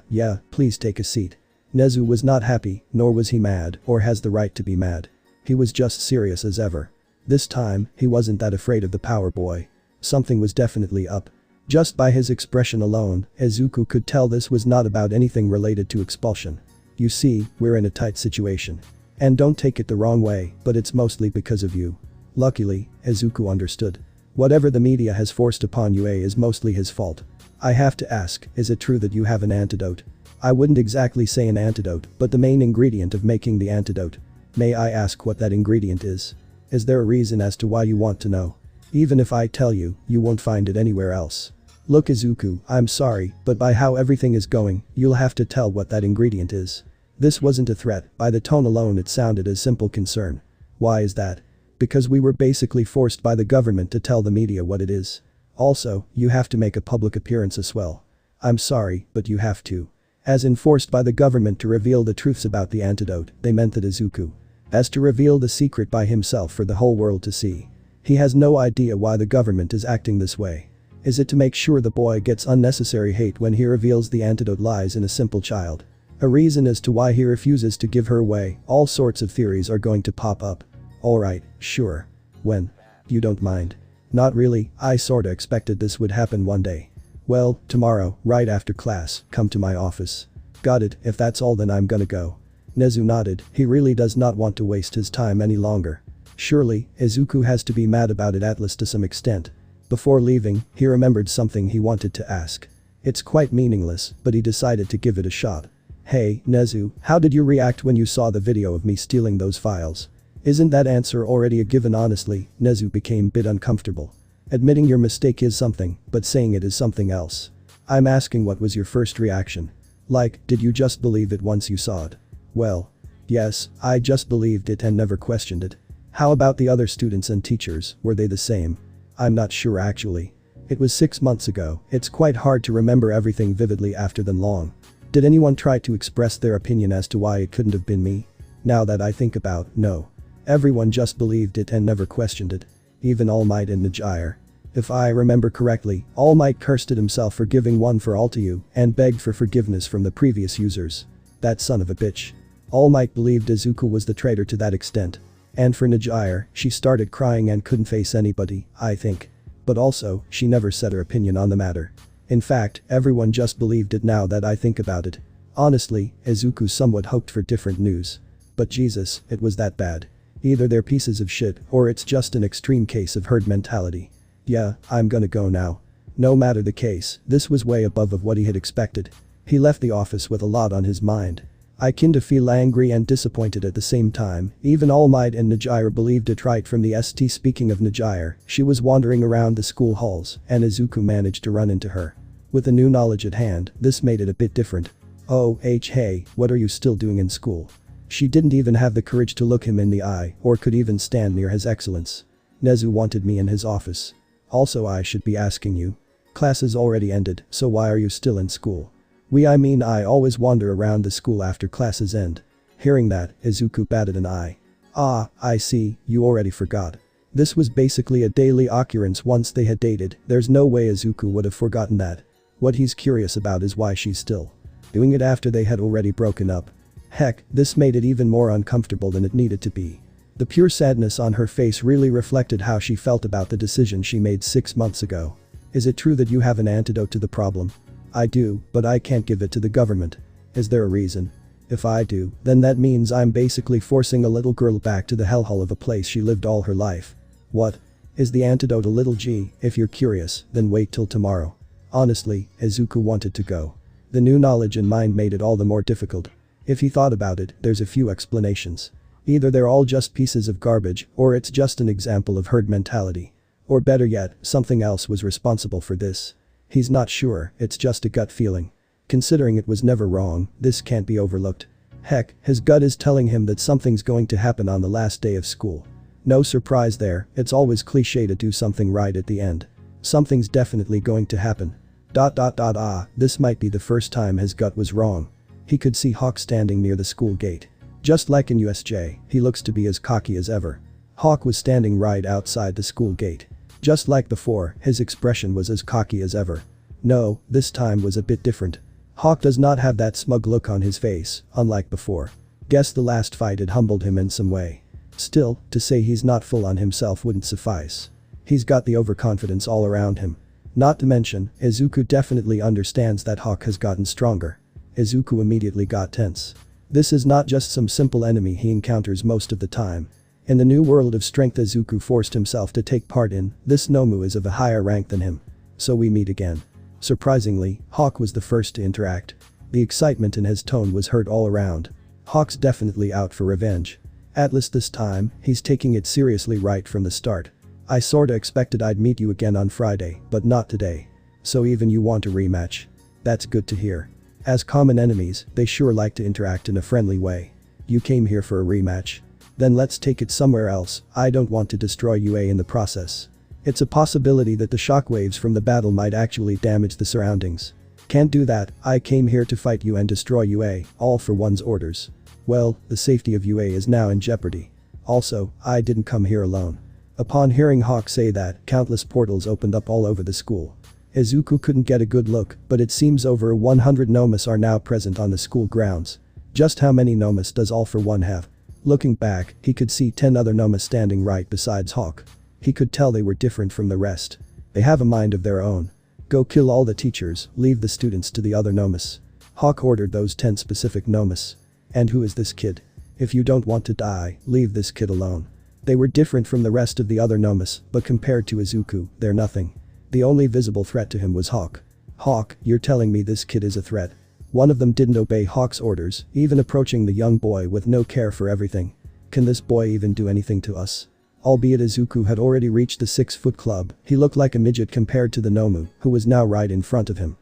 Yeah, please take a seat. Nezu was not happy, nor was he mad, or has the right to be mad. He was just serious as ever. This time, he wasn't that afraid of the power boy. Something was definitely up. Just by his expression alone, Izuku could tell this was not about anything related to expulsion. You see, we're in a tight situation. And don't take it the wrong way, but it's mostly because of you. Luckily, Izuku understood. Whatever the media has forced upon UA is mostly his fault. I have to ask, is it true that you have an antidote? I wouldn't exactly say an antidote, but the main ingredient of making the antidote. May I ask what that ingredient is? Is there a reason as to why you want to know? Even if I tell you, you won't find it anywhere else. Look Izuku, I'm sorry, but by how everything is going, you'll have to tell what that ingredient is. This wasn't a threat, by the tone alone it sounded as simple concern. Why is that? Because we were basically forced by the government to tell the media what it is. Also, you have to make a public appearance as well. I'm sorry, but you have to. As in forced by the government to reveal the truths about the antidote, they meant that Izuku has to reveal the secret by himself for the whole world to see. He has no idea why the government is acting this way. Is it to make sure the boy gets unnecessary hate when he reveals the antidote lies in a simple child? A reason as to why he refuses to give her away, all sorts of theories are going to pop up. Alright, sure. When? You don't mind. Not really, I sorta expected this would happen one day. Well, tomorrow, right after class, come to my office. Got it, if that's all then I'm gonna go. Nezu nodded, he really does not want to waste his time any longer. Surely, Izuku has to be mad about it at least to some extent. Before leaving, he remembered something he wanted to ask. It's quite meaningless, but he decided to give it a shot. Hey, Nezu, how did you react when you saw the video of me stealing those files? Isn't that answer already a given? Honestly, Nezu became a bit uncomfortable. Admitting your mistake is something, but saying it is something else. I'm asking what was your first reaction? Like, did you just believe it once you saw it? Well, yes, I just believed it and never questioned it. How about the other students and teachers, were they the same? I'm not sure actually. It was 6 months ago, it's quite hard to remember everything vividly after that long. Did anyone try to express their opinion as to why it couldn't have been me? Now that I think about, no. Everyone just believed it and never questioned it. Even All Might and Yujiro. If I remember correctly, All Might cursed at himself for giving one for all to you and begged for forgiveness from the previous users. That son of a bitch. All Might believed Izuku was the traitor to that extent. And for Yujiro, she started crying and couldn't face anybody, I think. But also, she never said her opinion on the matter. In fact, everyone just believed it now that I think about it. Honestly, Izuku somewhat hoped for different news. But Jesus, it was that bad. Either they're pieces of shit or it's just an extreme case of herd mentality. Yeah, I'm gonna go now. No matter the case, this was way above of what he had expected. He left the office with a lot on his mind. I kinda feel angry and disappointed at the same time, even All Might and Yujiro believed it right from the ST. Speaking of Yujiro, she was wandering around the school halls and Izuku managed to run into her. With the new knowledge at hand, this made it a bit different. Oh hey, what are you still doing in school? She didn't even have the courage to look him in the eye or could even stand near his excellence. Nezu wanted me in his office. Also I should be asking you. Class is already ended, so why are you still in school? I always wander around the school after classes end. Hearing that, Izuku batted an eye. Ah, I see, you already forgot. This was basically a daily occurrence once they had dated, there's no way Izuku would have forgotten that. What he's curious about is why she's still doing it after they had already broken up. Heck, this made it even more uncomfortable than it needed to be. The pure sadness on her face really reflected how she felt about the decision she made 6 months ago. Is it true that you have an antidote to the problem? I do, but I can't give it to the government. Is there a reason? If I do, then that means I'm basically forcing a little girl back to the hellhole of a place she lived all her life. What? Is the antidote a little G? If you're curious, then wait till tomorrow. Honestly, Izuku wanted to go. The new knowledge in mind made it all the more difficult. If he thought about it, there's a few explanations. Either they're all just pieces of garbage, or it's just an example of herd mentality. Or better yet, something else was responsible for this. He's not sure, it's just a gut feeling. Considering it was never wrong, this can't be overlooked. Heck, his gut is telling him that something's going to happen on the last day of school. No surprise there, it's always cliche to do something right at the end. Something's definitely going to happen. This might be the first time his gut was wrong. He could see Hawk standing near the school gate. Just like in USJ, he looks to be as cocky as ever. Hawk was standing right outside the school gate. Just like before, his expression was as cocky as ever. No, this time was a bit different. Hawk does not have that smug look on his face, unlike before. Guess the last fight had humbled him in some way. Still, to say he's not full on himself wouldn't suffice. He's got the overconfidence all around him. Not to mention, Izuku definitely understands that Hawk has gotten stronger. Izuku immediately got tense. This is not just some simple enemy he encounters most of the time. In the new world of strength Izuku forced himself to take part in, this Nomu is of a higher rank than him. So we meet again. Surprisingly, Hawk was the first to interact. The excitement in his tone was heard all around. Hawk's definitely out for revenge. At least this time, he's taking it seriously right from the start. I sorta expected I'd meet you again on Friday, but not today. So even you want a rematch? That's good to hear. As common enemies, they sure like to interact in a friendly way. You came here for a rematch? Then let's take it somewhere else. I don't want to destroy UA in the process. It's a possibility that the shockwaves from the battle might actually damage the surroundings. Can't do that. I came here to fight you and destroy UA, all for one's orders. Well, the safety of UA is now in jeopardy. Also, I didn't come here alone. Upon hearing Hawk say that, countless portals opened up all over the school. Izuku couldn't get a good look, but it seems over 100 Nomus are now present on the school grounds. Just how many Nomus does All for One have? Looking back, he could see 10 other Nomus standing right besides Hawk. He could tell they were different from the rest. They have a mind of their own. Go kill all the teachers, leave the students to the other Nomus. Hawk ordered those 10 specific Nomus. And who is this kid? If you don't want to die, leave this kid alone. They were different from the rest of the other Nomus, but compared to Izuku, they're nothing. The only visible threat to him was Hawk. Hawk, you're telling me this kid is a threat? One of them didn't obey Hawk's orders, even approaching the young boy with no care for everything. Can this boy even do anything to us? Albeit Izuku had already reached the 6-foot club, he looked like a midget compared to the Nomu, who was now right in front of him.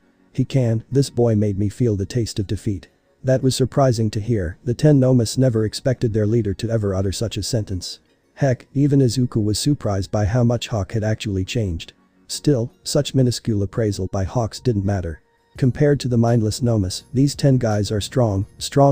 This boy made me feel the taste of defeat. That was surprising to hear. The 10 Nomus never expected their leader to ever utter such a sentence. Heck, even Izuku was surprised by how much Hawk had actually changed. Still, such minuscule appraisal by Hawks didn't matter. Compared to the mindless Nomus, these 10 guys are strong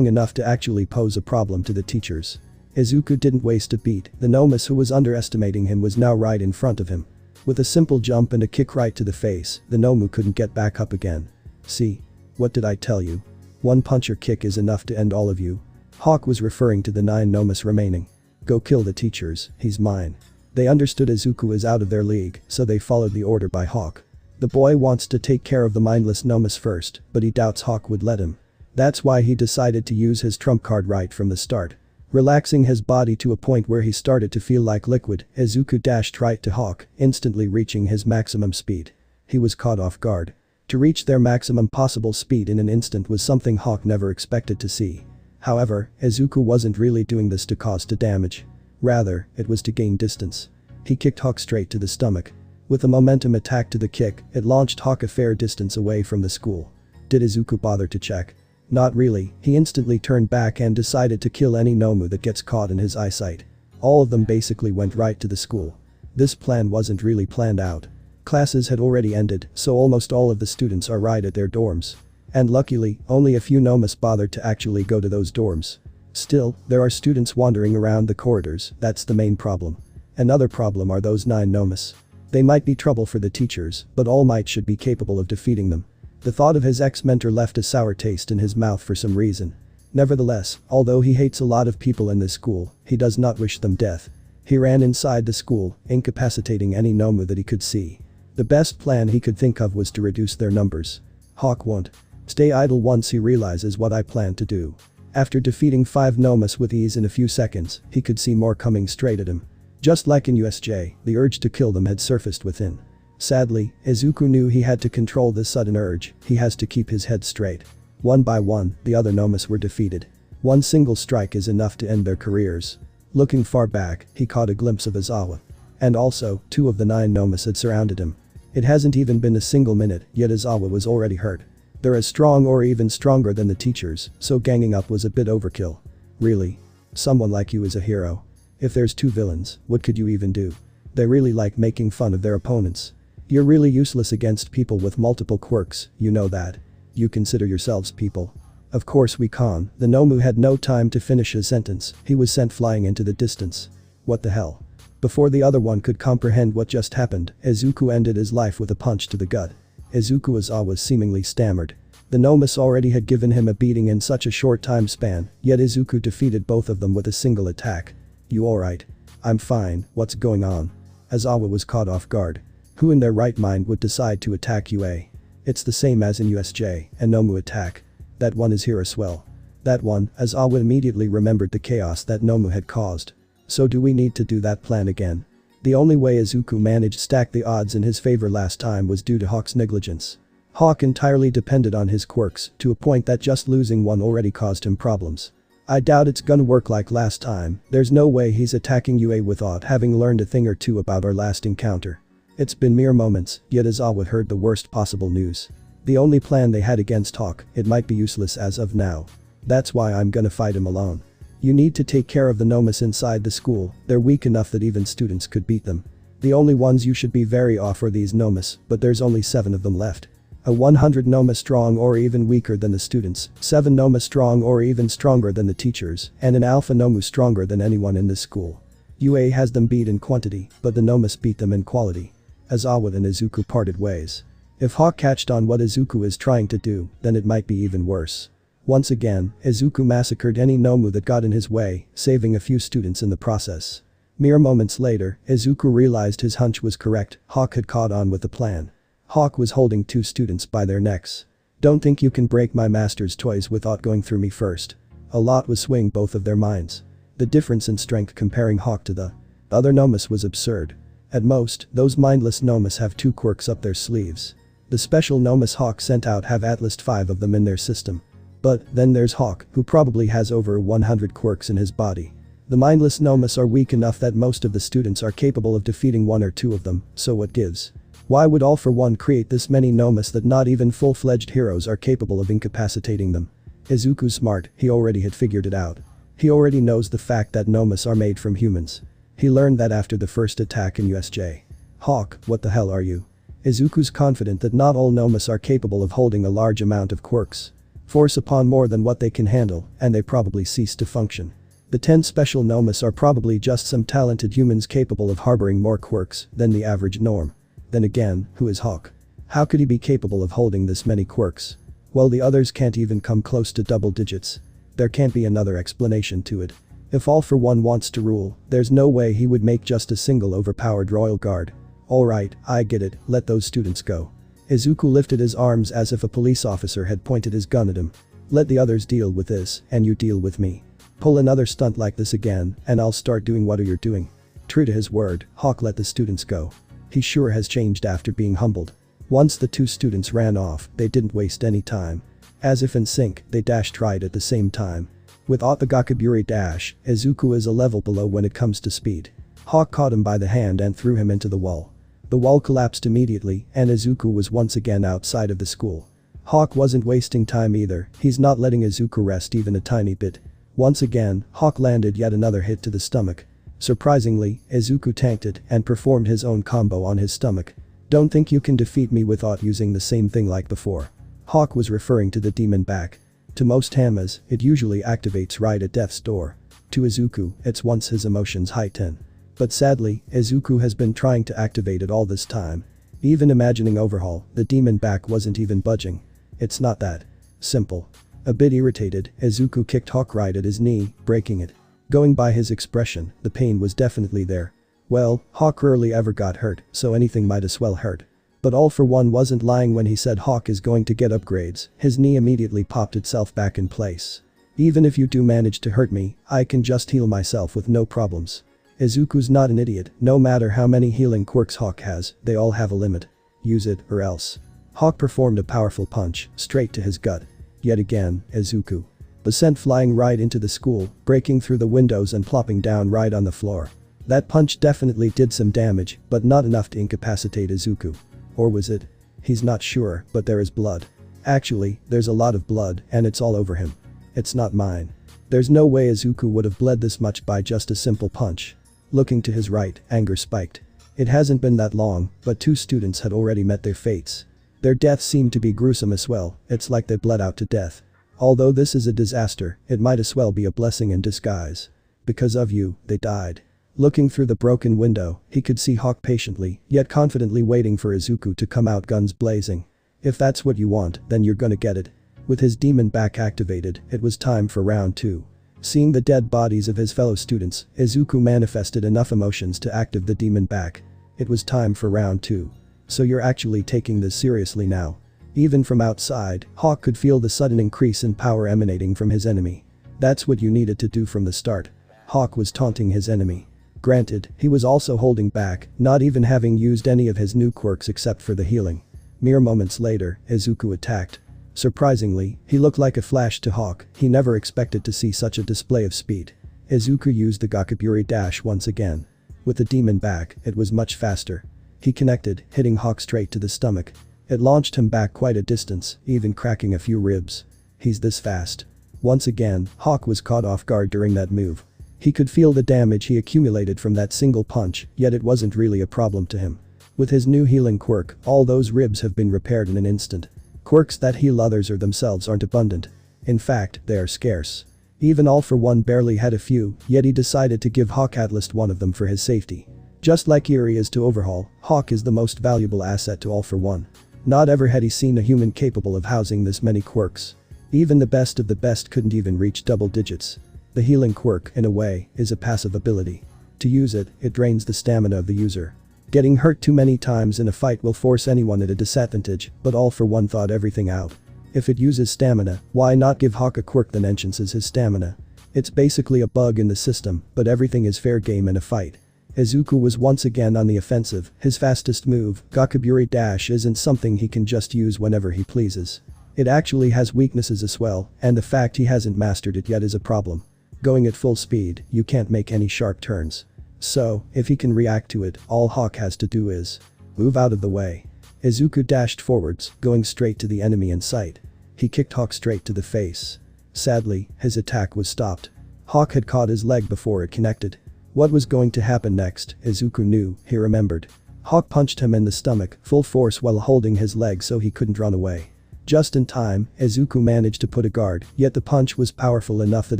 enough to actually pose a problem to the teachers. Izuku didn't waste a beat. The Nomus who was underestimating him was now right in front of him. With a simple jump and a kick right to the face, the Nomu couldn't get back up again. See? What did I tell you? One punch or kick is enough to end all of you. Hawk was referring to the 9 Nomus remaining. Go kill the teachers, he's mine. They understood Izuku is out of their league, so they followed the order by Hawk. The boy wants to take care of the mindless Nomus first, but he doubts Hawk would let him. That's why he decided to use his trump card right from the start. Relaxing his body to a point where he started to feel like liquid, Izuku dashed right to Hawk, instantly reaching his maximum speed. He was caught off guard. To reach their maximum possible speed in an instant was something Hawk never expected to see. However, Izuku wasn't really doing this to cause damage. Rather, it was to gain distance. He kicked Hawk straight to the stomach. With a momentum attack to the kick, it launched Hawk a fair distance away from the school. Did Izuku bother to check? Not really. He instantly turned back and decided to kill any Nomu that gets caught in his eyesight. All of them basically went right to the school. This plan wasn't really planned out. Classes had already ended, so almost all of the students are right at their dorms. And luckily, only a few Nomus bothered to actually go to those dorms. Still, there are students wandering around the corridors. That's the main problem. Another problem are those 9 Nomus. They might be trouble for the teachers, but All Might should be capable of defeating them. The thought of his ex-mentor left a sour taste in his mouth for some reason. Nevertheless, although he hates a lot of people in this school, he does not wish them death. He ran inside the school, incapacitating any Nomu that he could see. The best plan he could think of was to reduce their numbers. Hawk won't stay idle once he realizes what I plan to do. After defeating 5 Nomus with ease in a few seconds, he could see more coming straight at him. Just like in USJ, the urge to kill them had surfaced within. Sadly, Izuku knew he had to control this sudden urge. He has to keep his head straight. One by one, the other Nomus were defeated. One single strike is enough to end their careers. Looking far back, he caught a glimpse of Izawa. And also, 2 of the 9 Nomus had surrounded him. It hasn't even been a single minute, yet Izawa was already hurt. They're as strong or even stronger than the teachers, so ganging up was a bit overkill. Really? Someone like you is a hero. If there's 2 villains, what could you even do? They really like making fun of their opponents. You're really useless against people with multiple quirks, you know that. You consider yourselves people. Of course we can't. The Nomu had no time to finish his sentence, he was sent flying into the distance. What the hell? Before the other one could comprehend what just happened, Izuku ended his life with a punch to the gut. Izuku Izawa seemingly stammered. The Nomus already had given him a beating in such a short time span, yet Izuku defeated both of them with a single attack. You alright? I'm fine, what's going on? Izawa was caught off guard. Who in their right mind would decide to attack UA? It's the same as in USJ, a Nomu attack. That one is here as well. That one, Izawa immediately remembered the chaos that Nomu had caused. So do we need to do that plan again? The only way Izuku managed to stack the odds in his favor last time was due to Hawk's negligence. Hawk entirely depended on his quirks, to a point that just losing one already caused him problems. I doubt it's gonna work like last time, there's no way he's attacking UA without having learned a thing or two about our last encounter. It's been mere moments, yet Izawa heard the worst possible news. The only plan they had against Hawk, it might be useless as of now. That's why I'm gonna fight him alone. You need to take care of the Nomus inside the school, they're weak enough that even students could beat them. The only ones you should be wary of are these Nomus, but there's only 7 of them left. A 100 Noma strong or even weaker than the students, 7 Noma strong or even stronger than the teachers, and an Alpha Nomu stronger than anyone in this school. UA has them beat in quantity, but the Nomus beat them in quality. Izawa and Izuku parted ways. If Hawk catched on what Izuku is trying to do, then it might be even worse. Once again, Izuku massacred any Nomu that got in his way, saving a few students in the process. Mere moments later, Izuku realized his hunch was correct, Hawk had caught on with the plan. Hawk was holding 2 students by their necks. Don't think you can break my master's toys without going through me first. A lot was swaying both of their minds. The difference in strength comparing Hawk to the other Nomus was absurd. At most, those mindless Nomus have 2 quirks up their sleeves. The special Nomus Hawk sent out have at least 5 of them in their system. But then there's Hawk, who probably has over 100 quirks in his body. The mindless Nomus are weak enough that most of the students are capable of defeating 1 or 2 of them, so what gives? Why would All For One create this many Nomus that not even full-fledged heroes are capable of incapacitating them? Izuku's smart, he already had figured it out. He already knows the fact that Nomus are made from humans. He learned that after the first attack in USJ. Hawk, what the hell are you? Izuku's confident that not all Nomus are capable of holding a large amount of quirks. Force upon more than what they can handle, and they probably cease to function. The 10 special Nomus are probably just some talented humans capable of harboring more quirks than the average norm. Then again, who is Hawk? How could he be capable of holding this many quirks? Well, the others can't even come close to double digits. There can't be another explanation to it. If All For One wants to rule, there's no way he would make just a single overpowered royal guard. Alright, I get it, let those students go. Izuku lifted his arms as if a police officer had pointed his gun at him. Let the others deal with this, and you deal with me. Pull another stunt like this again, and I'll start doing what you're doing. True to his word, Hawk let the students go. He sure has changed after being humbled. Once the 2 students ran off, they didn't waste any time. As if in sync, they dashed right at the same time. Without the Gakaburi dash, Izuku is a level below when it comes to speed. Hawk caught him by the hand and threw him into the wall. The wall collapsed immediately, and Izuku was once again outside of the school. Hawk wasn't wasting time either, he's not letting Izuku rest even a tiny bit. Once again, Hawk landed yet another hit to the stomach. Surprisingly, Izuku tanked it and performed his own combo on his stomach. Don't think you can defeat me without using the same thing like before. Hawk was referring to the demon back. To most Hanmas, it usually activates right at death's door. To Izuku, it's once his emotions heighten. But sadly, Izuku has been trying to activate it all this time. Even imagining overhaul, the demon back wasn't even budging. It's not that simple. A bit irritated, Izuku kicked Hawk right at his knee, breaking it. Going by his expression, the pain was definitely there. Well, Hawk rarely ever got hurt, so anything might as well hurt. But All For One wasn't lying when he said Hawk is going to get upgrades, his knee immediately popped itself back in place. Even if you do manage to hurt me, I can just heal myself with no problems. Izuku's not an idiot, no matter how many healing quirks Hawk has, they all have a limit. Use it or else. Hawk performed a powerful punch, straight to his gut. Yet again, Izuku. The sent flying right into the school, breaking through the windows and plopping down right on the floor. That punch definitely did some damage, but not enough to incapacitate Izuku. Or was it? He's not sure, but there is blood. Actually, there's a lot of blood, and it's all over him. It's not mine. There's no way Izuku would have bled this much by just a simple punch. Looking to his right, anger spiked. It hasn't been that long, but 2 students had already met their fates. Their deaths seemed to be gruesome as well, it's like they bled out to death. Although this is a disaster, it might as well be a blessing in disguise. Because of you, they died. Looking through the broken window, he could see Hawk patiently, yet confidently waiting for Izuku to come out guns blazing. If that's what you want, then you're gonna get it. With his demon back activated, it was time for round 2. Seeing the dead bodies of his fellow students, Izuku manifested enough emotions to activate the demon back. It was time for round 2. So you're actually taking this seriously now. Even from outside, Hawk could feel the sudden increase in power emanating from his enemy. That's what you needed to do from the start. Hawk was taunting his enemy. Granted, he was also holding back, not even having used any of his new quirks except for the healing. Mere moments later, Izuku attacked. Surprisingly, he looked like a flash to Hawk. He never expected to see such a display of speed. Izuku used the Gakaburi dash once again. With the demon back, it was much faster. He connected, hitting Hawk straight to the stomach. It launched him back quite a distance, even cracking a few ribs. He's this fast. Once again, Hawk was caught off guard during that move. He could feel the damage he accumulated from that single punch, yet it wasn't really a problem to him. With his new healing quirk, all those ribs have been repaired in an instant. Quirks that heal others or themselves aren't abundant. In fact, they are scarce. Even All For One barely had a few, yet he decided to give Hawk at least one of them for his safety. Just like ERI is to Overhaul, Hawk is the most valuable asset to All For One. Not ever had he seen a human capable of housing this many quirks. Even the best of the best couldn't even reach double digits. The healing quirk, in a way, is a passive ability. To use it, it drains the stamina of the user. Getting hurt too many times in a fight will force anyone at a disadvantage, but All For One thought everything out. If it uses stamina, why not give Hawk a quirk that enhances his stamina? It's basically a bug in the system, but everything is fair game in a fight. Izuku was once again on the offensive. His fastest move, Gakaburi Dash, isn't something he can just use whenever he pleases. It actually has weaknesses as well, and the fact he hasn't mastered it yet is a problem. Going at full speed, you can't make any sharp turns. So, if he can react to it, all Hawk has to do is move out of the way. Izuku dashed forwards, going straight to the enemy in sight. He kicked Hawk straight to the face. Sadly, his attack was stopped. Hawk had caught his leg before it connected. What was going to happen next, Izuku knew. He remembered. Hawk punched him in the stomach, full force, while holding his leg so he couldn't run away. Just in time, Izuku managed to put a guard, yet the punch was powerful enough that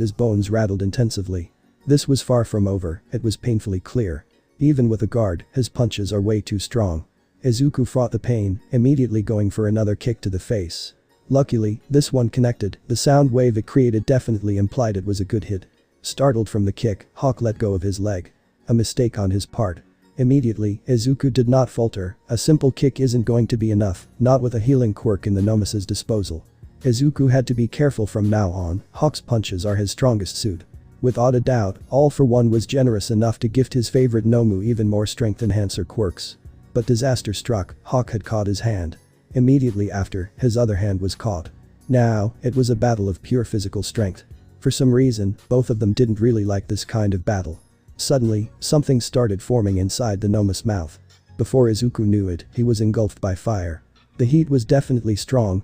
his bones rattled intensively. This was far from over, it was painfully clear. Even with a guard, his punches are way too strong. Izuku fought the pain, immediately going for another kick to the face. Luckily, this one connected. The sound wave it created definitely implied it was a good hit. Startled from the kick, Hawk let go of his leg. A mistake on his part. Immediately, Izuku did not falter. A simple kick isn't going to be enough, not with a healing quirk in the Nomus's disposal. Izuku had to be careful from now on. Hawk's punches are his strongest suit. Without a doubt, All For One was generous enough to gift his favorite Nomu even more strength enhancer quirks. But disaster struck. Hawk had caught his hand. Immediately after, his other hand was caught. Now, it was a battle of pure physical strength. For some reason, both of them didn't really like this kind of battle. Suddenly, something started forming inside the Nomus mouth. Before Izuku knew it, he was engulfed by fire. The heat was definitely strong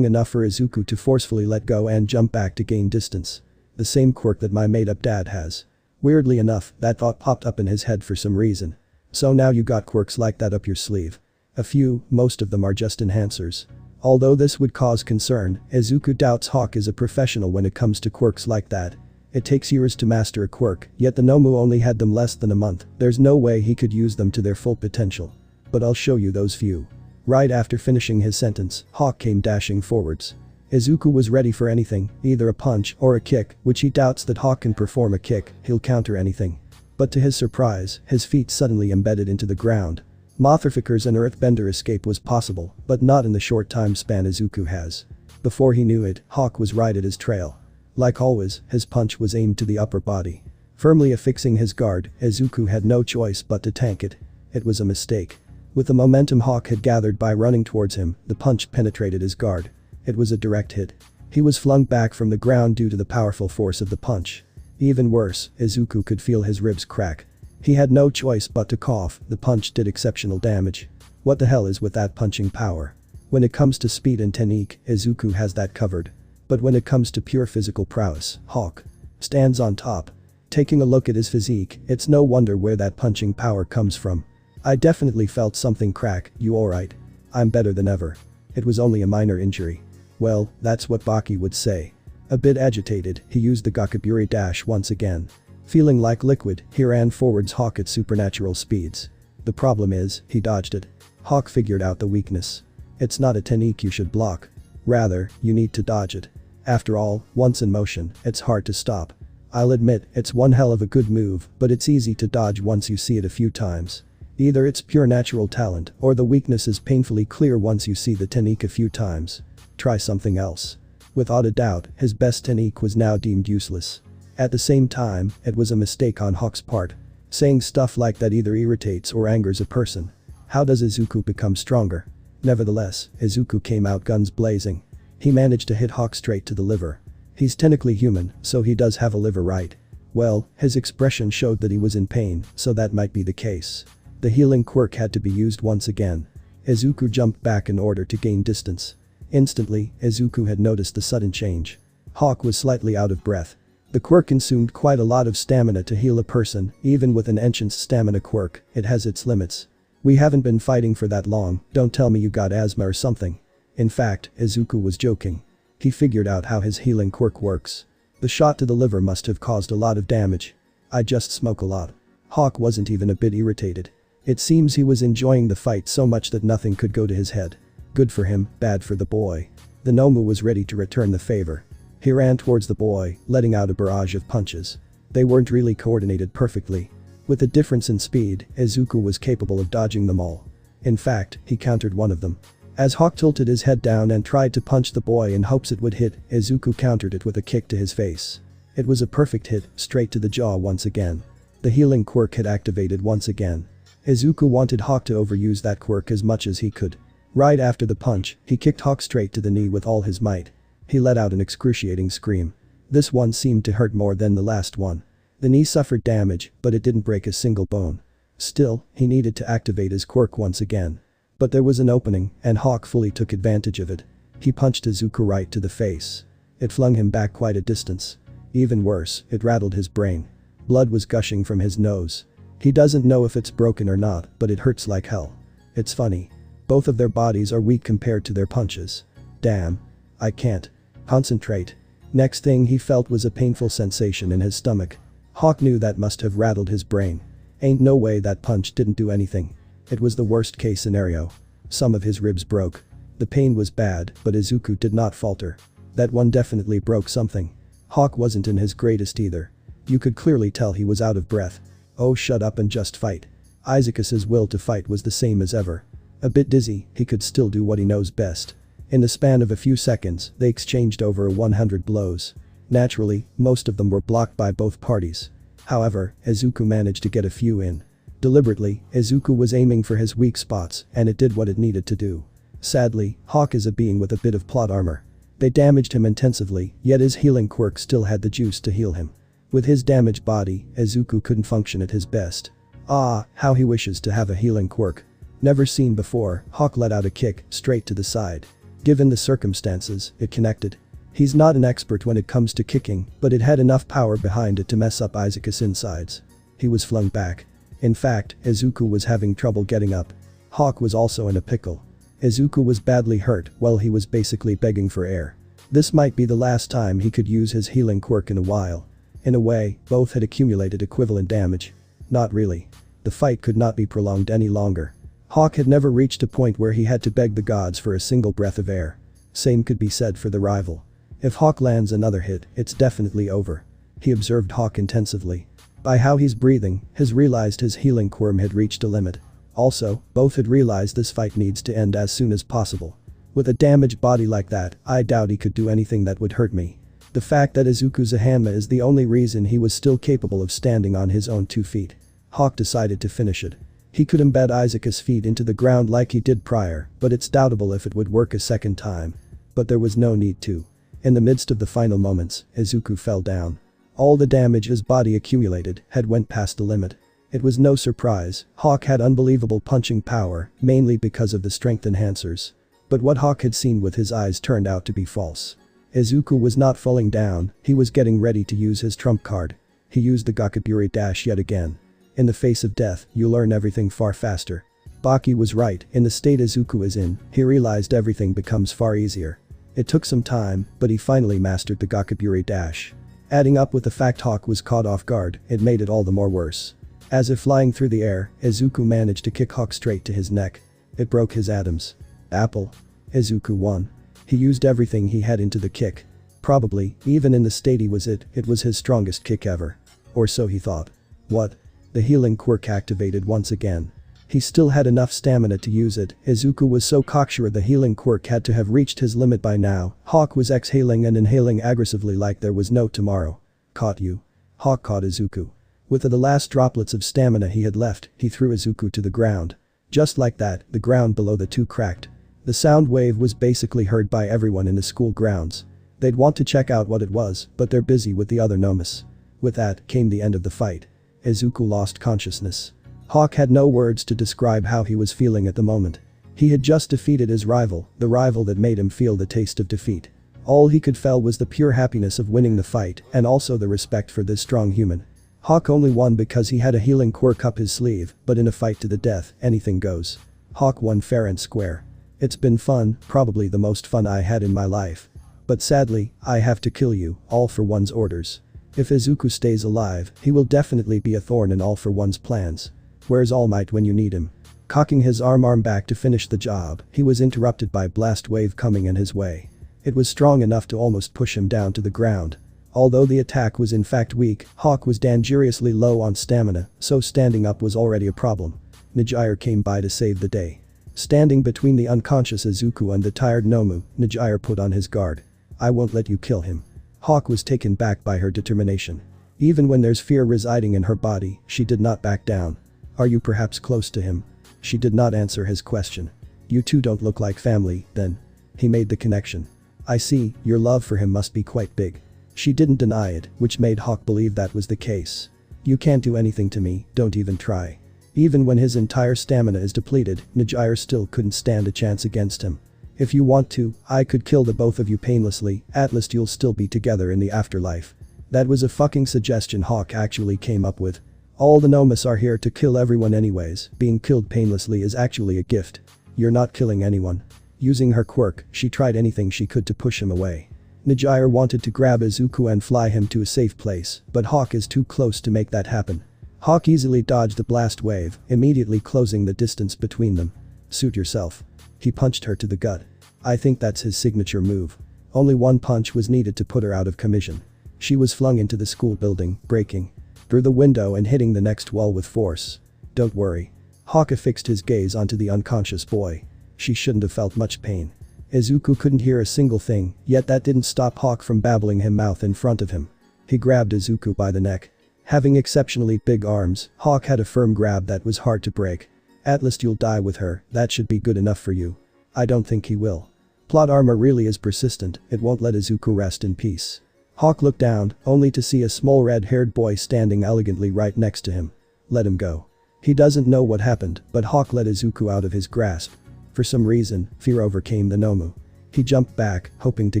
enough for Izuku to forcefully let go and jump back to gain distance. The same quirk that my made-up dad has. Weirdly enough, that thought popped up in his head for some reason. So now you got quirks like that up your sleeve. A few, most of them are just enhancers. Although this would cause concern, Izuku doubts Hawk is a professional when it comes to quirks like that. It takes years to master a quirk, yet the Nomu only had them less than a month. There's no way he could use them to their full potential. But I'll show you those few. Right after finishing his sentence, Hawk came dashing forwards. Izuku was ready for anything, either a punch or a kick, which he doubts that Hawk can perform a kick. He'll counter anything. But to his surprise, his feet suddenly embedded into the ground. Motherfuckers and Earthbender escape was possible, but not in the short time span Izuku has. Before he knew it, Hawk was right at his trail. Like always, his punch was aimed to the upper body. Firmly affixing his guard, Izuku had no choice but to tank it. It was a mistake. With the momentum Hawk had gathered by running towards him, the punch penetrated his guard. It was a direct hit. He was flung back from the ground due to the powerful force of the punch. Even worse, Izuku could feel his ribs crack. He had no choice but to cough. The punch did exceptional damage. What the hell is with that punching power? When it comes to speed and technique, Izuku has that covered. But when it comes to pure physical prowess, Hawk stands on top. Taking a look at his physique, it's no wonder where that punching power comes from. I definitely felt something crack. You alright? I'm better than ever. It was only a minor injury. Well, that's what Baki would say. A bit agitated, he used the Gakaburi dash once again. Feeling like liquid, he ran forwards Hawk at supernatural speeds. The problem is, he dodged it. Hawk figured out the weakness. It's not a technique you should block. Rather, you need to dodge it. After all, once in motion, it's hard to stop. I'll admit, it's one hell of a good move, but it's easy to dodge once you see it a few times. Either it's pure natural talent, or the weakness is painfully clear once you see the technique a few times. Try something else. Without a doubt, his best technique was now deemed useless. At the same time, it was a mistake on Hawk's part. Saying stuff like that either irritates or angers a person. How does Izuku become stronger? Nevertheless, Izuku came out guns blazing. He managed to hit Hawk straight to the liver. He's technically human, so he does have a liver, right? Well, his expression showed that he was in pain, so that might be the case. The healing quirk had to be used once again. Izuku jumped back in order to gain distance. Instantly, Izuku had noticed the sudden change. Hawk was slightly out of breath. The quirk consumed quite a lot of stamina to heal a person, even with an ancient stamina quirk, it has its limits. We haven't been fighting for that long, don't tell me you got asthma or something. In fact, Izuku was joking. He figured out how his healing quirk works. The shot to the liver must have caused a lot of damage. I just smoke a lot. Hawk wasn't even a bit irritated. It seems he was enjoying the fight so much that nothing could go to his head. Good for him, bad for the boy. The Nomu was ready to return the favor. He ran towards the boy, letting out a barrage of punches. They weren't really coordinated perfectly. With the difference in speed, Izuku was capable of dodging them all. In fact, he countered one of them. As Hawk tilted his head down and tried to punch the boy in hopes it would hit, Izuku countered it with a kick to his face. It was a perfect hit, straight to the jaw once again. The healing quirk had activated once again. Izuku wanted Hawk to overuse that quirk as much as he could. Right after the punch, he kicked Hawk straight to the knee with all his might. He let out an excruciating scream. This one seemed to hurt more than the last one. The knee suffered damage, but it didn't break a single bone. Still, he needed to activate his quirk once again. But there was an opening, and Hawk fully took advantage of it. He punched Izuku right to the face. It flung him back quite a distance. Even worse, it rattled his brain. Blood was gushing from his nose. He doesn't know if it's broken or not, but it hurts like hell. It's funny. Both of their bodies are weak compared to their punches. Damn. I can't concentrate. Next thing he felt was a painful sensation in his stomach. Hawk knew that must have rattled his brain. Ain't no way that punch didn't do anything. It was the worst case scenario. Some of his ribs broke. The pain was bad, but Izuku did not falter. That one definitely broke something. Hawk wasn't in his greatest either. You could clearly tell he was out of breath. Oh, shut up and just fight. Izuku's will to fight was the same as ever. A bit dizzy, he could still do what he knows best. In the span of a few seconds, they exchanged over 100 blows. Naturally, most of them were blocked by both parties. However, Izuku managed to get a few in. Deliberately, Izuku was aiming for his weak spots, and it did what it needed to do. Sadly, Hawk is a being with a bit of plot armor. They damaged him intensively, yet his healing quirk still had the juice to heal him. With his damaged body, Izuku couldn't function at his best. Ah, how he wishes to have a healing quirk. Never seen before, Hawk let out a kick, straight to the side. Given the circumstances, it connected. He's not an expert when it comes to kicking, but it had enough power behind it to mess up Izuku's insides. He was flung back. In fact, Izuku was having trouble getting up. Hawk was also in a pickle. Izuku was badly hurt, while he was basically begging for air. This might be the last time he could use his healing quirk in a while. In a way, both had accumulated equivalent damage. Not really. The fight could not be prolonged any longer. Hawk had never reached a point where he had to beg the gods for a single breath of air. Same could be said for the rival. If Hawk lands another hit, it's definitely over. He observed Hawk intensively. By how he's breathing, has realized his healing quirk had reached a limit. Also, both had realized this fight needs to end as soon as possible. With a damaged body like that, I doubt he could do anything that would hurt me. The fact that Izuku Hanma is the only reason he was still capable of standing on his own 2 feet. Hawk decided to finish it. He could embed Izuku's feet into the ground like he did prior, but it's doubtable if it would work a second time. But there was no need to. In the midst of the final moments, Izuku fell down. All the damage his body accumulated had went past the limit. It was no surprise, Hawk had unbelievable punching power, mainly because of the strength enhancers. But what Hawk had seen with his eyes turned out to be false. Izuku was not falling down, he was getting ready to use his trump card. He used the Gakaburi dash yet again. In the face of death, you learn everything far faster. Baki was right, in the state Izuku is in, he realized everything becomes far easier. It took some time, but he finally mastered the Gakaburi dash. Adding up with the fact Hawk was caught off guard, it made it all the more worse. As if flying through the air, Izuku managed to kick Hawk straight to his neck. It broke his atoms. Apple. Izuku won. He used everything he had into the kick. Probably, even in the state he was it was his strongest kick ever. Or so he thought. What? The healing quirk activated once again. He still had enough stamina to use it. Izuku was so cocksure the healing quirk had to have reached his limit by now. Hawk was exhaling and inhaling aggressively like there was no tomorrow. Caught you. Hawk caught Izuku. With the last droplets of stamina he had left, he threw Izuku to the ground. Just like that, the ground below the two cracked. The sound wave was basically heard by everyone in the school grounds. They'd want to check out what it was, but they're busy with the other Nomus. With that came the end of the fight. Izuku lost consciousness. Hawk had no words to describe how he was feeling at the moment. He had just defeated his rival, the rival that made him feel the taste of defeat. All he could feel was the pure happiness of winning the fight and also the respect for this strong human. Hawk only won because he had a healing quirk up his sleeve, but in a fight to the death, anything goes. Hawk won fair and square. It's been fun, probably the most fun I had in my life. But sadly, I have to kill you, All for One's orders. If Izuku stays alive, he will definitely be a thorn in All for One's plans. Where's All Might when you need him? Cocking his arm back to finish the job, he was interrupted by blast wave coming in his way. It was strong enough to almost push him down to the ground. Although the attack was in fact weak, Hawk was dangerously low on stamina, so standing up was already a problem. Yujiro came by to save the day. Standing between the unconscious Izuku and the tired Nomu, Yujiro put on his guard. I won't let you kill him. Hawk was taken back by her determination. Even when there's fear residing in her body, she did not back down. Are you perhaps close to him? She did not answer his question. You two don't look like family, then. He made the connection. I see, your love for him must be quite big. She didn't deny it, which made Hawk believe that was the case. You can't do anything to me, don't even try. Even when his entire stamina is depleted, Yujiro still couldn't stand a chance against him. If you want to, I could kill the both of you painlessly, at least you'll still be together in the afterlife. That was a fucking suggestion Hawk actually came up with. All the Nomus are here to kill everyone anyways, being killed painlessly is actually a gift. You're not killing anyone. Using her quirk, she tried anything she could to push him away. Yujiro wanted to grab Izuku and fly him to a safe place, but Hawk is too close to make that happen. Hawk easily dodged the blast wave, immediately closing the distance between them. Suit yourself. He punched her to the gut. I think that's his signature move. Only one punch was needed to put her out of commission. She was flung into the school building, breaking through the window and hitting the next wall with force. Don't worry. Hawk affixed his gaze onto the unconscious boy. She shouldn't have felt much pain. Izuku couldn't hear a single thing, yet that didn't stop Hawk from babbling him mouth in front of him. He grabbed Izuku by the neck. Having exceptionally big arms, Hawk had a firm grab that was hard to break. At least you'll die with her, that should be good enough for you. I don't think he will. Plot armor really is persistent, it won't let Izuku rest in peace. Hawk looked down, only to see a small red-haired boy standing elegantly right next to him. Let him go. He doesn't know what happened, but Hawk let Izuku out of his grasp. For some reason, fear overcame the Nomu. He jumped back, hoping to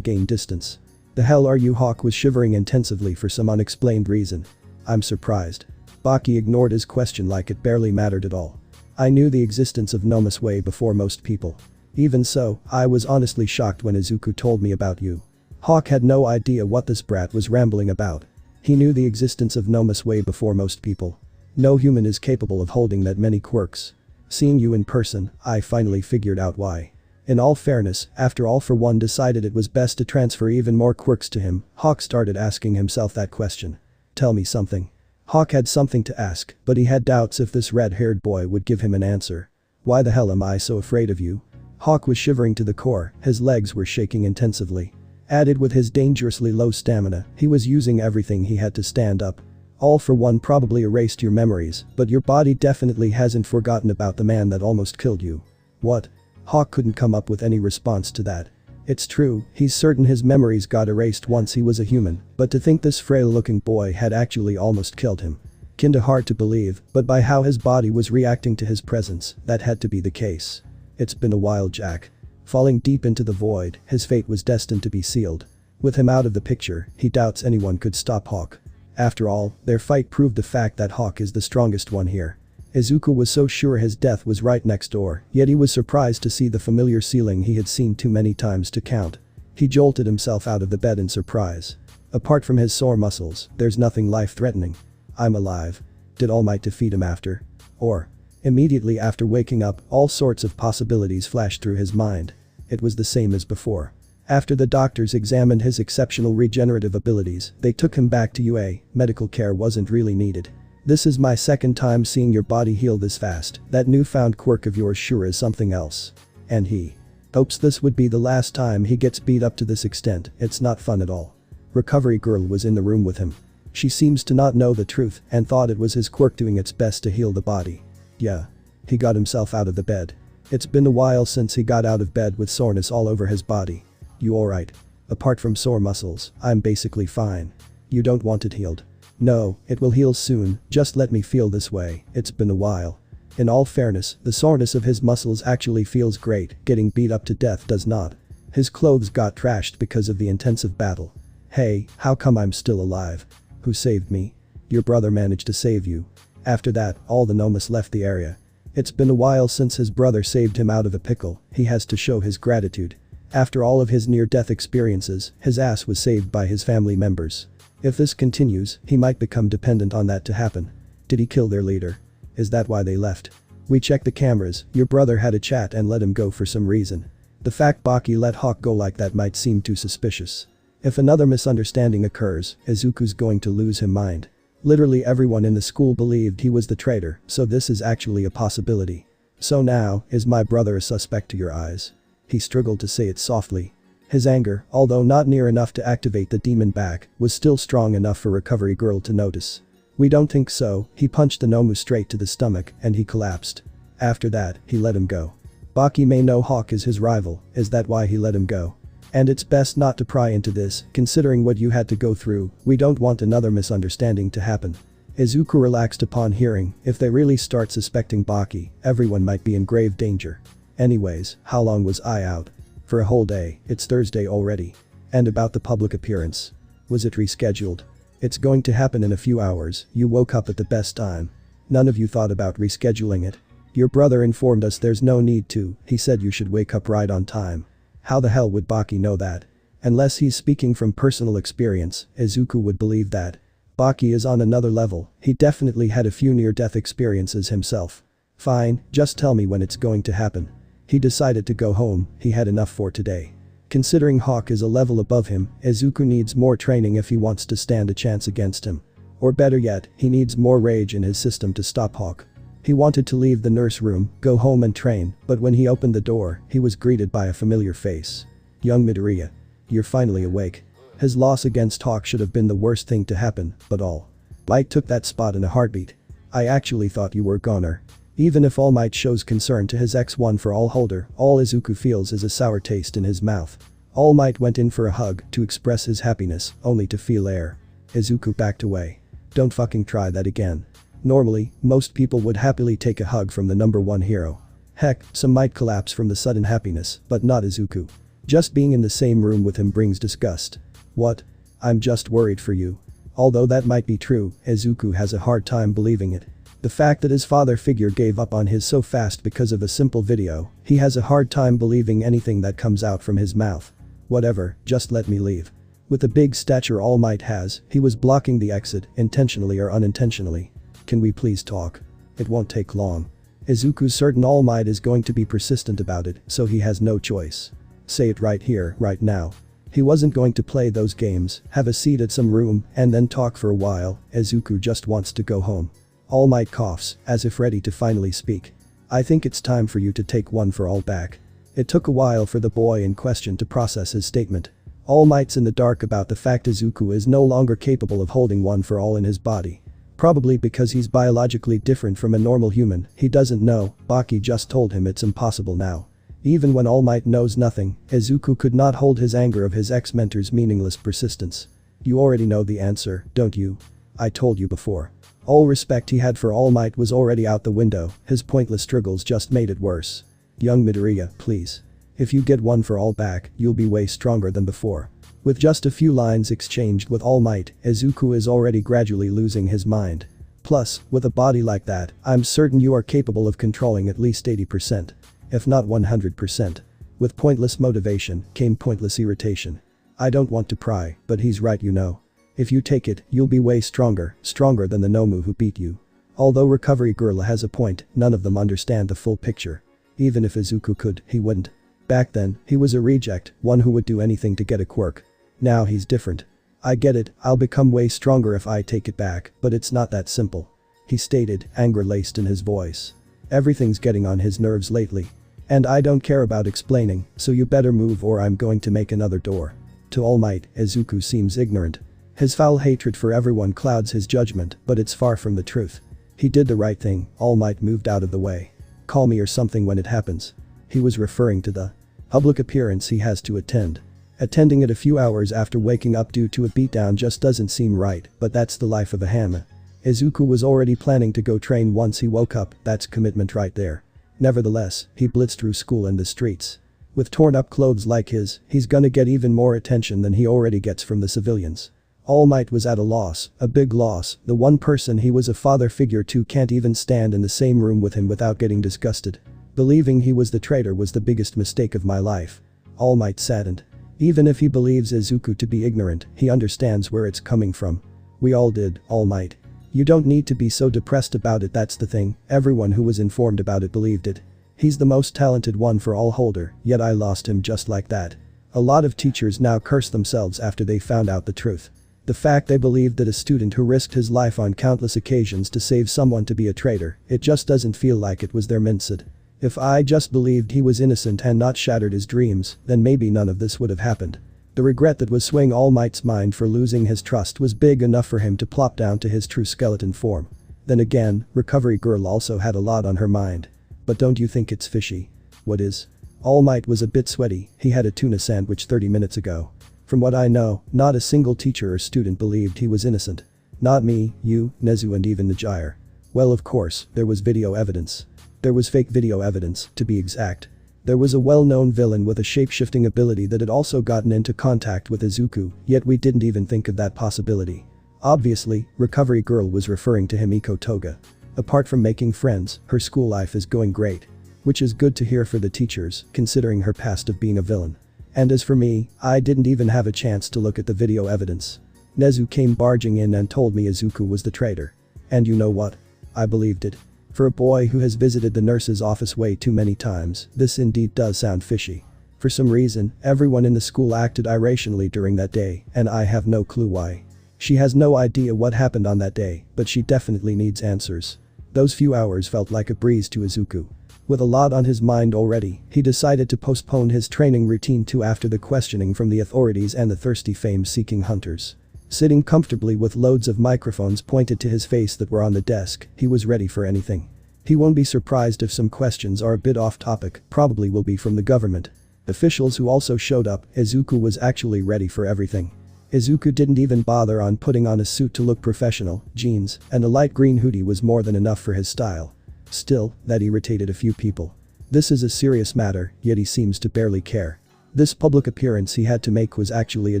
gain distance. The hell are you? Hawk was shivering intensively for some unexplained reason. I'm surprised. Baki ignored his question like it barely mattered at all. I knew the existence of Nomus way before most people. Even so, I was honestly shocked when Izuku told me about you. Hawk had no idea what this brat was rambling about. He knew the existence of Nomus way before most people. No human is capable of holding that many quirks. Seeing you in person, I finally figured out why. In all fairness, after All for One decided it was best to transfer even more quirks to him, Hawk started asking himself that question. Tell me something. Hawk had something to ask, but he had doubts if this red-haired boy would give him an answer. Why the hell am I so afraid of you? Hawk was shivering to the core, his legs were shaking intensively. Added with his dangerously low stamina, he was using everything he had to stand up. All for One probably erased your memories, but your body definitely hasn't forgotten about the man that almost killed you. What? Hawk couldn't come up with any response to that. It's true, he's certain his memories got erased once he was a human, but to think this frail-looking boy had actually almost killed him. Kinda hard to believe, but by how his body was reacting to his presence, that had to be the case. It's been a while, Jack. Falling deep into the void, his fate was destined to be sealed. With him out of the picture, he doubts anyone could stop Hawk. After all, their fight proved the fact that Hawk is the strongest one here. Izuku was so sure his death was right next door, yet he was surprised to see the familiar ceiling he had seen too many times to count. He jolted himself out of the bed in surprise. Apart from his sore muscles, there's nothing life-threatening. I'm alive. Did All Might defeat him after? Or? Immediately after waking up, all sorts of possibilities flashed through his mind. It was the same as before. After the doctors examined his exceptional regenerative abilities, they took him back to UA, medical care wasn't really needed. This is my second time seeing your body heal this fast, that newfound quirk of yours sure is something else. And he hopes this would be the last time he gets beat up to this extent, it's not fun at all. Recovery girl was in the room with him. She seems to not know the truth and thought it was his quirk doing its best to heal the body. Yeah. He got himself out of the bed. It's been a while since he got out of bed with soreness all over his body. You alright? Apart from sore muscles, I'm basically fine. You don't want it healed? No, it will heal soon, just let me feel this way, it's been a while. In all fairness, the soreness of his muscles actually feels great, getting beat up to death does not. His clothes got trashed because of the intensive battle. Hey, how come I'm still alive? Who saved me? Your brother managed to save you. After that, all the Nomus left the area. It's been a while since his brother saved him out of a pickle, he has to show his gratitude. After all of his near-death experiences, his ass was saved by his family members. If this continues, he might become dependent on that to happen. Did he kill their leader? Is that why they left? We checked the cameras, your brother had a chat and let him go for some reason. The fact Baki let Hawk go like that might seem too suspicious. If another misunderstanding occurs, Izuku's going to lose his mind. Literally everyone in the school believed he was the traitor, so this is actually a possibility. So now, is my brother a suspect to your eyes? He struggled to say it softly. His anger, although not near enough to activate the demon back, was still strong enough for Recovery Girl to notice. We don't think so, he punched the Nomu straight to the stomach and he collapsed. After that, he let him go. Baki may know Hawk is his rival, is that why he let him go? And it's best not to pry into this, considering what you had to go through, we don't want another misunderstanding to happen. Izuku relaxed upon hearing, if they really start suspecting Baki, everyone might be in grave danger. Anyways, how long was I out? For a whole day, it's Thursday already. And about the public appearance. Was it rescheduled? It's going to happen in a few hours, you woke up at the best time. None of you thought about rescheduling it. Your brother informed us there's no need to, he said you should wake up right on time. How the hell would Baki know that? Unless he's speaking from personal experience, Izuku would believe that. Baki is on another level, he definitely had a few near-death experiences himself. Fine, just tell me when it's going to happen. He decided to go home, he had enough for today. Considering Hawk is a level above him, Izuku needs more training if he wants to stand a chance against him. Or better yet, he needs more rage in his system to stop Hawk. He wanted to leave the nurse room, go home and train, but when he opened the door, he was greeted by a familiar face. Young Midoriya. You're finally awake. His loss against Hawk should have been the worst thing to happen, but All Might took that spot in a heartbeat. I actually thought you were goner. Even if All Might shows concern to his ex-one for all holder, all Izuku feels is a sour taste in his mouth. All Might went in for a hug to express his happiness, only to feel air. Izuku backed away. Don't fucking try that again. Normally, most people would happily take a hug from the number one hero. Heck, some might collapse from the sudden happiness, but not Izuku. Just being in the same room with him brings disgust. What? I'm just worried for you. Although that might be true, Izuku has a hard time believing it. The fact that his father figure gave up on his so fast because of a simple video, he has a hard time believing anything that comes out from his mouth. Whatever, just let me leave. With the big stature All Might has, he was blocking the exit, intentionally or unintentionally. Can we please talk? It won't take long. Izuku's certain All Might is going to be persistent about it, so he has no choice. Say it right here, right now. He wasn't going to play those games, have a seat at some room, and then talk for a while, Izuku just wants to go home. All Might coughs, as if ready to finally speak. I think it's time for you to take one for all back. It took a while for the boy in question to process his statement. All Might's in the dark about the fact Izuku is no longer capable of holding one for all in his body. Probably because he's biologically different from a normal human, he doesn't know, Baki just told him it's impossible now. Even when All Might knows nothing, Izuku could not hold his anger of his ex-mentor's meaningless persistence. You already know the answer, don't you? I told you before. All respect he had for All Might was already out the window, his pointless struggles just made it worse. Young Midoriya, please. If you get one for all back, you'll be way stronger than before. With just a few lines exchanged with All Might, Izuku is already gradually losing his mind. Plus, with a body like that, I'm certain you are capable of controlling at least 80%. If not 100%. With pointless motivation came pointless irritation. I don't want to pry, but he's right you know. If you take it, you'll be way stronger than the Nomu who beat you. Although Recovery Girl has a point, none of them understand the full picture. Even if Izuku could, he wouldn't. Back then, he was a reject, one who would do anything to get a quirk. Now he's different. I get it, I'll become way stronger if I take it back, but it's not that simple. He stated, anger laced in his voice. Everything's getting on his nerves lately. And I don't care about explaining, so you better move or I'm going to make another door. To All Might, Izuku seems ignorant. His foul hatred for everyone clouds his judgment, but it's far from the truth. He did the right thing, All Might moved out of the way. Call me or something when it happens. He was referring to the public appearance he has to attend. Attending it a few hours after waking up due to a beatdown just doesn't seem right, but that's the life of a Hanma. Izuku was already planning to go train once he woke up, that's commitment right there. Nevertheless, he blitzed through school and the streets. With torn up clothes like his, he's gonna get even more attention than he already gets from the civilians. All Might was at a loss, a big loss. The one person he was a father figure to can't even stand in the same room with him without getting disgusted. Believing he was the traitor was the biggest mistake of my life. All Might saddened. Even if he believes Izuku to be ignorant, he understands where it's coming from. We all did, All Might. You don't need to be so depressed about it, that's the thing. Everyone who was informed about it believed it. He's the most talented one for all Holder, yet I lost him just like that. A lot of teachers now curse themselves after they found out the truth. The fact they believed that a student who risked his life on countless occasions to save someone to be a traitor, it just doesn't feel like it was their mindset. If I just believed he was innocent and not shattered his dreams, then maybe none of this would have happened. The regret that was swaying All Might's mind for losing his trust was big enough for him to plop down to his true skeleton form. Then again, Recovery Girl also had a lot on her mind. But don't you think it's fishy? What is? All Might was a bit sweaty, he had a tuna sandwich 30 minutes ago. From what I know, not a single teacher or student believed he was innocent. Not me, you, Nezu and even Najire. Well, of course, there was video evidence. There was fake video evidence, to be exact. There was a well-known villain with a shape-shifting ability that had also gotten into contact with Izuku, yet we didn't even think of that possibility. Obviously, Recovery Girl was referring to Himiko Toga. Apart from making friends, her school life is going great. Which is good to hear for the teachers, considering her past of being a villain. And as for me, I didn't even have a chance to look at the video evidence. Nezu came barging in and told me Izuku was the traitor. And you know what? I believed it. For a boy who has visited the nurse's office way too many times, this indeed does sound fishy. For some reason, everyone in the school acted irrationally during that day, and I have no clue why. She has no idea what happened on that day, but she definitely needs answers. Those few hours felt like a breeze to Izuku. With a lot on his mind already, he decided to postpone his training routine to after the questioning from the authorities and the thirsty fame-seeking hunters. Sitting comfortably with loads of microphones pointed to his face that were on the desk, he was ready for anything. He won't be surprised if some questions are a bit off topic, probably will be from the government. Officials who also showed up, Izuku was actually ready for everything. Izuku didn't even bother on putting on a suit to look professional, jeans, and a light green hoodie was more than enough for his style. Still, that irritated a few people. This is a serious matter, yet he seems to barely care. This public appearance he had to make was actually a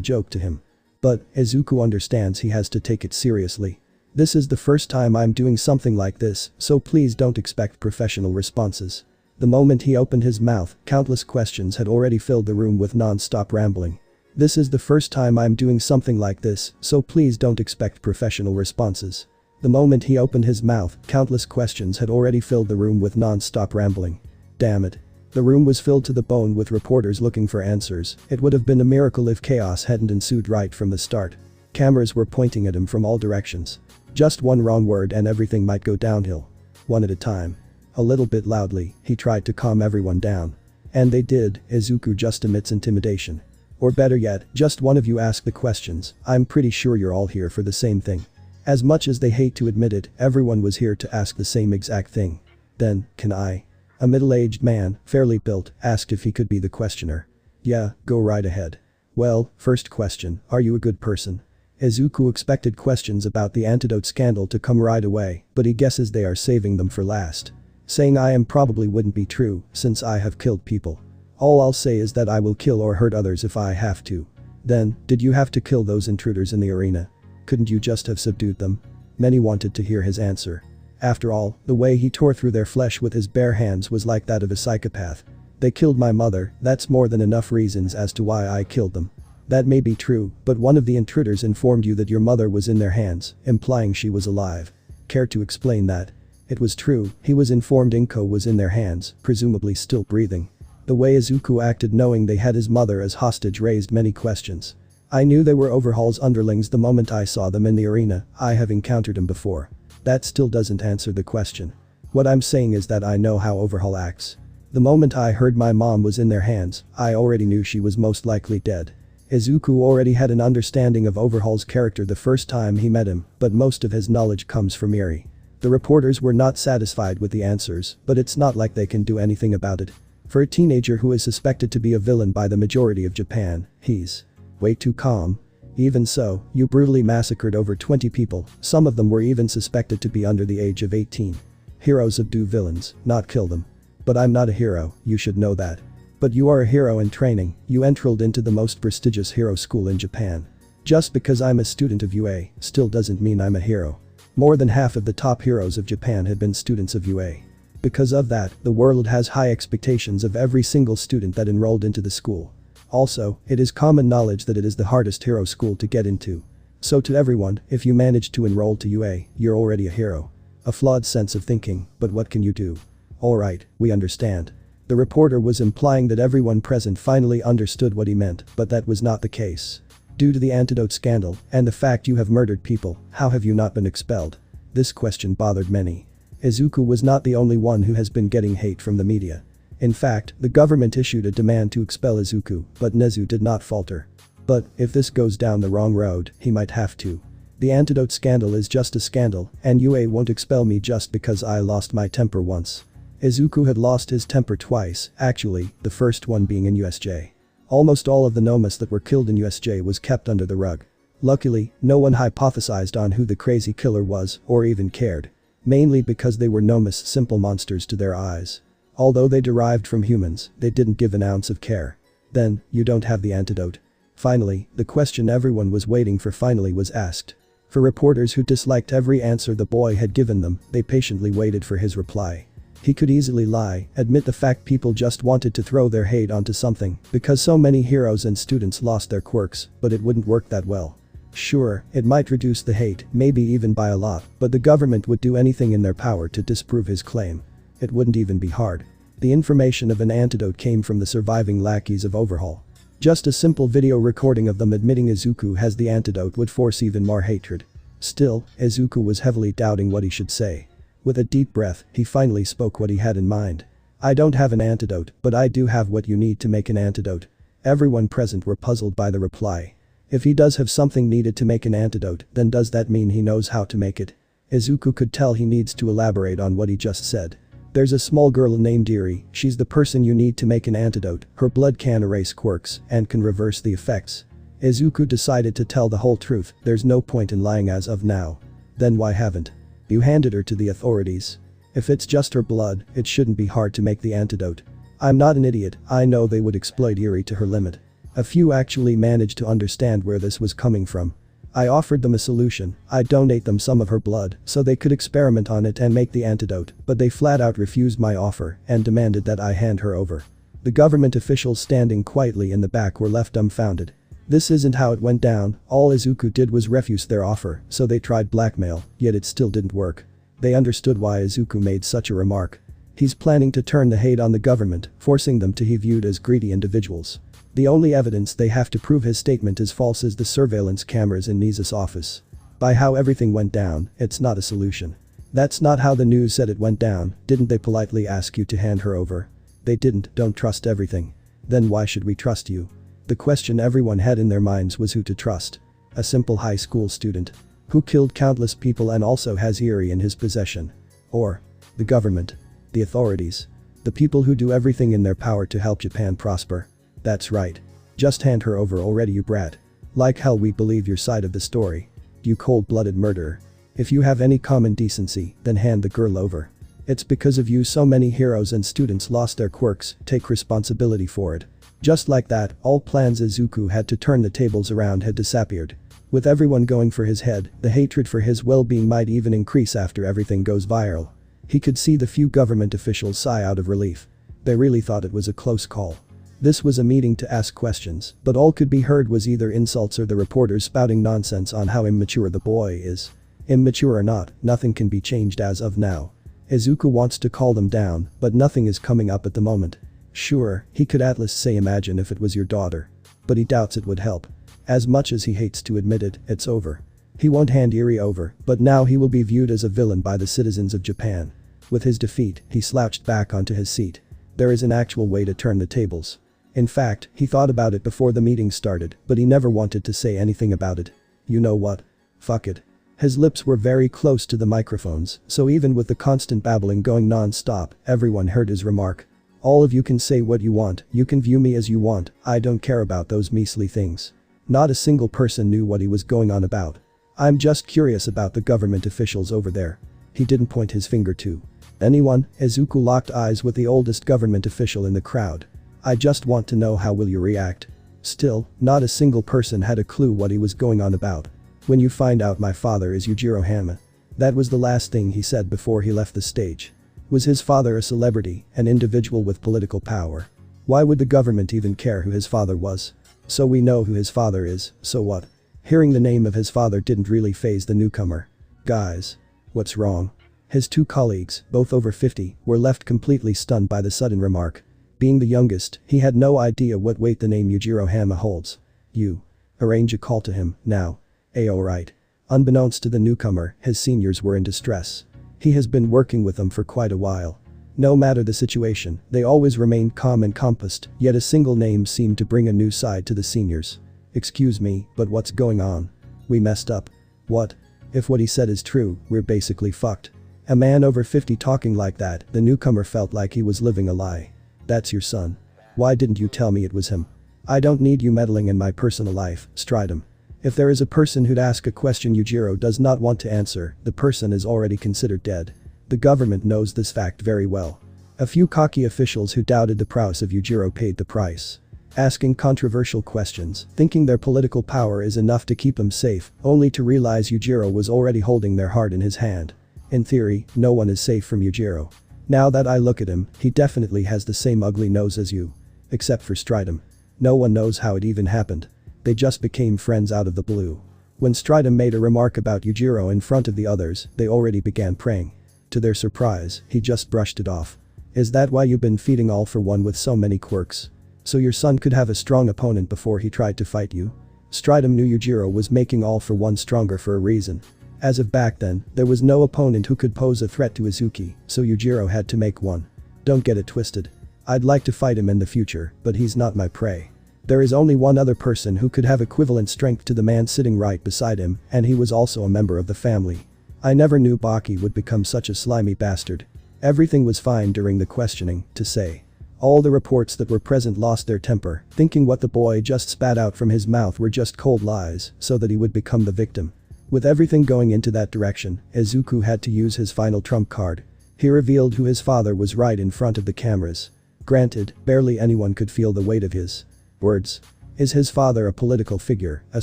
joke to him. But, Izuku understands he has to take it seriously. This is the first time I'm doing something like this, so please don't expect professional responses. The moment he opened his mouth, countless questions had already filled the room with non-stop rambling. This is the first time I'm doing something like this, so please don't expect professional responses. The moment he opened his mouth, countless questions had already filled the room with non-stop rambling. Damn it. The room was filled to the bone with reporters looking for answers. It would have been a miracle if chaos hadn't ensued right from the start. Cameras were pointing at him from all directions. Just one wrong word and everything might go downhill. One at a time. A little bit loudly, he tried to calm everyone down. And they did. Izuku just emits intimidation. Or better yet, just one of you ask the questions. I'm pretty sure you're all here for the same thing. As much as they hate to admit it, everyone was here to ask the same exact thing. Then, can I? A middle-aged man, fairly built, asked if he could be the questioner. Yeah, go right ahead. Well, first question, are you a good person? Izuku expected questions about the antidote scandal to come right away, but he guesses they are saving them for last. Saying I am probably wouldn't be true, since I have killed people. All I'll say is that I will kill or hurt others if I have to. Then, did you have to kill those intruders in the arena? Couldn't you just have subdued them? Many wanted to hear his answer. After all, the way he tore through their flesh with his bare hands was like that of a psychopath. They killed my mother, that's more than enough reasons as to why I killed them. That may be true, but one of the intruders informed you that your mother was in their hands, implying she was alive. Care to explain that? It was true, he was informed Inko was in their hands, presumably still breathing. The way Izuku acted knowing they had his mother as hostage raised many questions. I knew they were Overhaul's underlings the moment I saw them in the arena, I have encountered them before. That still doesn't answer the question. What I'm saying is that I know how Overhaul acts. The moment I heard my mom was in their hands, I already knew she was most likely dead. Izuku already had an understanding of Overhaul's character the first time he met him, but most of his knowledge comes from ERI. The reporters were not satisfied with the answers, but it's not like they can do anything about it. For a teenager who is suspected to be a villain by the majority of Japan, he's way too calm. Even so, you brutally massacred over 20 people, some of them were even suspected to be under the age of 18. Heroes subdue villains, not kill them. But I'm not a hero, you should know that. But you are a hero in training, you enrolled into the most prestigious hero school in Japan. Just because I'm a student of UA, still doesn't mean I'm a hero. More than half of the top heroes of Japan had been students of UA. Because of that, the world has high expectations of every single student that enrolled into the school. Also, it is common knowledge that it is the hardest hero school to get into. So to everyone, if you manage to enroll to UA, you're already a hero. A flawed sense of thinking, but what can you do? Alright, we understand. The reporter was implying that everyone present finally understood what he meant, but that was not the case. Due to the antidote scandal, and the fact you have murdered people, how have you not been expelled? This question bothered many. Izuku was not the only one who has been getting hate from the media. In fact, the government issued a demand to expel Izuku, but Nezu did not falter. But, if this goes down the wrong road, he might have to. The antidote scandal is just a scandal, and UA won't expel me just because I lost my temper once. Izuku had lost his temper twice, actually, the first one being in USJ. Almost all of the nomas that were killed in USJ was kept under the rug. Luckily, no one hypothesized on who the crazy killer was, or even cared. Mainly because they were nomas, simple monsters to their eyes. Although they derived from humans, they didn't give an ounce of care. Then, you don't have the antidote. Finally, the question everyone was waiting for finally was asked. For reporters who disliked every answer the boy had given them, they patiently waited for his reply. He could easily lie, admit the fact people just wanted to throw their hate onto something, because so many heroes and students lost their quirks, but it wouldn't work that well. Sure, it might reduce the hate, maybe even by a lot, but the government would do anything in their power to disprove his claim. It wouldn't even be hard. The information of an antidote came from the surviving lackeys of Overhaul. Just a simple video recording of them admitting Izuku has the antidote would force even more hatred. Still, Izuku was heavily doubting what he should say. With a deep breath, he finally spoke what he had in mind. I don't have an antidote, but I do have what you need to make an antidote. Everyone present were puzzled by the reply. If he does have something needed to make an antidote, then does that mean he knows how to make it? Izuku could tell he needs to elaborate on what he just said. There's a small girl named ERI, she's the person you need to make an antidote, her blood can erase quirks and can reverse the effects. Izuku decided to tell the whole truth, there's no point in lying as of now. Then why haven't you handed her to the authorities? If it's just her blood, it shouldn't be hard to make the antidote. I'm not an idiot, I know they would exploit ERI to her limit. A few actually managed to understand where this was coming from. I offered them a solution, I'd donate them some of her blood so they could experiment on it and make the antidote, but they flat out refused my offer and demanded that I hand her over. The government officials standing quietly in the back were left dumbfounded. This isn't how it went down, all Izuku did was refuse their offer, so they tried blackmail, yet it still didn't work. They understood why Izuku made such a remark. He's planning to turn the hate on the government, forcing them to be viewed as greedy individuals. The only evidence they have to prove his statement is false is the surveillance cameras in Nisa's office. By how everything went down, it's not a solution. That's not how the news said it went down, didn't they politely ask you to hand her over? They didn't, don't trust everything. Then why should we trust you? The question everyone had in their minds was who to trust. A simple high school student. Who killed countless people and also has ERI in his possession. Or the government. The authorities. The people who do everything in their power to help Japan prosper. That's right. Just hand her over already, you brat. Like hell we believe your side of the story. You cold-blooded murderer. If you have any common decency, then hand the girl over. It's because of you so many heroes and students lost their quirks, take responsibility for it. Just like that, all plans Izuku had to turn the tables around had disappeared. With everyone going for his head, the hatred for his well-being might even increase after everything goes viral. He could see the few government officials sigh out of relief. They really thought it was a close call. This was a meeting to ask questions, but all could be heard was either insults or the reporters spouting nonsense on how immature the boy is. Immature or not, nothing can be changed as of now. Izuku wants to call them down, but nothing is coming up at the moment. Sure, he could at least say imagine if it was your daughter. But he doubts it would help. As much as he hates to admit it, it's over. He won't hand ERI over, but now he will be viewed as a villain by the citizens of Japan. With his defeat, he slouched back onto his seat. There is an actual way to turn the tables. In fact, he thought about it before the meeting started, but he never wanted to say anything about it. You know what? Fuck it. His lips were very close to the microphones, so even with the constant babbling going non-stop, everyone heard his remark. All of you can say what you want, you can view me as you want, I don't care about those measly things. Not a single person knew what he was going on about. I'm just curious about the government officials over there. He didn't point his finger to anyone. Izuku locked eyes with the oldest government official in the crowd. I just want to know how will you react. Still, not a single person had a clue what he was going on about. When you find out my father is Yujiro Hanma. That was the last thing he said before he left the stage. Was his father a celebrity, an individual with political power? Why would the government even care who his father was? So we know who his father is, so what? Hearing the name of his father didn't really faze the newcomer. Guys. What's wrong? His two colleagues, both over 50, were left completely stunned by the sudden remark. Being the youngest, he had no idea what weight the name Yujiro Hanma holds. You. Arrange a call to him, now. Alright. Unbeknownst to the newcomer, his seniors were in distress. He has been working with them for quite a while. No matter the situation, they always remained calm and composed, yet a single name seemed to bring a new side to the seniors. Excuse me, but what's going on? We messed up. What? If what he said is true, we're basically fucked. A man over 50 talking like that, the newcomer felt like he was living a lie. That's your son. Why didn't you tell me it was him? I don't need you meddling in my personal life, Stridham. If there is a person who'd ask a question Yujiro does not want to answer, the person is already considered dead. The government knows this fact very well. A few cocky officials who doubted the prowess of Yujiro paid the price. Asking controversial questions, thinking their political power is enough to keep them safe, only to realize Yujiro was already holding their heart in his hand. In theory, no one is safe from Yujiro. Now that I look at him, he definitely has the same ugly nose as you. Except for Stridham. No one knows how it even happened. They just became friends out of the blue. When Stridham made a remark about Yujiro in front of the others, they already began praying. To their surprise, he just brushed it off. Is that why you've been feeding all for one with so many quirks? So your son could have a strong opponent before he tried to fight you? Stridham knew Yujiro was making all for one stronger for a reason. As of back then, there was no opponent who could pose a threat to Izuku, so Yujiro had to make one. Don't get it twisted. I'd like to fight him in the future, but he's not my prey. There is only one other person who could have equivalent strength to the man sitting right beside him, and he was also a member of the family. I never knew Baki would become such a slimy bastard. Everything was fine during the questioning, to say. All the reports that were present lost their temper, thinking what the boy just spat out from his mouth were just cold lies, so that he would become the victim. With everything going into that direction, Izuku had to use his final trump card. He revealed who his father was right in front of the cameras. Granted, barely anyone could feel the weight of his words. Is his father a political figure, a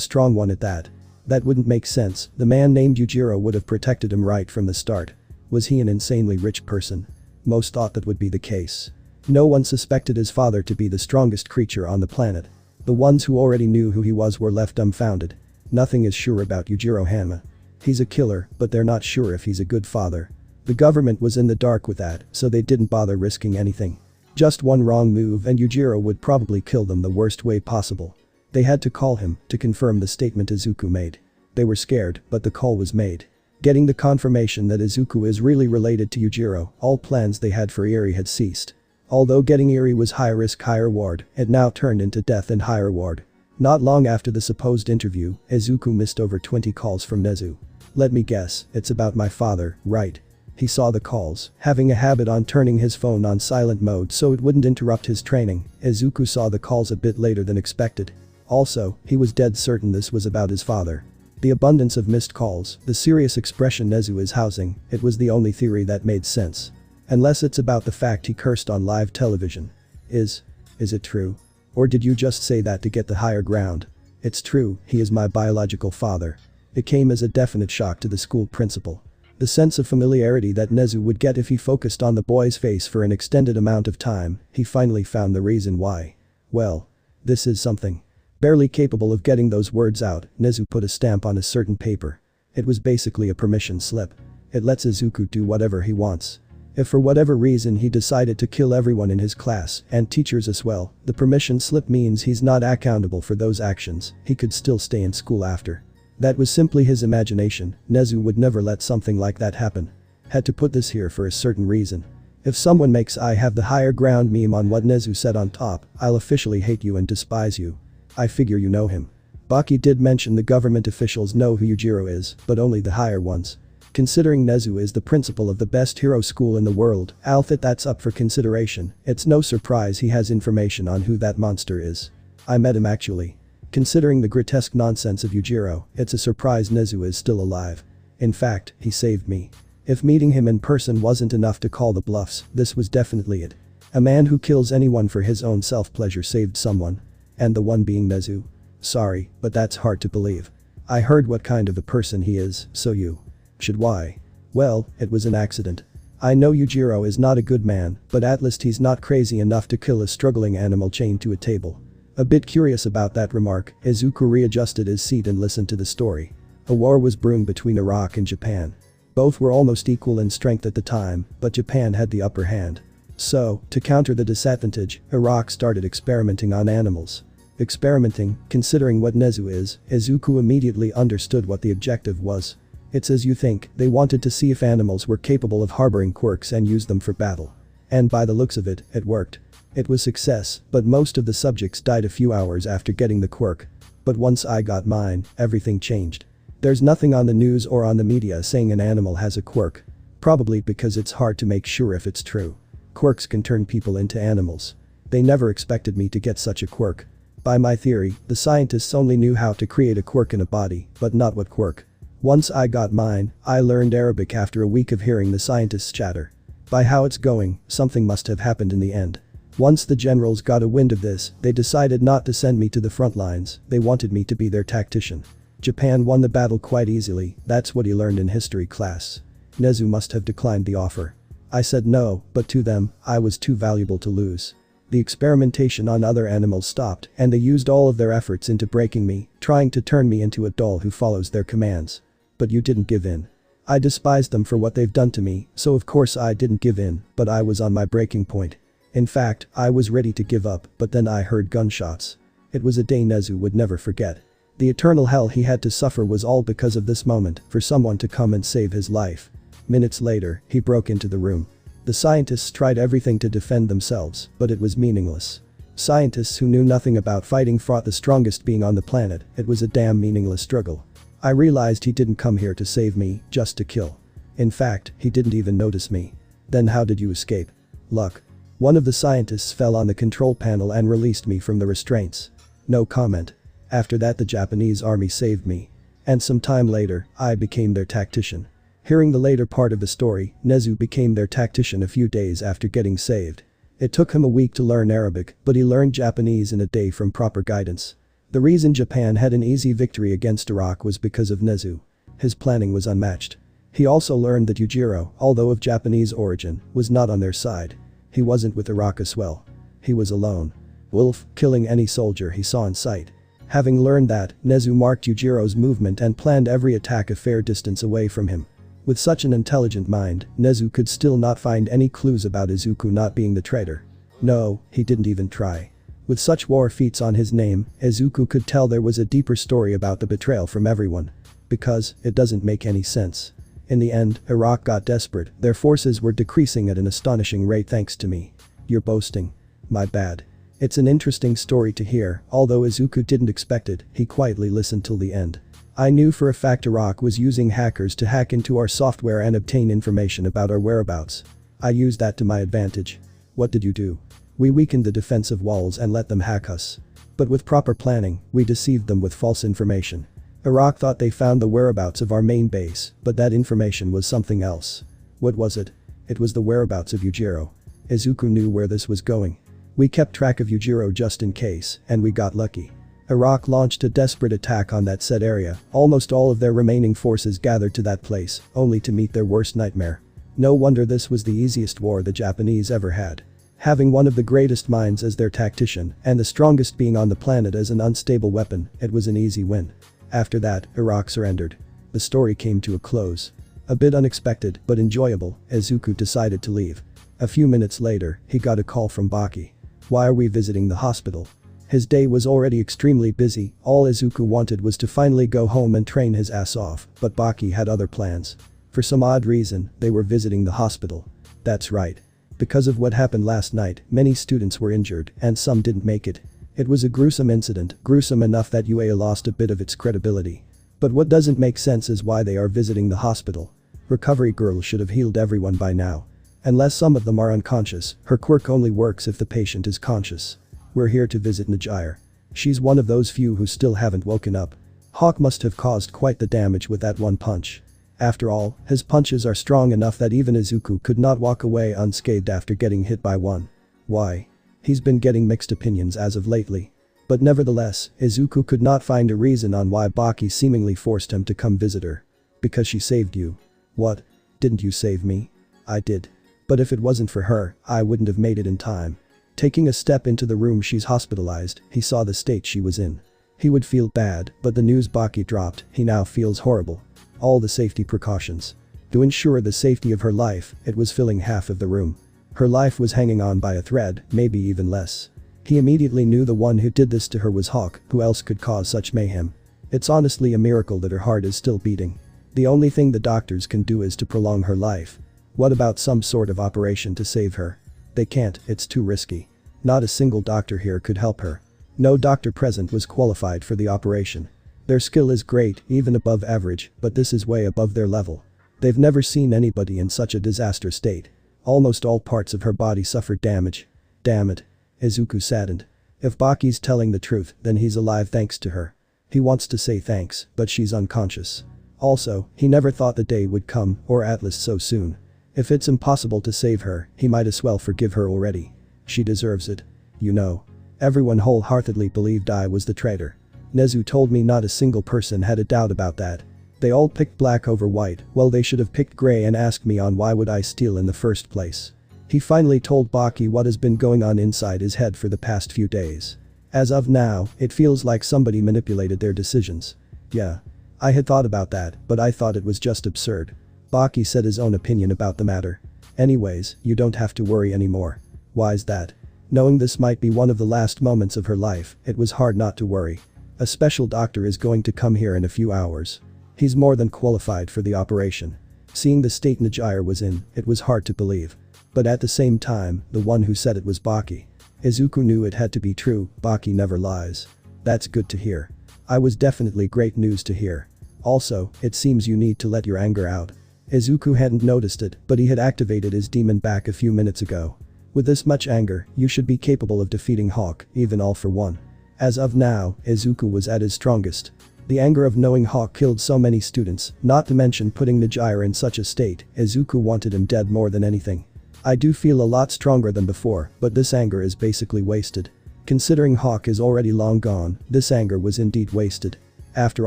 strong one at that? That wouldn't make sense, the man named Yujiro would have protected him right from the start. Was he an insanely rich person? Most thought that would be the case. No one suspected his father to be the strongest creature on the planet. The ones who already knew who he was were left dumbfounded. Nothing is sure about Yujiro Hanma. He's a killer, but they're not sure if he's a good father. The government was in the dark with that, so they didn't bother risking anything. Just one wrong move and Yujiro would probably kill them the worst way possible. They had to call him to confirm the statement Izuku made. They were scared, but the call was made. Getting the confirmation that Izuku is really related to Yujiro, all plans they had for ERI had ceased. Although getting ERI was high risk high reward, it now turned into death and high reward. Not long after the supposed interview, Izuku missed over 20 calls from Nezu. Let me guess, it's about my father, right? He saw the calls, having a habit on turning his phone on silent mode so it wouldn't interrupt his training. Izuku saw the calls a bit later than expected. Also, he was dead certain this was about his father. The abundance of missed calls, the serious expression Nezu is housing, it was the only theory that made sense. Unless it's about the fact he cursed on live television. Is it true? Or did you just say that to get the higher ground? It's true, he is my biological father. It came as a definite shock to the school principal. The sense of familiarity that Nezu would get if he focused on the boy's face for an extended amount of time, he finally found the reason why. Well, this is something. Barely capable of getting those words out, Nezu put a stamp on a certain paper. It was basically a permission slip. It lets Izuku do whatever he wants. If for whatever reason he decided to kill everyone in his class, and teachers as well, the permission slip means he's not accountable for those actions, he could still stay in school after. That was simply his imagination, Nezu would never let something like that happen. Had to put this here for a certain reason. If someone makes I have the higher ground meme on what Nezu said on top, I'll officially hate you and despise you. I figure you know him. Baki did mention the government officials know who Yujiro is, but only the higher ones. Considering Nezu is the principal of the best hero school in the world, I'll think that's up for consideration. It's no surprise he has information on who that monster is. I met him actually. Considering the grotesque nonsense of Yujiro, it's a surprise Nezu is still alive. In fact, he saved me. If meeting him in person wasn't enough to call the bluffs, this was definitely it. A man who kills anyone for his own self-pleasure saved someone. And the one being Nezu. Sorry, but that's hard to believe. I heard what kind of a person he is, so you should why? Well, it was an accident. I know Yujiro is not a good man, but at least he's not crazy enough to kill a struggling animal chained to a table. A bit curious about that remark, Izuku readjusted his seat and listened to the story. A war was brewing between Iraq and Japan. Both were almost equal in strength at the time, but Japan had the upper hand. So, to counter the disadvantage, Iraq started experimenting on animals. Experimenting, considering what Nezu is, Izuku immediately understood what the objective was. It's as you think, they wanted to see if animals were capable of harboring quirks and use them for battle. And by the looks of it, it worked. It was success, but most of the subjects died a few hours after getting the quirk. But once I got mine, everything changed. There's nothing on the news or on the media saying an animal has a quirk. Probably because it's hard to make sure if it's true. Quirks can turn people into animals. They never expected me to get such a quirk. By my theory, the scientists only knew how to create a quirk in a body, but not what quirk. Once I got mine, I learned Arabic after a week of hearing the scientists chatter. By how it's going, something must have happened in the end. Once the generals got a wind of this, they decided not to send me to the front lines, they wanted me to be their tactician. Japan won the battle quite easily, that's what he learned in history class. Nezu must have declined the offer. I said no, but to them, I was too valuable to lose. The experimentation on other animals stopped, and they used all of their efforts into breaking me, trying to turn me into a doll who follows their commands. But you didn't give in. I despised them for what they've done to me, so of course I didn't give in, but I was on my breaking point. In fact, I was ready to give up, but then I heard gunshots. It was a day Nezu would never forget. The eternal hell he had to suffer was all because of this moment, for someone to come and save his life. Minutes later, he broke into the room. The scientists tried everything to defend themselves, but it was meaningless. Scientists who knew nothing about fighting fought the strongest being on the planet, it was a damn meaningless struggle. I realized he didn't come here to save me, just to kill. In fact, he didn't even notice me. Then how did you escape? Luck. One of the scientists fell on the control panel and released me from the restraints. No comment. After that the Japanese army saved me. And some time later, I became their tactician. Hearing the later part of the story, Nezu became their tactician a few days after getting saved. It took him a week to learn Arabic, but he learned Japanese in a day from proper guidance. The reason Japan had an easy victory against Iraq was because of Nezu. His planning was unmatched. He also learned that Yujiro, although of Japanese origin, was not on their side. He wasn't with Iraq as well. He was alone. Wolf, killing any soldier he saw in sight. Having learned that, Nezu marked Yujiro's movement and planned every attack a fair distance away from him. With such an intelligent mind, Nezu could still not find any clues about Izuku not being the traitor. No, he didn't even try. With such war feats on his name, Izuku could tell there was a deeper story about the betrayal from everyone. Because, it doesn't make any sense. In the end, Iraq got desperate, their forces were decreasing at an astonishing rate thanks to me. You're boasting. My bad. It's an interesting story to hear, although Izuku didn't expect it, he quietly listened till the end. I knew for a fact Iraq was using hackers to hack into our software and obtain information about our whereabouts. I used that to my advantage. What did you do? We weakened the defensive walls and let them hack us. But with proper planning, we deceived them with false information. Iraq thought they found the whereabouts of our main base, but that information was something else. What was it? It was the whereabouts of Yujiro. Izuku knew where this was going. We kept track of Yujiro just in case, and we got lucky. Iraq launched a desperate attack on that said area, almost all of their remaining forces gathered to that place, only to meet their worst nightmare. No wonder this was the easiest war the Japanese ever had. Having one of the greatest minds as their tactician, and the strongest being on the planet as an unstable weapon, it was an easy win. After that, Iraq surrendered. The story came to a close. A bit unexpected, but enjoyable, Izuku decided to leave. A few minutes later, he got a call from Baki. Why are we visiting the hospital? His day was already extremely busy, all Izuku wanted was to finally go home and train his ass off, but Baki had other plans. For some odd reason, they were visiting the hospital. That's right. Because of what happened last night, many students were injured, and some didn't make it. It was a gruesome incident, gruesome enough that UA lost a bit of its credibility. But what doesn't make sense is why they are visiting the hospital. Recovery girl should have healed everyone by now. Unless some of them are unconscious, her quirk only works if the patient is conscious. We're here to visit Yujiro. She's one of those few who still haven't woken up. Hawk must have caused quite the damage with that one punch. After all, his punches are strong enough that even Izuku could not walk away unscathed after getting hit by one. Why? He's been getting mixed opinions as of lately. But nevertheless, Izuku could not find a reason on why Baki seemingly forced him to come visit her. Because she saved you. What? Didn't you save me? I did. But if it wasn't for her, I wouldn't have made it in time. Taking a step into the room she's hospitalized, he saw the state she was in. He would feel bad, but the news Baki dropped, he now feels horrible. All the safety precautions. To ensure the safety of her life, it was filling half of the room. Her life was hanging on by a thread, maybe even less. He immediately knew the one who did this to her was Hawk, who else could cause such mayhem. It's honestly a miracle that her heart is still beating. The only thing the doctors can do is to prolong her life. What about some sort of operation to save her? They can't, it's too risky. Not a single doctor here could help her. No doctor present was qualified for the operation. Their skill is great, even above average, but this is way above their level. They've never seen anybody in such a disaster state. Almost all parts of her body suffered damage. Damn it. Izuku saddened. If Baki's telling the truth, then he's alive thanks to her. He wants to say thanks, but she's unconscious. Also, he never thought the day would come, or at least so soon. If it's impossible to save her, he might as well forgive her already. She deserves it. You know. Everyone wholeheartedly believed I was the traitor. Nezu told me not a single person had a doubt about that. They all picked black over white, well they should have picked gray and asked me on why would I steal in the first place. He finally told Baki what has been going on inside his head for the past few days. As of now, it feels like somebody manipulated their decisions. Yeah. I had thought about that, but I thought it was just absurd. Baki said his own opinion about the matter. Anyways, you don't have to worry anymore. Why's that? Knowing this might be one of the last moments of her life, it was hard not to worry. A special doctor is going to come here in a few hours. He's more than qualified for the operation. Seeing the state Yujiro was in, it was hard to believe. But at the same time, the one who said it was Baki. Izuku knew it had to be true, Baki never lies. That's good to hear. I was definitely great news to hear. Also, it seems you need to let your anger out. Izuku hadn't noticed it, but he had activated his demon back a few minutes ago. With this much anger, you should be capable of defeating Hawk, even all for one. As of now, Izuku was at his strongest. The anger of knowing Hawk killed so many students, not to mention putting Yujiro in such a state, Izuku wanted him dead more than anything. I do feel a lot stronger than before, but this anger is basically wasted. Considering Hawk is already long gone, this anger was indeed wasted. After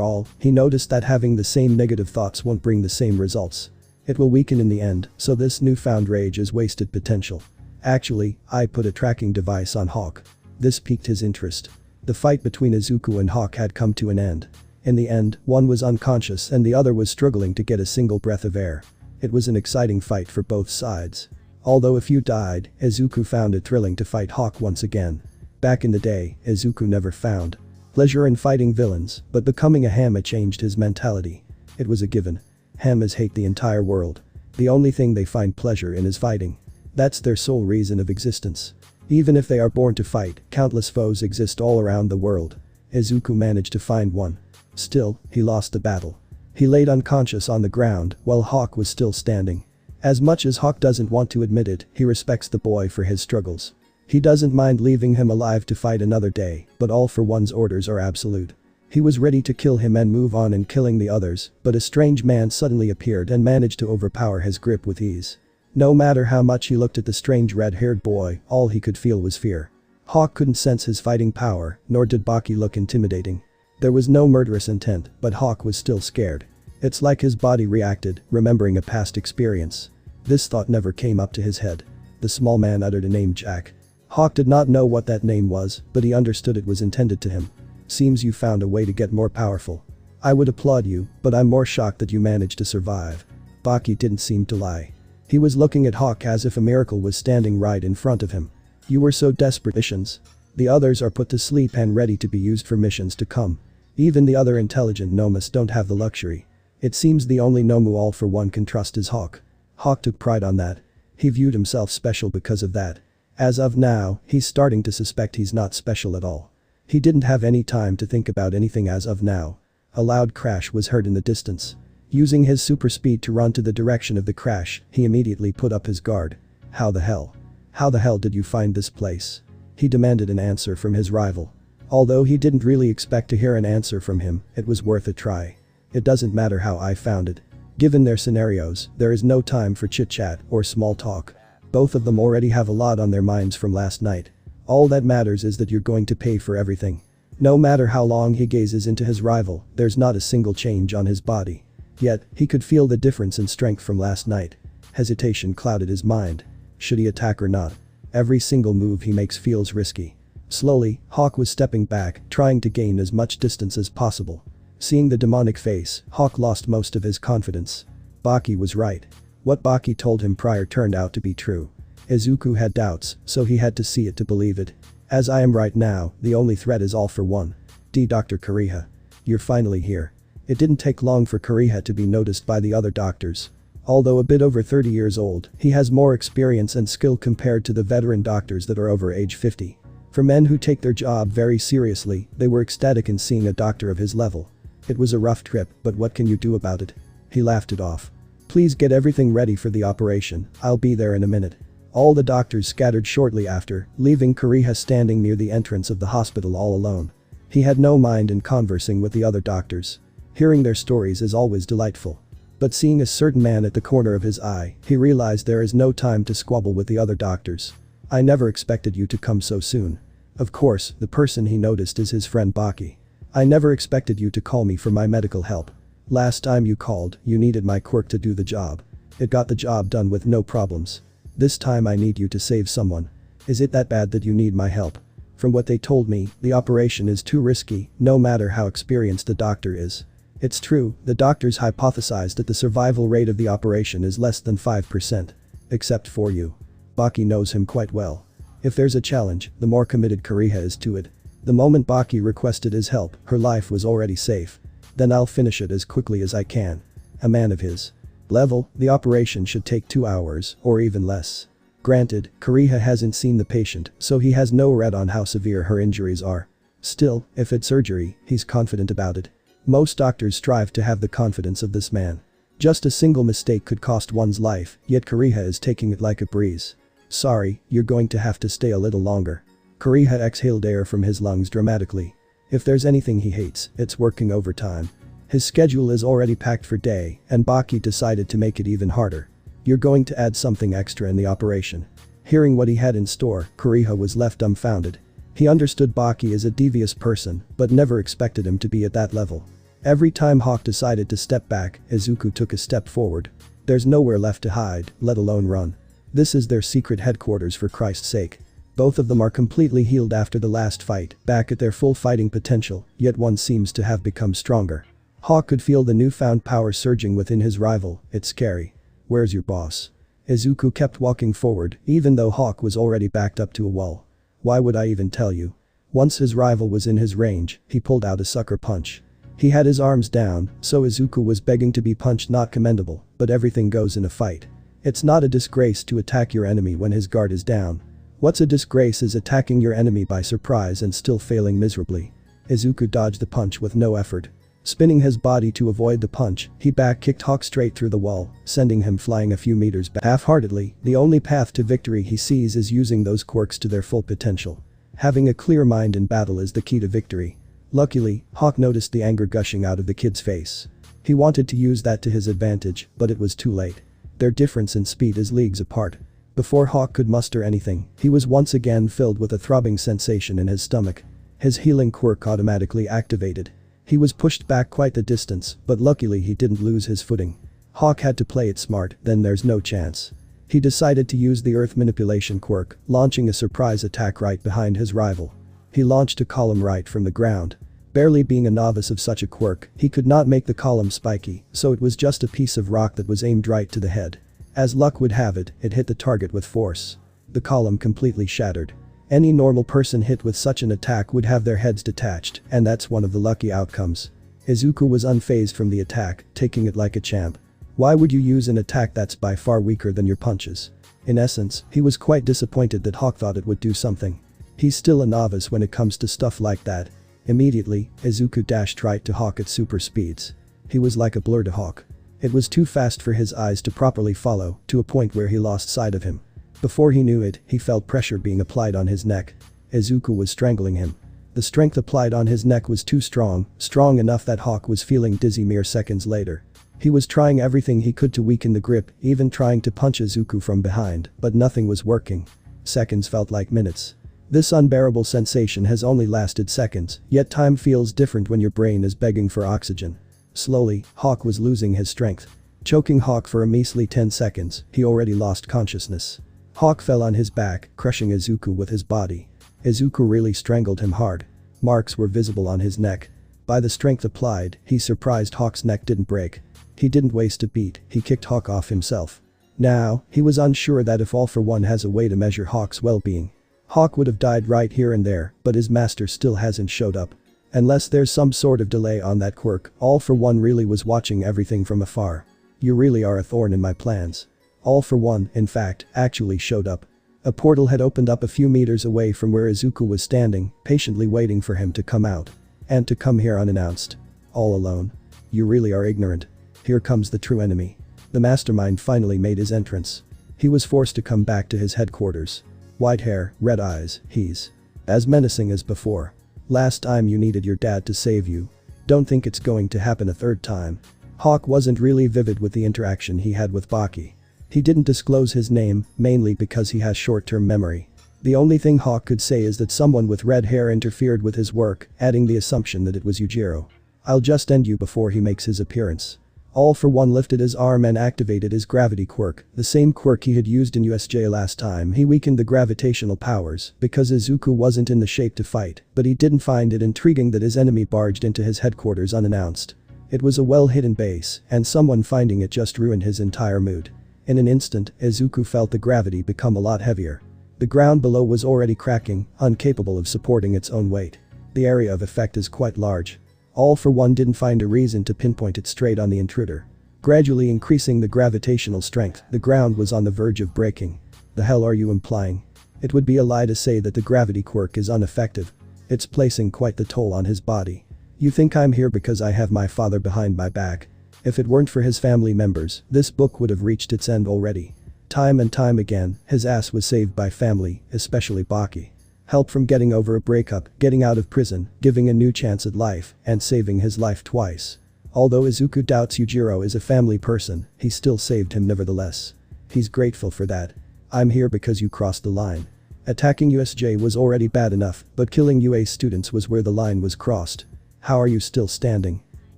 all, he noticed that having the same negative thoughts won't bring the same results. It will weaken in the end, so this newfound rage is wasted potential. Actually, I put a tracking device on Hawk. This piqued his interest. The fight between Izuku and Hawk had come to an end. In the end, one was unconscious and the other was struggling to get a single breath of air. It was an exciting fight for both sides. Although a few died, Izuku found it thrilling to fight Hawk once again. Back in the day, Izuku never found pleasure in fighting villains, but becoming a Hanma changed his mentality. It was a given. Hanmas hate the entire world. The only thing they find pleasure in is fighting. That's their sole reason of existence. Even if they are born to fight, countless foes exist all around the world. Izuku managed to find one. Still, he lost the battle. He laid unconscious on the ground, while Hawk was still standing. As much as Hawk doesn't want to admit it, he respects the boy for his struggles. He doesn't mind leaving him alive to fight another day, but all for one's orders are absolute. He was ready to kill him and move on and killing the others, but a strange man suddenly appeared and managed to overpower his grip with ease. No matter how much he looked at the strange red-haired boy, all he could feel was fear. Hawk couldn't sense his fighting power, nor did Baki look intimidating. There was no murderous intent, but Hawk was still scared. It's like his body reacted, remembering a past experience. This thought never came up to his head. The small man uttered a name Jack. Hawk did not know what that name was, but he understood it was intended to him. Seems you found a way to get more powerful. I would applaud you, but I'm more shocked that you managed to survive. Baki didn't seem to lie. He was looking at Hawk as if a miracle was standing right in front of him. You were so desperate. Missions. The others are put to sleep and ready to be used for missions to come. Even the other intelligent Nomas don't have the luxury. It seems the only Nomu all for one can trust is Hawk. Hawk took pride on that. He viewed himself special because of that. As of now, he's starting to suspect he's not special at all. He didn't have any time to think about anything as of now. A loud crash was heard in the distance. Using his super speed to run to the direction of the crash, he immediately put up his guard. How the hell? How the hell did you find this place? He demanded an answer from his rival. Although he didn't really expect to hear an answer from him, it was worth a try. It doesn't matter how I found it. Given their scenarios, there is no time for chit-chat or small talk. Both of them already have a lot on their minds from last night. All that matters is that you're going to pay for everything. No matter how long he gazes into his rival, there's not a single change on his body. Yet, he could feel the difference in strength from last night. Hesitation clouded his mind. Should he attack or not? Every single move he makes feels risky. Slowly, Hawk was stepping back, trying to gain as much distance as possible. Seeing the demonic face, Hawk lost most of his confidence. Baki was right. What Baki told him prior turned out to be true. Izuku had doubts, so he had to see it to believe it. As I am right now, the only threat is all for one. Dr. Kiriha. You're finally here. It didn't take long for Kiriha to be noticed by the other doctors. Although a bit over 30 years old, he has more experience and skill compared to the veteran doctors that are over age 50. For men who take their job very seriously, they were ecstatic in seeing a doctor of his level. It was a rough trip, but what can you do about it? He laughed it off. Please get everything ready for the operation, I'll be there in a minute. All the doctors scattered shortly after, leaving Kiriha standing near the entrance of the hospital all alone. He had no mind in conversing with the other doctors. Hearing their stories is always delightful. But seeing a certain man at the corner of his eye, he realized there is no time to squabble with the other doctors. I never expected you to come so soon. Of course, the person he noticed is his friend Baki. I never expected you to call me for my medical help. Last time you called, you needed my quirk to do the job. It got the job done with no problems. This time I need you to save someone. Is it that bad that you need my help? From what they told me, the operation is too risky, no matter how experienced the doctor is. It's true, the doctors hypothesized that the survival rate of the operation is less than 5%. Except for you. Baki knows him quite well. If there's a challenge, the more committed Kiriha is to it. The moment Baki requested his help, her life was already safe. Then I'll finish it as quickly as I can. A man of his level, the operation should take 2 hours, or even less. Granted, Kiriha hasn't seen the patient, so he has no read on how severe her injuries are. Still, if it's surgery, he's confident about it. Most doctors strive to have the confidence of this man. Just a single mistake could cost one's life, yet Kiriha is taking it like a breeze. Sorry, you're going to have to stay a little longer. Kiriha exhaled air from his lungs dramatically. If there's anything he hates, it's working overtime. His schedule is already packed for day, and Baki decided to make it even harder. You're going to add something extra in the operation. Hearing what he had in store, Kiriha was left dumbfounded. He understood Baki as a devious person, but never expected him to be at that level. Every time Hawk decided to step back, Izuku took a step forward. There's nowhere left to hide, let alone run. This is their secret headquarters for Christ's sake. Both of them are completely healed after the last fight, back at their full fighting potential, yet one seems to have become stronger. Hawk could feel the newfound power surging within his rival. It's scary. Where's your boss? Izuku kept walking forward, even though Hawk was already backed up to a wall. Why would I even tell you? Once his rival was in his range, he pulled out a sucker punch. He had his arms down, so Izuku was begging to be punched. Not commendable, but everything goes in a fight. It's not a disgrace to attack your enemy when his guard is down. What's a disgrace is attacking your enemy by surprise and still failing miserably. Izuku dodged the punch with no effort. Spinning his body to avoid the punch, he back-kicked Hawk straight through the wall, sending him flying a few meters back. Half-heartedly, the only path to victory he sees is using those quirks to their full potential. Having a clear mind in battle is the key to victory. Luckily, Hawk noticed the anger gushing out of the kid's face. He wanted to use that to his advantage, but it was too late. Their difference in speed is leagues apart. Before Hawk could muster anything, he was once again filled with a throbbing sensation in his stomach. His healing quirk automatically activated. He was pushed back quite the distance, but luckily he didn't lose his footing. Hawk had to play it smart, then there's no chance. He decided to use the earth manipulation quirk, launching a surprise attack right behind his rival. He launched a column right from the ground. Barely being a novice of such a quirk, he could not make the column spiky, so it was just a piece of rock that was aimed right to the head. As luck would have it, it hit the target with force. The column completely shattered. Any normal person hit with such an attack would have their heads detached, and that's one of the lucky outcomes. Izuku was unfazed from the attack, taking it like a champ. Why would you use an attack that's by far weaker than your punches? In essence, he was quite disappointed that Hawk thought it would do something. He's still a novice when it comes to stuff like that. Immediately, Izuku dashed right to Hawk at super speeds. He was like a blur to Hawk. It was too fast for his eyes to properly follow, to a point where he lost sight of him. Before he knew it, he felt pressure being applied on his neck. Izuku was strangling him. The strength applied on his neck was too strong enough that Hawk was feeling dizzy mere seconds later. He was trying everything he could to weaken the grip, even trying to punch Izuku from behind, but nothing was working. Seconds felt like minutes. This unbearable sensation has only lasted seconds, yet time feels different when your brain is begging for oxygen. Slowly, Hawk was losing his strength. Choking Hawk for a measly 10 seconds, he already lost consciousness. Hawk fell on his back, crushing Izuku with his body. Izuku really strangled him hard. Marks were visible on his neck. By the strength applied, he surprised Hawk's neck didn't break. He didn't waste a beat, he kicked Hawk off himself. Now, he was unsure that if All For One has a way to measure Hawk's well-being. Hawk would have died right here and there, but his master still hasn't showed up. Unless there's some sort of delay on that quirk, All For One really was watching everything from afar. You really are a thorn in my plans. All For One, in fact, actually showed up. A portal had opened up a few meters away from where Izuku was standing, patiently waiting for him to come out. And to come here unannounced. All alone. You really are ignorant. Here comes the true enemy. The mastermind finally made his entrance. He was forced to come back to his headquarters. White hair, red eyes, he's as menacing as before. Last time you needed your dad to save you. Don't think it's going to happen a third time. Hawk wasn't really vivid with the interaction he had with Baki. He didn't disclose his name, mainly because he has short-term memory. The only thing Hawk could say is that someone with red hair interfered with his work, adding the assumption that it was Yujiro. I'll just end you before he makes his appearance. All For One lifted his arm and activated his gravity quirk, the same quirk he had used in USJ last time. He weakened the gravitational powers because Izuku wasn't in the shape to fight, but he didn't find it intriguing that his enemy barged into his headquarters unannounced. It was a well-hidden base, and someone finding it just ruined his entire mood. In an instant, Izuku felt the gravity become a lot heavier. The ground below was already cracking, incapable of supporting its own weight. The area of effect is quite large. All For One didn't find a reason to pinpoint it straight on the intruder. Gradually increasing the gravitational strength, the ground was on the verge of breaking. The hell are you implying? It would be a lie to say that the gravity quirk is ineffective. It's placing quite the toll on his body. You think I'm here because I have my father behind my back? If it weren't for his family members, this book would have reached its end already. Time and time again, his ass was saved by family, especially Baki. Help from getting over a breakup, getting out of prison, giving a new chance at life, and saving his life twice. Although Izuku doubts Yujiro is a family person, he still saved him nevertheless. He's grateful for that. I'm here because you crossed the line. Attacking USJ was already bad enough, but killing UA students was where the line was crossed. How are you still standing?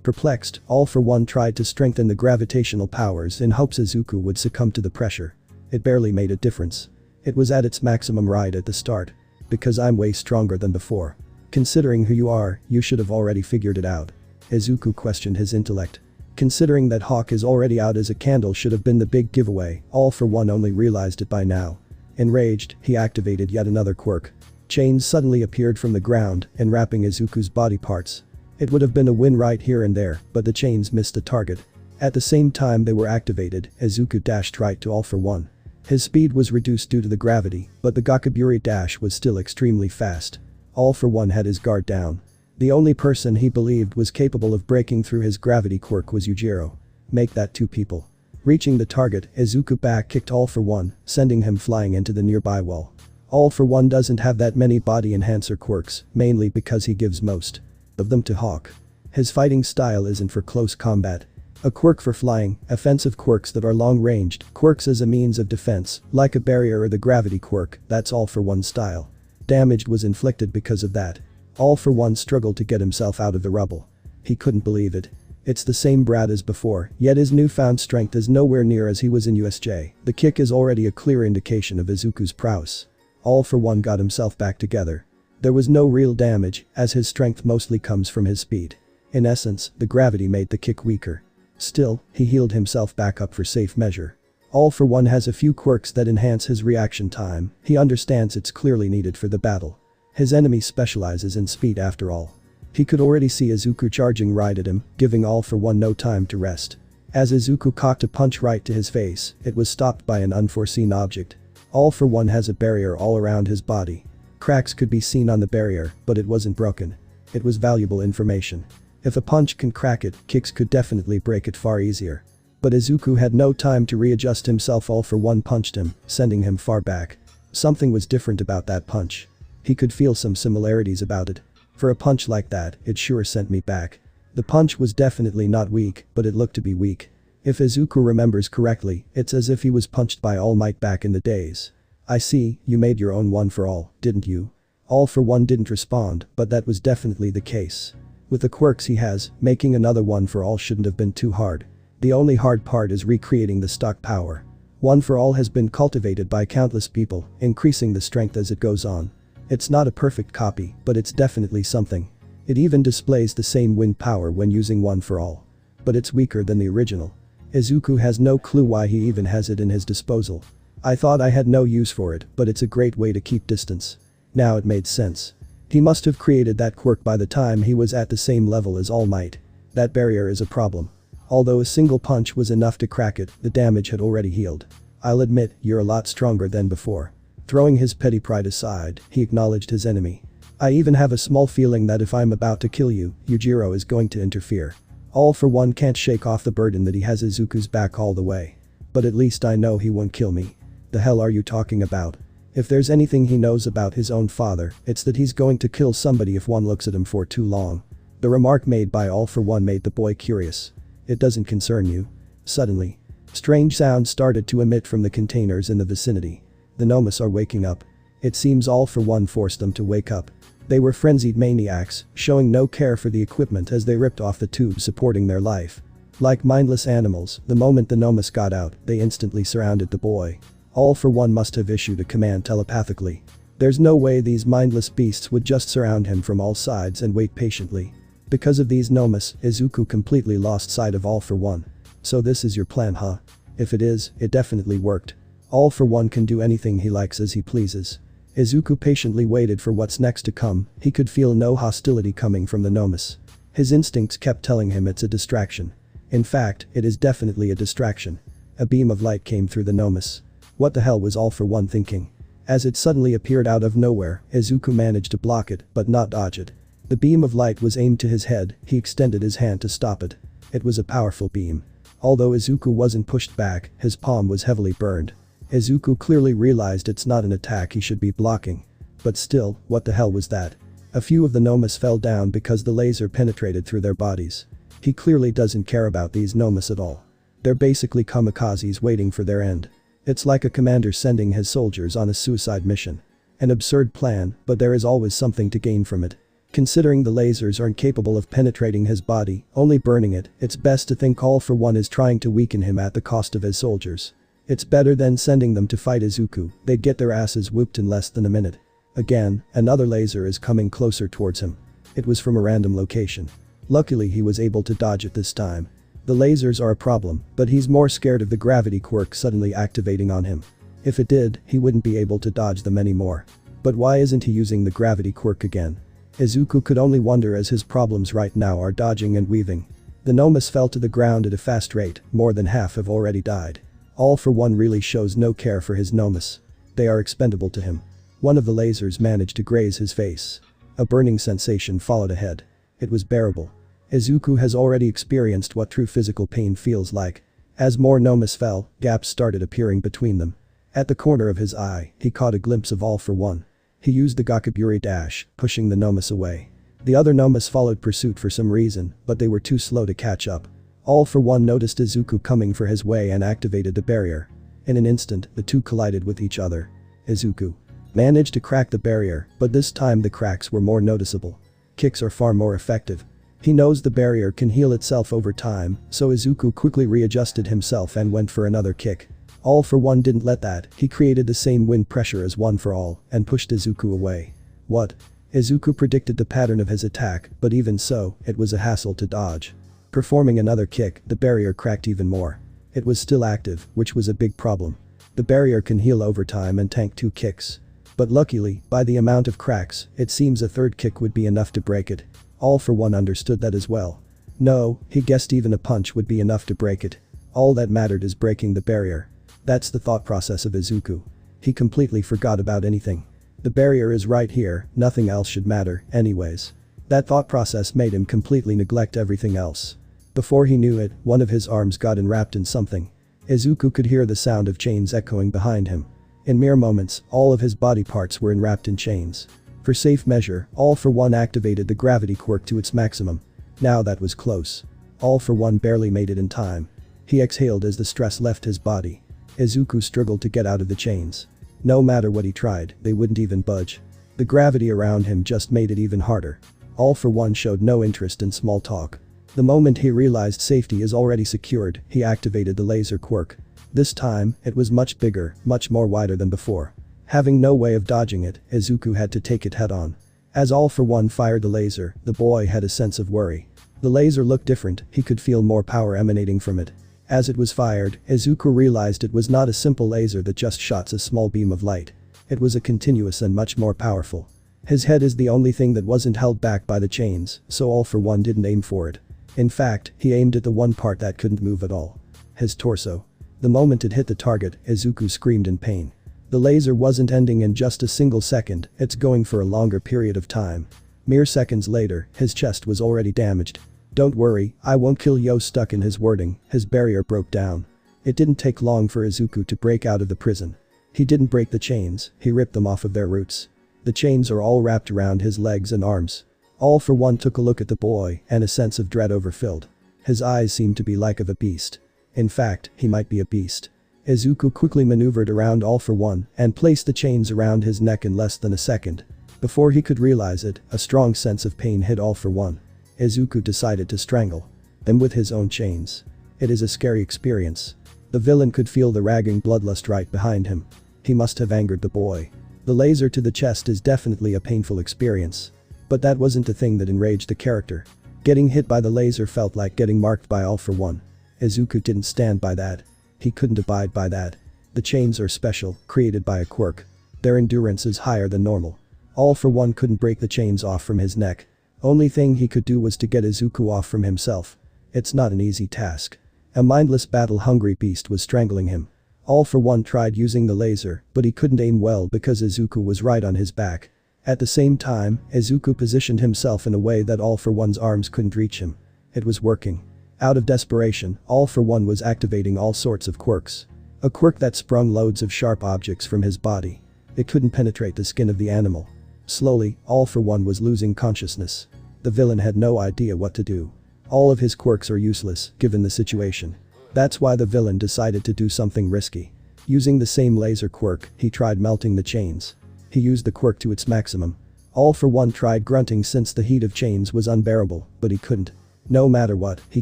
Perplexed, All For One tried to strengthen the gravitational powers in hopes Izuku would succumb to the pressure. It barely made a difference. It was at its maximum right at the start. Because I'm way stronger than before. Considering who you are, you should have already figured it out. Izuku questioned his intellect. Considering that Hawk is already out as a candle should have been the big giveaway, All For One only realized it by now. Enraged, he activated yet another quirk. Chains suddenly appeared from the ground, enwrapping Izuku's body parts. It would have been a win right here and there, but the chains missed the target. At the same time they were activated, Izuku dashed right to All For One. His speed was reduced due to the gravity, but the Gakaburi dash was still extremely fast. All For One had his guard down. The only person he believed was capable of breaking through his gravity quirk was Yujiro. Make that 2 people. Reaching the target, Izuku back kicked All For One, sending him flying into the nearby wall. All For One doesn't have that many body enhancer quirks, mainly because he gives most of them to Hawk. His fighting style isn't for close combat. A quirk for flying, offensive quirks that are long-ranged, quirks as a means of defense, like a barrier or the gravity quirk, that's All For One style. Damage was inflicted because of that. All For One struggled to get himself out of the rubble. He couldn't believe it. It's the same brat as before, yet his newfound strength is nowhere near as he was in USJ. The kick is already a clear indication of Izuku's prowess. All For One got himself back together. There was no real damage, as his strength mostly comes from his speed. In essence, the gravity made the kick weaker. Still, he healed himself back up for safe measure. All For One has a few quirks that enhance his reaction time. He understands it's clearly needed for the battle. His enemy specializes in speed after all. He could already see Izuku charging right at him, giving All For One no time to rest. As Izuku cocked a punch right to his face, it was stopped by an unforeseen object. All For One has a barrier all around his body. Cracks could be seen on the barrier, but it wasn't broken. It was valuable information. If a punch can crack it, kicks could definitely break it far easier. But Izuku had no time to readjust himself. All for one punched him, sending him far back. Something was different about that punch. He could feel some similarities about it. For a punch like that, it sure sent me back. The punch was definitely not weak, but it looked to be weak. If Izuku remembers correctly, it's as if he was punched by All Might back in the days. I see, you made your own one for all, didn't you? All for one didn't respond, but that was definitely the case. With the quirks he has, making another one for all shouldn't have been too hard. The only hard part is recreating the stock power. One for all has been cultivated by countless people, increasing the strength as it goes on. It's not a perfect copy, but it's definitely something. It even displays the same wind power when using one for all. But it's weaker than the original. Izuku has no clue why he even has it in his disposal. I thought I had no use for it, but it's a great way to keep distance. Now it made sense. He must have created that quirk by the time he was at the same level as All Might. That barrier is a problem. Although a single punch was enough to crack it, the damage had already healed. I'll admit, you're a lot stronger than before. Throwing his petty pride aside, he acknowledged his enemy. I even have a small feeling that if I'm about to kill you, Yujiro is going to interfere. All for one can't shake off the burden that he has Izuku's back all the way. But at least I know he won't kill me. The hell are you talking about? If there's anything he knows about his own father, it's that he's going to kill somebody if one looks at him for too long. The remark made by All for One made the boy curious. It doesn't concern you. Suddenly, strange sounds started to emit from the containers in the vicinity. The Nomus are waking up. It seems All for One forced them to wake up. They were frenzied maniacs, showing no care for the equipment as they ripped off the tubes supporting their life. Like mindless animals, the moment the Nomus got out, they instantly surrounded the boy. All for One must have issued a command telepathically. There's no way these mindless beasts would just surround him from all sides and wait patiently. Because of these Nomus, Izuku completely lost sight of All for One. So this is your plan, huh? If it is, it definitely worked. All for One can do anything he likes as he pleases. Izuku patiently waited for what's next to come. He could feel no hostility coming from the Nomus. His instincts kept telling him it's a distraction. In fact, it is definitely a distraction. A beam of light came through the Nomus. What the hell was All for One thinking? As it suddenly appeared out of nowhere, Izuku managed to block it, but not dodge it. The beam of light was aimed to his head. He extended his hand to stop it. It was a powerful beam. Although Izuku wasn't pushed back, his palm was heavily burned. Izuku clearly realized it's not an attack he should be blocking. But still, what the hell was that? A few of the Nomus fell down because the laser penetrated through their bodies. He clearly doesn't care about these Nomus at all. They're basically kamikazes waiting for their end. It's like a commander sending his soldiers on a suicide mission. An absurd plan, but there is always something to gain from it. Considering the lasers aren't capable of penetrating his body, only burning it, it's best to think All for One is trying to weaken him at the cost of his soldiers. It's better than sending them to fight Izuku. They'd get their asses whooped in less than a minute. Again, another laser is coming closer towards him. It was from a random location. Luckily he was able to dodge it this time. The lasers are a problem, but he's more scared of the gravity quirk suddenly activating on him. If it did, he wouldn't be able to dodge them anymore. But why isn't he using the gravity quirk again? Izuku could only wonder as his problems right now are dodging and weaving. The Nomus fell to the ground at a fast rate, more than half have already died. All for One really shows no care for his Nomus. They are expendable to him. One of the lasers managed to graze his face. A burning sensation followed ahead. It was bearable. Izuku has already experienced what true physical pain feels like. As more Nomus fell, gaps started appearing between them. At the corner of his eye, he caught a glimpse of All for One. He used the Gakaburi dash, pushing the Nomus away. The other Nomus followed pursuit for some reason, but they were too slow to catch up. All for One noticed Izuku coming for his way and activated the barrier. In an instant, the two collided with each other. Izuku managed to crack the barrier, but this time the cracks were more noticeable. Kicks are far more effective. He knows the barrier can heal itself over time, so Izuku quickly readjusted himself and went for another kick. All for One didn't let that. He created the same wind pressure as One for All and pushed Izuku away. What? Izuku predicted the pattern of his attack, but even so, it was a hassle to dodge. Performing another kick, the barrier cracked even more. It was still active, which was a big problem. The barrier can heal over time and tank 2 kicks. But luckily, by the amount of cracks, it seems a third kick would be enough to break it. All for One understood that as well. No, he guessed even a punch would be enough to break it. All that mattered is breaking the barrier. That's the thought process of Izuku. He completely forgot about anything. The barrier is right here, nothing else should matter, anyways. That thought process made him completely neglect everything else. Before he knew it, one of his arms got enwrapped in something. Izuku could hear the sound of chains echoing behind him. In mere moments, all of his body parts were enwrapped in chains. For safe measure, All for One activated the gravity quirk to its maximum. Now that was close. All for One barely made it in time. He exhaled as the stress left his body. Izuku struggled to get out of the chains. No matter what he tried, they wouldn't even budge. The gravity around him just made it even harder. All for One showed no interest in small talk. The moment he realized safety is already secured, he activated the laser quirk. This time, it was much bigger, much more wider than before. Having no way of dodging it, Izuku had to take it head-on. As All for One fired the laser, the boy had a sense of worry. The laser looked different, he could feel more power emanating from it. As it was fired, Izuku realized it was not a simple laser that just shot a small beam of light. It was a continuous and much more powerful. His head is the only thing that wasn't held back by the chains, so All for One didn't aim for it. In fact, he aimed at the one part that couldn't move at all. His torso. The moment it hit the target, Izuku screamed in pain. The laser wasn't ending in just a single second, it's going for a longer period of time. Mere seconds later, his chest was already damaged. "Don't worry, I won't kill you." Stuck in his wording, his barrier broke down. It didn't take long for Izuku to break out of the prison. He didn't break the chains, he ripped them off of their roots. The chains are all wrapped around his legs and arms. All for One took a look at the boy, and a sense of dread overfilled. His eyes seemed to be like of a beast. In fact, he might be a beast. Izuku quickly maneuvered around All for One and placed the chains around his neck in less than a second. Before he could realize it, a strong sense of pain hit All for One. Izuku decided to strangle him with his own chains. It is a scary experience. The villain could feel the ragging bloodlust right behind him. He must have angered the boy. The laser to the chest is definitely a painful experience. But that wasn't the thing that enraged the character. Getting hit by the laser felt like getting marked by All for One. Izuku didn't stand by that. He couldn't abide by that. The chains are special, created by a quirk. Their endurance is higher than normal. All for One couldn't break the chains off from his neck. Only thing he could do was to get Izuku off from himself. It's not an easy task. A mindless battle-hungry beast was strangling him. All for One tried using the laser, but he couldn't aim well because Izuku was right on his back. At the same time, Izuku positioned himself in a way that All for One's arms couldn't reach him. It was working. Out of desperation, All for One was activating all sorts of quirks. A quirk that sprung loads of sharp objects from his body. It couldn't penetrate the skin of the animal. Slowly, All for One was losing consciousness. The villain had no idea what to do. All of his quirks are useless, given the situation. That's why the villain decided to do something risky. Using the same laser quirk, he tried melting the chains. He used the quirk to its maximum. All for One tried grunting since the heat of chains was unbearable, but he couldn't. No matter what, he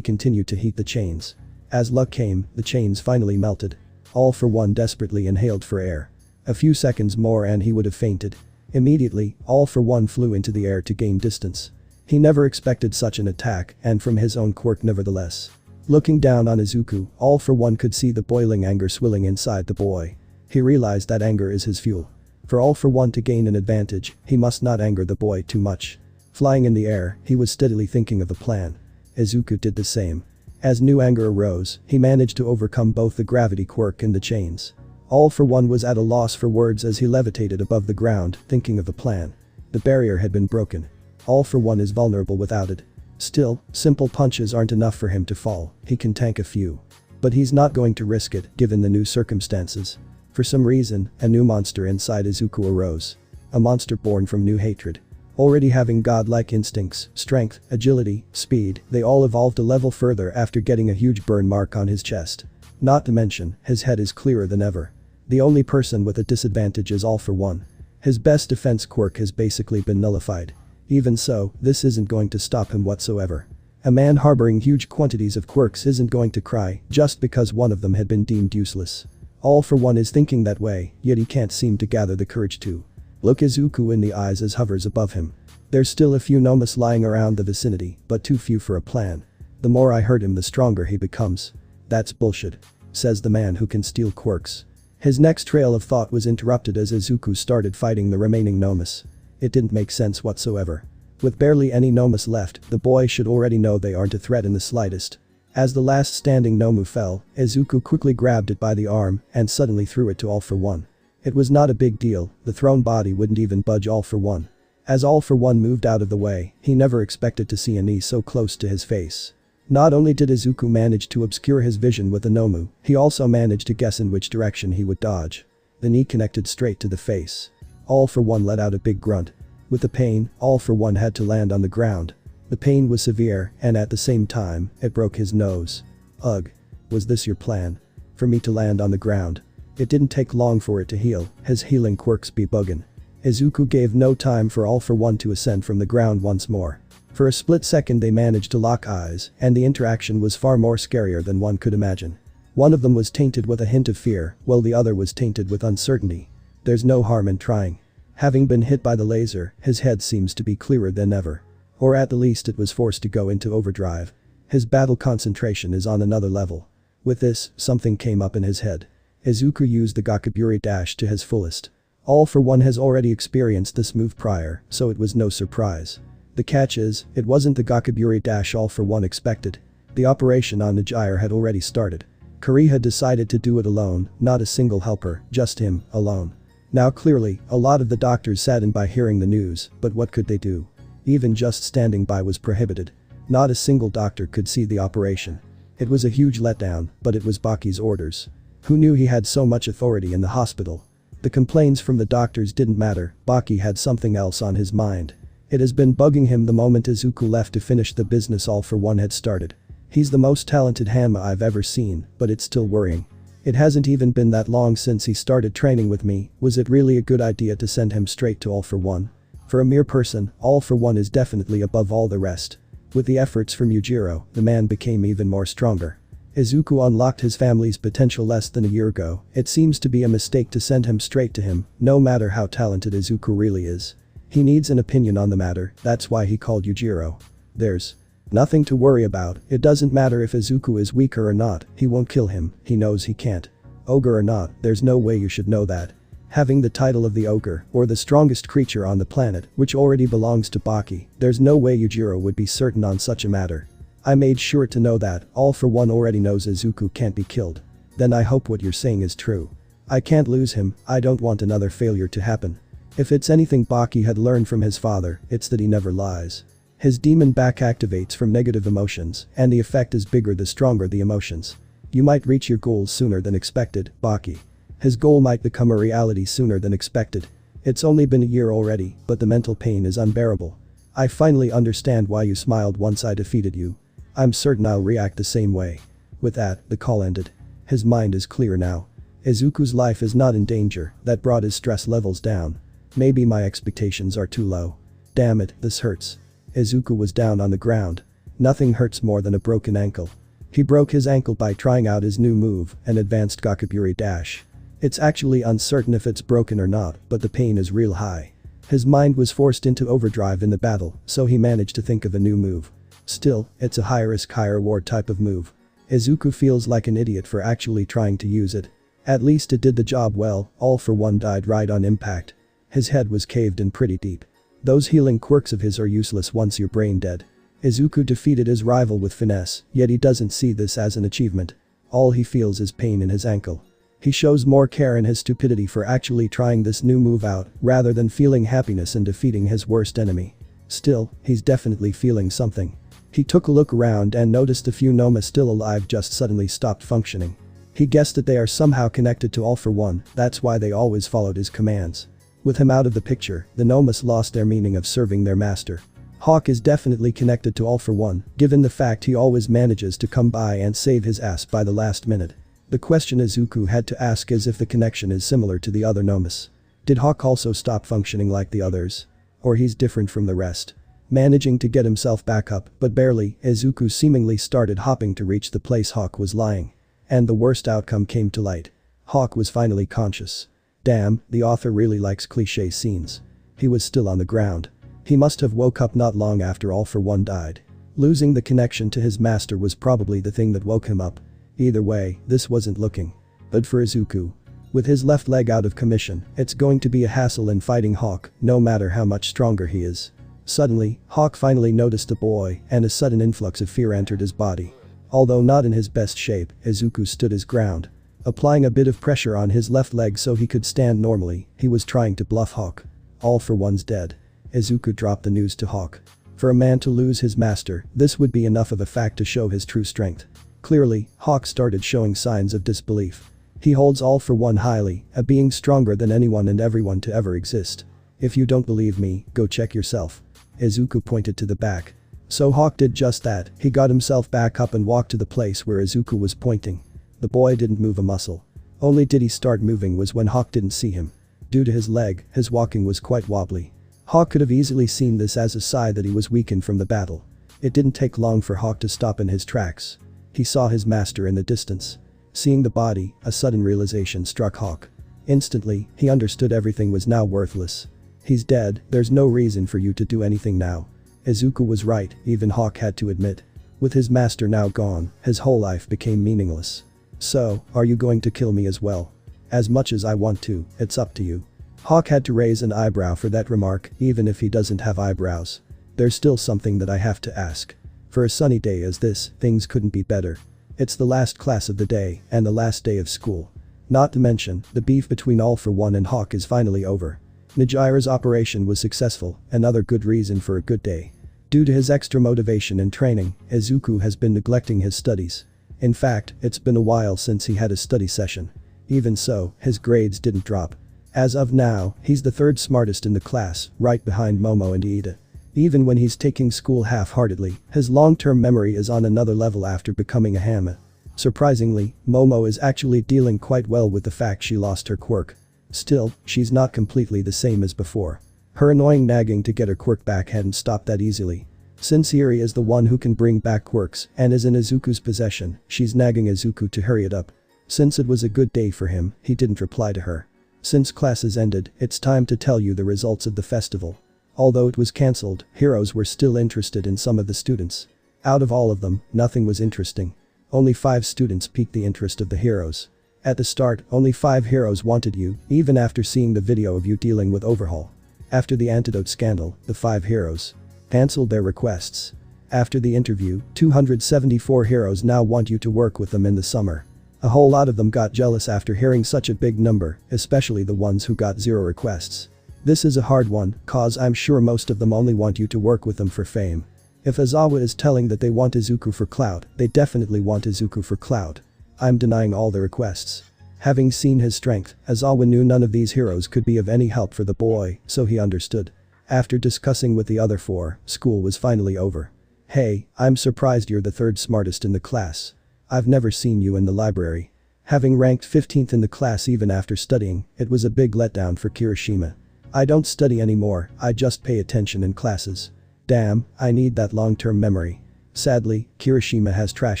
continued to heat the chains. As luck came, the chains finally melted. All for One desperately inhaled for air. A few seconds more and he would have fainted. Immediately, All for One flew into the air to gain distance. He never expected such an attack, and from his own quirk nevertheless. Looking down on Izuku, All for One could see the boiling anger swilling inside the boy. He realized that anger is his fuel. For All for One to gain an advantage, he must not anger the boy too much. Flying in the air, he was steadily thinking of a plan. Izuku did the same. As new anger arose, he managed to overcome both the gravity quirk and the chains. All for One was at a loss for words as he levitated above the ground, thinking of a plan. The barrier had been broken. All for One is vulnerable without it. Still, simple punches aren't enough for him to fall, he can tank a few. But he's not going to risk it, given the new circumstances. For some reason, a new monster inside Izuku arose. A monster born from new hatred. Already having godlike instincts, strength, agility, speed, they all evolved a level further after getting a huge burn mark on his chest. Not to mention, his head is clearer than ever. The only person with a disadvantage is All for One. His best defense quirk has basically been nullified. Even so, this isn't going to stop him whatsoever. A man harboring huge quantities of quirks isn't going to cry just because one of them had been deemed useless. All for One is thinking that way, yet he can't seem to gather the courage to look Izuku in the eyes as hovers above him. There's still a few nomas lying around the vicinity, but too few for a plan. The more I hurt him the stronger he becomes. That's bullshit, says the man who can steal quirks. His next trail of thought was interrupted as Izuku started fighting the remaining nomas. It didn't make sense whatsoever. With barely any nomas left, the boy should already know they aren't a threat in the slightest. As the last standing Nomu fell, Izuku quickly grabbed it by the arm and suddenly threw it to All for One. It was not a big deal, the thrown body wouldn't even budge All for One. As All for One moved out of the way, he never expected to see a knee so close to his face. Not only did Izuku manage to obscure his vision with the Nomu, he also managed to guess in which direction he would dodge. The knee connected straight to the face. All for One let out a big grunt. With the pain, All for One had to land on the ground. The pain was severe, and at the same time, it broke his nose. Ugh. Was this your plan? For me to land on the ground? It didn't take long for it to heal, his healing quirks be buggin'. Izuku gave no time for All for One to ascend from the ground once more. For a split second they managed to lock eyes, and the interaction was far more scarier than one could imagine. One of them was tainted with a hint of fear, while the other was tainted with uncertainty. There's no harm in trying. Having been hit by the laser, his head seems to be clearer than ever. Or at the least it was forced to go into overdrive. His battle concentration is on another level. With this, something came up in his head. Izuku used the Gakaburi dash to his fullest. All for One has already experienced this move prior, so it was no surprise. The catch is, it wasn't the Gakaburi dash All for One expected. The operation on Nijire had already started. Kari had decided to do it alone, not a single helper, just him, alone. Now clearly, a lot of the doctors saddened by hearing the news, but what could they do? Even just standing by was prohibited. Not a single doctor could see the operation. It was a huge letdown, but it was Baki's orders. Who knew he had so much authority in the hospital? The complaints from the doctors didn't matter, Baki had something else on his mind. It has been bugging him the moment Izuku left to finish the business All for One had started. He's the most talented Hanma I've ever seen, but it's still worrying. It hasn't even been that long since he started training with me, was it really a good idea to send him straight to All for One? For a mere person, All for One is definitely above all the rest. With the efforts from Yujiro, the man became even more stronger. Izuku unlocked his family's potential less than a year ago, it seems to be a mistake to send him straight to him, no matter how talented Izuku really is. He needs an opinion on the matter, that's why he called Yujiro. There's nothing to worry about, it doesn't matter if Izuku is weaker or not, he won't kill him, he knows he can't. Ogre or not, there's no way you should know that. Having the title of the ogre, or the strongest creature on the planet, which already belongs to Baki, there's no way Yujiro would be certain on such a matter. I made sure to know that, All for One already knows Izuku can't be killed. Then I hope what you're saying is true. I can't lose him, I don't want another failure to happen. If it's anything Baki had learned from his father, it's that he never lies. His demon back activates from negative emotions, and the effect is bigger the stronger the emotions. You might reach your goals sooner than expected, Baki. His goal might become a reality sooner than expected. It's only been a year already, but the mental pain is unbearable. I finally understand why you smiled once I defeated you. I'm certain I'll react the same way. With that, the call ended. His mind is clear now. Izuku's life is not in danger, that brought his stress levels down. Maybe my expectations are too low. Damn it, this hurts. Izuku was down on the ground. Nothing hurts more than a broken ankle. He broke his ankle by trying out his new move, an advanced Gakaburi dash. It's actually uncertain if it's broken or not, but the pain is real high. His mind was forced into overdrive in the battle, so he managed to think of a new move. Still, it's a high risk high reward type of move. Izuku feels like an idiot for actually trying to use it. At least it did the job well, All for One died right on impact. His head was caved in pretty deep. Those healing quirks of his are useless once you're brain dead. Izuku defeated his rival with finesse, yet he doesn't see this as an achievement. All he feels is pain in his ankle. He shows more care in his stupidity for actually trying this new move out, rather than feeling happiness in defeating his worst enemy. Still, he's definitely feeling something. He took a look around and noticed a few Noma still alive just suddenly stopped functioning. He guessed that they are somehow connected to All for One, that's why they always followed his commands. With him out of the picture, the Nomas lost their meaning of serving their master. Hawk is definitely connected to All for One, given the fact he always manages to come by and save his ass by the last minute. The question Izuku had to ask is if the connection is similar to the other Nomas. Did Hawk also stop functioning like the others? Or he's different from the rest? Managing to get himself back up, but barely, Izuku seemingly started hopping to reach the place Hawk was lying. And the worst outcome came to light. Hawk was finally conscious. Damn, the author really likes cliché scenes. He was still on the ground. He must have woke up not long after All for One died. Losing the connection to his master was probably the thing that woke him up. Either way, this wasn't looking good for Izuku. With his left leg out of commission, it's going to be a hassle in fighting Hawk, no matter how much stronger he is. Suddenly, Hawk finally noticed the boy, and a sudden influx of fear entered his body. Although not in his best shape, Izuku stood his ground. Applying a bit of pressure on his left leg so he could stand normally, he was trying to bluff Hawk. All for One's dead. Izuku dropped the news to Hawk. For a man to lose his master, this would be enough of a fact to show his true strength. Clearly, Hawk started showing signs of disbelief. He holds All for One highly, a being stronger than anyone and everyone to ever exist. If you don't believe me, go check yourself. Izuku pointed to the back. So Hawk did just that, he got himself back up and walked to the place where Izuku was pointing. The boy didn't move a muscle. Only did he start moving was when Hawk didn't see him. Due to his leg, his walking was quite wobbly. Hawk could have easily seen this as a sign that he was weakened from the battle. It didn't take long for Hawk to stop in his tracks. He saw his master in the distance. Seeing the body, a sudden realization struck Hawk. Instantly, he understood everything was now worthless. He's dead, there's no reason for you to do anything now. Izuku was right, even Hawk had to admit. With his master now gone, his whole life became meaningless. So, are you going to kill me as well? As much as I want to, it's up to you. Hawk had to raise an eyebrow for that remark, even if he doesn't have eyebrows. There's still something that I have to ask. For a sunny day as this, things couldn't be better. It's the last class of the day, and the last day of school. Not to mention, the beef between All for One and Hawk is finally over. Nijira's operation was successful, another good reason for a good day. Due to his extra motivation and training, Izuku has been neglecting his studies. In fact, it's been a while since he had a study session. Even so, his grades didn't drop. As of now, he's the third smartest in the class, right behind Momo and Iida. Even when he's taking school half-heartedly, his long-term memory is on another level after becoming a Hanma. Surprisingly, Momo is actually dealing quite well with the fact she lost her quirk. Still, she's not completely the same as before. Her annoying nagging to get her quirk back hadn't stopped that easily. Since ERI is the one who can bring back quirks and is in Izuku's possession, she's nagging Izuku to hurry it up. Since it was a good day for him, he didn't reply to her. Since classes ended, it's time to tell you the results of the festival. Although it was cancelled, heroes were still interested in some of the students. Out of all of them, nothing was interesting. Only 5 students piqued the interest of the heroes. At the start, only 5 heroes wanted you, even after seeing the video of you dealing with Overhaul. After the antidote scandal, the 5 heroes cancelled their requests. After the interview, 274 heroes now want you to work with them in the summer. A whole lot of them got jealous after hearing such a big number, especially the ones who got 0 requests. This is a hard one, cause I'm sure most of them only want you to work with them for fame. If Aizawa is telling that they want Izuku for clout, they definitely want Izuku for clout. I'm denying all the requests. Having seen his strength, Aizawa knew none of these heroes could be of any help for the boy, so he understood. After discussing with the other 4, school was finally over. Hey, I'm surprised you're the 3rd smartest in the class. I've never seen you in the library. Having ranked 15th in the class even after studying, it was a big letdown for Kirishima. I don't study anymore, I just pay attention in classes. Damn, I need that long-term memory. Sadly, Kirishima has trash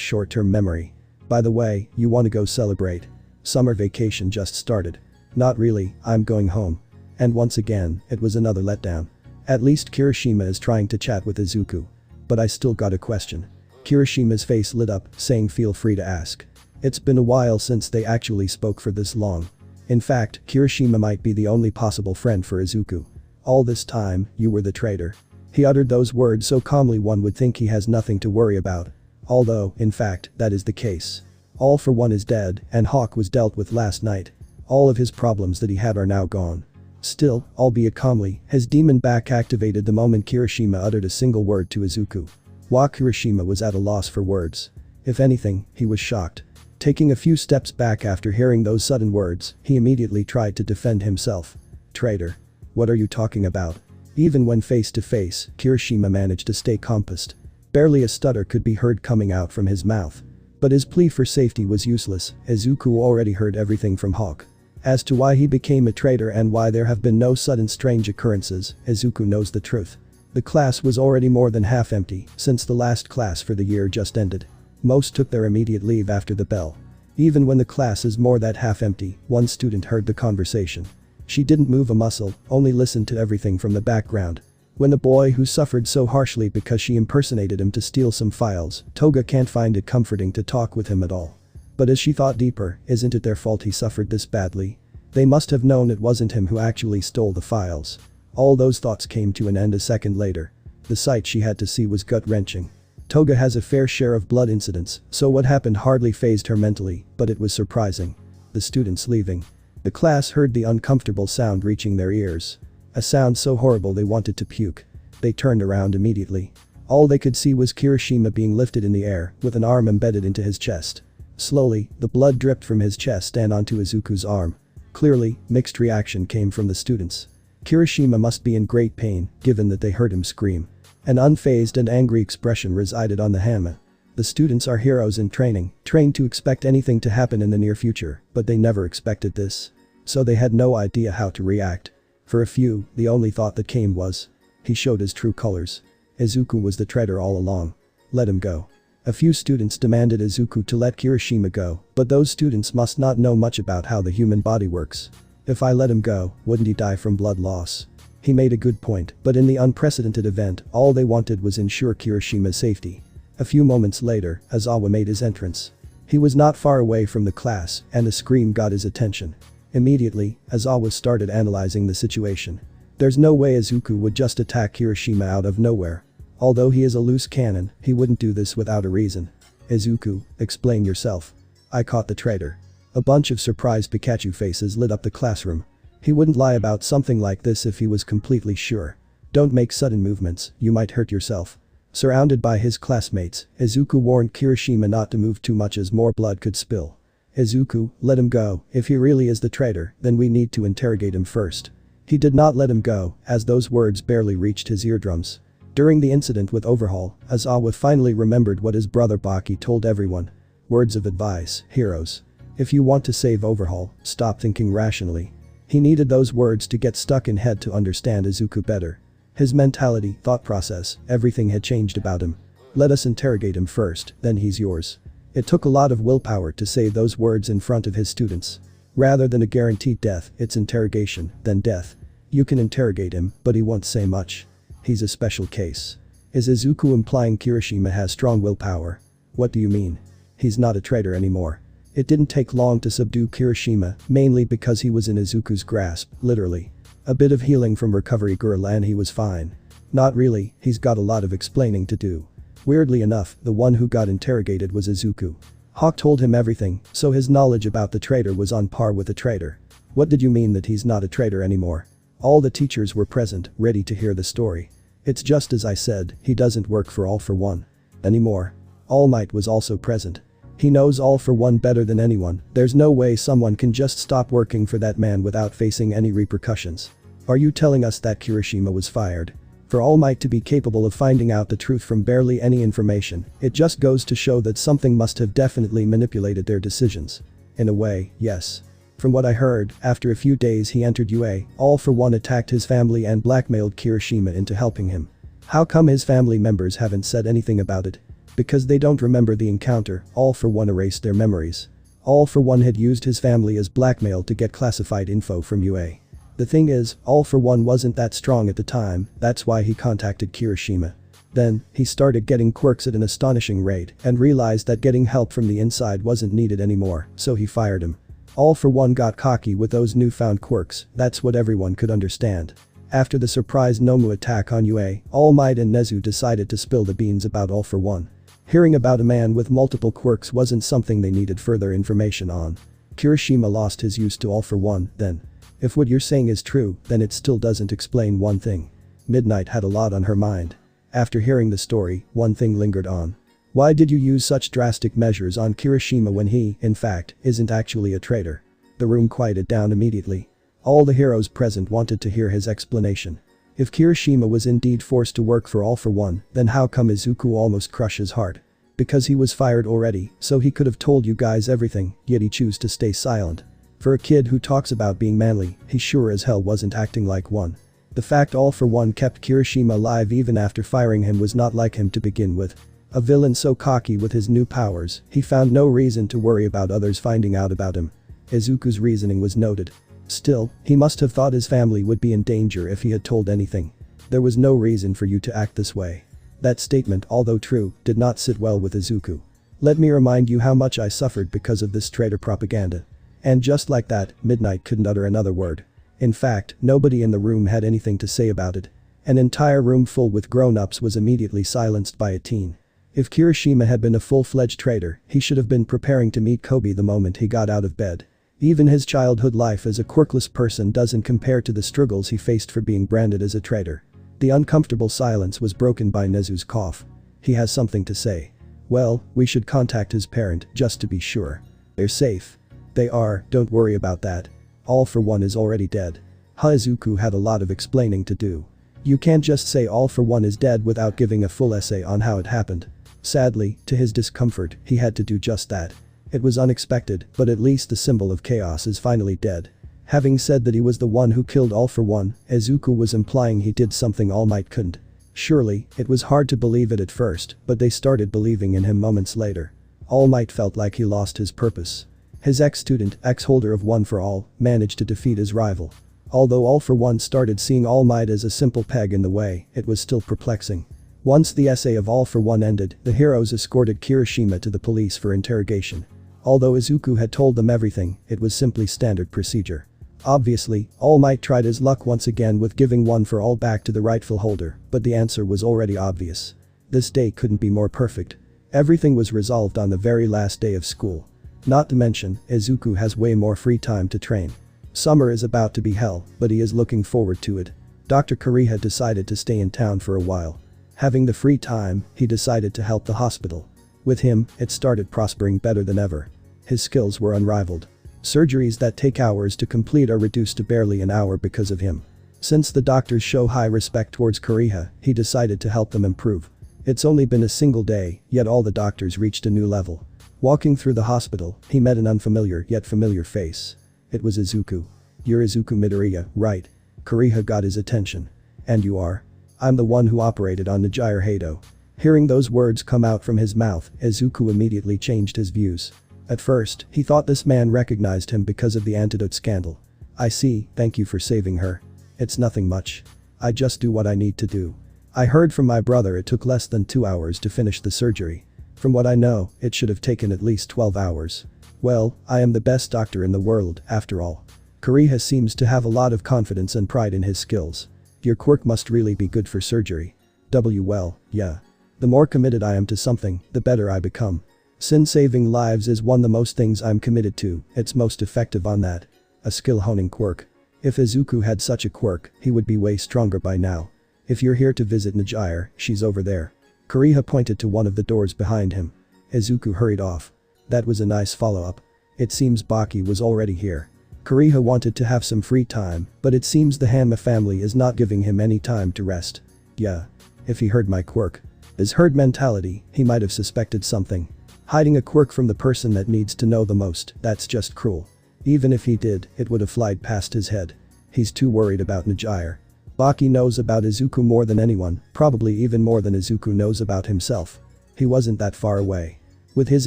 short-term memory. By the way, you wanna go celebrate? Summer vacation just started. Not really, I'm going home. And once again, it was another letdown. At least Kirishima is trying to chat with Izuku. But I still got a question. Kirishima's face lit up, saying feel free to ask. It's been a while since they actually spoke for this long. In fact, Kirishima might be the only possible friend for Izuku. All this time, you were the traitor. He uttered those words so calmly one would think he has nothing to worry about. Although, in fact, that is the case. All for One is dead, and Hawk was dealt with last night. All of his problems that he had are now gone. Still, albeit calmly, his demon back activated the moment Kirishima uttered a single word to Izuku. Kirishima was at a loss for words. If anything, he was shocked. Taking a few steps back after hearing those sudden words, he immediately tried to defend himself. Traitor. What are you talking about? Even when face to face, Kirishima managed to stay composed. Barely a stutter could be heard coming out from his mouth. But his plea for safety was useless, Izuku already heard everything from Hawk. As to why he became a traitor and why there have been no sudden strange occurrences, Izuku knows the truth. The class was already more than half empty, since the last class for the year just ended. Most took their immediate leave after the bell. Even when the class is more than half empty, one student heard the conversation. She didn't move a muscle, only listened to everything from the background. When the boy who suffered so harshly because she impersonated him to steal some files, Toga can't find it comforting to talk with him at all. But as she thought deeper, isn't it their fault he suffered this badly? They must have known it wasn't him who actually stole the files. All those thoughts came to an end a second later. The sight she had to see was gut-wrenching. Toga has a fair share of blood incidents, so what happened hardly fazed her mentally, but it was surprising. The students leaving. The class heard the uncomfortable sound reaching their ears. A sound so horrible they wanted to puke. They turned around immediately. All they could see was Kirishima being lifted in the air, with an arm embedded into his chest. Slowly, the blood dripped from his chest and onto Izuku's arm. Clearly, mixed reaction came from the students. Kirishima must be in great pain, given that they heard him scream. An unfazed and angry expression resided on the Hanma. The students are heroes in training, trained to expect anything to happen in the near future, but they never expected this. So they had no idea how to react. For a few, the only thought that came was, he showed his true colors. Izuku was the traitor all along. Let him go. A few students demanded Izuku to let Kirishima go, but those students must not know much about how the human body works. If I let him go, wouldn't he die from blood loss? He made a good point, but in the unprecedented event, all they wanted was ensure Kirishima's safety. A few moments later, Aizawa made his entrance. He was not far away from the class, and a scream got his attention. Immediately, Aizawa started analyzing the situation. There's no way Izuku would just attack Kirishima out of nowhere. Although he is a loose cannon, he wouldn't do this without a reason. Izuku, explain yourself. I caught the traitor. A bunch of surprised Pikachu faces lit up the classroom. He wouldn't lie about something like this if he was completely sure. Don't make sudden movements, you might hurt yourself. Surrounded by his classmates, Izuku warned Kirishima not to move too much as more blood could spill. Izuku, let him go. If he really is the traitor, then we need to interrogate him first. He did not let him go, as those words barely reached his eardrums. During the incident with Overhaul, Aizawa finally remembered what his brother Baki told everyone. Words of advice, heroes. If you want to save Overhaul, stop thinking rationally. He needed those words to get stuck in head to understand Izuku better. His mentality, thought process, everything had changed about him. Let us interrogate him first, then he's yours. It took a lot of willpower to say those words in front of his students. Rather than a guaranteed death, it's interrogation, then death. You can interrogate him, but he won't say much. He's a special case. Is Izuku implying Kirishima has strong willpower? What do you mean? He's not a traitor anymore. It didn't take long to subdue Kirishima, mainly because he was in Izuku's grasp, literally. A bit of healing from recovery girl and he was fine. Not really, he's got a lot of explaining to do. Weirdly enough, the one who got interrogated was Izuku. Hawk told him everything, so his knowledge about the traitor was on par with a traitor. What did you mean that he's not a traitor anymore? All the teachers were present, ready to hear the story. It's just as I said, he doesn't work for All for One anymore. All Might was also present. He knows All for One better than anyone. There's no way someone can just stop working for that man without facing any repercussions. Are you telling us that Kirishima was fired? For All Might to be capable of finding out the truth from barely any information, it just goes to show that something must have definitely manipulated their decisions. In a way, yes. From what I heard, after a few days he entered UA, All for One attacked his family and blackmailed Kirishima into helping him. How come his family members haven't said anything about it? Because they don't remember the encounter, All for One erased their memories. All for One had used his family as blackmail to get classified info from UA. The thing is, All for One wasn't that strong at the time, that's why he contacted Kirishima. Then, he started getting quirks at an astonishing rate and realized that getting help from the inside wasn't needed anymore, so he fired him. All for One got cocky with those newfound quirks, that's what everyone could understand. After the surprise Nomu attack on UA, All Might and Nezu decided to spill the beans about All for One. Hearing about a man with multiple quirks wasn't something they needed further information on. Kirishima lost his use to All for One, then. If what you're saying is true, then it still doesn't explain one thing. Midnight had a lot on her mind. After hearing the story, one thing lingered on. Why did you use such drastic measures on Kirishima when he, in fact, isn't actually a traitor? The room quieted down immediately. All the heroes present wanted to hear his explanation. If Kirishima was indeed forced to work for All for One, then how come Izuku almost crushed his heart? Because he was fired already, so he could have told you guys everything, yet he chose to stay silent. For a kid who talks about being manly, he sure as hell wasn't acting like one. The fact All for One kept Kirishima alive even after firing him was not like him to begin with. A villain so cocky with his new powers, he found no reason to worry about others finding out about him. Izuku's reasoning was noted. Still, he must have thought his family would be in danger if he had told anything. There was no reason for you to act this way. That statement, although true, did not sit well with Izuku. Let me remind you how much I suffered because of this traitor propaganda. And just like that, Midnight couldn't utter another word. In fact, nobody in the room had anything to say about it. An entire room full with grown-ups was immediately silenced by a teen. If Kirishima had been a full-fledged traitor, he should have been preparing to meet Kobe the moment he got out of bed. Even his childhood life as a quirkless person doesn't compare to the struggles he faced for being branded as a traitor. The uncomfortable silence was broken by Nezu's cough. He has something to say. Well, we should contact his parent just to be sure. They're safe. They are, don't worry about that. All for One is already dead. Izuku had a lot of explaining to do. You can't just say All for One is dead without giving a full essay on how it happened. Sadly, to his discomfort, he had to do just that. It was unexpected, but at least the symbol of chaos is finally dead. Having said that he was the one who killed All for One, Izuku was implying he did something All Might couldn't. Surely, it was hard to believe it at first, but they started believing in him moments later. All Might felt like he lost his purpose. His ex-student, ex-holder of One for All, managed to defeat his rival. Although All for One started seeing All Might as a simple peg in the way, it was still perplexing. Once the essay of All for One ended, the heroes escorted Kirishima to the police for interrogation. Although Izuku had told them everything, it was simply standard procedure. Obviously, All Might tried his luck once again with giving One for All back to the rightful holder, but the answer was already obvious. This day couldn't be more perfect. Everything was resolved on the very last day of school. Not to mention, Izuku has way more free time to train. Summer is about to be hell, but he is looking forward to it. Dr. Kariha decided to stay in town for a while. Having the free time, he decided to help the hospital. With him, it started prospering better than ever. His skills were unrivaled. Surgeries that take hours to complete are reduced to barely an hour because of him. Since the doctors show high respect towards Kariha, he decided to help them improve. It's only been a single day, yet all the doctors reached a new level. Walking through the hospital, he met an unfamiliar yet familiar face. It was Izuku. You're Izuku Midoriya, right? Kariha got his attention. And you are? I'm the one who operated on Nijire Hado. Hearing those words come out from his mouth, Izuku immediately changed his views. At first, he thought this man recognized him because of the antidote scandal. I see, thank you for saving her. It's nothing much. I just do what I need to do. I heard from my brother it took less than 2 hours to finish the surgery. From what I know, it should have taken at least 12 hours. Well, I am the best doctor in the world, after all. Kariha seems to have a lot of confidence and pride in his skills. Your quirk must really be good for surgery. Well, yeah. The more committed I am to something, the better I become. Since saving lives is one of the most things I'm committed to, it's most effective on that. A skill honing quirk. If Izuku had such a quirk, he would be way stronger by now. If you're here to visit Nijire, she's over there. Kariha pointed to one of the doors behind him. Izuku hurried off. That was a nice follow-up. It seems Baki was already here. Kariha wanted to have some free time, but it seems the Hanma family is not giving him any time to rest. Yeah. If he heard my quirk. His herd mentality, he might have suspected something. Hiding a quirk from the person that needs to know the most, that's just cruel. Even if he did, it would have flied past his head. He's too worried about Nijire. Baki knows about Izuku more than anyone, probably even more than Izuku knows about himself. He wasn't that far away. With his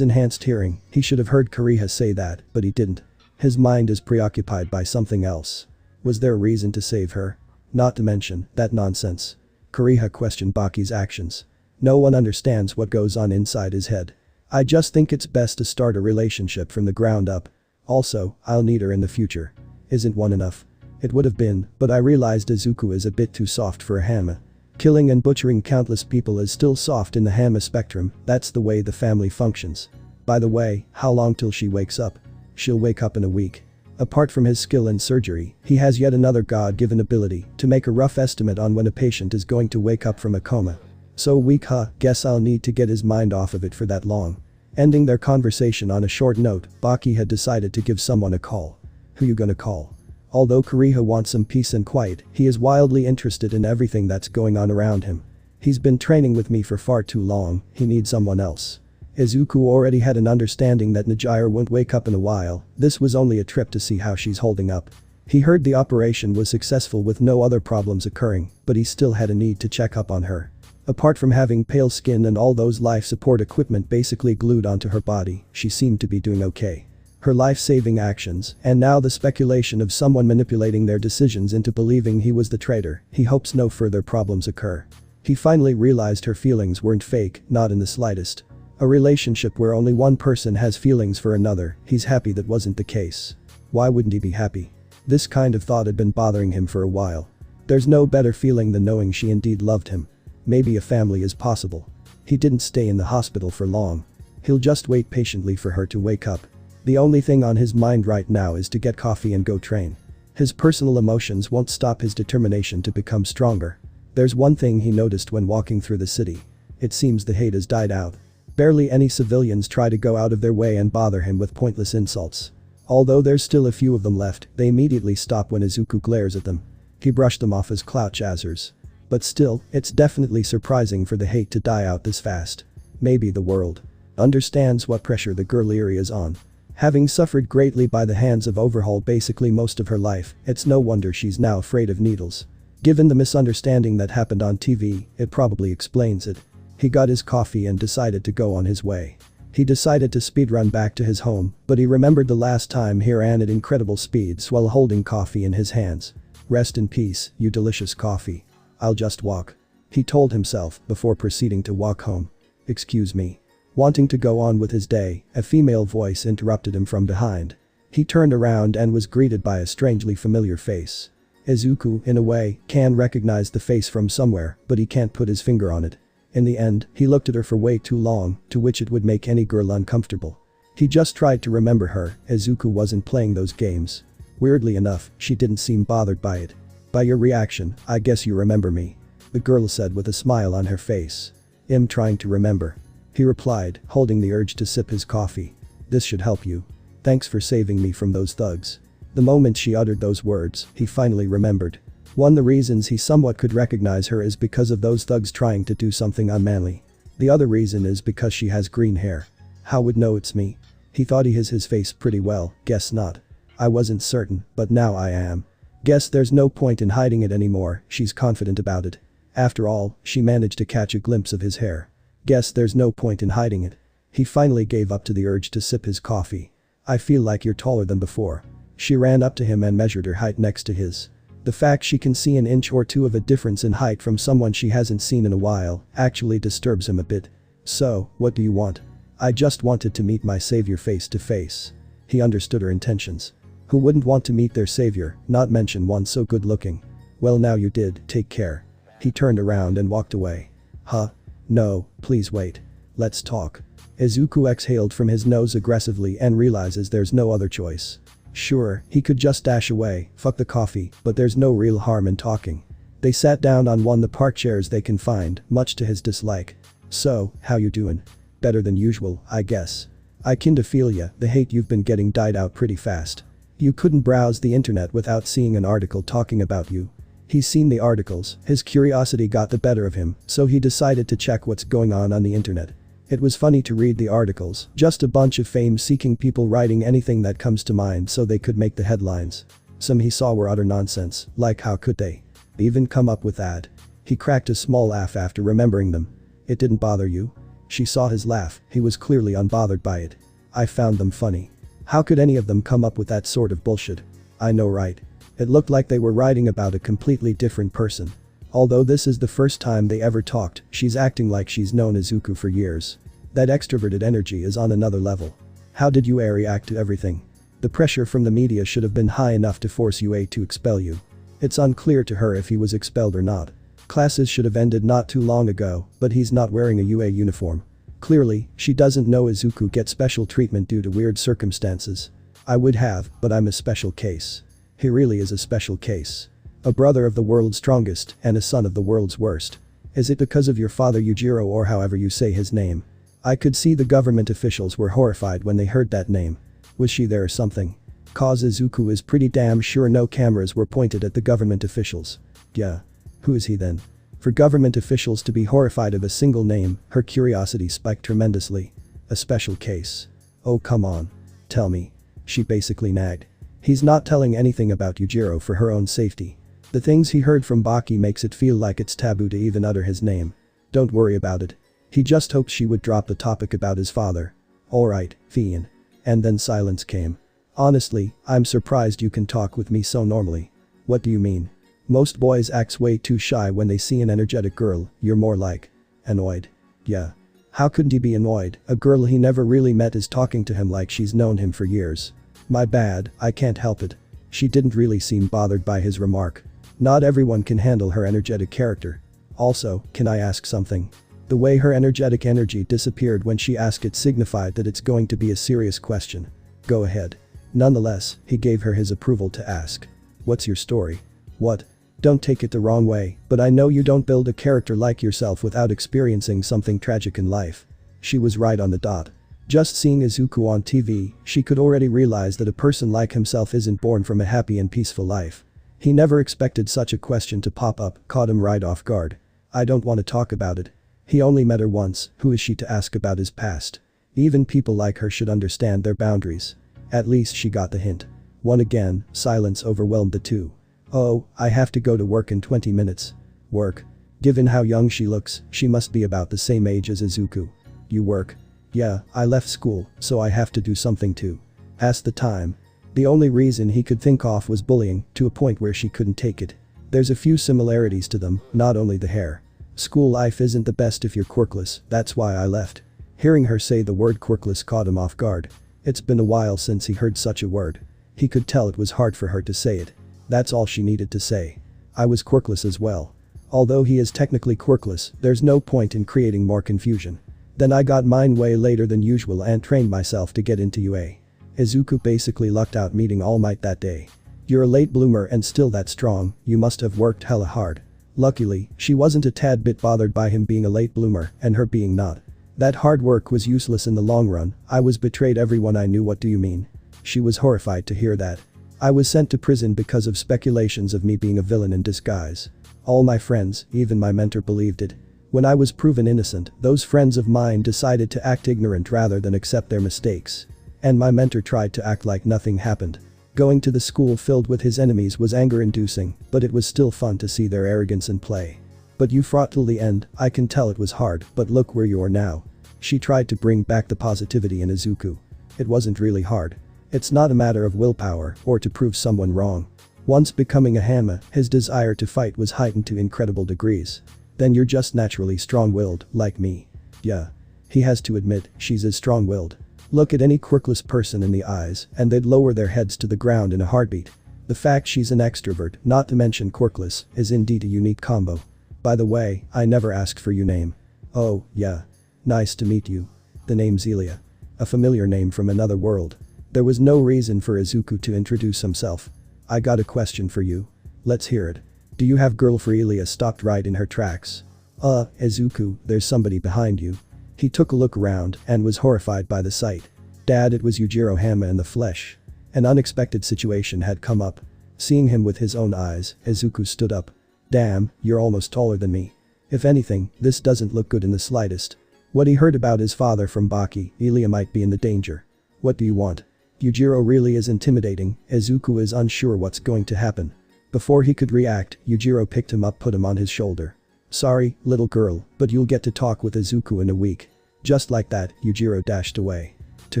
enhanced hearing, he should have heard Kariha say that, but he didn't. His mind is preoccupied by something else. Was there a reason to save her? Not to mention, that nonsense. Kariha questioned Baki's actions. No one understands what goes on inside his head. I just think it's best to start a relationship from the ground up. Also, I'll need her in the future. Isn't one enough? It would have been, but I realized Izuku is a bit too soft for a Hanma. Killing and butchering countless people is still soft in the Hanma spectrum, that's the way the family functions. By the way, how long till she wakes up? She'll wake up in a week. Apart from his skill in surgery, he has yet another God-given ability to make a rough estimate on when a patient is going to wake up from a coma. So weak guess I'll need to get his mind off of it for that long. Ending their conversation on a short note, Baki had decided to give someone a call. Who you gonna call? Although Kariha wants some peace and quiet, he is wildly interested in everything that's going on around him. He's been training with me for far too long, he needs someone else. Izuku already had an understanding that Nijire won't wake up in a while, this was only a trip to see how she's holding up. He heard the operation was successful with no other problems occurring, but he still had a need to check up on her. Apart from having pale skin and all those life support equipment basically glued onto her body, she seemed to be doing okay. Her life-saving actions, and now the speculation of someone manipulating their decisions into believing he was the traitor, he hopes no further problems occur. He finally realized her feelings weren't fake, not in the slightest. A relationship where only one person has feelings for another, he's happy that wasn't the case. Why wouldn't he be happy? This kind of thought had been bothering him for a while. There's no better feeling than knowing she indeed loved him. Maybe a family is possible. He didn't stay in the hospital for long. He'll just wait patiently for her to wake up. The only thing on his mind right now is to get coffee and go train. His personal emotions won't stop his determination to become stronger. There's one thing he noticed when walking through the city. It seems the hate has died out. Barely any civilians try to go out of their way and bother him with pointless insults. Although there's still a few of them left, they immediately stop when Izuku glares at them. He brushed them off as clout-chasers. But still, it's definitely surprising for the hate to die out this fast. Maybe the world understands what pressure the girl ERI is on. Having suffered greatly by the hands of Overhaul basically most of her life, it's no wonder she's now afraid of needles. Given the misunderstanding that happened on TV, it probably explains it. He got his coffee and decided to go on his way. He decided to speedrun back to his home, but he remembered the last time he ran at incredible speeds while holding coffee in his hands. Rest in peace, you delicious coffee. I'll just walk. He told himself before proceeding to walk home. Excuse me. Wanting to go on with his day, a female voice interrupted him from behind. He turned around and was greeted by a strangely familiar face. Izuku, in a way, can recognize the face from somewhere, but he can't put his finger on it. In the end, he looked at her for way too long, to which it would make any girl uncomfortable. He just tried to remember her. Izuku wasn't playing those games. Weirdly enough, she didn't seem bothered by it. By your reaction, I guess you remember me. The girl said with a smile on her face. I'm trying to remember. He replied, holding the urge to sip his coffee. This should help you. Thanks for saving me from those thugs. The moment she uttered those words, he finally remembered. One of the reasons he somewhat could recognize her is because of those thugs trying to do something unmanly. The other reason is because she has green hair. How would know it's me? He thought he has his face pretty well, guess not. I wasn't certain, but now I am. Guess there's no point in hiding it anymore, she's confident about it. After all, she managed to catch a glimpse of his hair. Guess there's no point in hiding it. He finally gave up to the urge to sip his coffee. I feel like you're taller than before. She ran up to him and measured her height next to his. The fact she can see an inch or two of a difference in height from someone she hasn't seen in a while actually disturbs him a bit. So, what do you want? I just wanted to meet my savior face to face. He understood her intentions. Who wouldn't want to meet their savior, not mention one so good looking? Well, now you did, take care. He turned around and walked away. Huh? No, please wait. Let's talk. Izuku exhaled from his nose aggressively and realizes there's no other choice. Sure, he could just dash away, fuck the coffee, but there's no real harm in talking. They sat down on one of the park chairs they can find, much to his dislike. So, how you doing? Better than usual, I guess. I kinda feel ya, the hate you've been getting died out pretty fast. You couldn't browse the internet without seeing an article talking about you. He's seen the articles, his curiosity got the better of him, so he decided to check what's going on the internet. It was funny to read the articles, just a bunch of fame-seeking people writing anything that comes to mind so they could make the headlines. Some he saw were utter nonsense, like how could they even come up with that? He cracked a small laugh after remembering them. It didn't bother you? She saw his laugh, he was clearly unbothered by it. I found them funny. How could any of them come up with that sort of bullshit? I know, right? It looked like they were writing about a completely different person. Although this is the first time they ever talked, she's acting like she's known Izuku for years. That extroverted energy is on another level. How did you react to everything? The pressure from the media should have been high enough to force UA to expel you. It's unclear to her if he was expelled or not. Classes should have ended not too long ago, but he's not wearing a UA uniform. Clearly, she doesn't know Izuku gets special treatment due to weird circumstances. I would have, but I'm a special case. He really is a special case. A brother of the world's strongest and a son of the world's worst. Is it because of your father Yujiro or however you say his name? I could see the government officials were horrified when they heard that name. Was she there or something? Cause Izuku is pretty damn sure no cameras were pointed at the government officials. Yeah. Who is he then? For government officials to be horrified of a single name, her curiosity spiked tremendously. A special case. Oh come on. Tell me. She basically nagged. He's not telling anything about Yujiro for her own safety. The things he heard from Baki makes it feel like it's taboo to even utter his name. Don't worry about it. He just hoped she would drop the topic about his father. Alright, Fian. And then silence came. Honestly, I'm surprised you can talk with me so normally. What do you mean? Most boys act way too shy when they see an energetic girl, you're more like annoyed. Yeah. How couldn't he be annoyed? A girl he never really met is talking to him like she's known him for years. My bad, I can't help it. She didn't really seem bothered by his remark. Not everyone can handle her energetic character. Also, can I ask something? The way her energetic energy disappeared when she asked it signified that it's going to be a serious question. Go ahead. Nonetheless, he gave her his approval to ask. What's your story? What? Don't take it the wrong way, but I know you don't build a character like yourself without experiencing something tragic in life. She was right on the dot. Just seeing Izuku on TV, she could already realize that a person like himself isn't born from a happy and peaceful life. He never expected such a question to pop up, caught him right off guard. I don't want to talk about it. He only met her once, who is she to ask about his past? Even people like her should understand their boundaries. At least she got the hint. One again, silence overwhelmed the two. Oh, I have to go to work in 20 minutes. Work? Given how young she looks, she must be about the same age as Izuku. You work? Yeah, I left school, so I have to do something too. Ask the time. The only reason he could think of was bullying, to a point where she couldn't take it. There's a few similarities to them, not only the hair. School life isn't the best if you're quirkless, that's why I left. Hearing her say the word quirkless caught him off guard. It's been a while since he heard such a word. He could tell it was hard for her to say it. That's all she needed to say. I was quirkless as well. Although he is technically quirkless, there's no point in creating more confusion. Then I got mine way later than usual and trained myself to get into UA. Izuku basically lucked out meeting All Might that day. You're a late bloomer and still that strong, you must have worked hella hard. Luckily, she wasn't a tad bit bothered by him being a late bloomer and her being not. That hard work was useless in the long run. I was betrayed. Everyone I knew. What do you mean? She was horrified to hear that. I was sent to prison because of speculations of me being a villain in disguise. All my friends, even my mentor, believed it. When I was proven innocent, those friends of mine decided to act ignorant rather than accept their mistakes. And my mentor tried to act like nothing happened. Going to the school filled with his enemies was anger-inducing, but it was still fun to see their arrogance in play. But you fought till the end. I can tell it was hard, but look where you are now. She tried to bring back the positivity in Izuku. It wasn't really hard. It's not a matter of willpower or to prove someone wrong. Once becoming a Hanma, his desire to fight was heightened to incredible degrees. Then you're just naturally strong-willed, like me. Yeah. He has to admit, she's as strong-willed. Look at any quirkless person in the eyes and they'd lower their heads to the ground in a heartbeat. The fact she's an extrovert, not to mention quirkless, is indeed a unique combo. By the way, I never asked for your name. Oh, yeah. Nice to meet you. The name's Elia. A familiar name from another world. There was no reason for Izuku to introduce himself. I got a question for you. Let's hear it. Do you have girlfriend? Elia stopped right in her tracks. Izuku, there's somebody behind you. He took a look around and was horrified by the sight. Dad, it was Yujiro Hanma in the flesh. An unexpected situation had come up. Seeing him with his own eyes, Izuku stood up. Damn, you're almost taller than me. If anything, this doesn't look good in the slightest. What he heard about his father from Baki, Elia might be in the danger. What do you want? Yujiro really is intimidating. Izuku is unsure what's going to happen. Before he could react, Yujiro picked him up, put him on his shoulder. Sorry, little girl, but you'll get to talk with Izuku in a week. Just like that, Yujiro dashed away. To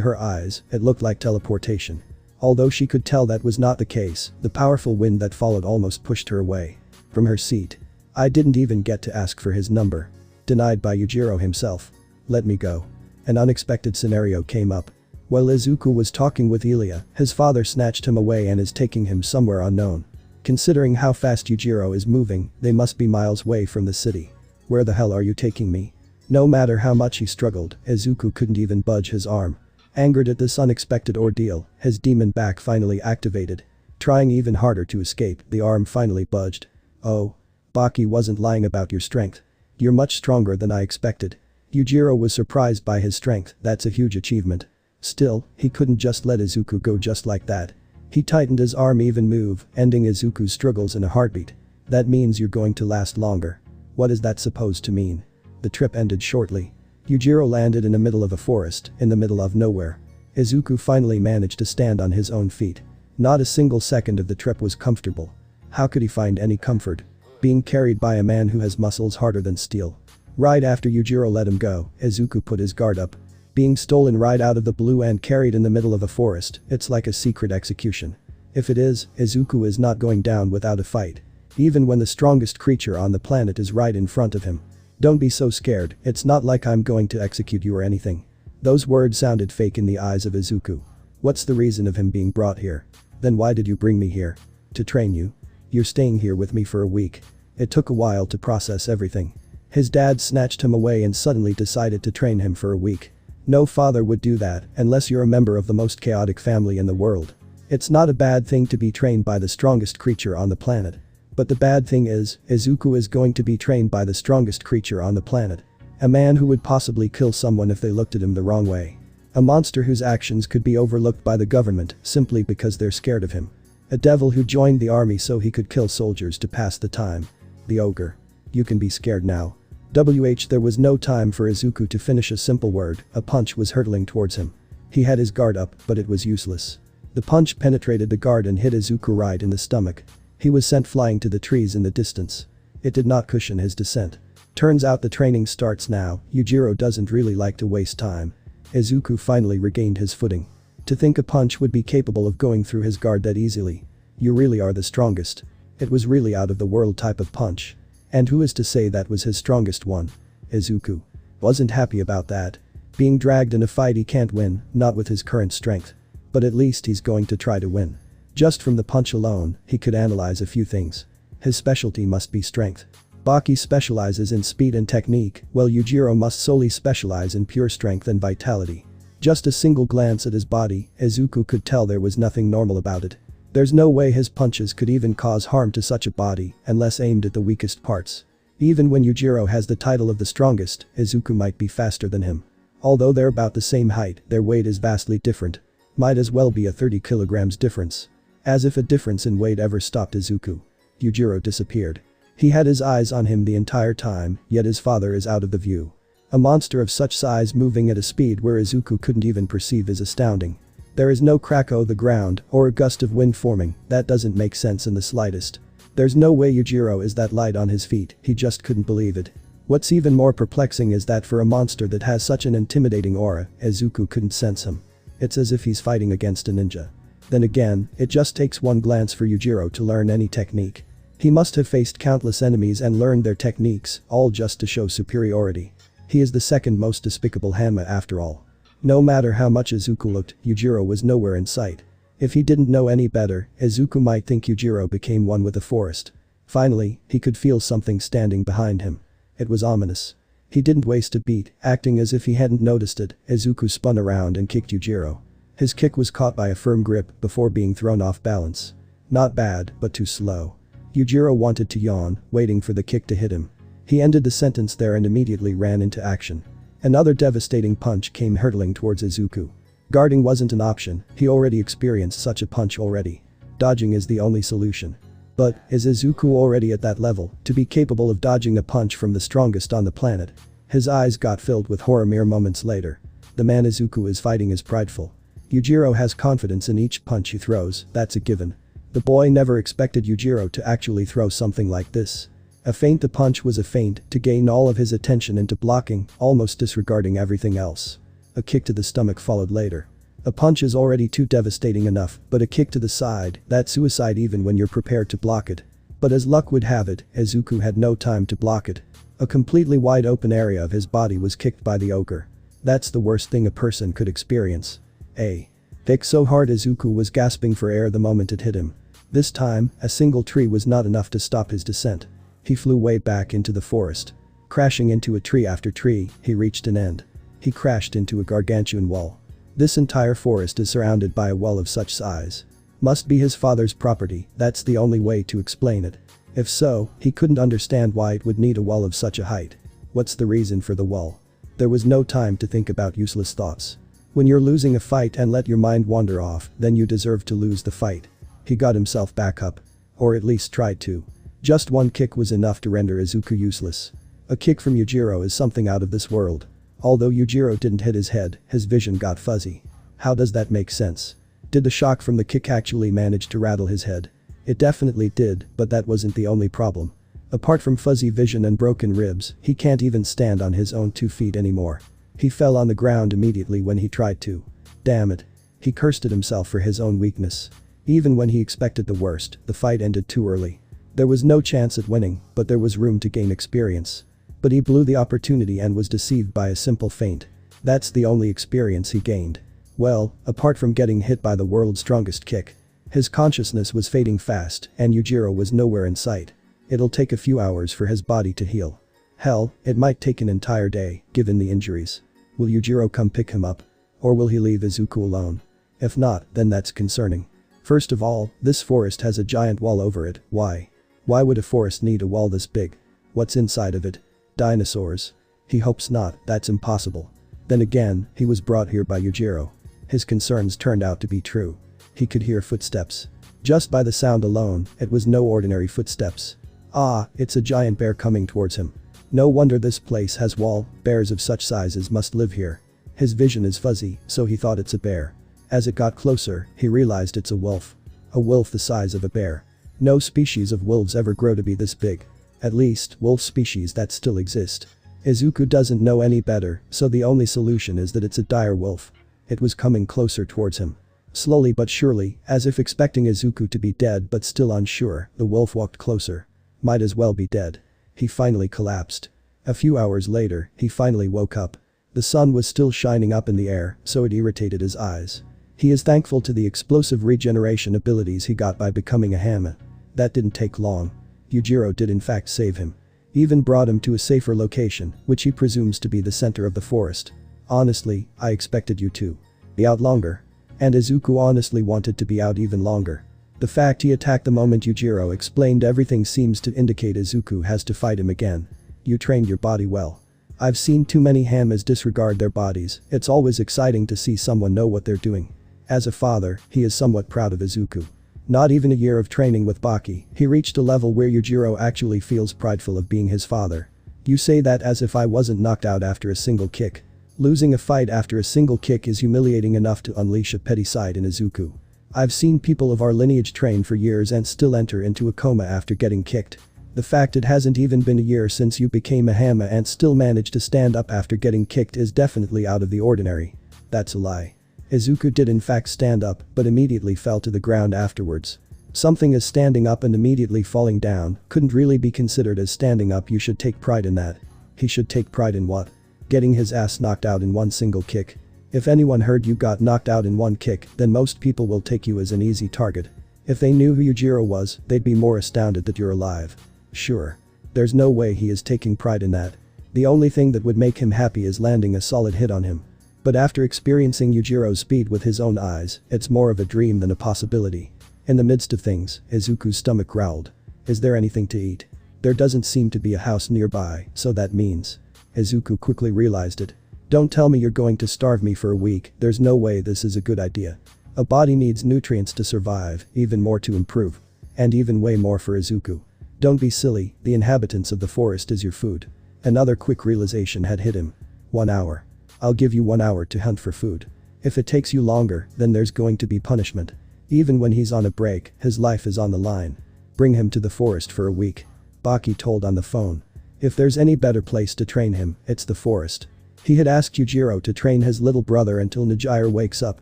her eyes, it looked like teleportation. Although she could tell that was not the case, the powerful wind that followed almost pushed her away from her seat. I didn't even get to ask for his number. Denied by Yujiro himself. Let me go. An unexpected scenario came up. While Izuku was talking with Elia, his father snatched him away and is taking him somewhere unknown. Considering how fast Yujiro is moving, they must be miles away from the city. Where the hell are you taking me? No matter how much he struggled, Izuku couldn't even budge his arm. Angered at this unexpected ordeal, his demon back finally activated. Trying even harder to escape, the arm finally budged. Oh. Baki wasn't lying about your strength. You're much stronger than I expected. Yujiro was surprised by his strength. That's a huge achievement. Still, he couldn't just let Izuku go just like that. He tightened his arm even move, ending Izuku's struggles in a heartbeat. That means you're going to last longer. What is that supposed to mean? The trip ended shortly. Yujiro landed in the middle of a forest, in the middle of nowhere. Izuku finally managed to stand on his own feet. Not a single second of the trip was comfortable. How could he find any comfort? Being carried by a man who has muscles harder than steel. Right after Yujiro let him go, Izuku put his guard up. Being stolen right out of the blue and carried in the middle of a forest, it's like a secret execution. If it is, Izuku is not going down without a fight. Even when the strongest creature on the planet is right in front of him. Don't be so scared, it's not like I'm going to execute you or anything. Those words sounded fake in the eyes of Izuku. What's the reason of him being brought here? Then why did you bring me here? To train you? You're staying here with me for a week. It took a while to process everything. His dad snatched him away and suddenly decided to train him for a week. No father would do that unless you're a member of the most chaotic family in the world. It's not a bad thing to be trained by the strongest creature on the planet. But the bad thing is, Izuku is going to be trained by the strongest creature on the planet. A man who would possibly kill someone if they looked at him the wrong way. A monster whose actions could be overlooked by the government simply because they're scared of him. A devil who joined the army so he could kill soldiers to pass the time. The ogre. You can be scared now. There was no time for Izuku to finish a simple word, a punch was hurtling towards him. He had his guard up, but it was useless. The punch penetrated the guard and hit Izuku right in the stomach. He was sent flying to the trees in the distance. It did not cushion his descent. Turns out the training starts now. Yujiro doesn't really like to waste time. Izuku finally regained his footing. To think a punch would be capable of going through his guard that easily. You really are the strongest. It was really out of the world type of punch. And who is to say that was his strongest one? Izuku. Wasn't happy about that. Being dragged in a fight he can't win, not with his current strength. But at least he's going to try to win. Just from the punch alone, he could analyze a few things. His specialty must be strength. Baki specializes in speed and technique, while Yujiro must solely specialize in pure strength and vitality. Just a single glance at his body, Izuku could tell there was nothing normal about it. There's no way his punches could even cause harm to such a body, unless aimed at the weakest parts. Even when Yujiro has the title of the strongest, Izuku might be faster than him. Although they're about the same height, their weight is vastly different. Might as well be a 30 kilograms difference. As if a difference in weight ever stopped Izuku. Yujiro disappeared. He had his eyes on him the entire time, yet his father is out of the view. A monster of such size moving at a speed where Izuku couldn't even perceive is astounding. There is no crack o' the ground or a gust of wind forming, that doesn't make sense in the slightest. There's no way Yujiro is that light on his feet, he just couldn't believe it. What's even more perplexing is that for a monster that has such an intimidating aura, Izuku couldn't sense him. It's as if he's fighting against a ninja. Then again, it just takes one glance for Yujiro to learn any technique. He must have faced countless enemies and learned their techniques, all just to show superiority. He is the second most despicable Hanma after all. No matter how much Izuku looked, Yujiro was nowhere in sight. If he didn't know any better, Izuku might think Yujiro became one with the forest. Finally, he could feel something standing behind him. It was ominous. He didn't waste a beat, acting as if he hadn't noticed it, Izuku spun around and kicked Yujiro. His kick was caught by a firm grip before being thrown off balance. Not bad, but too slow. Yujiro wanted to yawn, waiting for the kick to hit him. He ended the sentence there and immediately ran into action. Another devastating punch came hurtling towards Izuku. Guarding wasn't an option, he already experienced such a punch already. Dodging is the only solution. But, is Izuku already at that level, to be capable of dodging a punch from the strongest on the planet? His eyes got filled with horror mere moments later. The man Izuku is fighting is prideful. Yujiro has confidence in each punch he throws, that's a given. The boy never expected Yujiro to actually throw something like this. A feint, the punch was a feint to gain all of his attention into blocking, almost disregarding everything else. A kick to the stomach followed later. A punch is already too devastating enough, but a kick to the side, that's suicide even when you're prepared to block it. But as luck would have it, Izuku had no time to block it. A completely wide open area of his body was kicked by the ogre. That's the worst thing a person could experience. Kick so hard Izuku was gasping for air the moment it hit him. This time, a single tree was not enough to stop his descent. He flew way back into the forest. Crashing into a tree after tree, he reached an end. He crashed into a gargantuan wall. This entire forest is surrounded by a wall of such size. Must be his father's property, that's the only way to explain it. If so, he couldn't understand why it would need a wall of such a height. What's the reason for the wall? There was no time to think about useless thoughts. When you're losing a fight and let your mind wander off, then you deserve to lose the fight. He got himself back up. Or at least tried to. Just one kick was enough to render Izuku useless. A kick from Yujiro is something out of this world. Although Yujiro didn't hit his head, his vision got fuzzy. How does that make sense? Did the shock from the kick actually manage to rattle his head? It definitely did, but that wasn't the only problem. Apart from fuzzy vision and broken ribs, he can't even stand on his own 2 feet anymore. He fell on the ground immediately when he tried to. Damn it. He cursed at himself for his own weakness. Even when he expected the worst, the fight ended too early. There was no chance at winning, but there was room to gain experience. But he blew the opportunity and was deceived by a simple feint. That's the only experience he gained. Well, apart from getting hit by the world's strongest kick. His consciousness was fading fast and Yujiro was nowhere in sight. It'll take a few hours for his body to heal. Hell, it might take an entire day, given the injuries. Will Yujiro come pick him up? Or will he leave Izuku alone? If not, then that's concerning. First of all, this forest has a giant wall over it, why? Why would a forest need a wall this big? What's inside of it? Dinosaurs? He hopes not, that's impossible. Then again, he was brought here by Yujiro. His concerns turned out to be true. He could hear footsteps. Just by the sound alone, it was no ordinary footsteps. Ah, it's a giant bear coming towards him. No wonder this place has wall, bears of such sizes must live here. His vision is fuzzy, so he thought it's a bear. As it got closer, he realized it's a wolf. A wolf the size of a bear. No species of wolves ever grow to be this big. At least, wolf species that still exist. Izuku doesn't know any better, so the only solution is that it's a dire wolf. It was coming closer towards him. Slowly but surely, as if expecting Izuku to be dead but still unsure, the wolf walked closer. Might as well be dead. He finally collapsed. A few hours later, he finally woke up. The sun was still shining up in the air, so it irritated his eyes. He is thankful to the explosive regeneration abilities he got by becoming a Hanma. That didn't take long. Yujiro did in fact save him. Even brought him to a safer location, which he presumes to be the center of the forest. Honestly, I expected you to be out longer. And Izuku honestly wanted to be out even longer. The fact he attacked the moment Yujiro explained everything seems to indicate Izuku has to fight him again. You trained your body well. I've seen too many Hanmas disregard their bodies, it's always exciting to see someone know what they're doing. As a father, he is somewhat proud of Izuku. Not even a year of training with Baki, he reached a level where Yujiro actually feels prideful of being his father. You say that as if I wasn't knocked out after a single kick. Losing a fight after a single kick is humiliating enough to unleash a petty side in Izuku. I've seen people of our lineage train for years and still enter into a coma after getting kicked. The fact it hasn't even been a year since you became a Hanma and still managed to stand up after getting kicked is definitely out of the ordinary. That's a lie. Izuku did in fact stand up, but immediately fell to the ground afterwards. Something as standing up and immediately falling down couldn't really be considered as standing up. You should take pride in that. He should take pride in what? Getting his ass knocked out in one single kick. If anyone heard you got knocked out in one kick, then most people will take you as an easy target. If they knew who Yujiro was, they'd be more astounded that you're alive. Sure. There's no way he is taking pride in that. The only thing that would make him happy is landing a solid hit on him. But after experiencing Yujiro's speed with his own eyes, it's more of a dream than a possibility. In the midst of things, Izuku's stomach growled. Is there anything to eat? There doesn't seem to be a house nearby, so that means. Izuku quickly realized it. Don't tell me you're going to starve me for a week, there's no way this is a good idea. A body needs nutrients to survive, even more to improve. And even way more for Izuku. Don't be silly, the inhabitants of the forest is your food. Another quick realization had hit him. 1 hour. I'll give you 1 hour to hunt for food. If it takes you longer, then there's going to be punishment. Even when he's on a break, his life is on the line. Bring him to the forest for a week. Baki told on the phone. If there's any better place to train him, it's the forest. He had asked Yujiro to train his little brother until Yujiro wakes up,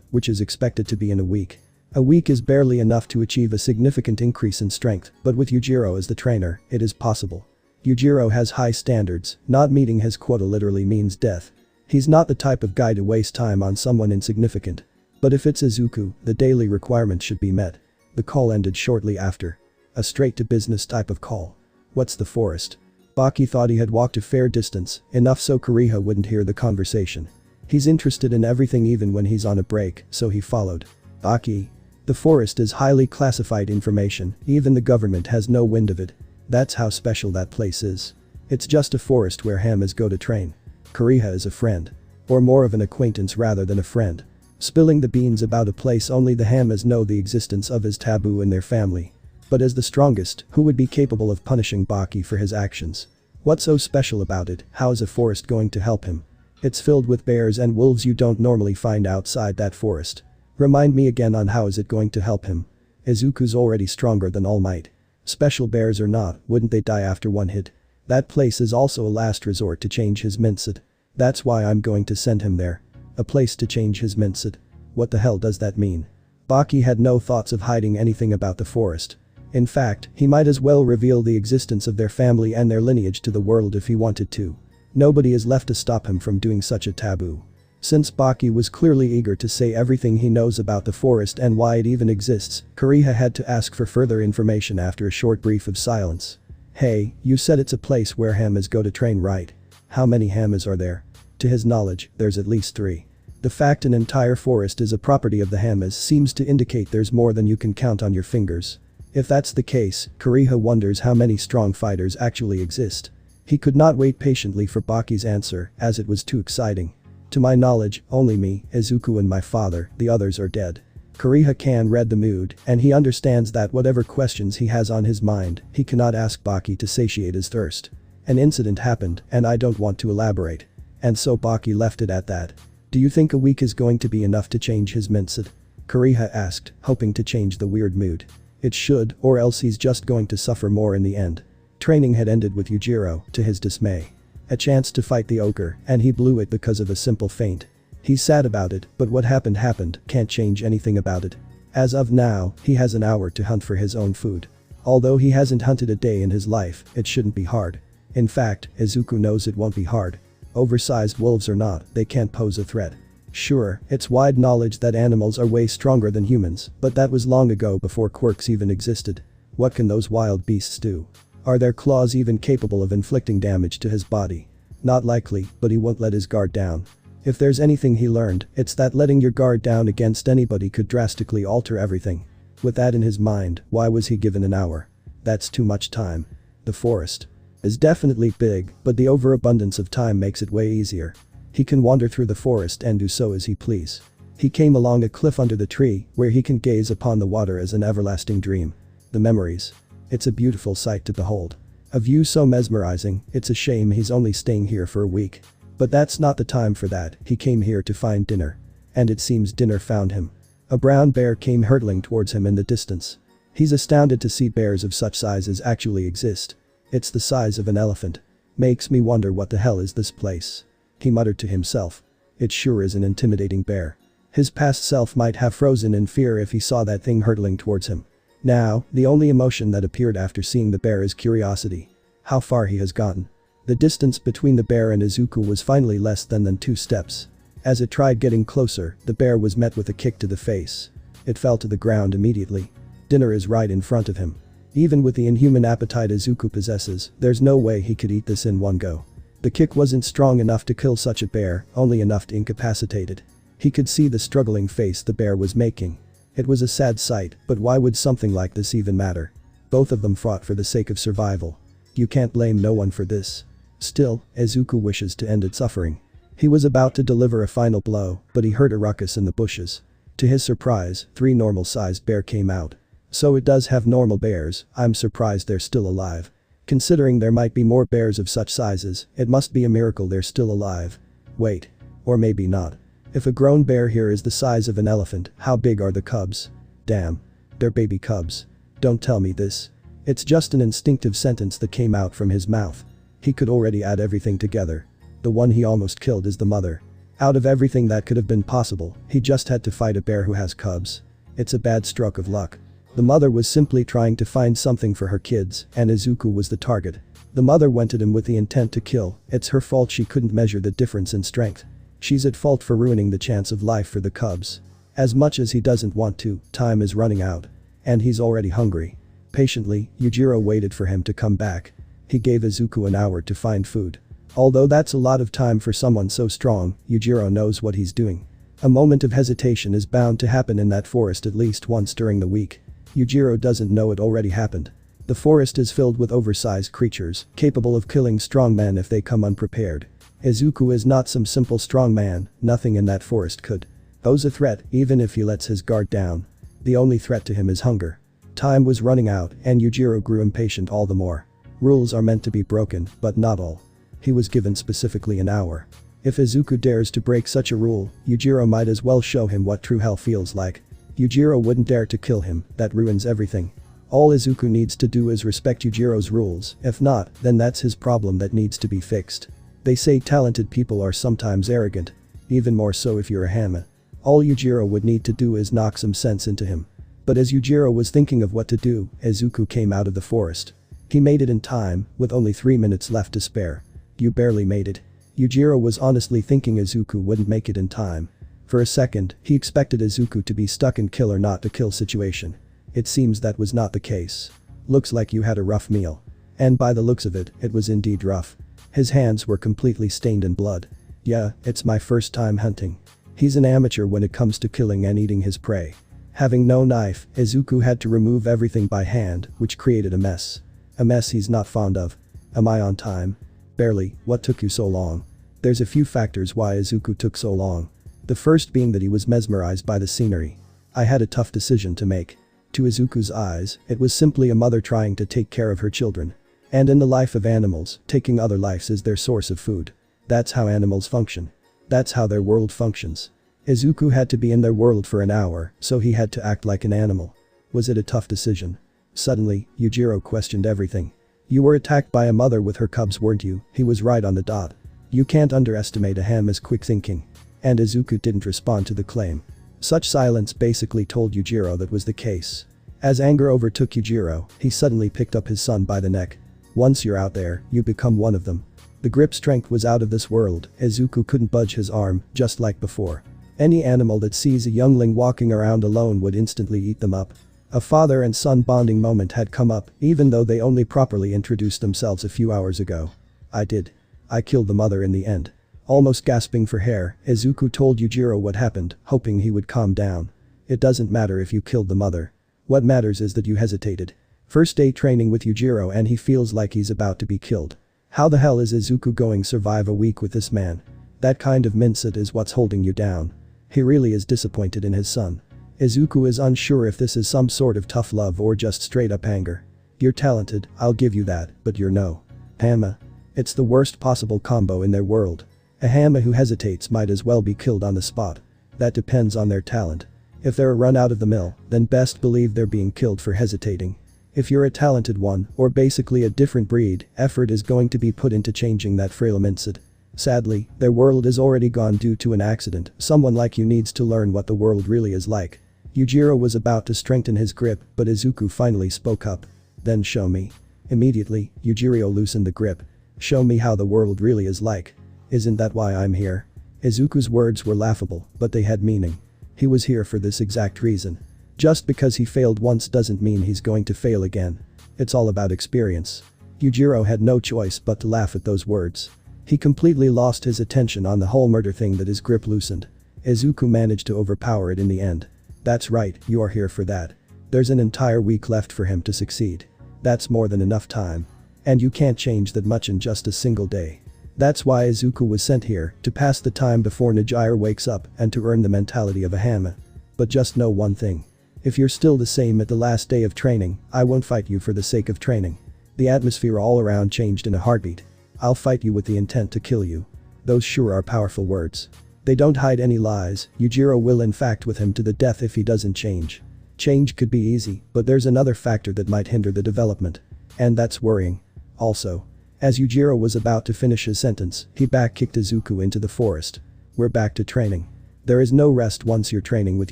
which is expected to be in a week. A week is barely enough to achieve a significant increase in strength, but with Yujiro as the trainer, it is possible. Yujiro has high standards, not meeting his quota literally means death. He's not the type of guy to waste time on someone insignificant. But if it's Izuku, the daily requirements should be met. The call ended shortly after. A straight-to-business type of call. What's the forest? Baki thought he had walked a fair distance, enough so Kiriha wouldn't hear the conversation. He's interested in everything even when he's on a break, so he followed. Baki. The forest is highly classified information, even the government has no wind of it. That's how special that place is. It's just a forest where Hanmas go to train. Kiriha is a friend. Or more of an acquaintance rather than a friend. Spilling the beans about a place only the Hanmas know the existence of is taboo in their family. But as the strongest, who would be capable of punishing Baki for his actions? What's so special about it? How is a forest going to help him? It's filled with bears and wolves you don't normally find outside that forest. Remind me again on how is it going to help him? Izuku's already stronger than All Might. Special bears or not, wouldn't they die after one hit? That place is also a last resort to change his mindset. That's why I'm going to send him there. A place to change his mindset. What the hell does that mean? Baki had no thoughts of hiding anything about the forest. In fact, he might as well reveal the existence of their family and their lineage to the world if he wanted to. Nobody is left to stop him from doing such a taboo. Since Baki was clearly eager to say everything he knows about the forest and why it even exists, Kiriha had to ask for further information after a short brief of silence. Hey, you said it's a place where Hanmas go to train, right? How many Hanmas are there? To his knowledge, there's at least 3. The fact an entire forest is a property of the Hanmas seems to indicate there's more than you can count on your fingers. If that's the case, Kiriha wonders how many strong fighters actually exist. He could not wait patiently for Baki's answer, as it was too exciting. To my knowledge, only me, Izuku and my father, the others are dead. Kiriha read the mood, and he understands that whatever questions he has on his mind, he cannot ask Baki to satiate his thirst. An incident happened, and I don't want to elaborate. And so Baki left it at that. Do you think a week is going to be enough to change his mindset? Kiriha asked, hoping to change the weird mood. It should, or else he's just going to suffer more in the end. Training had ended with Yujiro, to his dismay. A chance to fight the ogre, and he blew it because of a simple feint. He's sad about it, but what happened, can't change anything about it. As of now, he has an hour to hunt for his own food. Although he hasn't hunted a day in his life, it shouldn't be hard. In fact, Izuku knows it won't be hard. Oversized wolves or not, they can't pose a threat. Sure, it's wide knowledge that animals are way stronger than humans, but that was long ago before quirks even existed. What can those wild beasts do? Are their claws even capable of inflicting damage to his body? Not likely, but he won't let his guard down. If there's anything he learned, it's that letting your guard down against anybody could drastically alter everything. With that in his mind, why was he given an hour? That's too much time. The forest is definitely big, but the overabundance of time makes it way easier. He can wander through the forest and do so as he please. He came along a cliff under the tree, where he can gaze upon the water as an everlasting dream. The memories. It's a beautiful sight to behold. A view so mesmerizing, it's a shame he's only staying here for a week. But that's not the time for that, he came here to find dinner. And it seems dinner found him. A brown bear came hurtling towards him in the distance. He's astounded to see bears of such sizes actually exist. It's the size of an elephant. Makes me wonder what the hell is this place. He muttered to himself. It sure is an intimidating bear. His past self might have frozen in fear if he saw that thing hurtling towards him. Now, the only emotion that appeared after seeing the bear is curiosity. How far he has gotten. The distance between the bear and Izuku was finally less than 2 steps. As it tried getting closer, the bear was met with a kick to the face. It fell to the ground immediately. Dinner is right in front of him. Even with the inhuman appetite Izuku possesses, there's no way he could eat this in one go. The kick wasn't strong enough to kill such a bear, only enough to incapacitate it. He could see the struggling face the bear was making. It was a sad sight, but why would something like this even matter? Both of them fought for the sake of survival. You can't blame no one for this. Still, Izuku wishes to end its suffering. He was about to deliver a final blow, but he heard a ruckus in the bushes. To his surprise, 3 normal-sized bears came out. So it does have normal bears, I'm surprised they're still alive. Considering there might be more bears of such sizes, it must be a miracle they're still alive. Wait. Or maybe not. If a grown bear here is the size of an elephant, how big are the cubs? Damn. They're baby cubs. Don't tell me this. It's just an instinctive sentence that came out from his mouth. He could already add everything together. The one he almost killed is the mother. Out of everything that could have been possible, he just had to fight a bear who has cubs. It's a bad stroke of luck. The mother was simply trying to find something for her kids, and Izuku was the target. The mother went at him with the intent to kill, it's her fault she couldn't measure the difference in strength. She's at fault for ruining the chance of life for the cubs. As much as he doesn't want to, time is running out. And he's already hungry. Patiently, Yujiro waited for him to come back. He gave Izuku an hour to find food. Although that's a lot of time for someone so strong, Yujiro knows what he's doing. A moment of hesitation is bound to happen in that forest at least once during the week. Yujiro doesn't know it already happened. The forest is filled with oversized creatures, capable of killing strong men if they come unprepared. Izuku is not some simple strong man, nothing in that forest could pose a threat even if he lets his guard down. The only threat to him is hunger. Time was running out and Yujiro grew impatient all the more. Rules are meant to be broken, but not all. He was given specifically an hour. If Izuku dares to break such a rule, Yujiro might as well show him what true hell feels like. Yujiro wouldn't dare to kill him, that ruins everything. All Izuku needs to do is respect Yujiro's rules, if not, then that's his problem that needs to be fixed. They say talented people are sometimes arrogant. Even more so if you're a Hanma. All Yujiro would need to do is knock some sense into him. But as Yujiro was thinking of what to do, Izuku came out of the forest. He made it in time, with only 3 minutes left to spare. You barely made it. Yujiro was honestly thinking Izuku wouldn't make it in time. For a second, he expected Izuku to be stuck in kill or not to kill situation. It seems that was not the case. Looks like you had a rough meal. And by the looks of it, it was indeed rough. His hands were completely stained in blood. Yeah, it's my first time hunting. He's an amateur when it comes to killing and eating his prey. Having no knife, Izuku had to remove everything by hand, which created a mess. A mess he's not fond of. Am I on time? Barely. What took you so long? There's a few factors why Izuku took so long. The first being that he was mesmerized by the scenery. I had a tough decision to make. To Izuku's eyes, it was simply a mother trying to take care of her children. And in the life of animals, taking other lives is their source of food. That's how animals function. That's how their world functions. Izuku had to be in their world for an hour, so he had to act like an animal. Was it a tough decision? Suddenly, Yujiro questioned everything. You were attacked by a mother with her cubs, weren't you? He was right on the dot. You can't underestimate a Hanma's quick thinking. And Izuku didn't respond to the claim. Such silence basically told Yujiro that was the case. As anger overtook Yujiro, he suddenly picked up his son by the neck. Once you're out there, you become one of them. The grip strength was out of this world. Izuku couldn't budge his arm, just like before. Any animal that sees a youngling walking around alone would instantly eat them up. A father and son bonding moment had come up, even though they only properly introduced themselves a few hours ago. I did. I killed the mother in the end. Almost gasping for air, Izuku told Yujiro what happened, hoping he would calm down. It doesn't matter if you killed the mother. What matters is that you hesitated. First day training with Yujiro and he feels like he's about to be killed. How the hell is Izuku going to survive a week with this man? That kind of mindset is what's holding you down. He really is disappointed in his son. Izuku is unsure if this is some sort of tough love or just straight up anger. You're talented, I'll give you that, but you're no. Hanma. It's the worst possible combo in their world. A Hanma who hesitates might as well be killed on the spot. That depends on their talent. If they're a run out of the mill, then best believe they're being killed for hesitating. If you're a talented one, or basically a different breed, effort is going to be put into changing that frail mindset. Sadly, their world is already gone due to an accident. Someone like you needs to learn what the world really is like. Yujiro was about to strengthen his grip, but Izuku finally spoke up. Then show me. Immediately, Yujiro loosened the grip. Show me how the world really is like. Isn't that why I'm here? Izuku's words were laughable, but they had meaning. He was here for this exact reason. Just because he failed once doesn't mean he's going to fail again. It's all about experience. Yujiro had no choice but to laugh at those words. He completely lost his attention on the whole murder thing that his grip loosened. Izuku managed to overpower it in the end. That's right, you are here for that. There's an entire week left for him to succeed. That's more than enough time. And you can't change that much in just a single day. That's why Izuku was sent here, to pass the time before Yujiro wakes up and to earn the mentality of a Hanma. But just know one thing. If you're still the same at the last day of training, I won't fight you for the sake of training. The atmosphere all around changed in a heartbeat. I'll fight you with the intent to kill you. Those sure are powerful words. They don't hide any lies. Yujiro will in fact with him to the death if he doesn't change. Change could be easy, but there's another factor that might hinder the development. And that's worrying. Also. As Yujiro was about to finish his sentence, he back-kicked Izuku into the forest. We're back to training. There is no rest once you're training with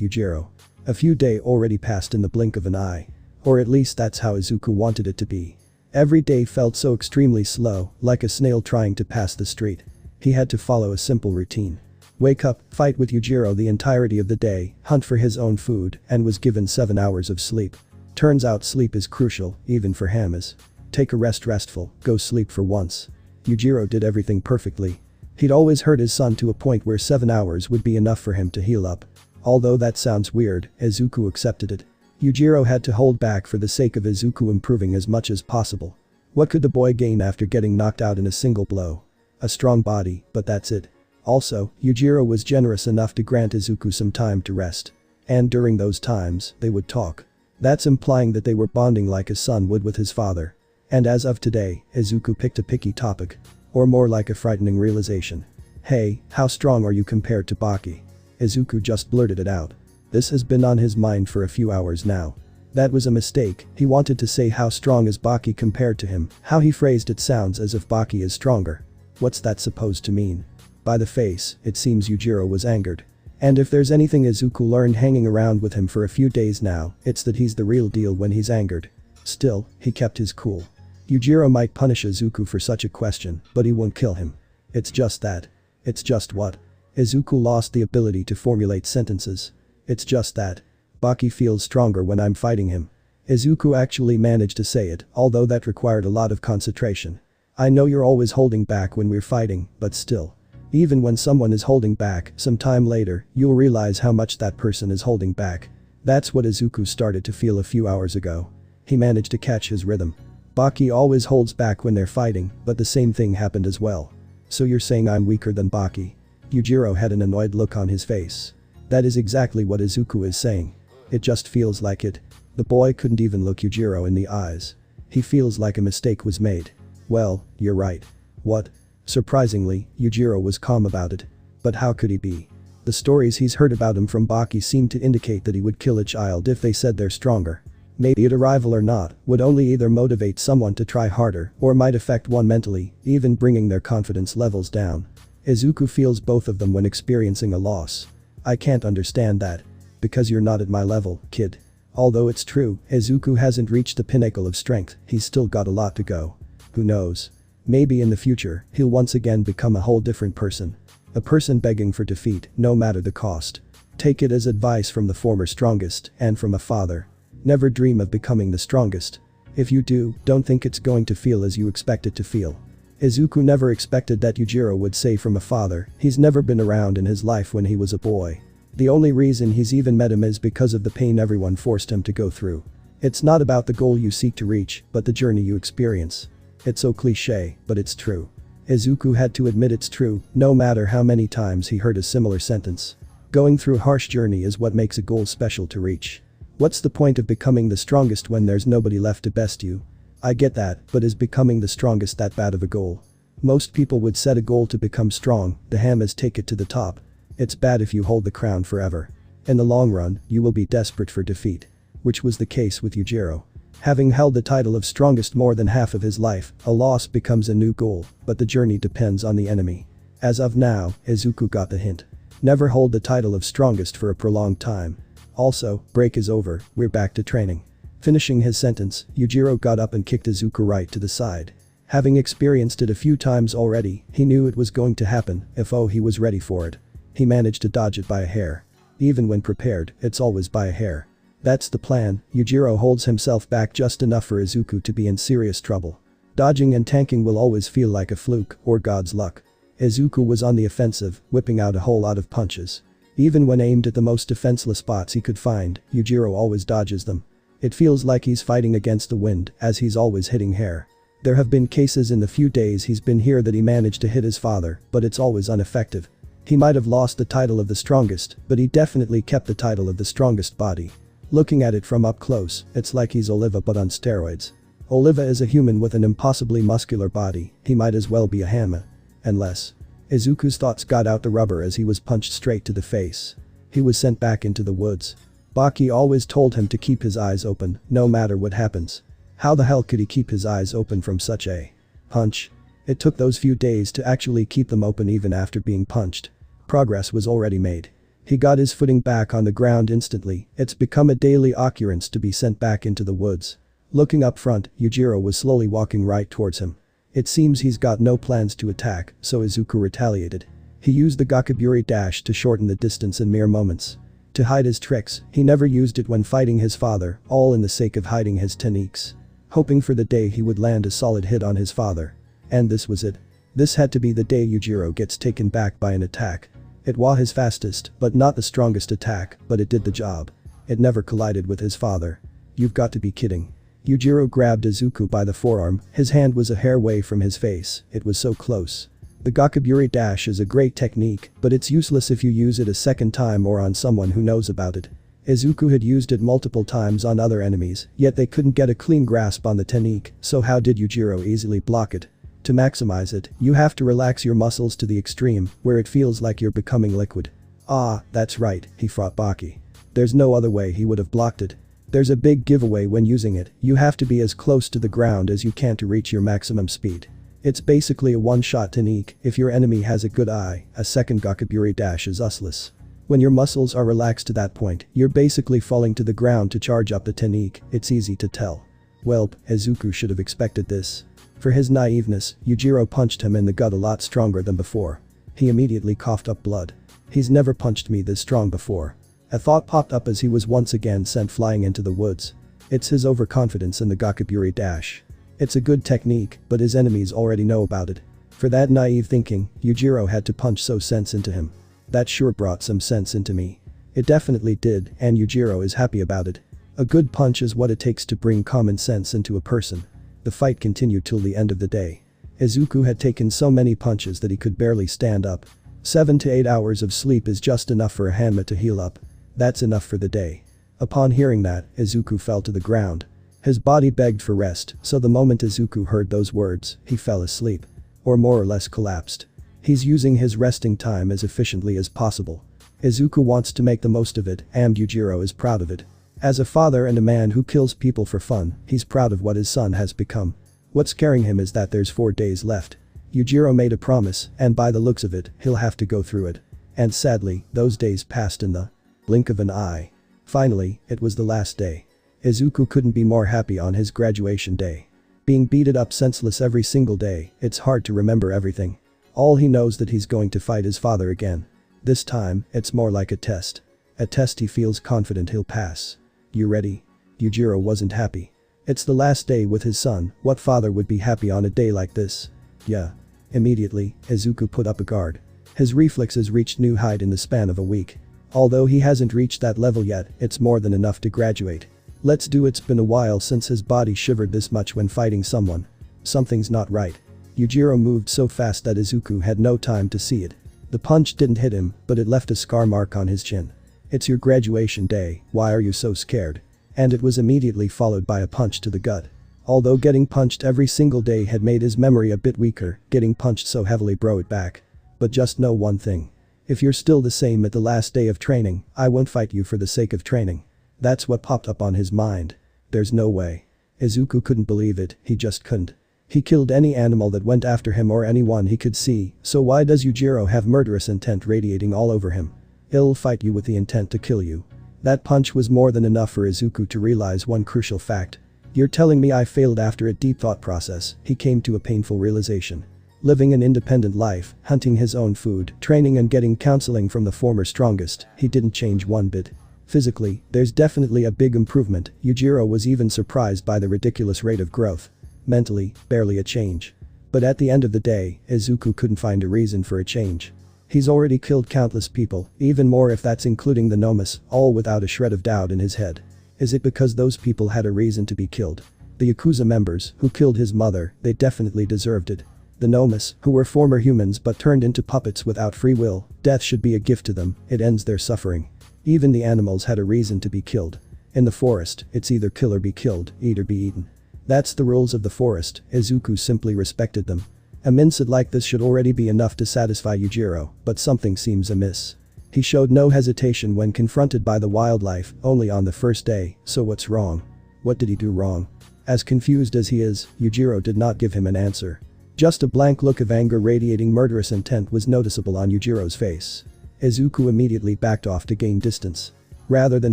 Yujiro. A few days already passed in the blink of an eye. Or at least that's how Izuku wanted it to be. Every day felt so extremely slow, like a snail trying to pass the street. He had to follow a simple routine. Wake up, fight with Yujiro the entirety of the day, hunt for his own food, and was given 7 hours of sleep. Turns out sleep is crucial, even for Hanmas. Take a restful, go sleep for once. Yujiro did everything perfectly. He'd always hurt his son to a point where 7 hours would be enough for him to heal up. Although that sounds weird, Izuku accepted it. Yujiro had to hold back for the sake of Izuku improving as much as possible. What could the boy gain after getting knocked out in a single blow? A strong body, but that's it. Also, Yujiro was generous enough to grant Izuku some time to rest. And during those times, they would talk. That's implying that they were bonding like a son would with his father. And as of today, Izuku picked a picky topic. Or more like a frightening realization. Hey, how strong are you compared to Baki? Izuku just blurted it out. This has been on his mind for a few hours now. That was a mistake. He wanted to say how strong is Baki compared to him. How he phrased it sounds as if Baki is stronger. What's that supposed to mean? By the face, it seems Yujiro was angered. And if there's anything Izuku learned hanging around with him for a few days now, it's that he's the real deal when he's angered. Still, he kept his cool. Yujiro might punish Izuku for such a question, but he won't kill him. It's just that. It's just what? Izuku lost the ability to formulate sentences. It's just that. Baki feels stronger when I'm fighting him. Izuku actually managed to say it, although that required a lot of concentration. I know you're always holding back when we're fighting, but still. Even when someone is holding back, some time later, you'll realize how much that person is holding back. That's what Izuku started to feel a few hours ago. He managed to catch his rhythm. Baki always holds back when they're fighting, but the same thing happened as well. So you're saying I'm weaker than Baki? Yujiro had an annoyed look on his face. That is exactly what Izuku is saying. It just feels like it. The boy couldn't even look Yujiro in the eyes. He feels like a mistake was made. Well, you're right. What? Surprisingly, Yujiro was calm about it. But how could he be? The stories he's heard about him from Baki seem to indicate that he would kill a child if they said they're stronger. Maybe it arrival or not would only either motivate someone to try harder or might affect one mentally, even bringing their confidence levels down. Izuku feels both of them when experiencing a loss. I can't understand that. Because you're not at my level, kid. Although it's true, Izuku hasn't reached the pinnacle of strength, he's still got a lot to go. Who knows? Maybe in the future, he'll once again become a whole different person. A person begging for defeat, no matter the cost. Take it as advice from the former strongest and from a father. Never dream of becoming the strongest. If you do, don't think it's going to feel as you expect it to feel. Izuku never expected that Yujiro would say from a father, he's never been around in his life when he was a boy. The only reason he's even met him is because of the pain everyone forced him to go through. It's not about the goal you seek to reach, but the journey you experience. It's so cliché, but it's true. Izuku had to admit it's true, no matter how many times he heard a similar sentence. Going through a harsh journey is what makes a goal special to reach. What's the point of becoming the strongest when there's nobody left to best you? I get that, but is becoming the strongest that bad of a goal? Most people would set a goal to become strong, the Hanmas take it to the top. It's bad if you hold the crown forever. In the long run, you will be desperate for defeat. Which was the case with Yujiro. Having held the title of strongest more than half of his life, a loss becomes a new goal, but the journey depends on the enemy. As of now, Izuku got the hint. Never hold the title of strongest for a prolonged time. Also, break is over, we're back to training. Finishing his sentence, Yujiro got up and kicked Izuku right to the side. Having experienced it a few times already, he knew it was going to happen, he was ready for it. He managed to dodge it by a hair. Even when prepared, it's always by a hair. That's the plan. Yujiro holds himself back just enough for Izuku to be in serious trouble. Dodging and tanking will always feel like a fluke or God's luck. Izuku was on the offensive, whipping out a whole lot of punches. Even when aimed at the most defenseless spots he could find, Yujiro always dodges them. It feels like he's fighting against the wind, as he's always hitting hair. There have been cases in the few days he's been here that he managed to hit his father, but it's always ineffective. He might have lost the title of the strongest, but he definitely kept the title of the strongest body. Looking at it from up close, it's like he's Oliva but on steroids. Oliva is a human with an impossibly muscular body, he might as well be a Hanma. Unless. Izuku's thoughts got out the rubber as he was punched straight to the face. He was sent back into the woods. Baki always told him to keep his eyes open, no matter what happens. How the hell could he keep his eyes open from such a punch? It took those few days to actually keep them open even after being punched. Progress was already made. He got his footing back on the ground instantly, it's become a daily occurrence to be sent back into the woods. Looking up front, Yujiro was slowly walking right towards him. It seems he's got no plans to attack, so Izuku retaliated. He used the Gakaburi dash to shorten the distance in mere moments. To hide his tricks, he never used it when fighting his father, all in the sake of hiding his techniques. Hoping for the day he would land a solid hit on his father. And this was it. This had to be the day Yujiro gets taken back by an attack. It was his fastest, but not the strongest attack, but it did the job. It never collided with his father. You've got to be kidding. Yujiro grabbed Izuku by the forearm, his hand was a hair away from his face, it was so close. The Gakaburi dash is a great technique, but it's useless if you use it a second time or on someone who knows about it. Izuku had used it multiple times on other enemies, yet they couldn't get a clean grasp on the technique, so how did Yujiro easily block it? To maximize it, you have to relax your muscles to the extreme, where it feels like you're becoming liquid. Ah, that's right, he fought Baki. There's no other way he would have blocked it. There's a big giveaway when using it, you have to be as close to the ground as you can to reach your maximum speed. It's basically a one-shot technique, if your enemy has a good eye, a second Gakaburi dash is useless. When your muscles are relaxed to that point, you're basically falling to the ground to charge up the technique, it's easy to tell. Welp, Izuku should have expected this. For his naiveness, Yujiro punched him in the gut a lot stronger than before. He immediately coughed up blood. He's never punched me this strong before. A thought popped up as he was once again sent flying into the woods. It's his overconfidence in the Gakaburi dash. It's a good technique, but his enemies already know about it. For that naive thinking, Yujiro had to punch so sense into him. That sure brought some sense into me. It definitely did, and Yujiro is happy about it. A good punch is what it takes to bring common sense into a person. The fight continued till the end of the day. Izuku had taken so many punches that he could barely stand up. 7 to 8 hours of sleep is just enough for a Hanma to heal up. That's enough for the day. Upon hearing that, Izuku fell to the ground. His body begged for rest, so the moment Izuku heard those words, he fell asleep. Or more or less collapsed. He's using his resting time as efficiently as possible. Izuku wants to make the most of it, and Yujiro is proud of it. As a father and a man who kills people for fun, he's proud of what his son has become. What's scaring him is that there's 4 days left. Yujiro made a promise, and by the looks of it, he'll have to go through it. And sadly, those days passed in the blink of an eye. Finally, it was the last day. Izuku couldn't be more happy on his graduation day. Being beaten up senseless every single day, it's hard to remember everything. All he knows that he's going to fight his father again. This time, it's more like a test. A test he feels confident he'll pass. You ready? Yujiro wasn't happy. It's the last day with his son, what father would be happy on a day like this? Yeah. Immediately, Izuku put up a guard. His reflexes reached new height in the span of a week. Although he hasn't reached that level yet, it's more than enough to graduate. Let's do. It's been a while since his body shivered this much when fighting someone. Something's not right. Yujiro moved so fast that Izuku had no time to see it. The punch didn't hit him, but it left a scar mark on his chin. It's your graduation day, why are you so scared? And it was immediately followed by a punch to the gut. Although getting punched every single day had made his memory a bit weaker, getting punched so heavily brought it back. But just know one thing. If you're still the same at the last day of training, I won't fight you for the sake of training. That's what popped up on his mind. There's no way. Izuku couldn't believe it, he just couldn't. He killed any animal that went after him or anyone he could see, so why does Yujiro have murderous intent radiating all over him? He'll fight you with the intent to kill you. That punch was more than enough for Izuku to realize one crucial fact. You're telling me I failed? After a deep thought process, he came to a painful realization. Living an independent life, hunting his own food, training and getting counseling from the former strongest, he didn't change one bit. Physically, there's definitely a big improvement. Yujiro was even surprised by the ridiculous rate of growth. Mentally, barely a change. But at the end of the day, Izuku couldn't find a reason for a change. He's already killed countless people, even more if that's including the Nomas, all without a shred of doubt in his head. Is it because those people had a reason to be killed? The Yakuza members, who killed his mother, they definitely deserved it. The Nomas, who were former humans but turned into puppets without free will, death should be a gift to them, it ends their suffering. Even the animals had a reason to be killed. In the forest, it's either kill or be killed, eat or be eaten. That's the rules of the forest, Izuku simply respected them. A mindset like this should already be enough to satisfy Yujiro, but something seems amiss. He showed no hesitation when confronted by the wildlife, only on the first day, so what's wrong? What did he do wrong? As confused as he is, Yujiro did not give him an answer. Just a blank look of anger radiating murderous intent was noticeable on Yujiro's face. Izuku immediately backed off to gain distance. Rather than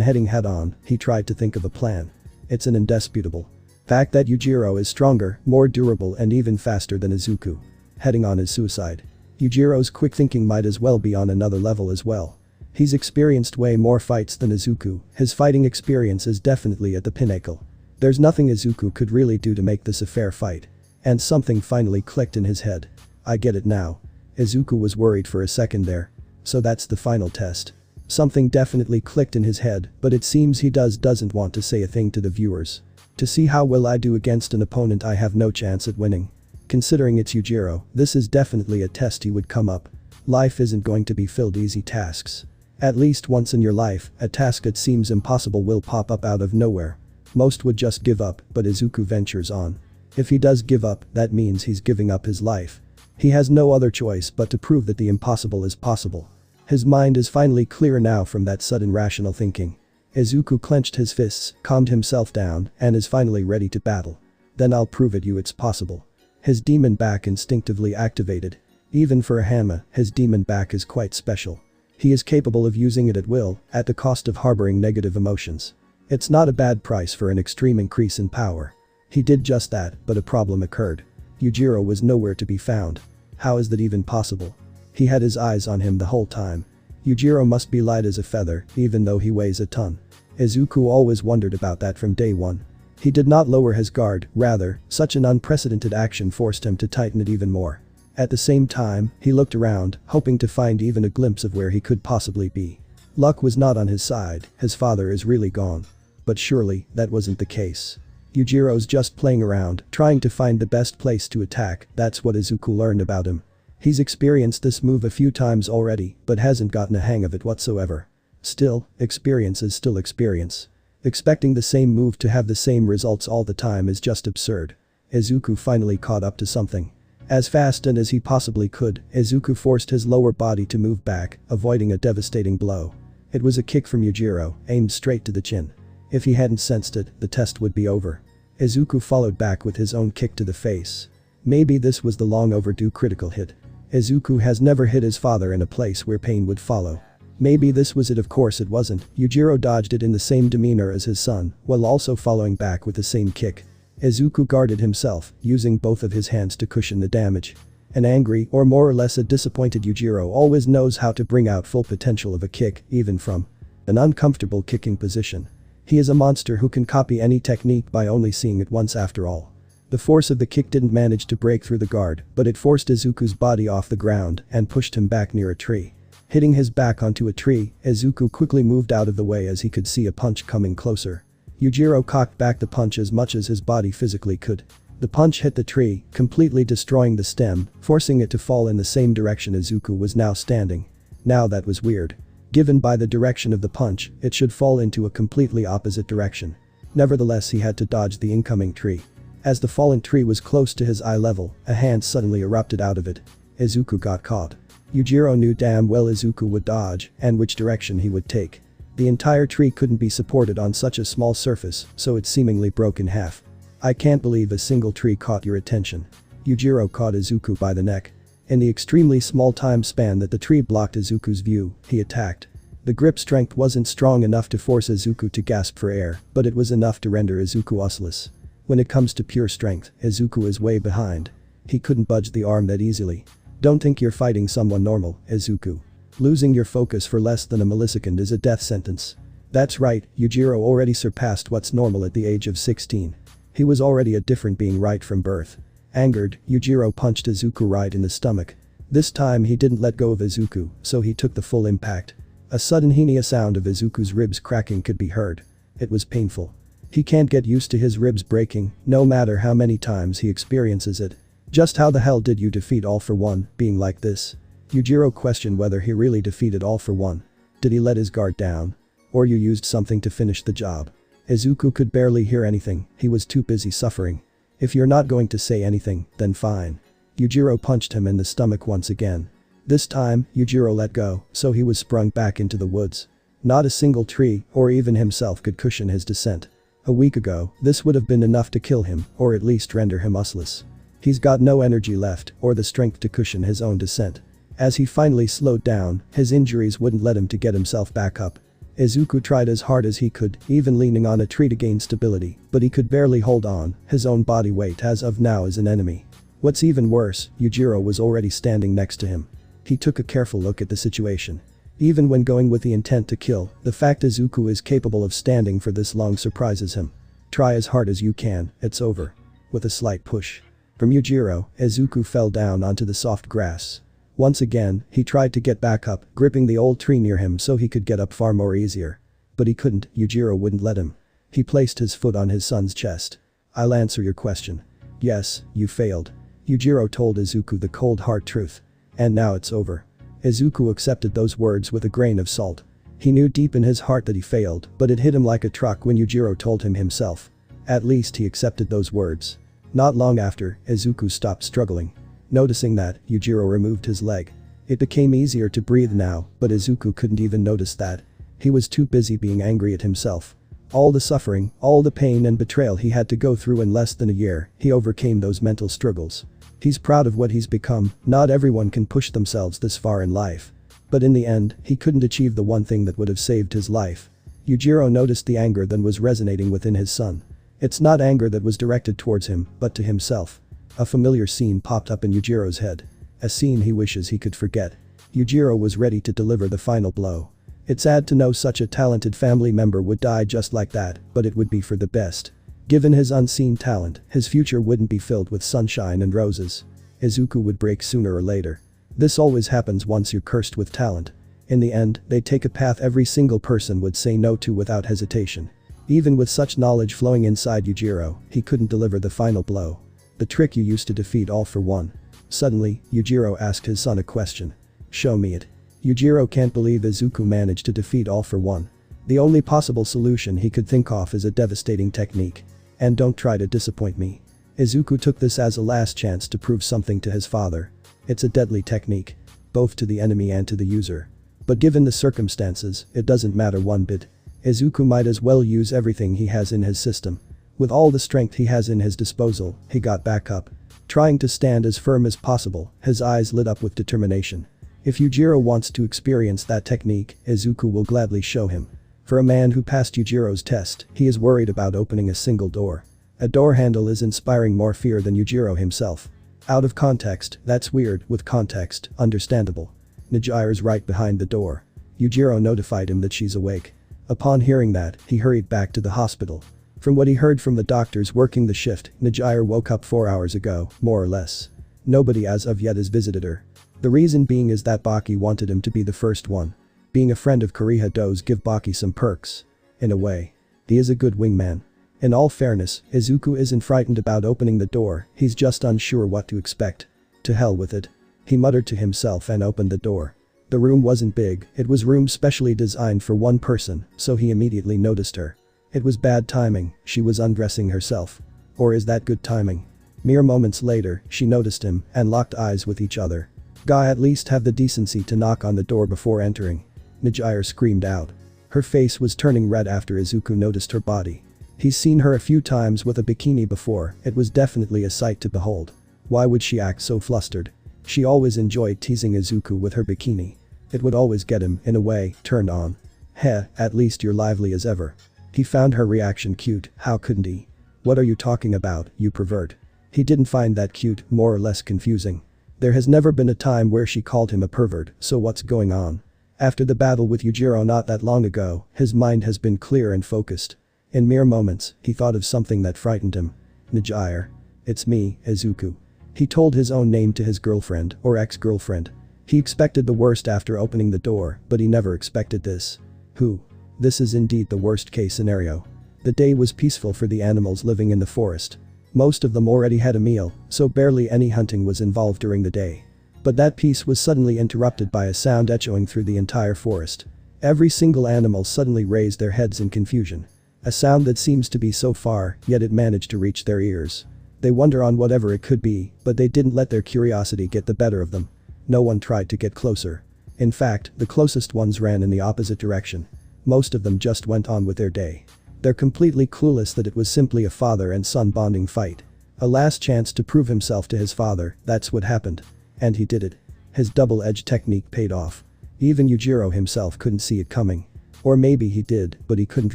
heading head-on, he tried to think of a plan. It's an indisputable fact that Yujiro is stronger, more durable and even faster than Izuku. Heading on is suicide. Yujiro's quick thinking might as well be on another level as well. He's experienced way more fights than Izuku, his fighting experience is definitely at the pinnacle. There's nothing Izuku could really do to make this a fair fight. And something finally clicked in his head. I get it now. Izuku was worried for a second there. So that's the final test. Something definitely clicked in his head, but it seems he doesn't want to say a thing to the viewers. To see how will I do against an opponent I have no chance at winning. Considering it's Yujiro, this is definitely a test he would come up. Life isn't going to be filled easy tasks. At least once in your life, a task that seems impossible will pop up out of nowhere. Most would just give up, but Izuku ventures on. If he does give up, that means he's giving up his life. He has no other choice but to prove that the impossible is possible. His mind is finally clear now from that sudden rational thinking. Izuku clenched his fists, calmed himself down, and is finally ready to battle. Then I'll prove it you it's possible. His demon back instinctively activated. Even for a Hanma, his demon back is quite special. He is capable of using it at will, at the cost of harboring negative emotions. It's not a bad price for an extreme increase in power. He did just that, but a problem occurred. Yujiro was nowhere to be found. How is that even possible? He had his eyes on him the whole time. Yujiro must be light as a feather, even though he weighs a ton. Izuku always wondered about that from day one. He did not lower his guard, rather, such an unprecedented action forced him to tighten it even more. At the same time, he looked around, hoping to find even a glimpse of where he could possibly be. Luck was not on his side, his father is really gone. But surely, that wasn't the case. Yujiro's just playing around, trying to find the best place to attack, that's what Izuku learned about him. He's experienced this move a few times already, but hasn't gotten a hang of it whatsoever. Still, experience is still experience. Expecting the same move to have the same results all the time is just absurd. Izuku finally caught up to something. As fast and as he possibly could, Izuku forced his lower body to move back, avoiding a devastating blow. It was a kick from Yujiro, aimed straight to the chin. If he hadn't sensed it, the test would be over. Izuku followed back with his own kick to the face. Maybe this was the long overdue critical hit. Izuku has never hit his father in a place where pain would follow. Maybe this was it, of course it wasn't. Yujiro dodged it in the same demeanor as his son, while also following back with the same kick. Izuku guarded himself, using both of his hands to cushion the damage. An angry, or more or less a disappointed Yujiro always knows how to bring out full potential of a kick, even from an uncomfortable kicking position. He is a monster who can copy any technique by only seeing it once after all. The force of the kick didn't manage to break through the guard, but it forced Izuku's body off the ground and pushed him back near a tree. Hitting his back onto a tree, Izuku quickly moved out of the way as he could see a punch coming closer. Yujiro cocked back the punch as much as his body physically could. The punch hit the tree, completely destroying the stem, forcing it to fall in the same direction Izuku was now standing. Now that was weird. Given by the direction of the punch, it should fall into a completely opposite direction. Nevertheless, he had to dodge the incoming tree. As the fallen tree was close to his eye level, a hand suddenly erupted out of it. Izuku got caught. Yujiro knew damn well Izuku would dodge and which direction he would take. The entire tree couldn't be supported on such a small surface, so it seemingly broke in half. I can't believe a single tree caught your attention. Yujiro caught Izuku by the neck. In the extremely small time span that the tree blocked Izuku's view, he attacked. The grip strength wasn't strong enough to force Izuku to gasp for air, but it was enough to render Izuku useless. When it comes to pure strength, Izuku is way behind. He couldn't budge the arm that easily. Don't think you're fighting someone normal, Izuku. Losing your focus for less than a millisecond is a death sentence. That's right, Yujiro already surpassed what's normal at the age of 16. He was already a different being right from birth. Angered, Yujiro punched Izuku right in the stomach. This time he didn't let go of Izuku, so he took the full impact. A sudden henia sound of Izuku's ribs cracking could be heard. It was painful. He can't get used to his ribs breaking, no matter how many times he experiences it. Just how the hell did you defeat All For One, being like this? Yujiro questioned whether he really defeated All For One. Did he let his guard down? Or you used something to finish the job? Izuku could barely hear anything, he was too busy suffering. If you're not going to say anything, then fine. Yujiro punched him in the stomach once again. This time, Yujiro let go, so he was sprung back into the woods. Not a single tree, or even himself, could cushion his descent. A week ago, this would have been enough to kill him, or at least render him useless. He's got no energy left, or the strength to cushion his own descent. As he finally slowed down, his injuries wouldn't let him to get himself back up. Izuku tried as hard as he could, even leaning on a tree to gain stability, but he could barely hold on, his own body weight as of now is an enemy. What's even worse, Yujiro was already standing next to him. He took a careful look at the situation. Even when going with the intent to kill, the fact Izuku is capable of standing for this long surprises him. Try as hard as you can, it's over. With a slight push from Yujiro, Izuku fell down onto the soft grass. Once again, he tried to get back up, gripping the old tree near him so he could get up far more easier. But he couldn't, Yujiro wouldn't let him. He placed his foot on his son's chest. I'll answer your question. Yes, you failed. Yujiro told Izuku the cold hard truth. And now it's over. Izuku accepted those words with a grain of salt. He knew deep in his heart that he failed, but it hit him like a truck when Yujiro told him himself. At least he accepted those words. Not long after, Izuku stopped struggling. Noticing that, Yujiro removed his leg. It became easier to breathe now, but Izuku couldn't even notice that. He was too busy being angry at himself. All the suffering, all the pain and betrayal he had to go through in less than a year, he overcame those mental struggles. He's proud of what he's become, not everyone can push themselves this far in life. But in the end, he couldn't achieve the one thing that would have saved his life. Yujiro noticed the anger that was resonating within his son. It's not anger that was directed towards him, but to himself. A familiar scene popped up in Yujiro's head. A scene he wishes he could forget. Yujiro was ready to deliver the final blow. It's sad to know such a talented family member would die just like that, but it would be for the best. Given his unseen talent, his future wouldn't be filled with sunshine and roses. Izuku would break sooner or later. This always happens once you're cursed with talent. In the end, they'd take a path every single person would say no to without hesitation. Even with such knowledge flowing inside Yujiro, he couldn't deliver the final blow. The trick you used to defeat all for one. Suddenly, Yujiro asked his son a question. Show me it. Yujiro can't believe Izuku managed to defeat all for one. The only possible solution he could think of is a devastating technique. And don't try to disappoint me. Izuku took this as a last chance to prove something to his father. It's a deadly technique. Both to the enemy and to the user. But given the circumstances, it doesn't matter one bit. Izuku might as well use everything he has in his system. With all the strength he has in his disposal, he got back up. Trying to stand as firm as possible, his eyes lit up with determination. If Yujiro wants to experience that technique, Izuku will gladly show him. For a man who passed Yujiro's test, he is worried about opening a single door. A door handle is inspiring more fear than Yujiro himself. Out of context, that's weird, with context, understandable. Nijire's right behind the door. Yujiro notified him that she's awake. Upon hearing that, he hurried back to the hospital. From what he heard from the doctors working the shift, Nijire woke up 4 hours ago, more or less. Nobody as of yet has visited her. The reason being is that Baki wanted him to be the first one. Being a friend of Kiriha does give Baki some perks. In a way. He is a good wingman. In all fairness, Izuku isn't frightened about opening the door, he's just unsure what to expect. To hell with it. He muttered to himself and opened the door. The room wasn't big, it was room specially designed for one person, so he immediately noticed her. It was bad timing, she was undressing herself. Or is that good timing? Mere moments later, she noticed him and locked eyes with each other. Guy, at least have the decency to knock on the door before entering. Nijire screamed out. Her face was turning red after Izuku noticed her body. He's seen her a few times with a bikini before, it was definitely a sight to behold. Why would she act so flustered? She always enjoyed teasing Izuku with her bikini. It would always get him, in a way, turned on. Heh, at least you're lively as ever. He found her reaction cute, how couldn't he? What are you talking about, you pervert? He didn't find that cute, more or less confusing. There has never been a time where she called him a pervert, so what's going on? After the battle with Yujiro not that long ago, his mind has been clear and focused. In mere moments, he thought of something that frightened him. Nijire. It's me, Izuku. He told his own name to his girlfriend, or ex-girlfriend. He expected the worst after opening the door, but he never expected this. Who? This is indeed the worst case scenario. The day was peaceful for the animals living in the forest. Most of them already had a meal, so barely any hunting was involved during the day. But that peace was suddenly interrupted by a sound echoing through the entire forest. Every single animal suddenly raised their heads in confusion. A sound that seems to be so far, yet it managed to reach their ears. They wonder on whatever it could be, but they didn't let their curiosity get the better of them. No one tried to get closer. In fact, the closest ones ran in the opposite direction. Most of them just went on with their day. They're completely clueless that it was simply a father and son bonding fight. A last chance to prove himself to his father, that's what happened. And he did it. His double-edged technique paid off. Even Yujiro himself couldn't see it coming. Or maybe he did, but he couldn't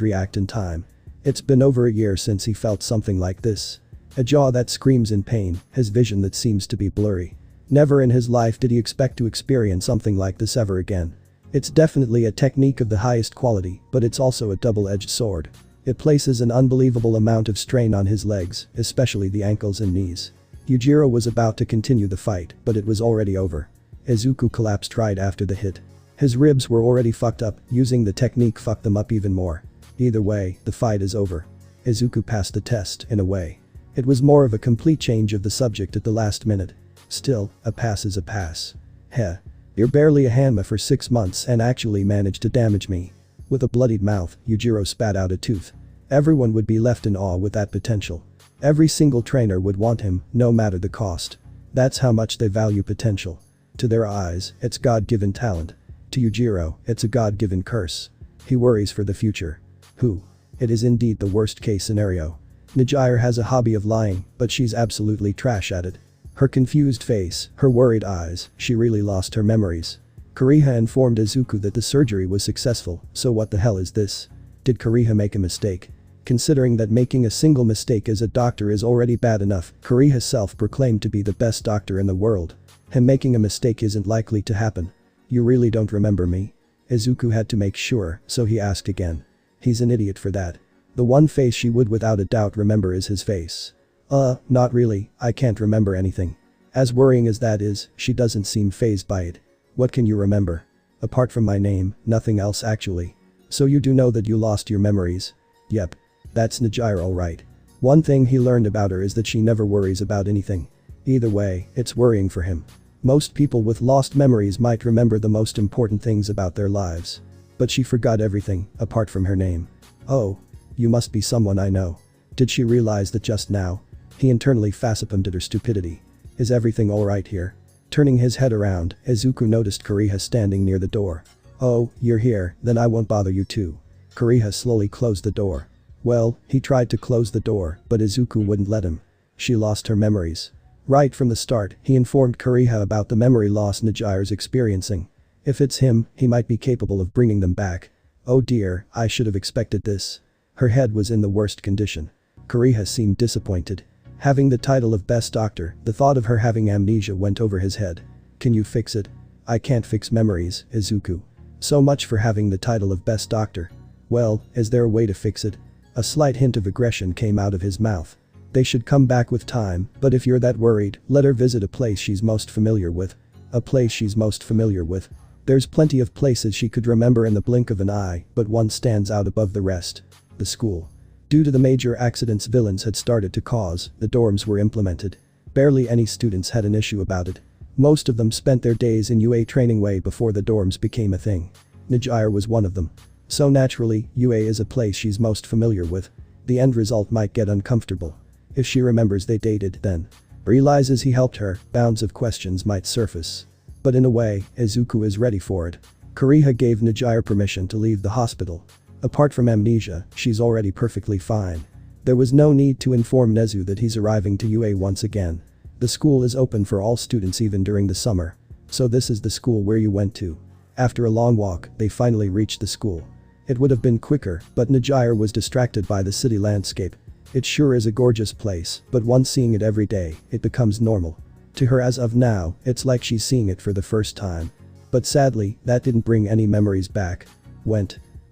react in time. It's been over a year since he felt something like this. A jaw that screams in pain, his vision that seems to be blurry. Never in his life did he expect to experience something like this ever again. It's definitely a technique of the highest quality, but it's also a double-edged sword. It places an unbelievable amount of strain on his legs, especially the ankles and knees. Yujiro was about to continue the fight, but it was already over. Izuku collapsed right after the hit. His ribs were already fucked up, using the technique fucked them up even more. Either way, the fight is over. Izuku passed the test, in a way. It was more of a complete change of the subject at the last minute. Still, a pass is a pass. Heh. You're barely a Hanma for 6 months and actually managed to damage me. With a bloodied mouth, Yujiro spat out a tooth. Everyone would be left in awe with that potential. Every single trainer would want him, no matter the cost. That's how much they value potential. To their eyes, it's God-given talent. To Yujiro, it's a God-given curse. He worries for the future. Who? It is indeed the worst-case scenario. Nijire has a hobby of lying, but she's absolutely trash at it. Her confused face, her worried eyes, she really lost her memories. Kiriha informed Izuku that the surgery was successful, so what the hell is this? Did Kiriha make a mistake? Considering that making a single mistake as a doctor is already bad enough, Kiriha self-proclaimed to be the best doctor in the world. Him making a mistake isn't likely to happen. You really don't remember me? Izuku had to make sure, so he asked again. He's an idiot for that. The one face she would without a doubt remember is his face. Not really, I can't remember anything. As worrying as that is, she doesn't seem fazed by it. What can you remember? Apart from my name, nothing else actually. So you do know that you lost your memories? Yep. That's Yujiro alright. One thing he learned about her is that she never worries about anything. Either way, it's worrying for him. Most people with lost memories might remember the most important things about their lives. But she forgot everything, apart from her name. Oh. You must be someone I know. Did she realize that just now? He internally facepalmed at her stupidity. Is everything alright here? Turning his head around, Izuku noticed Kiriha standing near the door. Oh, you're here, then I won't bother you too. Kiriha slowly closed the door. Well, he tried to close the door, but Izuku wouldn't let him. She lost her memories. Right from the start, he informed Kiriha about the memory loss Nijiro's experiencing. If it's him, he might be capable of bringing them back. Oh dear, I should have expected this. Her head was in the worst condition. Kiriha seemed disappointed. Having the title of best doctor, the thought of her having amnesia went over his head. Can you fix it? I can't fix memories, Izuku. So much for having the title of best doctor. Well, is there a way to fix it? A slight hint of aggression came out of his mouth. They should come back with time, but if you're that worried, let her visit a place she's most familiar with. A place she's most familiar with. There's plenty of places she could remember in the blink of an eye, but one stands out above the rest. The school. Due to the major accidents villains had started to cause, the dorms were implemented. Barely any students had an issue about it. Most of them spent their days in UA training way before the dorms became a thing. Nijiro was one of them. So naturally, UA is a place she's most familiar with. The end result might get uncomfortable. If she remembers they dated then. Realizes he helped her, bounds of questions might surface. But in a way, Izuku is ready for it. Kiriha gave Nijiro permission to leave the hospital. Apart from amnesia, she's already perfectly fine. There was no need to inform Nezu that he's arriving to UA once again. The school is open for all students even during the summer. So this is the school where you went to. After a long walk, they finally reached the school. It would have been quicker, but Nijiro was distracted by the city landscape. It sure is a gorgeous place, but once seeing it every day, it becomes normal. To her as of now, it's like she's seeing it for the first time. But sadly, that didn't bring any memories back.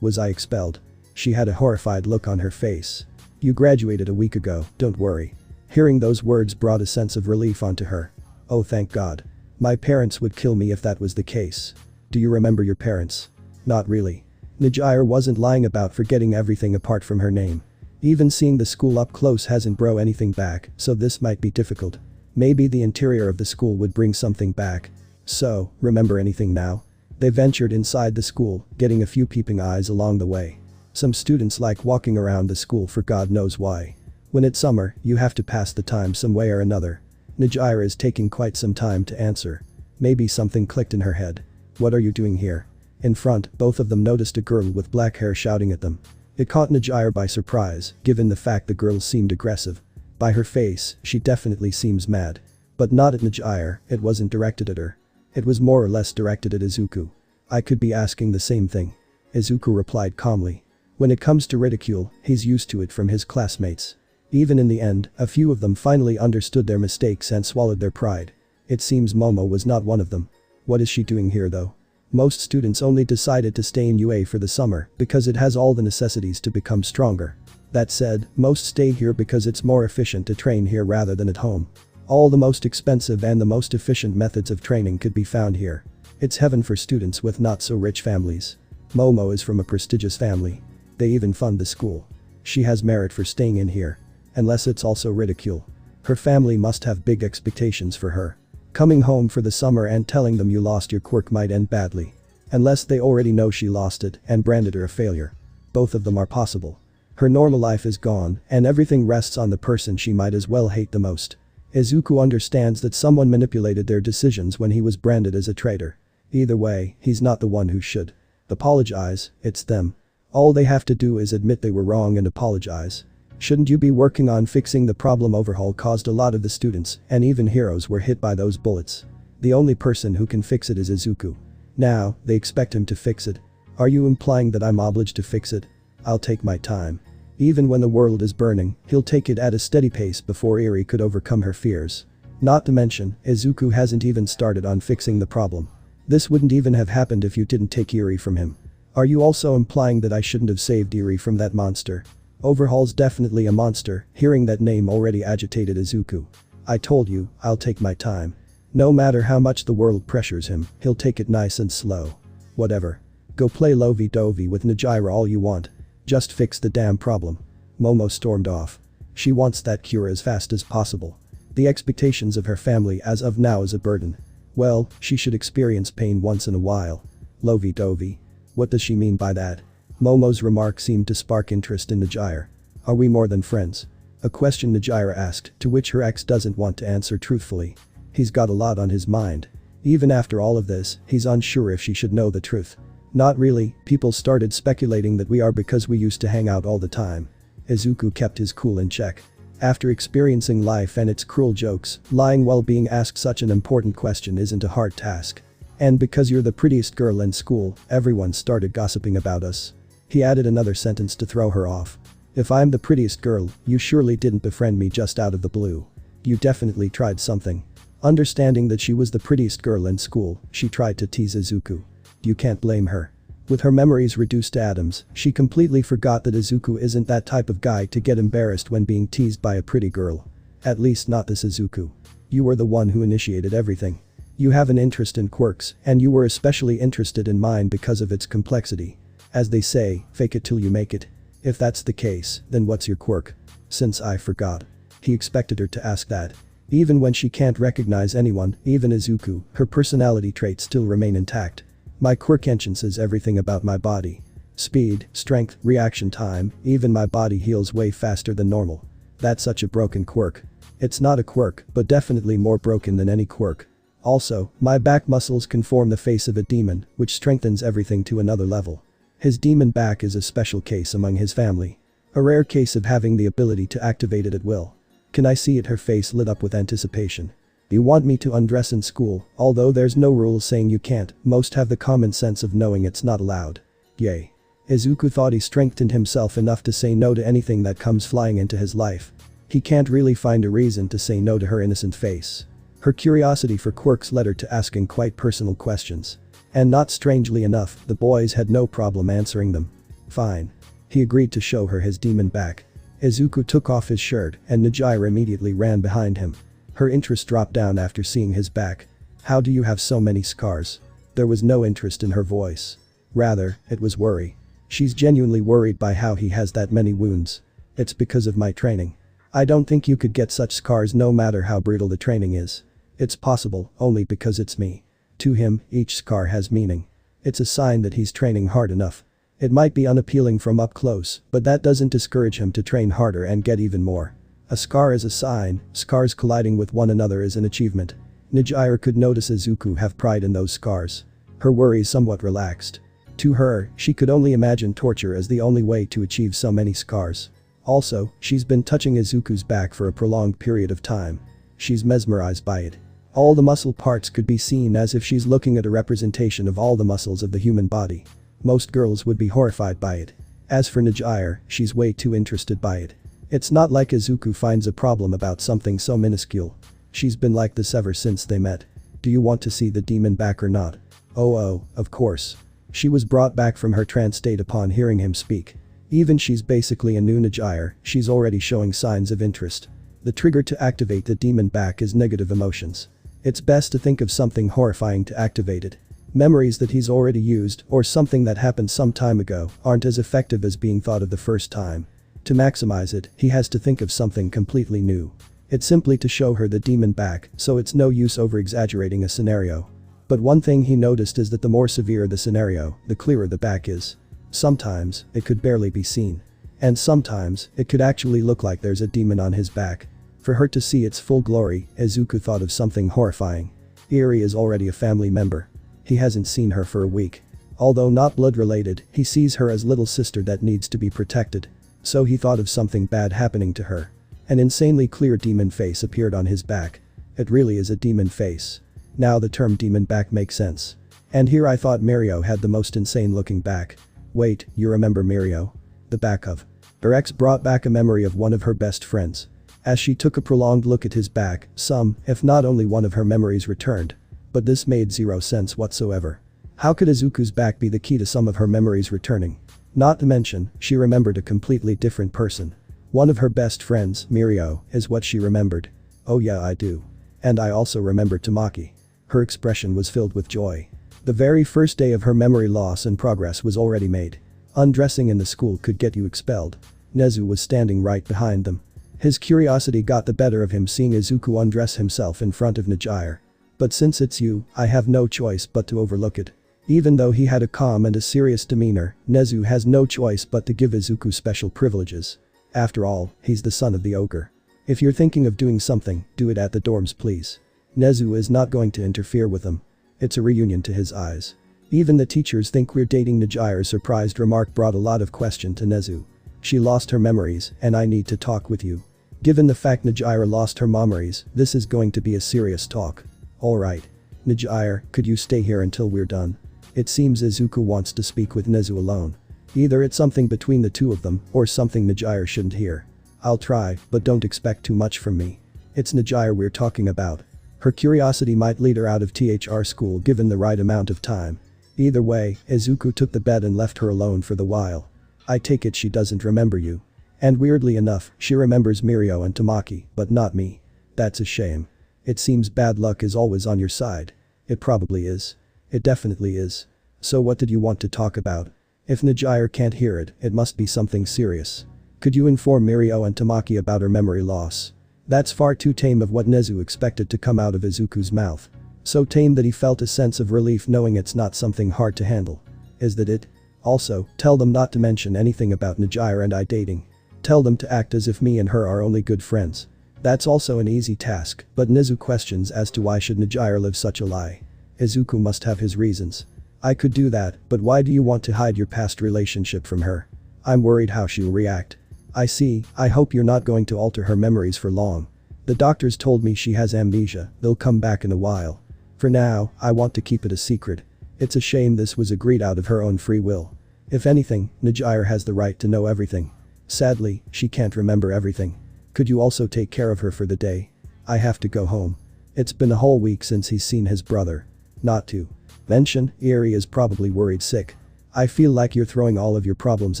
Was I expelled? She had a horrified look on her face. You graduated a week ago, don't worry. Hearing those words brought a sense of relief onto her. Oh thank God. My parents would kill me if that was the case. Do you remember your parents? Not really. Nijiro wasn't lying about forgetting everything apart from her name. Even seeing the school up close hasn't brought anything back, so this might be difficult. Maybe the interior of the school would bring something back. So, remember anything now? They ventured inside the school, getting a few peeping eyes along the way. Some students like walking around the school for God knows why. When it's summer, you have to pass the time some way or another. Nijiro is taking quite some time to answer. Maybe something clicked in her head. What are you doing here? In front, both of them noticed a girl with black hair shouting at them. It caught Nijiro by surprise, given the fact the girl seemed aggressive. By her face, she definitely seems mad. But not at Nijiro, it wasn't directed at her. It was more or less directed at Izuku. I could be asking the same thing. Izuku replied calmly. When it comes to ridicule, he's used to it from his classmates. Even in the end, a few of them finally understood their mistakes and swallowed their pride. It seems Momo was not one of them. What is she doing here though? Most students only decided to stay in UA for the summer because it has all the necessities to become stronger. That said, most stay here because it's more efficient to train here rather than at home. All the most expensive and the most efficient methods of training could be found here. It's heaven for students with not so rich families. Momo is from a prestigious family. They even fund the school. She has merit for staying in here. Unless it's also ridicule. Her family must have big expectations for her. Coming home for the summer and telling them you lost your quirk might end badly. Unless they already know she lost it and branded her a failure. Both of them are possible. Her normal life is gone and everything rests on the person she might as well hate the most. Izuku understands that someone manipulated their decisions when he was branded as a traitor. Either way, he's not the one who should apologize, it's them. All they have to do is admit they were wrong and apologize. Shouldn't you be working on fixing the problem? Overhaul caused a lot of the students and even heroes were hit by those bullets. The only person who can fix it is Izuku. Now, they expect him to fix it. Are you implying that I'm obliged to fix it? I'll take my time. Even when the world is burning, he'll take it at a steady pace before ERI could overcome her fears. Not to mention, Izuku hasn't even started on fixing the problem. This wouldn't even have happened if you didn't take ERI from him. Are you also implying that I shouldn't have saved ERI from that monster? Overhaul's definitely a monster, hearing that name already agitated Izuku. I told you, I'll take my time. No matter how much the world pressures him, he'll take it nice and slow. Whatever. Go play lovey-dovey with Nijira all you want. Just fix the damn problem. Momo stormed off. She wants that cure as fast as possible. The expectations of her family as of now is a burden. Well, she should experience pain once in a while. Lovey-dovey. What does she mean by that? Momo's remark seemed to spark interest in Nijira. Are we more than friends? A question Nijira asked, to which her ex doesn't want to answer truthfully. He's got a lot on his mind. Even after all of this, he's unsure if she should know the truth. Not really, people started speculating that we are because we used to hang out all the time. Izuku kept his cool in check. After experiencing life and its cruel jokes, lying while being asked such an important question isn't a hard task. And because you're the prettiest girl in school, everyone started gossiping about us. He added another sentence to throw her off. If I'm the prettiest girl, you surely didn't befriend me just out of the blue. You definitely tried something. Understanding that she was the prettiest girl in school, she tried to tease Izuku. You can't blame her. With her memories reduced to atoms, she completely forgot that Izuku isn't that type of guy to get embarrassed when being teased by a pretty girl. At least not this Izuku. You were the one who initiated everything. You have an interest in quirks, and you were especially interested in mine because of its complexity. As they say, fake it till you make it. If that's the case, then what's your quirk? Since I forgot. He expected her to ask that. Even when she can't recognize anyone, even Izuku, her personality traits still remain intact. My quirk enhances everything about my body. Speed, strength, reaction time, even my body heals way faster than normal. That's such a broken quirk. It's not a quirk, but definitely more broken than any quirk. Also, my back muscles can form the face of a demon, which strengthens everything to another level. His demon back is a special case among his family. A rare case of having the ability to activate it at will. Can I see it? Her face lit up with anticipation. You want me to undress in school, although there's no rule saying you can't, most have the common sense of knowing it's not allowed. Yay. Izuku thought he strengthened himself enough to say no to anything that comes flying into his life. He can't really find a reason to say no to her innocent face. Her curiosity for quirks led her to asking quite personal questions. And not strangely enough, the boys had no problem answering them. Fine. He agreed to show her his demon back. Izuku took off his shirt and Nijira immediately ran behind him. Her interest dropped down after seeing his back. How do you have so many scars? There was no interest in her voice. Rather, it was worry. She's genuinely worried by how he has that many wounds. It's because of my training. I don't think you could get such scars no matter how brutal the training is. It's possible, only because it's me. To him, each scar has meaning. It's a sign that he's training hard enough. It might be unappealing from up close, but that doesn't discourage him to train harder and get even more. A scar is a sign, scars colliding with one another is an achievement. Nijira could notice Izuku have pride in those scars. Her worries somewhat relaxed. To her, she could only imagine torture as the only way to achieve so many scars. Also, she's been touching Izuku's back for a prolonged period of time. She's mesmerized by it. All the muscle parts could be seen as if she's looking at a representation of all the muscles of the human body. Most girls would be horrified by it. As for Nijira, she's way too interested by it. It's not like Izuku finds a problem about something so minuscule. She's been like this ever since they met. Do you want to see the demon back or not? Oh, of course. She was brought back from her trance state upon hearing him speak. Even she's basically a new Nijira, she's already showing signs of interest. The trigger to activate the demon back is negative emotions. It's best to think of something horrifying to activate it. Memories that he's already used or something that happened some time ago aren't as effective as being thought of the first time. To maximize it, he has to think of something completely new. It's simply to show her the demon back, so it's no use over-exaggerating a scenario. But one thing he noticed is that the more severe the scenario, the clearer the back is. Sometimes, it could barely be seen. And sometimes, it could actually look like there's a demon on his back. For her to see its full glory, Izuku thought of something horrifying. ERI is already a family member. He hasn't seen her for a week. Although not blood-related, he sees her as little sister that needs to be protected. So he thought of something bad happening to her. An insanely clear demon face appeared on his back. It really is a demon face. Now the term demon back makes sense. And here I thought Mirio had the most insane looking back. Wait, you remember Mirio? The back of. Her ex brought back a memory of one of her best friends. As she took a prolonged look at his back, some, if not only one of her memories returned. But this made zero sense whatsoever. How could Izuku's back be the key to some of her memories returning? Not to mention, she remembered a completely different person. One of her best friends, Mirio, is what she remembered. Oh yeah, I do. And I also remember Tamaki. Her expression was filled with joy. The very first day of her memory loss and progress was already made. Undressing in the school could get you expelled. Nezu was standing right behind them. His curiosity got the better of him seeing Izuku undress himself in front of Nijire. But since it's you, I have no choice but to overlook it. Even though he had a calm and a serious demeanor, Nezu has no choice but to give Izuku special privileges. After all, he's the son of the ogre. If you're thinking of doing something, do it at the dorms please. Nezu is not going to interfere with them. It's a reunion to his eyes. Even the teachers think we're dating. Nijire's surprised remark brought a lot of question to Nezu. She lost her memories, and I need to talk with you. Given the fact Nijire lost her memories, this is going to be a serious talk. Alright. Nijire, could you stay here until we're done? It seems Izuku wants to speak with Nezu alone. Either it's something between the two of them, or something Nijire shouldn't hear. I'll try, but don't expect too much from me. It's Nijire we're talking about. Her curiosity might lead her out of THR school given the right amount of time. Either way, Izuku took the bed and left her alone for the while. I take it she doesn't remember you. And weirdly enough, she remembers Mirio and Tamaki, but not me. That's a shame. It seems bad luck is always on your side. It probably is. It definitely is. So what did you want to talk about? If Nijire can't hear it, it must be something serious. Could you inform Mirio and Tamaki about her memory loss? That's far too tame of what Nezu expected to come out of Izuku's mouth. So tame that he felt a sense of relief knowing it's not something hard to handle. Is that it? Also, tell them not to mention anything about Nijire and I dating. Tell them to act as if me and her are only good friends. That's also an easy task, but Nezu questions as to why should Nijire live such a lie. Izuku must have his reasons. I could do that, but why do you want to hide your past relationship from her? I'm worried how she'll react. I see, I hope you're not going to alter her memories for long. The doctors told me she has amnesia, they'll come back in a while. For now, I want to keep it a secret. It's a shame this was agreed out of her own free will. If anything, Nijire has the right to know everything. Sadly, she can't remember everything. Could you also take care of her for the day? I have to go home. It's been a whole week since he's seen his brother. Not to mention, ERI is probably worried sick. I feel like you're throwing all of your problems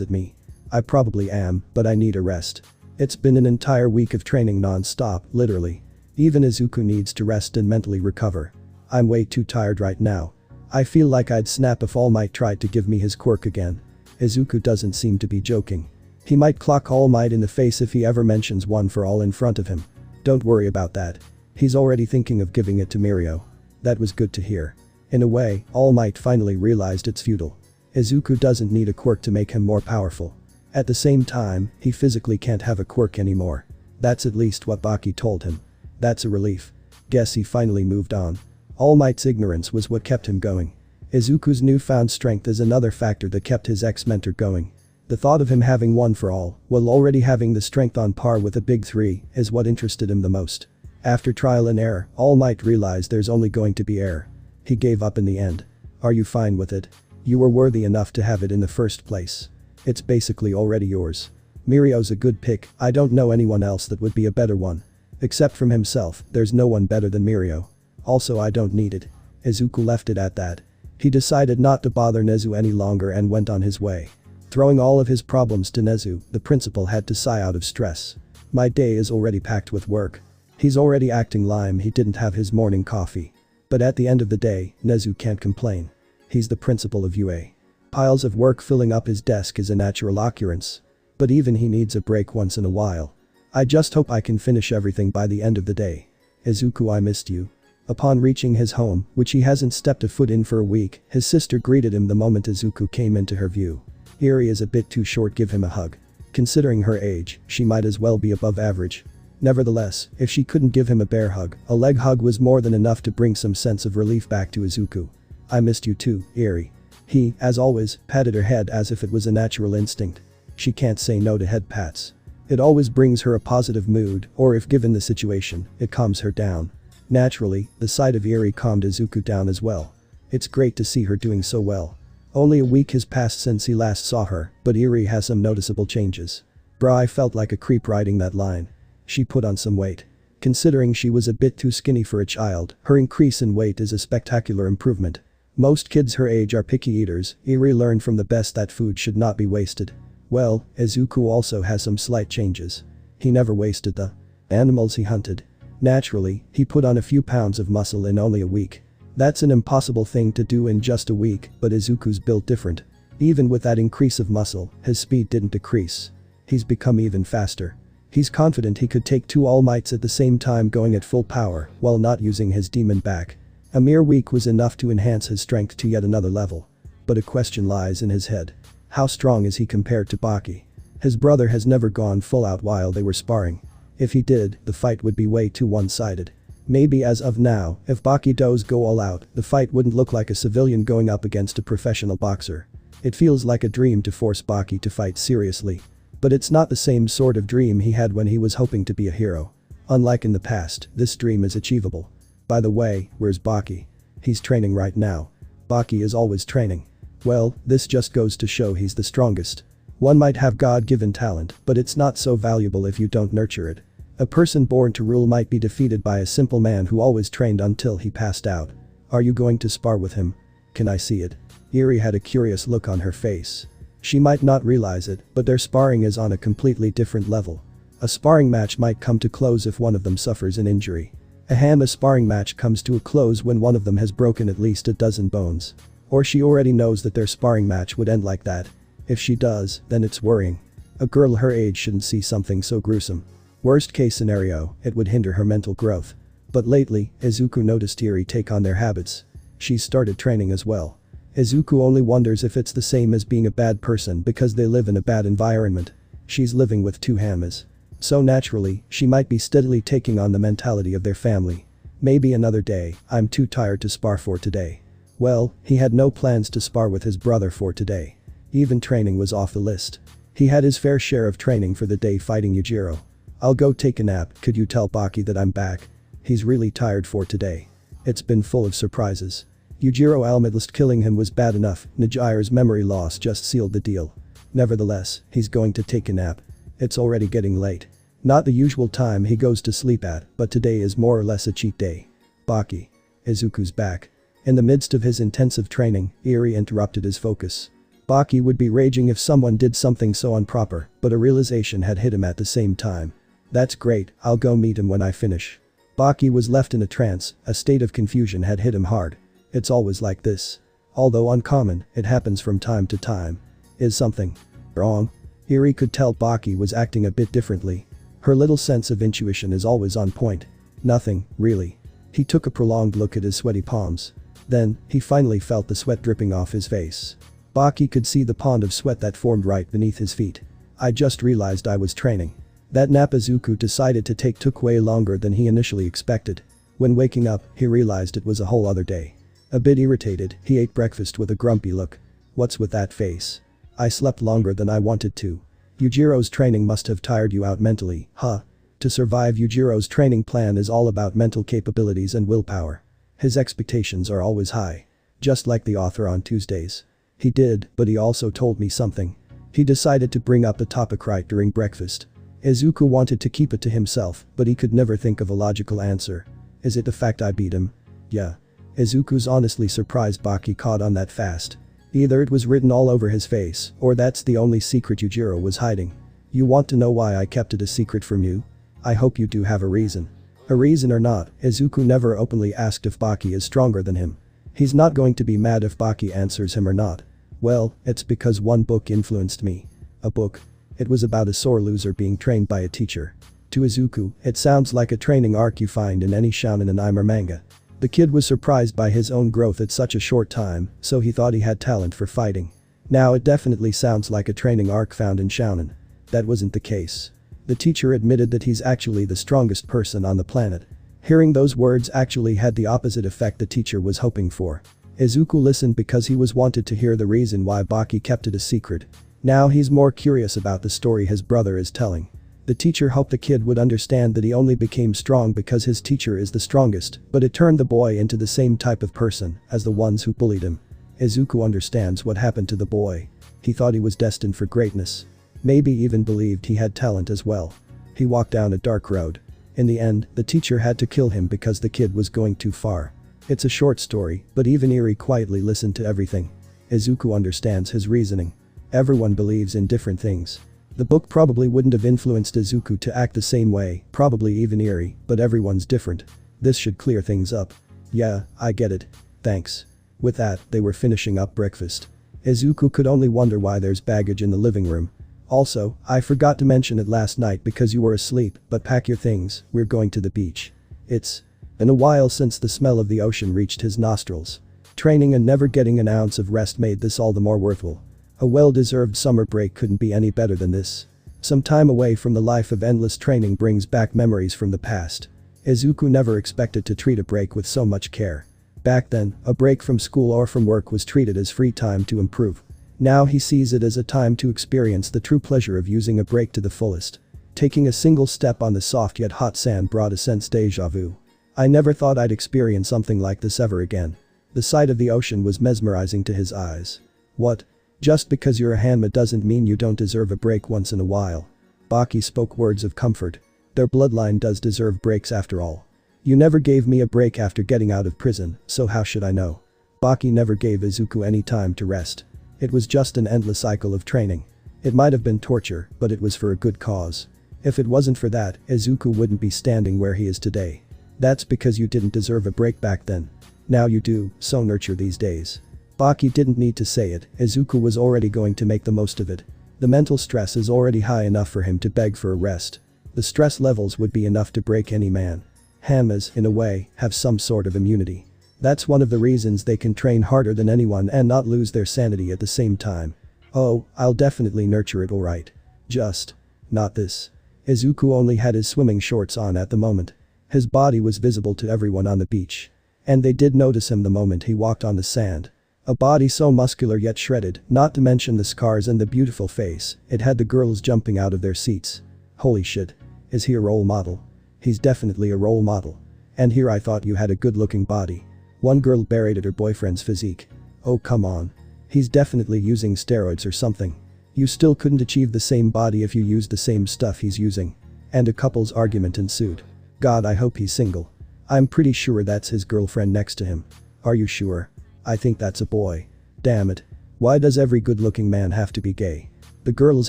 at me. I probably am, but I need a rest. It's been an entire week of training non-stop, literally. Even Izuku needs to rest and mentally recover. I'm way too tired right now. I feel like I'd snap if All Might tried to give me his quirk again. Izuku doesn't seem to be joking. He might clock All Might in the face if he ever mentions one for all in front of him. Don't worry about that. He's already thinking of giving it to Mirio. That was good to hear. In a way, All Might finally realized it's futile. Izuku doesn't need a quirk to make him more powerful. At the same time, he physically can't have a quirk anymore. That's at least what Baki told him. That's a relief. Guess he finally moved on. All Might's ignorance was what kept him going. Izuku's newfound strength is another factor that kept his ex-mentor going. The thought of him having one for all, while already having the strength on par with the big three, is what interested him the most. After trial and error, All Might realized there's only going to be error. He gave up in the end. Are you fine with it? You were worthy enough to have it in the first place. It's basically already yours. Mirio's a good pick, I don't know anyone else that would be a better one. Except from himself, there's no one better than Mirio. Also I don't need it. Izuku left it at that. He decided not to bother Nezu any longer and went on his way. Throwing all of his problems to Nezu, the principal had to sigh out of stress. My day is already packed with work. He's already acting lame he didn't have his morning coffee. But at the end of the day, Nezu can't complain. He's the principal of UA. Piles of work filling up his desk is a natural occurrence. But even he needs a break once in a while. I just hope I can finish everything by the end of the day. Izuku, I missed you. Upon reaching his home, which he hasn't stepped a foot in for a week, his sister greeted him the moment Izuku came into her view. ERI is a bit too short, give him a hug. Considering her age, she might as well be above average. Nevertheless, if she couldn't give him a bear hug, a leg hug was more than enough to bring some sense of relief back to Izuku. I missed you too, ERI. He, as always, patted her head as if it was a natural instinct. She can't say no to head pats. It always brings her a positive mood, or if given the situation, it calms her down. Naturally, the sight of ERI calmed Izuku down as well. It's great to see her doing so well. Only a week has passed since he last saw her, but ERI has some noticeable changes. Bruh, I felt like a creep writing that line. She put on some weight. Considering she was a bit too skinny for a child, her increase in weight is a spectacular improvement. Most kids her age are picky eaters, ERI learned from the best that food should not be wasted. Well, Izuku also has some slight changes. He never wasted the animals he hunted. Naturally, he put on a few pounds of muscle in only a week. That's an impossible thing to do in just a week, but Izuku's built different. Even with that increase of muscle, his speed didn't decrease. He's become even faster. He's confident he could take 2 All Mights at the same time going at full power while not using his demon back. A mere week was enough to enhance his strength to yet another level. But a question lies in his head. How strong is he compared to Baki? His brother has never gone full out while they were sparring. If he did, the fight would be way too one-sided. Maybe as of now, if Baki does go all out, the fight wouldn't look like a civilian going up against a professional boxer. It feels like a dream to force Baki to fight seriously. But it's not the same sort of dream he had when he was hoping to be a hero. Unlike in the past, this dream is achievable. By the way, where's Baki? He's training right now. Baki is always training. Well, this just goes to show he's the strongest. One might have God-given talent, but it's not so valuable if you don't nurture it. A person born to rule might be defeated by a simple man who always trained until he passed out. Are you going to spar with him? Can I see it? ERI had a curious look on her face. She might not realize it, but their sparring is on a completely different level. A sparring match might come to close if one of them suffers an injury. A Hanma sparring match comes to a close when one of them has broken at least a dozen bones. Or she already knows that their sparring match would end like that. If she does, then it's worrying. A girl her age shouldn't see something so gruesome. Worst case scenario, it would hinder her mental growth. But lately, Izuku noticed ERI take on their habits. She's started training as well. Izuku only wonders if it's the same as being a bad person because they live in a bad environment. She's living with 2 Hanmas. So naturally, she might be steadily taking on the mentality of their family. Maybe another day, I'm too tired to spar for today. Well, he had no plans to spar with his brother for today. Even training was off the list. He had his fair share of training for the day fighting Yujiro. I'll go take a nap, could you tell Baki that I'm back? He's really tired for today. It's been full of surprises. Yujiro almost killing him was bad enough, Najire's memory loss just sealed the deal. Nevertheless, he's going to take a nap. It's already getting late. Not the usual time he goes to sleep at, but today is more or less a cheat day. Baki. Izuku's back. In the midst of his intensive training, ERI interrupted his focus. Baki would be raging if someone did something so improper, but a realization had hit him at the same time. That's great, I'll go meet him when I finish. Baki was left in a trance, a state of confusion had hit him hard. It's always like this. Although uncommon, it happens from time to time. Is something wrong? ERI could tell Baki was acting a bit differently. Her little sense of intuition is always on point. Nothing, really. He took a prolonged look at his sweaty palms. Then, he finally felt the sweat dripping off his face. Baki could see the pond of sweat that formed right beneath his feet. I just realized I was training. That nap Izuku decided to take took way longer than he initially expected. When waking up, he realized it was a whole other day. A bit irritated, he ate breakfast with a grumpy look. What's with that face? I slept longer than I wanted to. Yujiro's training must have tired you out mentally, huh? To survive, Yujiro's training plan is all about mental capabilities and willpower. His expectations are always high. Just like the author on Tuesdays. He did, but he also told me something. He decided to bring up the topic right during breakfast. Izuku wanted to keep it to himself, but he could never think of a logical answer. Is it the fact I beat him? Yeah. Izuku's honestly surprised Baki caught on that fast. Either it was written all over his face, or that's the only secret Yujiro was hiding. You want to know why I kept it a secret from you? I hope you do have a reason. A reason or not, Izuku never openly asked if Baki is stronger than him. He's not going to be mad if Baki answers him or not. Well, it's because one book influenced me. A book? It was about a sore loser being trained by a teacher. To Izuku, it sounds like a training arc you find in any shonen anime or manga. The kid was surprised by his own growth at such a short time, so he thought he had talent for fighting. Now it definitely sounds like a training arc found in shonen. That wasn't the case. The teacher admitted that he's actually the strongest person on the planet. Hearing those words actually had the opposite effect the teacher was hoping for. Izuku listened because he was wanted to hear the reason why Baki kept it a secret. Now he's more curious about the story his brother is telling. The teacher hoped the kid would understand that he only became strong because his teacher is the strongest, but it turned the boy into the same type of person as the ones who bullied him. Izuku understands what happened to the boy. He thought he was destined for greatness. Maybe even believed he had talent as well. He walked down a dark road. In the end, the teacher had to kill him because the kid was going too far. It's a short story, but even ERI quietly listened to everything. Izuku understands his reasoning. Everyone believes in different things. The book probably wouldn't have influenced Izuku to act the same way, probably even ERI, but everyone's different. This should clear things up. Yeah, I get it. Thanks. With that, they were finishing up breakfast. Izuku could only wonder why there's baggage in the living room. Also, I forgot to mention it last night because you were asleep, but pack your things, we're going to the beach. It's been a while since the smell of the ocean reached his nostrils. Training and never getting an ounce of rest made this all the more worthwhile. A well-deserved summer break couldn't be any better than this. Some time away from the life of endless training brings back memories from the past. Izuku never expected to treat a break with so much care. Back then, a break from school or from work was treated as free time to improve. Now he sees it as a time to experience the true pleasure of using a break to the fullest. Taking a single step on the soft yet hot sand brought a sense déjà vu. I never thought I'd experience something like this ever again. The sight of the ocean was mesmerizing to his eyes. What? Just because you're a Hanma doesn't mean you don't deserve a break once in a while. Baki spoke words of comfort. Their bloodline does deserve breaks after all. You never gave me a break after getting out of prison, so how should I know? Baki never gave Izuku any time to rest. It was just an endless cycle of training. It might have been torture, but it was for a good cause. If it wasn't for that, Izuku wouldn't be standing where he is today. That's because you didn't deserve a break back then. Now you do, so nurture these days. Baki didn't need to say it, Izuku was already going to make the most of it. The mental stress is already high enough for him to beg for a rest. The stress levels would be enough to break any man. Hanmas, in a way, have some sort of immunity. That's one of the reasons they can train harder than anyone and not lose their sanity at the same time. Oh, I'll definitely nurture it alright. Just not this. Izuku only had his swimming shorts on at the moment. His body was visible to everyone on the beach. And they did notice him the moment he walked on the sand. A body so muscular yet shredded, not to mention the scars and the beautiful face, it had the girls jumping out of their seats. Holy shit. Is he a role model? He's definitely a role model. And here I thought you had a good-looking body. One girl berated her boyfriend's physique. Oh come on. He's definitely using steroids or something. You still couldn't achieve the same body if you used the same stuff he's using. And a couple's argument ensued. God, I hope he's single. I'm pretty sure that's his girlfriend next to him. Are you sure? I think that's a boy. Damn it. Why does every good-looking man have to be gay? The girls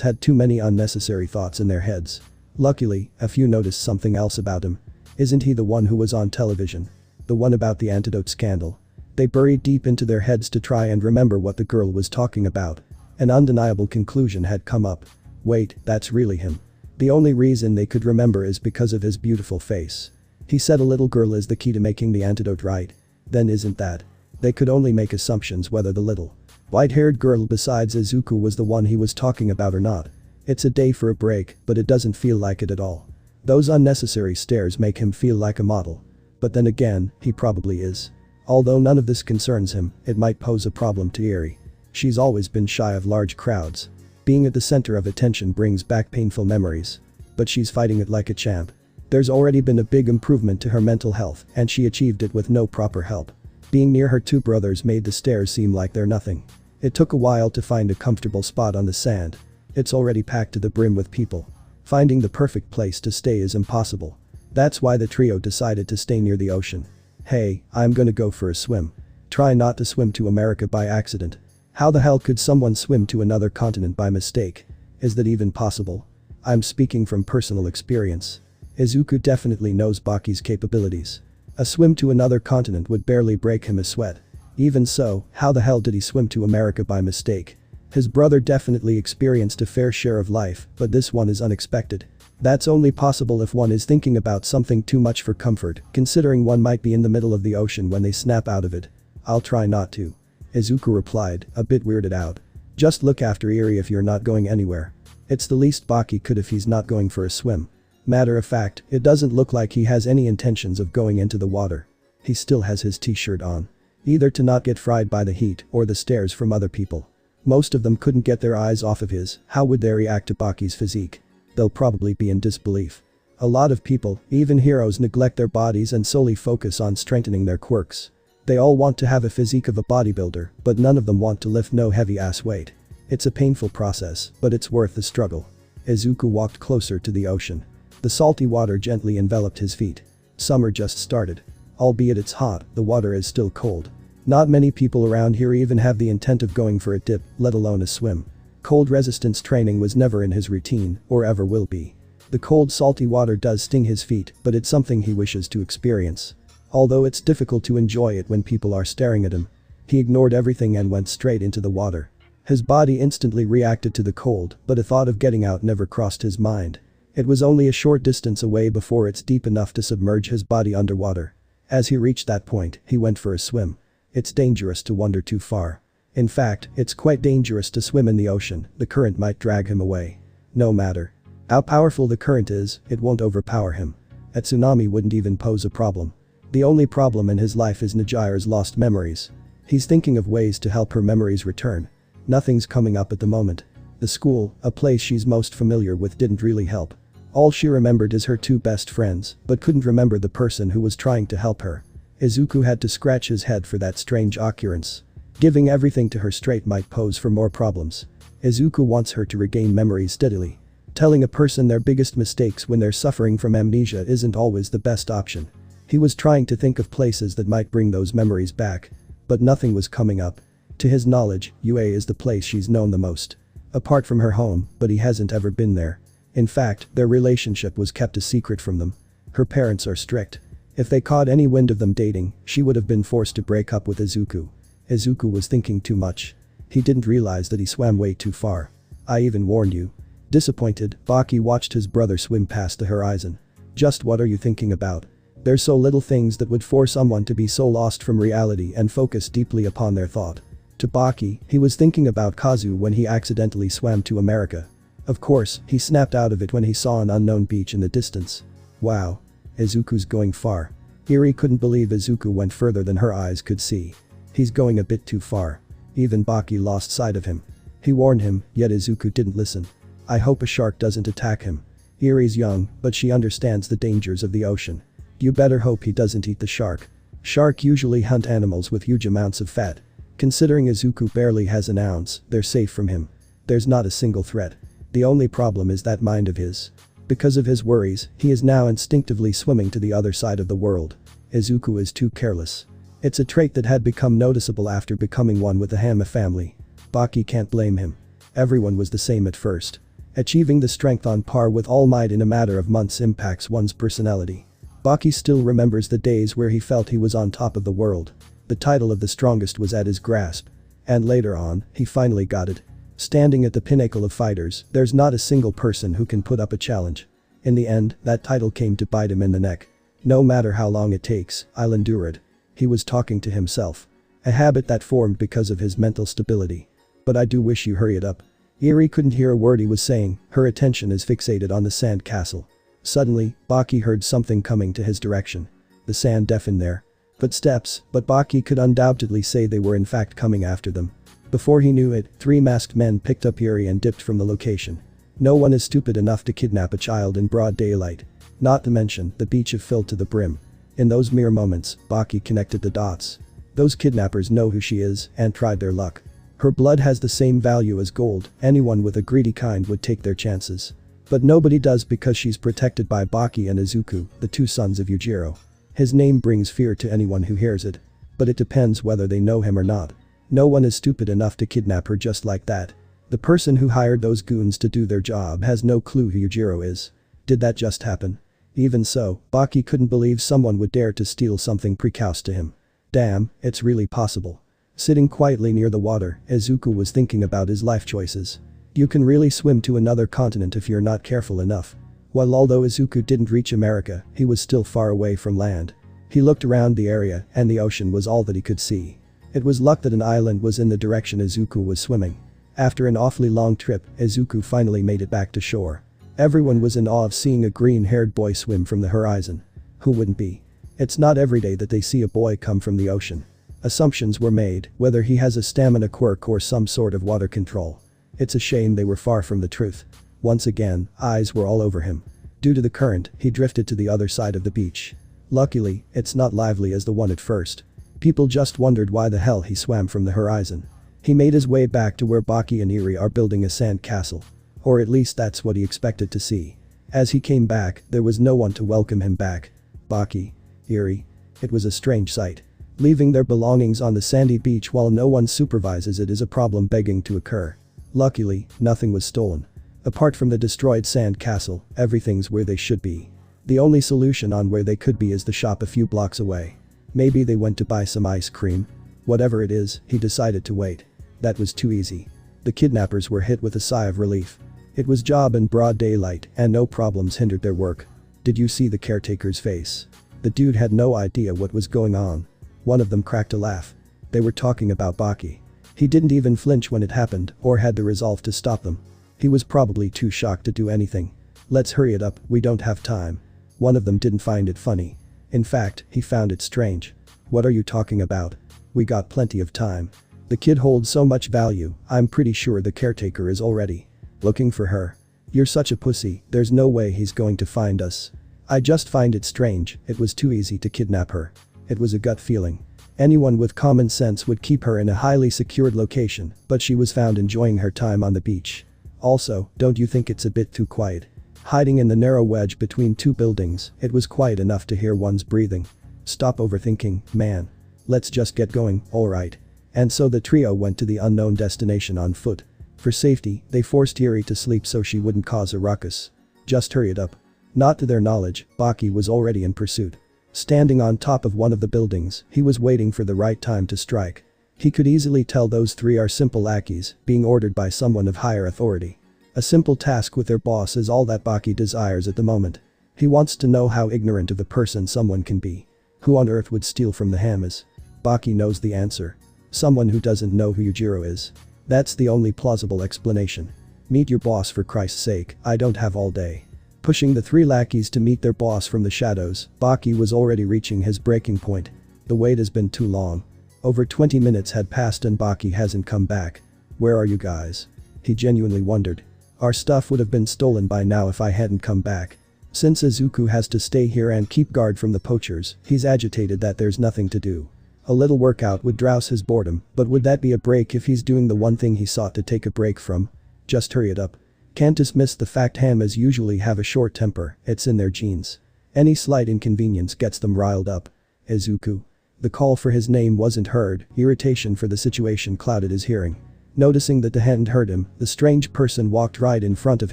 had too many unnecessary thoughts in their heads. Luckily, a few noticed something else about him. Isn't he the one who was on television? The one about the antidote scandal? They buried deep into their heads to try and remember what the girl was talking about. An undeniable conclusion had come up. Wait, that's really him. The only reason they could remember is because of his beautiful face. He said a little girl is the key to making the antidote, right? Then isn't that? They could only make assumptions whether the little white-haired girl besides Izuku was the one he was talking about or not. It's a day for a break, but it doesn't feel like it at all. Those unnecessary stares make him feel like a model. But then again, he probably is. Although none of this concerns him, it might pose a problem to ERI. She's always been shy of large crowds. Being at the center of attention brings back painful memories. But she's fighting it like a champ. There's already been a big improvement to her mental health, and she achieved it with no proper help. Being near her two brothers made the stairs seem like they're nothing. It took a while to find a comfortable spot on the sand. It's already packed to the brim with people. Finding the perfect place to stay is impossible. That's why the trio decided to stay near the ocean. Hey, I'm gonna go for a swim. Try not to swim to America by accident. How the hell could someone swim to another continent by mistake? Is that even possible? I'm speaking from personal experience. Izuku definitely knows Baki's capabilities. A swim to another continent would barely break him a sweat. Even so, how the hell did he swim to America by mistake? His brother definitely experienced a fair share of life, but this one is unexpected. That's only possible if one is thinking about something too much for comfort, considering one might be in the middle of the ocean when they snap out of it. I'll try not to. Izuku replied, a bit weirded out. Just look after ERI if you're not going anywhere. It's the least Baki could if he's not going for a swim. Matter of fact, it doesn't look like he has any intentions of going into the water. He still has his t-shirt on. Either to not get fried by the heat or the stares from other people. Most of them couldn't get their eyes off of his. How would they react to Baki's physique? They'll probably be in disbelief. A lot of people, even heroes, neglect their bodies and solely focus on strengthening their quirks. They all want to have a physique of a bodybuilder, but none of them want to lift no heavy ass weight. It's a painful process, but it's worth the struggle. Izuku walked closer to the ocean. The salty water gently enveloped his feet. Summer just started. Albeit it's hot, the water is still cold. Not many people around here even have the intent of going for a dip, let alone a swim. Cold resistance training was never in his routine, or ever will be. The cold salty water does sting his feet, but it's something he wishes to experience. Although it's difficult to enjoy it when people are staring at him. He ignored everything and went straight into the water. His body instantly reacted to the cold, but a thought of getting out never crossed his mind. It was only a short distance away before it's deep enough to submerge his body underwater. As he reached that point, he went for a swim. It's dangerous to wander too far. In fact, it's quite dangerous to swim in the ocean, the current might drag him away. No matter how powerful the current is, it won't overpower him. A tsunami wouldn't even pose a problem. The only problem in his life is Najire's lost memories. He's thinking of ways to help her memories return. Nothing's coming up at the moment. The school, a place she's most familiar with, didn't really help. All she remembered is her two best friends, but couldn't remember the person who was trying to help her. Izuku had to scratch his head for that strange occurrence. Giving everything to her straight might pose for more problems. Izuku wants her to regain memories steadily. Telling a person their biggest mistakes when they're suffering from amnesia isn't always the best option. He was trying to think of places that might bring those memories back. But nothing was coming up. To his knowledge, UA is the place she's known the most. Apart from her home, but he hasn't ever been there. In fact, their relationship was kept a secret from them. Her parents are strict. If they caught any wind of them dating, she would have been forced to break up with Izuku. Izuku was thinking too much. He didn't realize that he swam way too far. I even warned you. Disappointed, Baki watched his brother swim past the horizon. Just what are you thinking about? There's so little things that would force someone to be so lost from reality and focus deeply upon their thought. To Baki, he was thinking about Kazu when he accidentally swam to America. Of course, he snapped out of it when he saw an unknown beach in the distance. Wow. Izuku's going far. ERI couldn't believe Izuku went further than her eyes could see. He's going a bit too far. Even Baki lost sight of him. He warned him, yet Izuku didn't listen. I hope a shark doesn't attack him. ERI's young, but she understands the dangers of the ocean. You better hope he doesn't eat the shark. Shark usually hunt animals with huge amounts of fat. Considering Izuku barely has an ounce, they're safe from him. There's not a single threat. The only problem is that mind of his. Because of his worries, he is now instinctively swimming to the other side of the world. Izuku is too careless. It's a trait that had become noticeable after becoming one with the Hanma family. Baki can't blame him. Everyone was the same at first. Achieving the strength on par with All Might in a matter of months impacts one's personality. Baki still remembers the days where he felt he was on top of the world. The title of the strongest was at his grasp. And later on, he finally got it. Standing at the pinnacle of fighters, there's not a single person who can put up a challenge. In the end, that title came to bite him in the neck. No matter how long it takes, I'll endure it. He was talking to himself. A habit that formed because of his mental stability. But I do wish you hurry it up. ERI couldn't hear a word he was saying, her attention is fixated on the sand castle. Suddenly, Baki heard something coming to his direction. The sand deafened their footsteps, but Baki could undoubtedly say they were in fact coming after them. Before he knew it, 3 masked men picked up ERI and dipped from the location. No one is stupid enough to kidnap a child in broad daylight. Not to mention, the beach is filled to the brim. In those mere moments, Baki connected the dots. Those kidnappers know who she is and tried their luck. Her blood has the same value as gold, anyone with a greedy kind would take their chances. But nobody does because she's protected by Baki and Izuku, the 2 sons of Yujiro. His name brings fear to anyone who hears it. But it depends whether they know him or not. No one is stupid enough to kidnap her just like that. The person who hired those goons to do their job has no clue who Yujiro is. Did that just happen? Even so, Baki couldn't believe someone would dare to steal something precocious to him. Damn, it's really possible. Sitting quietly near the water, Izuku was thinking about his life choices. You can really swim to another continent if you're not careful enough. While although Izuku didn't reach America, he was still far away from land. He looked around the area and the ocean was all that he could see. It was luck that an island was in the direction Izuku was swimming. After an awfully long trip, Izuku finally made it back to shore. Everyone was in awe of seeing a green-haired boy swim from the horizon. Who wouldn't be? It's not every day that they see a boy come from the ocean. Assumptions were made, whether he has a stamina quirk or some sort of water control. It's a shame they were far from the truth. Once again, eyes were all over him. Due to the current, he drifted to the other side of the beach. Luckily, it's not lively as the one at first. People just wondered why the hell he swam from the horizon. He made his way back to where Baki and ERI are building a sand castle. Or at least that's what he expected to see. As he came back, there was no one to welcome him back. Baki. ERI. It was a strange sight. Leaving their belongings on the sandy beach while no one supervises it is a problem begging to occur. Luckily, nothing was stolen. Apart from the destroyed sand castle, everything's where they should be. The only solution on where they could be is the shop a few blocks away. Maybe they went to buy some ice cream. Whatever it is, he decided to wait. That was too easy. The kidnappers were hit with a sigh of relief. It was job in broad daylight and no problems hindered their work. Did you see the caretaker's face? The dude had no idea what was going on. One of them cracked a laugh. They were talking about Baki. He didn't even flinch when it happened or had the resolve to stop them. He was probably too shocked to do anything. Let's hurry it up, we don't have time. One of them didn't find it funny. In fact, he found it strange. What are you talking about? We got plenty of time. The kid holds so much value, I'm pretty sure the caretaker is already looking for her. You're such a pussy, there's no way he's going to find us. I just find it strange, it was too easy to kidnap her. It was a gut feeling. Anyone with common sense would keep her in a highly secured location, but she was found enjoying her time on the beach. Also, don't you think it's a bit too quiet? Hiding in the narrow wedge between two buildings, it was quiet enough to hear one's breathing. Stop overthinking, man. Let's just get going, alright. And so the trio went to the unknown destination on foot. For safety, they forced ERI to sleep so she wouldn't cause a ruckus. Just hurry it up. Not to their knowledge, Baki was already in pursuit. Standing on top of one of the buildings, he was waiting for the right time to strike. He could easily tell those three are simple lackeys, being ordered by someone of higher authority. A simple task with their boss is all that Baki desires at the moment. He wants to know how ignorant of a person someone can be. Who on earth would steal from the Hanmas? Baki knows the answer. Someone who doesn't know who Yujiro is. That's the only plausible explanation. Meet your boss for Christ's sake, I don't have all day. Pushing the three lackeys to meet their boss from the shadows, Baki was already reaching his breaking point. The wait has been too long. Over 20 minutes had passed and Baki hasn't come back. Where are you guys? He genuinely wondered. Our stuff would have been stolen by now if I hadn't come back. Since Izuku has to stay here and keep guard from the poachers, he's agitated that there's nothing to do. A little workout would drowse his boredom, but would that be a break if he's doing the one thing he sought to take a break from? Just hurry it up. Can't dismiss the fact Hanmas usually have a short temper, it's in their genes. Any slight inconvenience gets them riled up. Izuku. The call for his name wasn't heard, irritation for the situation clouded his hearing. Noticing that they hadn't heard him, the strange person walked right in front of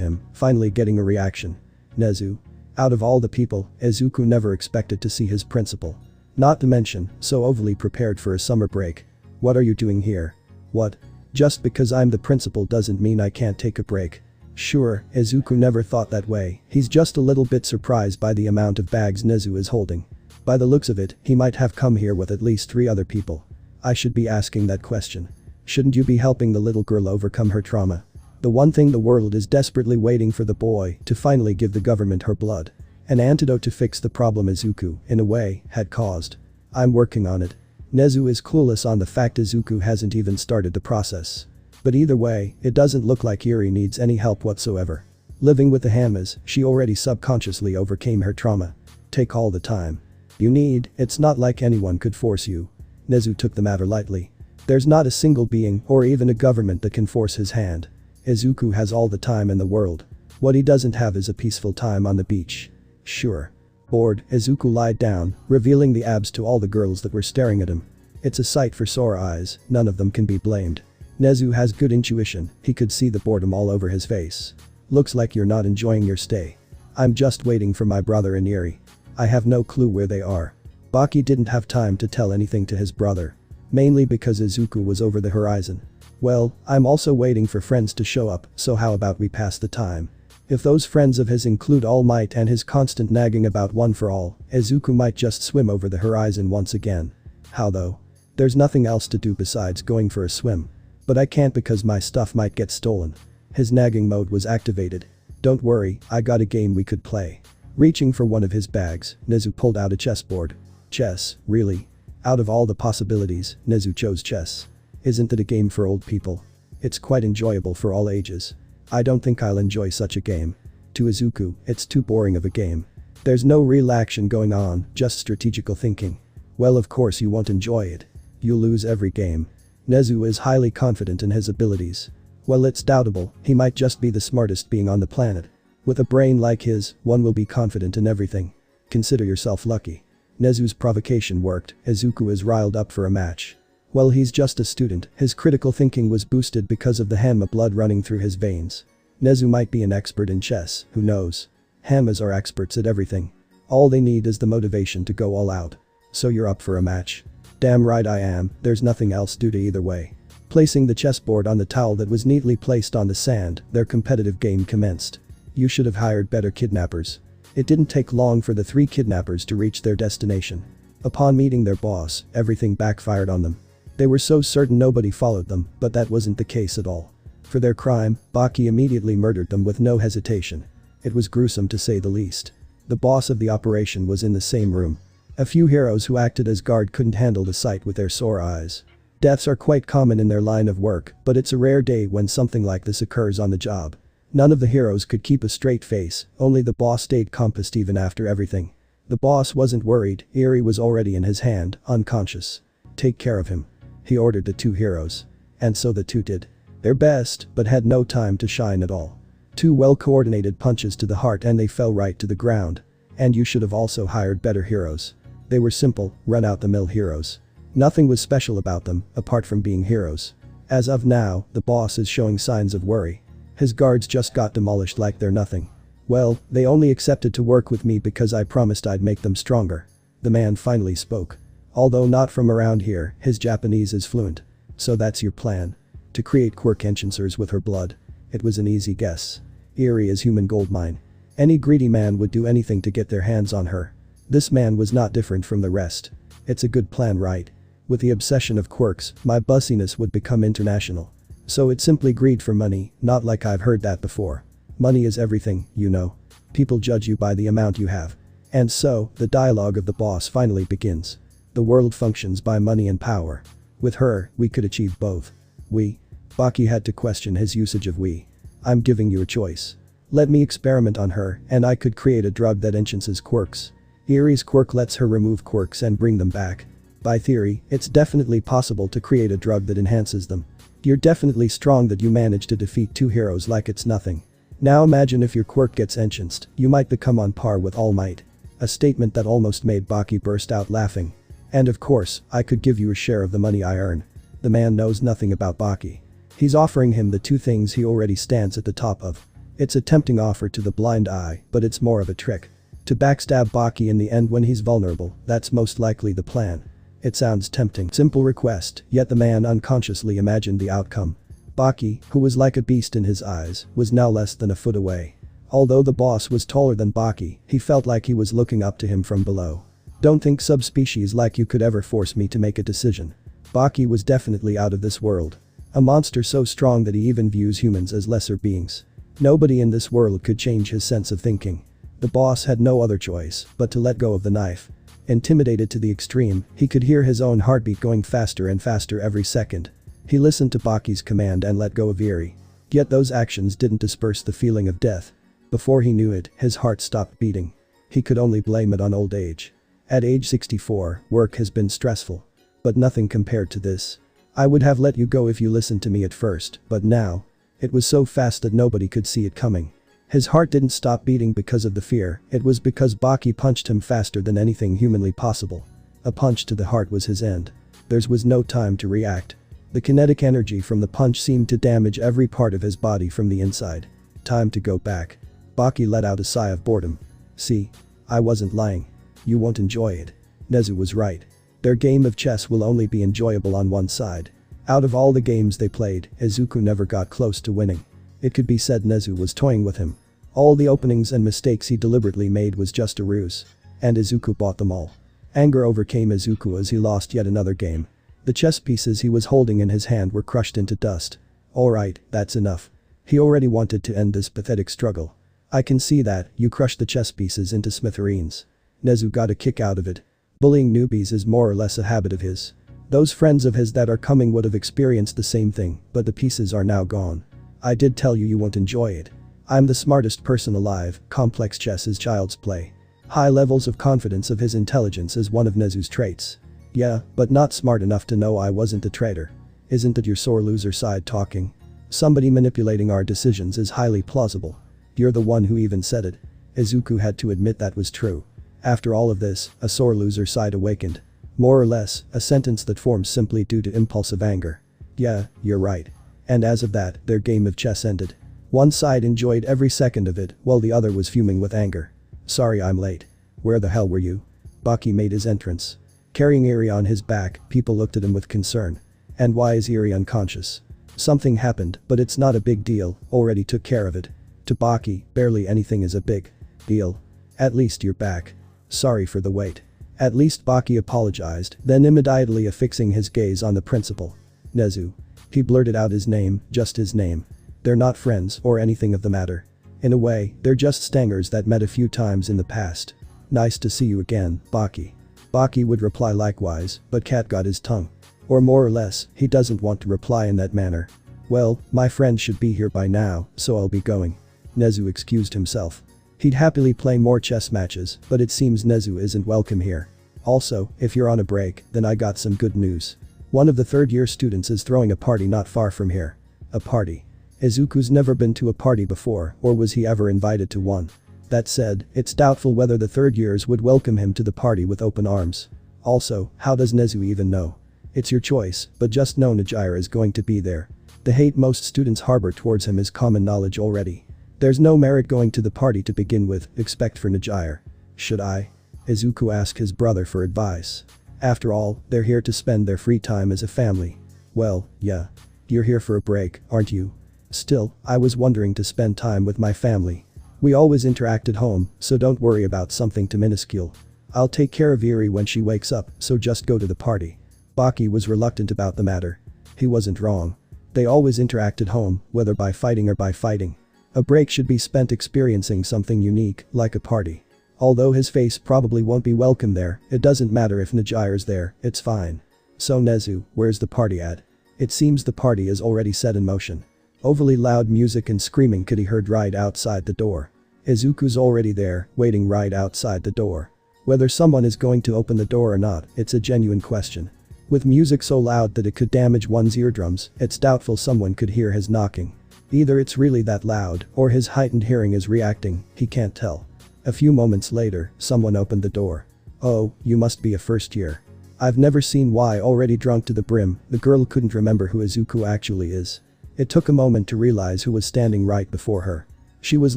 him, finally getting a reaction. Nezu. Out of all the people, Izuku never expected to see his principal. Not to mention, so overly prepared for a summer break. What are you doing here? What? Just because I'm the principal doesn't mean I can't take a break. Sure, Izuku never thought that way, he's just a little bit surprised by the amount of bags Nezu is holding. By the looks of it, he might have come here with at least 3 other people. I should be asking that question. Shouldn't you be helping the little girl overcome her trauma? The one thing the world is desperately waiting for the boy to finally give the government her blood. An antidote to fix the problem Izuku, in a way, had caused. I'm working on it. Nezu is clueless on the fact Izuku hasn't even started the process. But either way, it doesn't look like ERI needs any help whatsoever. Living with the Hanmas, she already subconsciously overcame her trauma. Take all the time you need, it's not like anyone could force you. Nezu took the matter lightly. There's not a single being or even a government that can force his hand. Izuku has all the time in the world. What he doesn't have is a peaceful time on the beach. Sure. Bored, Izuku lied down, revealing the abs to all the girls that were staring at him. It's a sight for sore eyes, none of them can be blamed. Nezu has good intuition, he could see the boredom all over his face. Looks like you're not enjoying your stay. I'm just waiting for my brother and ERI. I have no clue where they are. Baki didn't have time to tell anything to his brother. Mainly because Izuku was over the horizon. Well, I'm also waiting for friends to show up, so how about we pass the time? If those friends of his include All Might and his constant nagging about one for all, Izuku might just swim over the horizon once again. How though? There's nothing else to do besides going for a swim. But I can't because my stuff might get stolen. His nagging mode was activated. Don't worry, I got a game we could play. Reaching for one of his bags, Nezu pulled out a chessboard. Chess, really? Out of all the possibilities, Nezu chose chess. Isn't it a game for old people? It's quite enjoyable for all ages. I don't think I'll enjoy such a game. To Izuku, it's too boring of a game. There's no real action going on, just strategical thinking. Well, of course you won't enjoy it. You'll lose every game. Nezu is highly confident in his abilities. Well, it's doubtable, he might just be the smartest being on the planet. With a brain like his, one will be confident in everything. Consider yourself lucky. Nezu's provocation worked, Izuku is riled up for a match. Well, he's just a student, his critical thinking was boosted because of the Hanma blood running through his veins. Nezu might be an expert in chess, who knows? Hanmas are experts at everything. All they need is the motivation to go all out. So you're up for a match? Damn right I am, there's nothing else due to either way. Placing the chessboard on the towel that was neatly placed on the sand, their competitive game commenced. You should have hired better kidnappers. It didn't take long for the 3 kidnappers to reach their destination. Upon meeting their boss, everything backfired on them. They were so certain nobody followed them, but that wasn't the case at all. For their crime, Baki immediately murdered them with no hesitation. It was gruesome to say the least. The boss of the operation was in the same room. A few heroes who acted as guard couldn't handle the sight with their sore eyes. Deaths are quite common in their line of work, but it's a rare day when something like this occurs on the job. None of the heroes could keep a straight face, only the boss stayed composed even after everything. The boss wasn't worried, ERI was already in his hand, unconscious. Take care of him. He ordered the 2 heroes. And so the 2 did their best, but had no time to shine at all. 2 well-coordinated punches to the heart and they fell right to the ground. And you should have also hired better heroes. They were simple, run-out-the-mill heroes. Nothing was special about them, apart from being heroes. As of now, the boss is showing signs of worry. His guards just got demolished like they're nothing. Well, they only accepted to work with me because I promised I'd make them stronger. The man finally spoke. Although not from around here, his Japanese is fluent. So that's your plan? To create quirk enhancers with her blood. It was an easy guess. ERI is human goldmine. Any greedy man would do anything to get their hands on her. This man was not different from the rest. It's a good plan, right? With the obsession of quirks, my bussiness would become international. So it's simply greed for money, not like I've heard that before. Money is everything, you know. People judge you by the amount you have. And so, the dialogue of the boss finally begins. The world functions by money and power. With her, we could achieve both. We. Baki had to question his usage of we. I'm giving you a choice. Let me experiment on her, and I could create a drug that enhances quirks. ERI's quirk lets her remove quirks and bring them back. By theory, it's definitely possible to create a drug that enhances them. You're definitely strong that you managed to defeat 2 heroes like it's nothing. Now imagine if your quirk gets enhanced, you might become on par with All Might. A statement that almost made Baki burst out laughing. And of course, I could give you a share of the money I earn. The man knows nothing about Baki. He's offering him the 2 things he already stands at the top of. It's a tempting offer to the blind eye, but it's more of a trick. To backstab Baki in the end when he's vulnerable, that's most likely the plan. It sounds tempting. Simple request, yet the man unconsciously imagined the outcome. Baki, who was like a beast in his eyes, was now less than a foot away. Although the boss was taller than Baki, he felt like he was looking up to him from below. Don't think subspecies like you could ever force me to make a decision. Baki was definitely out of this world. A monster so strong that he even views humans as lesser beings. Nobody in this world could change his sense of thinking. The boss had no other choice but to let go of the knife. Intimidated to the extreme, he could hear his own heartbeat going faster and faster every second. He listened to Baki's command and let go of ERI. Yet those actions didn't disperse the feeling of death. Before he knew it, his heart stopped beating. He could only blame it on old age. At age 64, work has been stressful. But nothing compared to this. I would have let you go if you listened to me at first, but now. It was so fast that nobody could see it coming. His heart didn't stop beating because of the fear, it was because Baki punched him faster than anything humanly possible. A punch to the heart was his end. There was no time to react. The kinetic energy from the punch seemed to damage every part of his body from the inside. Time to go back. Baki let out a sigh of boredom. See? I wasn't lying. You won't enjoy it. Nezu was right. Their game of chess will only be enjoyable on one side. Out of all the games they played, Izuku never got close to winning. It could be said Nezu was toying with him. All the openings and mistakes he deliberately made was just a ruse. And Izuku bought them all. Anger overcame Izuku as he lost yet another game. The chess pieces he was holding in his hand were crushed into dust. Alright, that's enough. He already wanted to end this pathetic struggle. I can see that, you crushed the chess pieces into smithereens. Nezu got a kick out of it. Bullying newbies is more or less a habit of his. Those friends of his that are coming would have experienced the same thing, but the pieces are now gone. I did tell you won't enjoy it. I'm the smartest person alive, complex chess is child's play. High levels of confidence of his intelligence is one of Nezu's traits. Yeah, but not smart enough to know I wasn't a traitor. Isn't it your sore loser side talking? Somebody manipulating our decisions is highly plausible. You're the one who even said it. Izuku had to admit that was true. After all of this, a sore loser side awakened. More or less, a sentence that forms simply due to impulsive anger. Yeah, you're right. And as of that, their game of chess ended. One side enjoyed every second of it, while the other was fuming with anger. Sorry I'm late. where the hell were you? Baki made his entrance. Carrying ERI on his back, people looked at him with concern. And why is ERI unconscious? Something happened, but it's not a big deal, already took care of it. To Baki, barely anything is a big deal. At least you're back. Sorry for the wait. At least Baki apologized, then immediately affixing his gaze on the principal. Nezu. He blurted out his name, just his name. They're not friends or anything of the matter. In a way, they're just stangers that met a few times in the past. Nice to see you again, Baki. Baki would reply likewise, but Cat got his tongue. Or more or less, he doesn't want to reply in that manner. Well, my friend should be here by now, so I'll be going. Nezu excused himself. He'd happily play more chess matches, but it seems Nezu isn't welcome here. Also, if you're on a break, then I got some good news. One of the third-year students is throwing a party not far from here. A party. Izuku's never been to a party before, or was he ever invited to one? That said, it's doubtful whether the third years would welcome him to the party with open arms. Also, how does Nezu even know? It's your choice, but just know Nijira is going to be there. The hate most students harbor towards him is common knowledge already. There's no merit going to the party to begin with, except for Nijira. Should I? Izuku asked his brother for advice. After all, they're here to spend their free time as a family. Well, yeah. You're here for a break, aren't you? Still, I was wondering to spend time with my family. We always interact at home, so don't worry about something too minuscule. I'll take care of ERI when she wakes up, so just go to the party. Baki was reluctant about the matter. He wasn't wrong. They always interact at home, whether by fighting or by fighting. A break should be spent experiencing something unique, like a party. Although his face probably won't be welcome there, it doesn't matter if Nijira's there, it's fine. So Nezu, where's the party at? It seems the party is already set in motion. Overly loud music and screaming could be heard right outside the door. Izuku's already there, waiting right outside the door. Whether someone is going to open the door or not, it's a genuine question. With music so loud that it could damage one's eardrums, it's doubtful someone could hear his knocking. Either it's really that loud, or his heightened hearing is reacting, he can't tell. A few moments later, someone opened the door. Oh, you must be a first year. I've never seen why already drunk to the brim, the girl couldn't remember who Izuku actually is. It took a moment to realize who was standing right before her. She was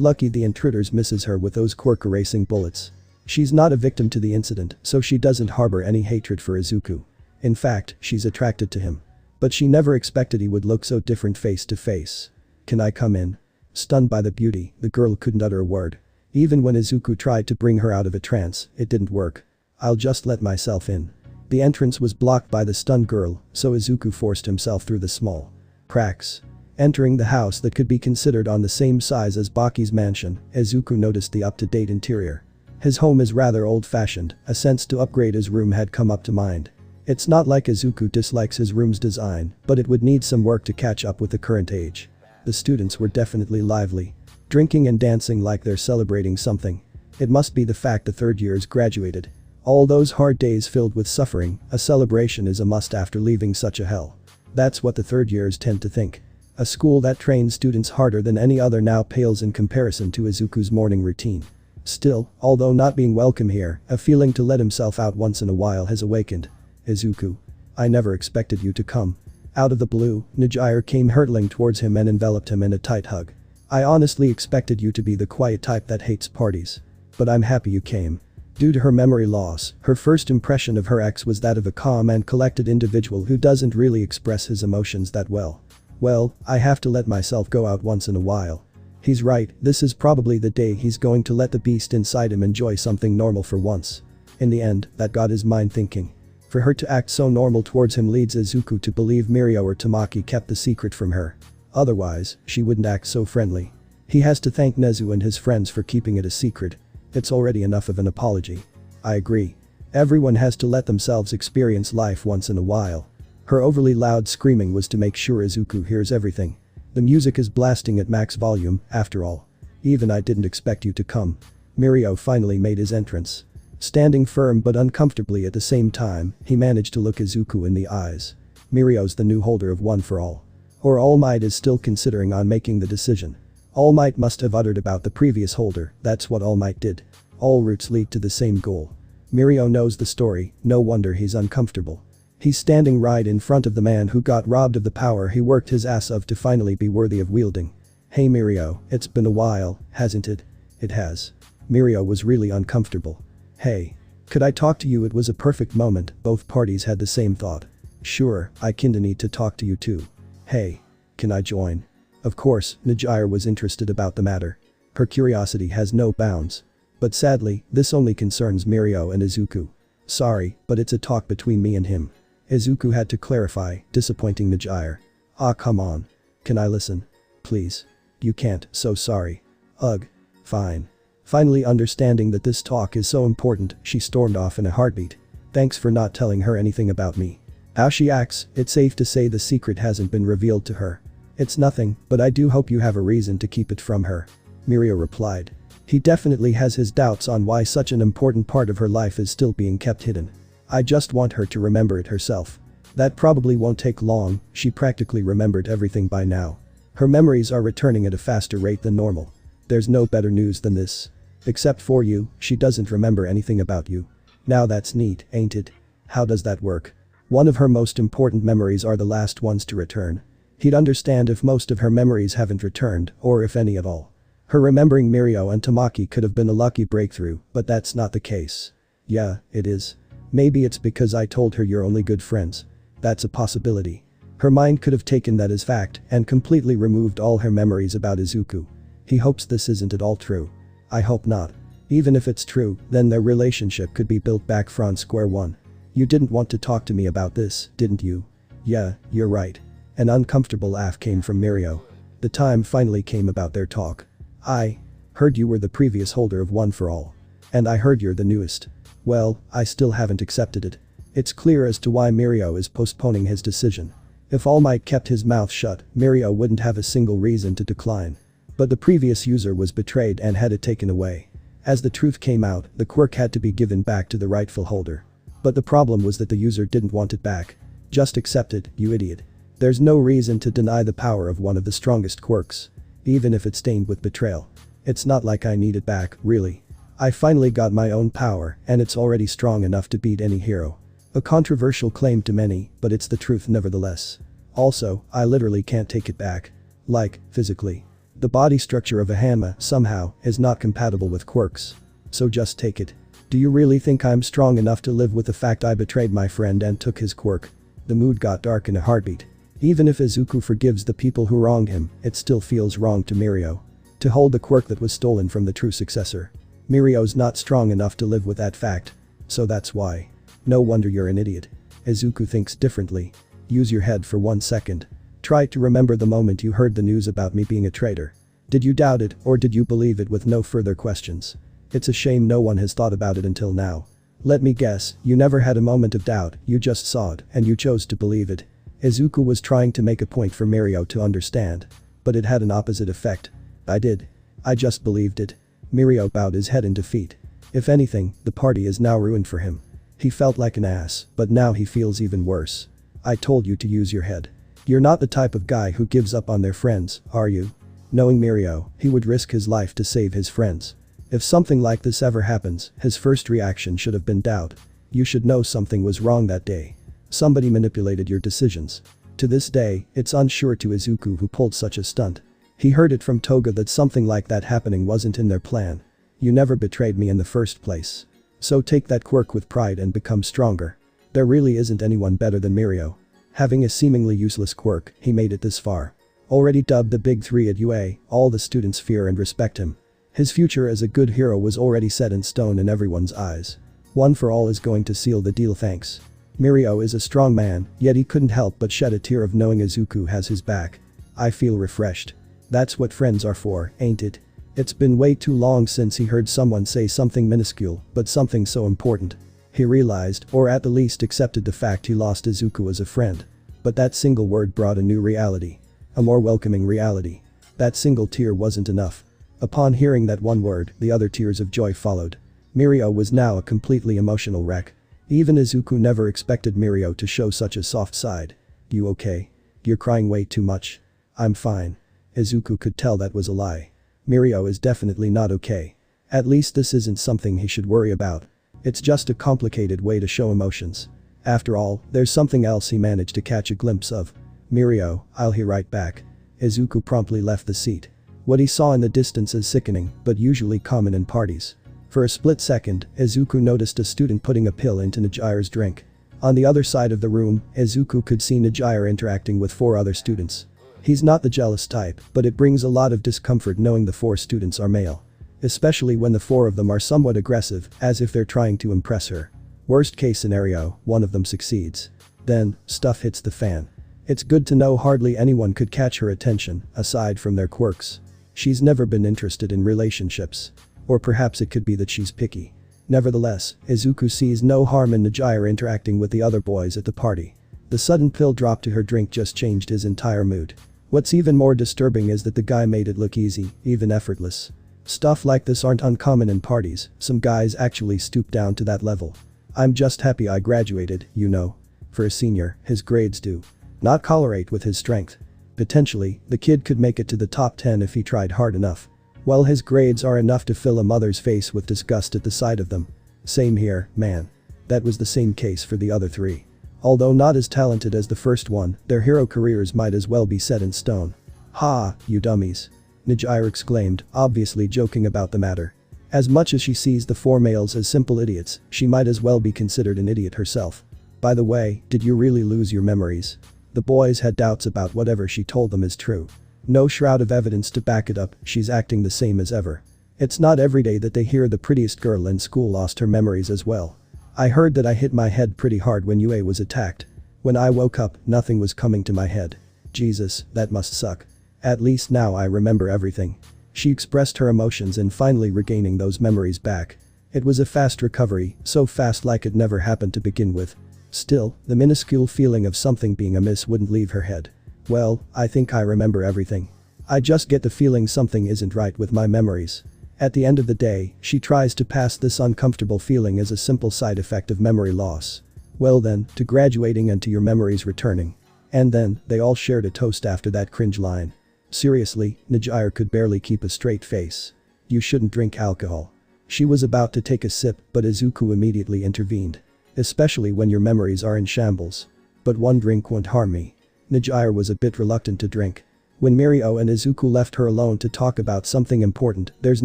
lucky the intruders misses her with those quirk erasing bullets. She's not a victim to the incident, so she doesn't harbor any hatred for Izuku. In fact, she's attracted to him. But she never expected he would look so different face to face. Can I come in? Stunned by the beauty, the girl couldn't utter a word. Even when Izuku tried to bring her out of a trance, it didn't work. I'll just let myself in. The entrance was blocked by the stunned girl, so Izuku forced himself through the small cracks. Entering the house that could be considered on the same size as Baki's mansion, Izuku noticed the up-to-date interior. His home is rather old-fashioned, a sense to upgrade his room had come up to mind. It's not like Izuku dislikes his room's design, but it would need some work to catch up with the current age. The students were definitely lively. Drinking and dancing like they're celebrating something. It must be the fact the third years graduated. All those hard days filled with suffering, a celebration is a must after leaving such a hell. That's what the third years tend to think. A school that trains students harder than any other now pales in comparison to Izuku's morning routine. Still, although not being welcome here, a feeling to let himself out once in a while has awakened. Izuku. I never expected you to come. Out of the blue, Nijira came hurtling towards him and enveloped him in a tight hug. I honestly expected you to be the quiet type that hates parties. But I'm happy you came. Due to her memory loss, her first impression of her ex was that of a calm and collected individual who doesn't really express his emotions that well. Well, I have to let myself go out once in a while. He's right, this is probably the day he's going to let the beast inside him enjoy something normal for once. In the end, that got his mind thinking. For her to act so normal towards him leads Izuku to believe Mirio or Tamaki kept the secret from her. Otherwise, she wouldn't act so friendly. He has to thank Nezu and his friends for keeping it a secret. It's already enough of an apology. I agree. Everyone has to let themselves experience life once in a while. Her overly loud screaming was to make sure Izuku hears everything. The music is blasting at max volume, after all. Even I didn't expect you to come. Mirio finally made his entrance. Standing firm but uncomfortably at the same time, he managed to look Izuku in the eyes. Mirio's the new holder of One for All. Or All Might is still considering on making the decision. All Might must have uttered about the previous holder, that's what All Might did. All routes lead to the same goal. Mirio knows the story, no wonder he's uncomfortable. He's standing right in front of the man who got robbed of the power he worked his ass off to finally be worthy of wielding. Hey Mirio, it's been a while, hasn't it? It has. Mirio was really uncomfortable. Hey. Could I talk to you? It was a perfect moment, both parties had the same thought. Sure, I kinda need to talk to you too. Hey. Can I join? Of course, Yujiro was interested about the matter. Her curiosity has no bounds. But sadly, this only concerns Mirio and Izuku. Sorry, but it's a talk between me and him. Izuku had to clarify, disappointing Yujiro. Ah, come on. Can I listen? Please. You can't, so sorry. Ugh. Fine. Finally understanding that this talk is so important, she stormed off in a heartbeat. Thanks for not telling her anything about me. How she acts, it's safe to say the secret hasn't been revealed to her. It's nothing, but I do hope you have a reason to keep it from her. Mirio replied. He definitely has his doubts on why such an important part of her life is still being kept hidden. I just want her to remember it herself. That probably won't take long, she practically remembered everything by now. Her memories are returning at a faster rate than normal. There's no better news than this. Except for you, she doesn't remember anything about you. Now that's neat, ain't it? How does that work? One of her most important memories are the last ones to return. He'd understand if most of her memories haven't returned, or if any at all. Her remembering Mirio and Tamaki could have been a lucky breakthrough, but that's not the case. Yeah, it is. Maybe it's because I told her you're only good friends. That's a possibility. Her mind could have taken that as fact and completely removed all her memories about Izuku. He hopes this isn't at all true. I hope not. Even if it's true, then their relationship could be built back from square one. You didn't want to talk to me about this, didn't you? Yeah, you're right. An uncomfortable laugh came from Mirio. The time finally came about their talk. I heard you were the previous holder of One for All. And I heard you're the newest. Well, I still haven't accepted it. It's clear as to why Mirio is postponing his decision. If All Might kept his mouth shut, Mirio wouldn't have a single reason to decline. But the previous user was betrayed and had it taken away. As the truth came out, the quirk had to be given back to the rightful holder. But the problem was that the user didn't want it back. Just accept it, you idiot. There's no reason to deny the power of one of the strongest quirks. Even if it's stained with betrayal. It's not like I need it back, really. I finally got my own power, and it's already strong enough to beat any hero. A controversial claim to many, but it's the truth nevertheless. Also, I literally can't take it back. Like, physically. The body structure of a Hanma, somehow, is not compatible with quirks. So just take it. Do you really think I'm strong enough to live with the fact I betrayed my friend and took his quirk? The mood got dark in a heartbeat. Even if Izuku forgives the people who wronged him, it still feels wrong to Mirio. To hold the quirk that was stolen from the true successor. Mirio's not strong enough to live with that fact. So that's why. No wonder you're an idiot. Izuku thinks differently. Use your head for 1 second. Try to remember the moment you heard the news about me being a traitor. Did you doubt it, or did you believe it with no further questions? It's a shame no one has thought about it until now. Let me guess, you never had a moment of doubt, you just saw it, and you chose to believe it. Izuku was trying to make a point for Mirio to understand. But it had an opposite effect. I did. I just believed it. Mirio bowed his head in defeat. If anything, the party is now ruined for him. He felt like an ass, but now he feels even worse. I told you to use your head. You're not the type of guy who gives up on their friends, are you? Knowing Mirio, he would risk his life to save his friends. If something like this ever happens, his first reaction should have been doubt. You should know something was wrong that day. Somebody manipulated your decisions. To this day, it's unsure to Izuku who pulled such a stunt. He heard it from Toga that something like that happening wasn't in their plan. You never betrayed me in the first place. So take that quirk with pride and become stronger. There really isn't anyone better than Mirio. Having a seemingly useless quirk, he made it this far. Already dubbed the Big Three at UA, all the students fear and respect him. His future as a good hero was already set in stone in everyone's eyes. One for All is going to seal the deal, thanks. Mirio is a strong man, yet he couldn't help but shed a tear of knowing Izuku has his back. I feel refreshed. That's what friends are for, ain't it? It's been way too long since he heard someone say something minuscule, but something so important. He realized, or at the least accepted the fact he lost Izuku as a friend. But that single word brought a new reality. A more welcoming reality. That single tear wasn't enough. Upon hearing that one word, the other tears of joy followed. Mirio was now a completely emotional wreck. Even Izuku never expected Mirio to show such a soft side. You okay? You're crying way too much. I'm fine. Izuku could tell that was a lie. Mirio is definitely not okay. At least this isn't something he should worry about. It's just a complicated way to show emotions. After all, there's something else he managed to catch a glimpse of. Mirio, I'll be right back. Izuku promptly left the seat. What he saw in the distance is sickening, but usually common in parties. For a split second, Izuku noticed a student putting a pill into Nijire's drink. On the other side of the room, Izuku could see Nijire interacting with 4 other students. He's not the jealous type, but it brings a lot of discomfort knowing the 4 students are male. Especially when the 4 of them are somewhat aggressive, as if they're trying to impress her. Worst case scenario, one of them succeeds. Then, stuff hits the fan. It's good to know hardly anyone could catch her attention, aside from their quirks. She's never been interested in relationships. Or perhaps it could be that she's picky. Nevertheless, Izuku sees no harm in Nijire interacting with the other boys at the party. The sudden pill drop to her drink just changed his entire mood. What's even more disturbing is that the guy made it look easy, even effortless. Stuff like this aren't uncommon in parties, some guys actually stoop down to that level. I'm just happy I graduated, you know. For a senior, his grades do not correlate with his strength. Potentially, the kid could make it to the top 10 if he tried hard enough. While his grades are enough to fill a mother's face with disgust at the sight of them. Same here, man. That was the same case for the other 3. Although not as talented as the first one, their hero careers might as well be set in stone. Ha, you dummies. Nijire exclaimed, obviously joking about the matter. As much as she sees the 4 males as simple idiots, she might as well be considered an idiot herself. By the way, did you really lose your memories? The boys had doubts about whatever she told them is true. No shroud of evidence to back it up, she's acting the same as ever. It's not every day that they hear the prettiest girl in school lost her memories as well. I heard that I hit my head pretty hard when UA was attacked. When I woke up, nothing was coming to my head. Jesus, that must suck. At least now I remember everything. She expressed her emotions in finally regaining those memories back. It was a fast recovery, so fast like it never happened to begin with. Still, the minuscule feeling of something being amiss wouldn't leave her head. Well, I think I remember everything. I just get the feeling something isn't right with my memories. At the end of the day, she tries to pass this uncomfortable feeling as a simple side effect of memory loss. Well then, to graduating and to your memories returning. And then, they all shared a toast after that cringe line. Seriously, Nijire could barely keep a straight face. You shouldn't drink alcohol. She was about to take a sip, but Izuku immediately intervened. Especially when your memories are in shambles. But one drink won't harm me. Nijire was a bit reluctant to drink. When Mirio and Izuku left her alone to talk about something important, there's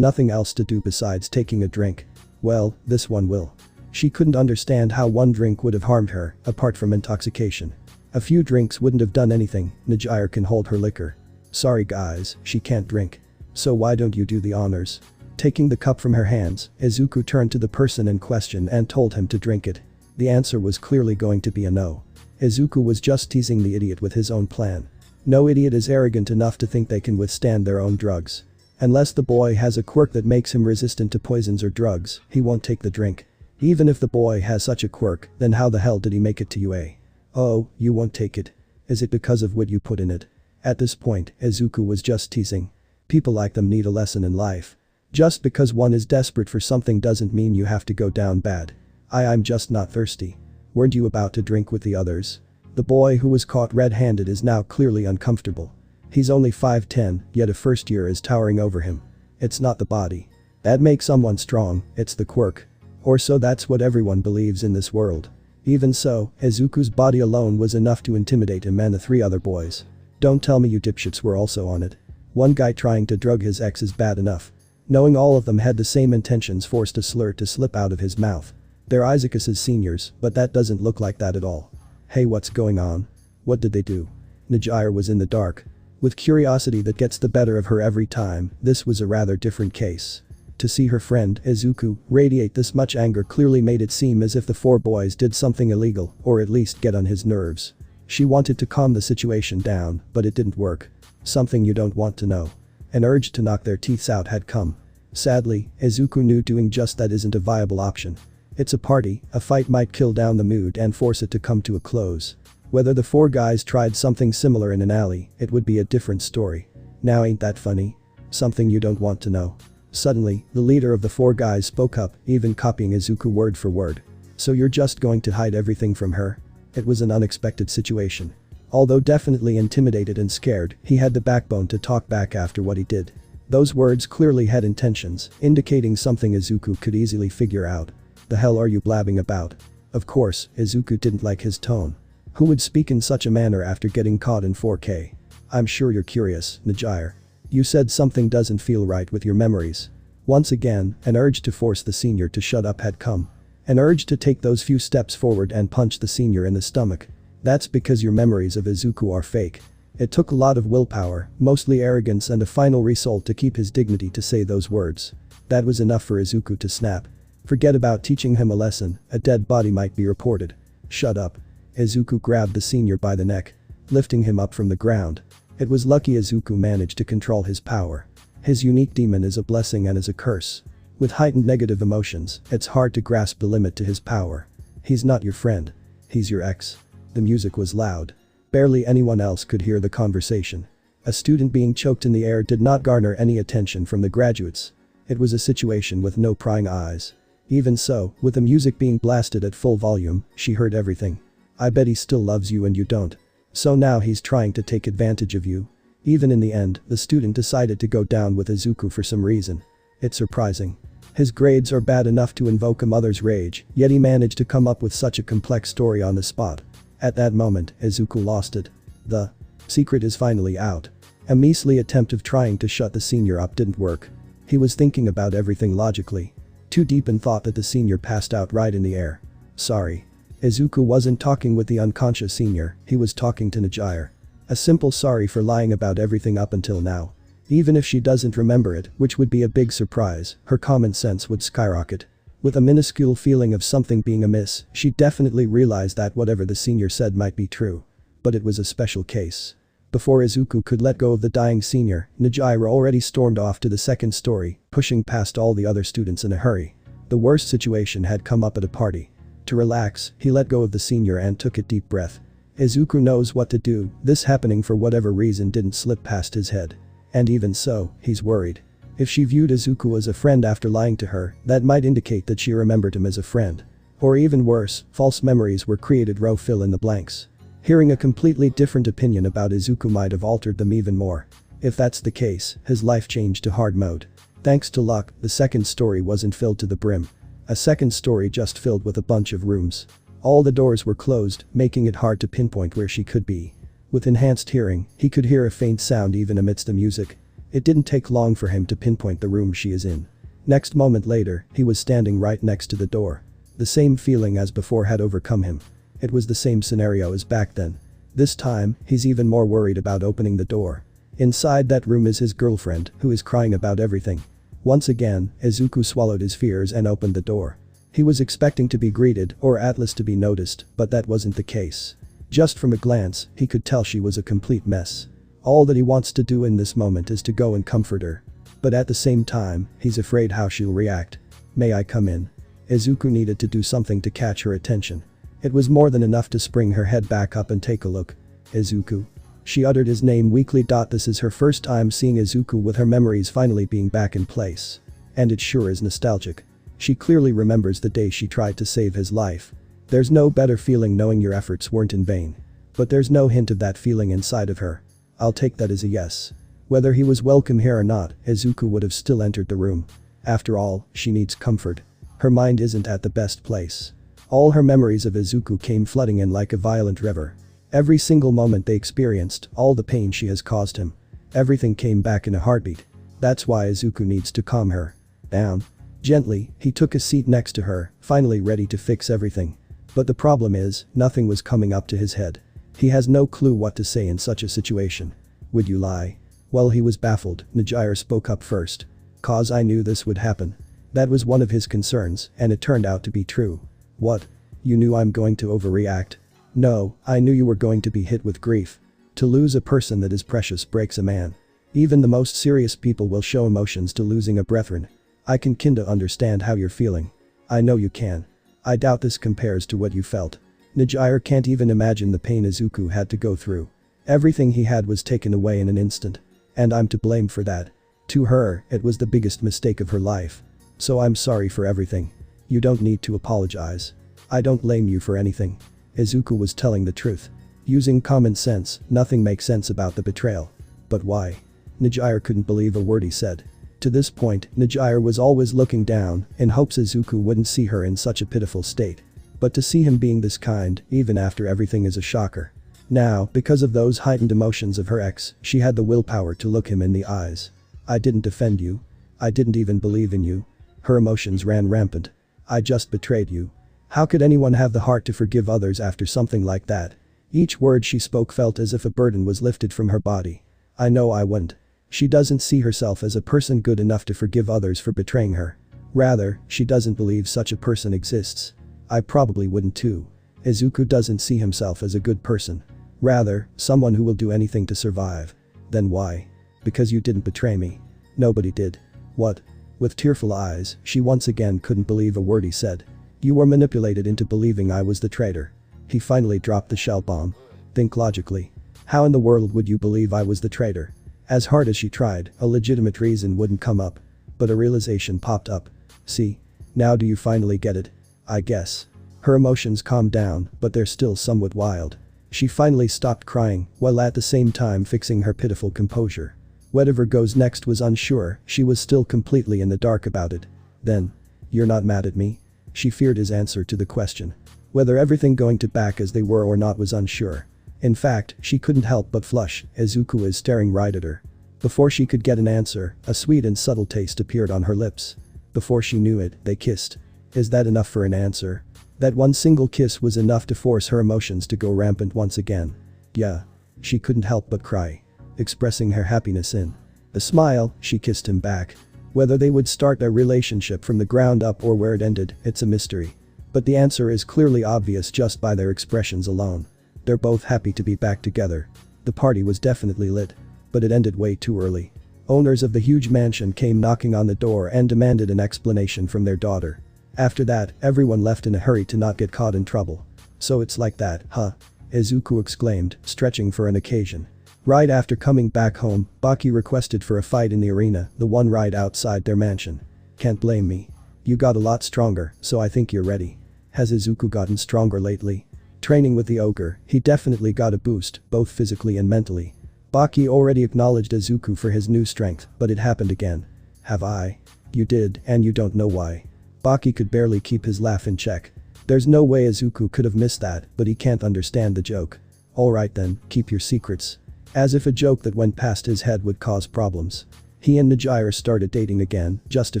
nothing else to do besides taking a drink. Well, this one will. She couldn't understand how one drink would have harmed her, apart from intoxication. A few drinks wouldn't have done anything, Nijire can hold her liquor. Sorry guys, she can't drink. So why don't you do the honors? Taking the cup from her hands, Izuku turned to the person in question and told him to drink it. The answer was clearly going to be a no. Izuku was just teasing the idiot with his own plan. No idiot is arrogant enough to think they can withstand their own drugs. Unless the boy has a quirk that makes him resistant to poisons or drugs, he won't take the drink. Even if the boy has such a quirk, then how the hell did he make it to UA? Oh, you won't take it. Is it because of what you put in it? At this point, Izuku was just teasing. People like them need a lesson in life. Just because one is desperate for something doesn't mean you have to go down bad. I'm just not thirsty. Weren't you about to drink with the others? The boy who was caught red-handed is now clearly uncomfortable. He's only 5'10", yet a first year is towering over him. It's not the body that makes someone strong, it's the quirk. Or so that's what everyone believes in this world. Even so, Izuku's body alone was enough to intimidate him and the 3 other boys. Don't tell me you dipshits were also on it. One guy trying to drug his ex is bad enough. Knowing all of them had the same intentions forced a slur to slip out of his mouth. They're Isaacus's seniors, but that doesn't look like that at all. Hey, what's going on? What did they do? Nijire was in the dark. With curiosity that gets the better of her every time, this was a rather different case. To see her friend, Izuku, radiate this much anger clearly made it seem as if the 4 boys did something illegal, or at least get on his nerves. She wanted to calm the situation down, but it didn't work. Something you don't want to know. An urge to knock their teeth out had come. Sadly, Izuku knew doing just that isn't a viable option. It's a party, a fight might kill down the mood and force it to come to a close. Whether the 4 guys tried something similar in an alley, it would be a different story. Now ain't that funny? Something you don't want to know. Suddenly, the leader of the 4 guys spoke up, even copying Izuku word for word. So you're just going to hide everything from her? It was an unexpected situation. Although definitely intimidated and scared, he had the backbone to talk back after what he did. Those words clearly had intentions, indicating something Izuku could easily figure out. The hell are you blabbing about? Of course, Izuku didn't like his tone. Who would speak in such a manner after getting caught in 4K? I'm sure you're curious, Nijire. You said something doesn't feel right with your memories. Once again, an urge to force the senior to shut up had come. An urge to take those few steps forward and punch the senior in the stomach. That's because your memories of Izuku are fake. It took a lot of willpower, mostly arrogance and a final resolve to keep his dignity to say those words. That was enough for Izuku to snap. Forget about teaching him a lesson, a dead body might be reported. Shut up. Izuku grabbed the senior by the neck, lifting him up from the ground. It was lucky Izuku managed to control his power. His unique demon is a blessing and is a curse. With heightened negative emotions, it's hard to grasp the limit to his power. He's not your friend. He's your ex. The music was loud. Barely anyone else could hear the conversation. A student being choked in the air did not garner any attention from the graduates. It was a situation with no prying eyes. Even so, with the music being blasted at full volume, she heard everything. I bet he still loves you and you don't. So now he's trying to take advantage of you. Even in the end, the student decided to go down with Izuku for some reason. It's surprising. His grades are bad enough to invoke a mother's rage, yet he managed to come up with such a complex story on the spot. At that moment, Izuku lost it. The secret is finally out. A measly attempt of trying to shut the senior up didn't work. He was thinking about everything logically. Too deep in thought that the senior passed out right in the air. Sorry. Izuku wasn't talking with the unconscious senior, he was talking to Yujiro. A simple sorry for lying about everything up until now. Even if she doesn't remember it, which would be a big surprise, her common sense would skyrocket. With a minuscule feeling of something being amiss, she definitely realized that whatever the senior said might be true. But it was a special case. Before Izuku could let go of the dying senior, Yujiro already stormed off to the second story, pushing past all the other students in a hurry. The worst situation had come up at a party. To relax, he let go of the senior and took a deep breath. Izuku knows what to do, this happening for whatever reason didn't slip past his head. And even so, he's worried. If she viewed Izuku as a friend after lying to her, that might indicate that she remembered him as a friend. Or even worse, false memories were created. Fill in the blanks. Hearing a completely different opinion about Izuku might have altered them even more. If that's the case, his life changed to hard mode. Thanks to luck, the second story wasn't filled to the brim. A second story just filled with a bunch of rooms. All the doors were closed, making it hard to pinpoint where she could be. With enhanced hearing, he could hear a faint sound even amidst the music. It didn't take long for him to pinpoint the room she is in. Next moment later, he was standing right next to the door. The same feeling as before had overcome him. It was the same scenario as back then. This time, he's even more worried about opening the door. Inside that room is his girlfriend, who is crying about everything. Once again, Izuku swallowed his fears and opened the door. He was expecting to be greeted or at least to be noticed, but that wasn't the case. Just from a glance, he could tell she was a complete mess. All that he wants to do in this moment is to go and comfort her. But at the same time, he's afraid how she'll react. May I come in? Izuku needed to do something to catch her attention. It was more than enough to spring her head back up and take a look. Izuku. She uttered his name weakly. This is her first time seeing Izuku with her memories finally being back in place. And it sure is nostalgic. She clearly remembers the day she tried to save his life. There's no better feeling knowing your efforts weren't in vain. But there's no hint of that feeling inside of her. I'll take that as a yes. Whether he was welcome here or not, Izuku would have still entered the room. After all, she needs comfort. Her mind isn't at the best place. All her memories of Izuku came flooding in like a violent river. Every single moment they experienced, all the pain she has caused him. Everything came back in a heartbeat. That's why Izuku needs to calm her down. Gently, he took a seat next to her, finally ready to fix everything. But the problem is, nothing was coming up to his head. He has no clue what to say in such a situation. Would you lie? While he was baffled, Yujiro spoke up first. Cause I knew this would happen. That was one of his concerns, and it turned out to be true. What? You knew I'm going to overreact? No, I knew you were going to be hit with grief. To lose a person that is precious breaks a man. Even the most serious people will show emotions to losing a brethren. I can kinda understand how you're feeling. I know you can. I doubt this compares to what you felt. Yujiro can't even imagine the pain Izuku had to go through. Everything he had was taken away in an instant. And I'm to blame for that. To her, it was the biggest mistake of her life. So I'm sorry for everything. You don't need to apologize. I don't blame you for anything. Izuku was telling the truth. Using common sense, nothing makes sense about the betrayal. But why? Yujiro couldn't believe a word he said. To this point, Yujiro was always looking down, in hopes Izuku wouldn't see her in such a pitiful state. But to see him being this kind, even after everything, is a shocker. Now, because of those heightened emotions of her ex, she had the willpower to look him in the eyes. I didn't offend you. I didn't even believe in you. Her emotions ran rampant. I just betrayed you. How could anyone have the heart to forgive others after something like that? Each word she spoke felt as if a burden was lifted from her body. I know I wouldn't. She doesn't see herself as a person good enough to forgive others for betraying her. Rather, she doesn't believe such a person exists. I probably wouldn't too. Izuku doesn't see himself as a good person. Rather, someone who will do anything to survive. Then why? Because you didn't betray me. Nobody did. What? With tearful eyes, she once again couldn't believe a word he said. You were manipulated into believing I was the traitor. He finally dropped the shell bomb. Think logically. How in the world would you believe I was the traitor? As hard as she tried, a legitimate reason wouldn't come up. But a realization popped up. See? Now do you finally get it? I guess. Her emotions calmed down, but they're still somewhat wild. She finally stopped crying, while at the same time fixing her pitiful composure. Whatever goes next was unsure, she was still completely in the dark about it. Then. You're not mad at me? She feared his answer to the question. Whether everything going to back as they were or not was unsure. In fact, she couldn't help but flush, Izuku is staring right at her. Before she could get an answer, a sweet and subtle taste appeared on her lips. Before she knew it, they kissed. Is that enough for an answer? That one single kiss was enough to force her emotions to go rampant once again. Yeah. She couldn't help but cry. Expressing her happiness in a smile, she kissed him back. Whether they would start their relationship from the ground up or where it ended, it's a mystery. But the answer is clearly obvious just by their expressions alone. They're both happy to be back together. The party was definitely lit. But it ended way too early. Owners of the huge mansion came knocking on the door and demanded an explanation from their daughter. After that, everyone left in a hurry to not get caught in trouble. So it's like that, huh? Izuku exclaimed, stretching for an occasion. Right after coming back home, Baki requested for a fight in the arena, the one right outside their mansion. Can't blame me. You got a lot stronger, so I think you're ready. Has Izuku gotten stronger lately? Training with the ogre, he definitely got a boost, both physically and mentally. Baki already acknowledged Izuku for his new strength, but it happened again. Have I? You did, and you don't know why. Baki could barely keep his laugh in check. There's no way Izuku could have missed that, but he can't understand the joke. Alright then, keep your secrets. As if a joke that went past his head would cause problems. He and Yujiro started dating again, just a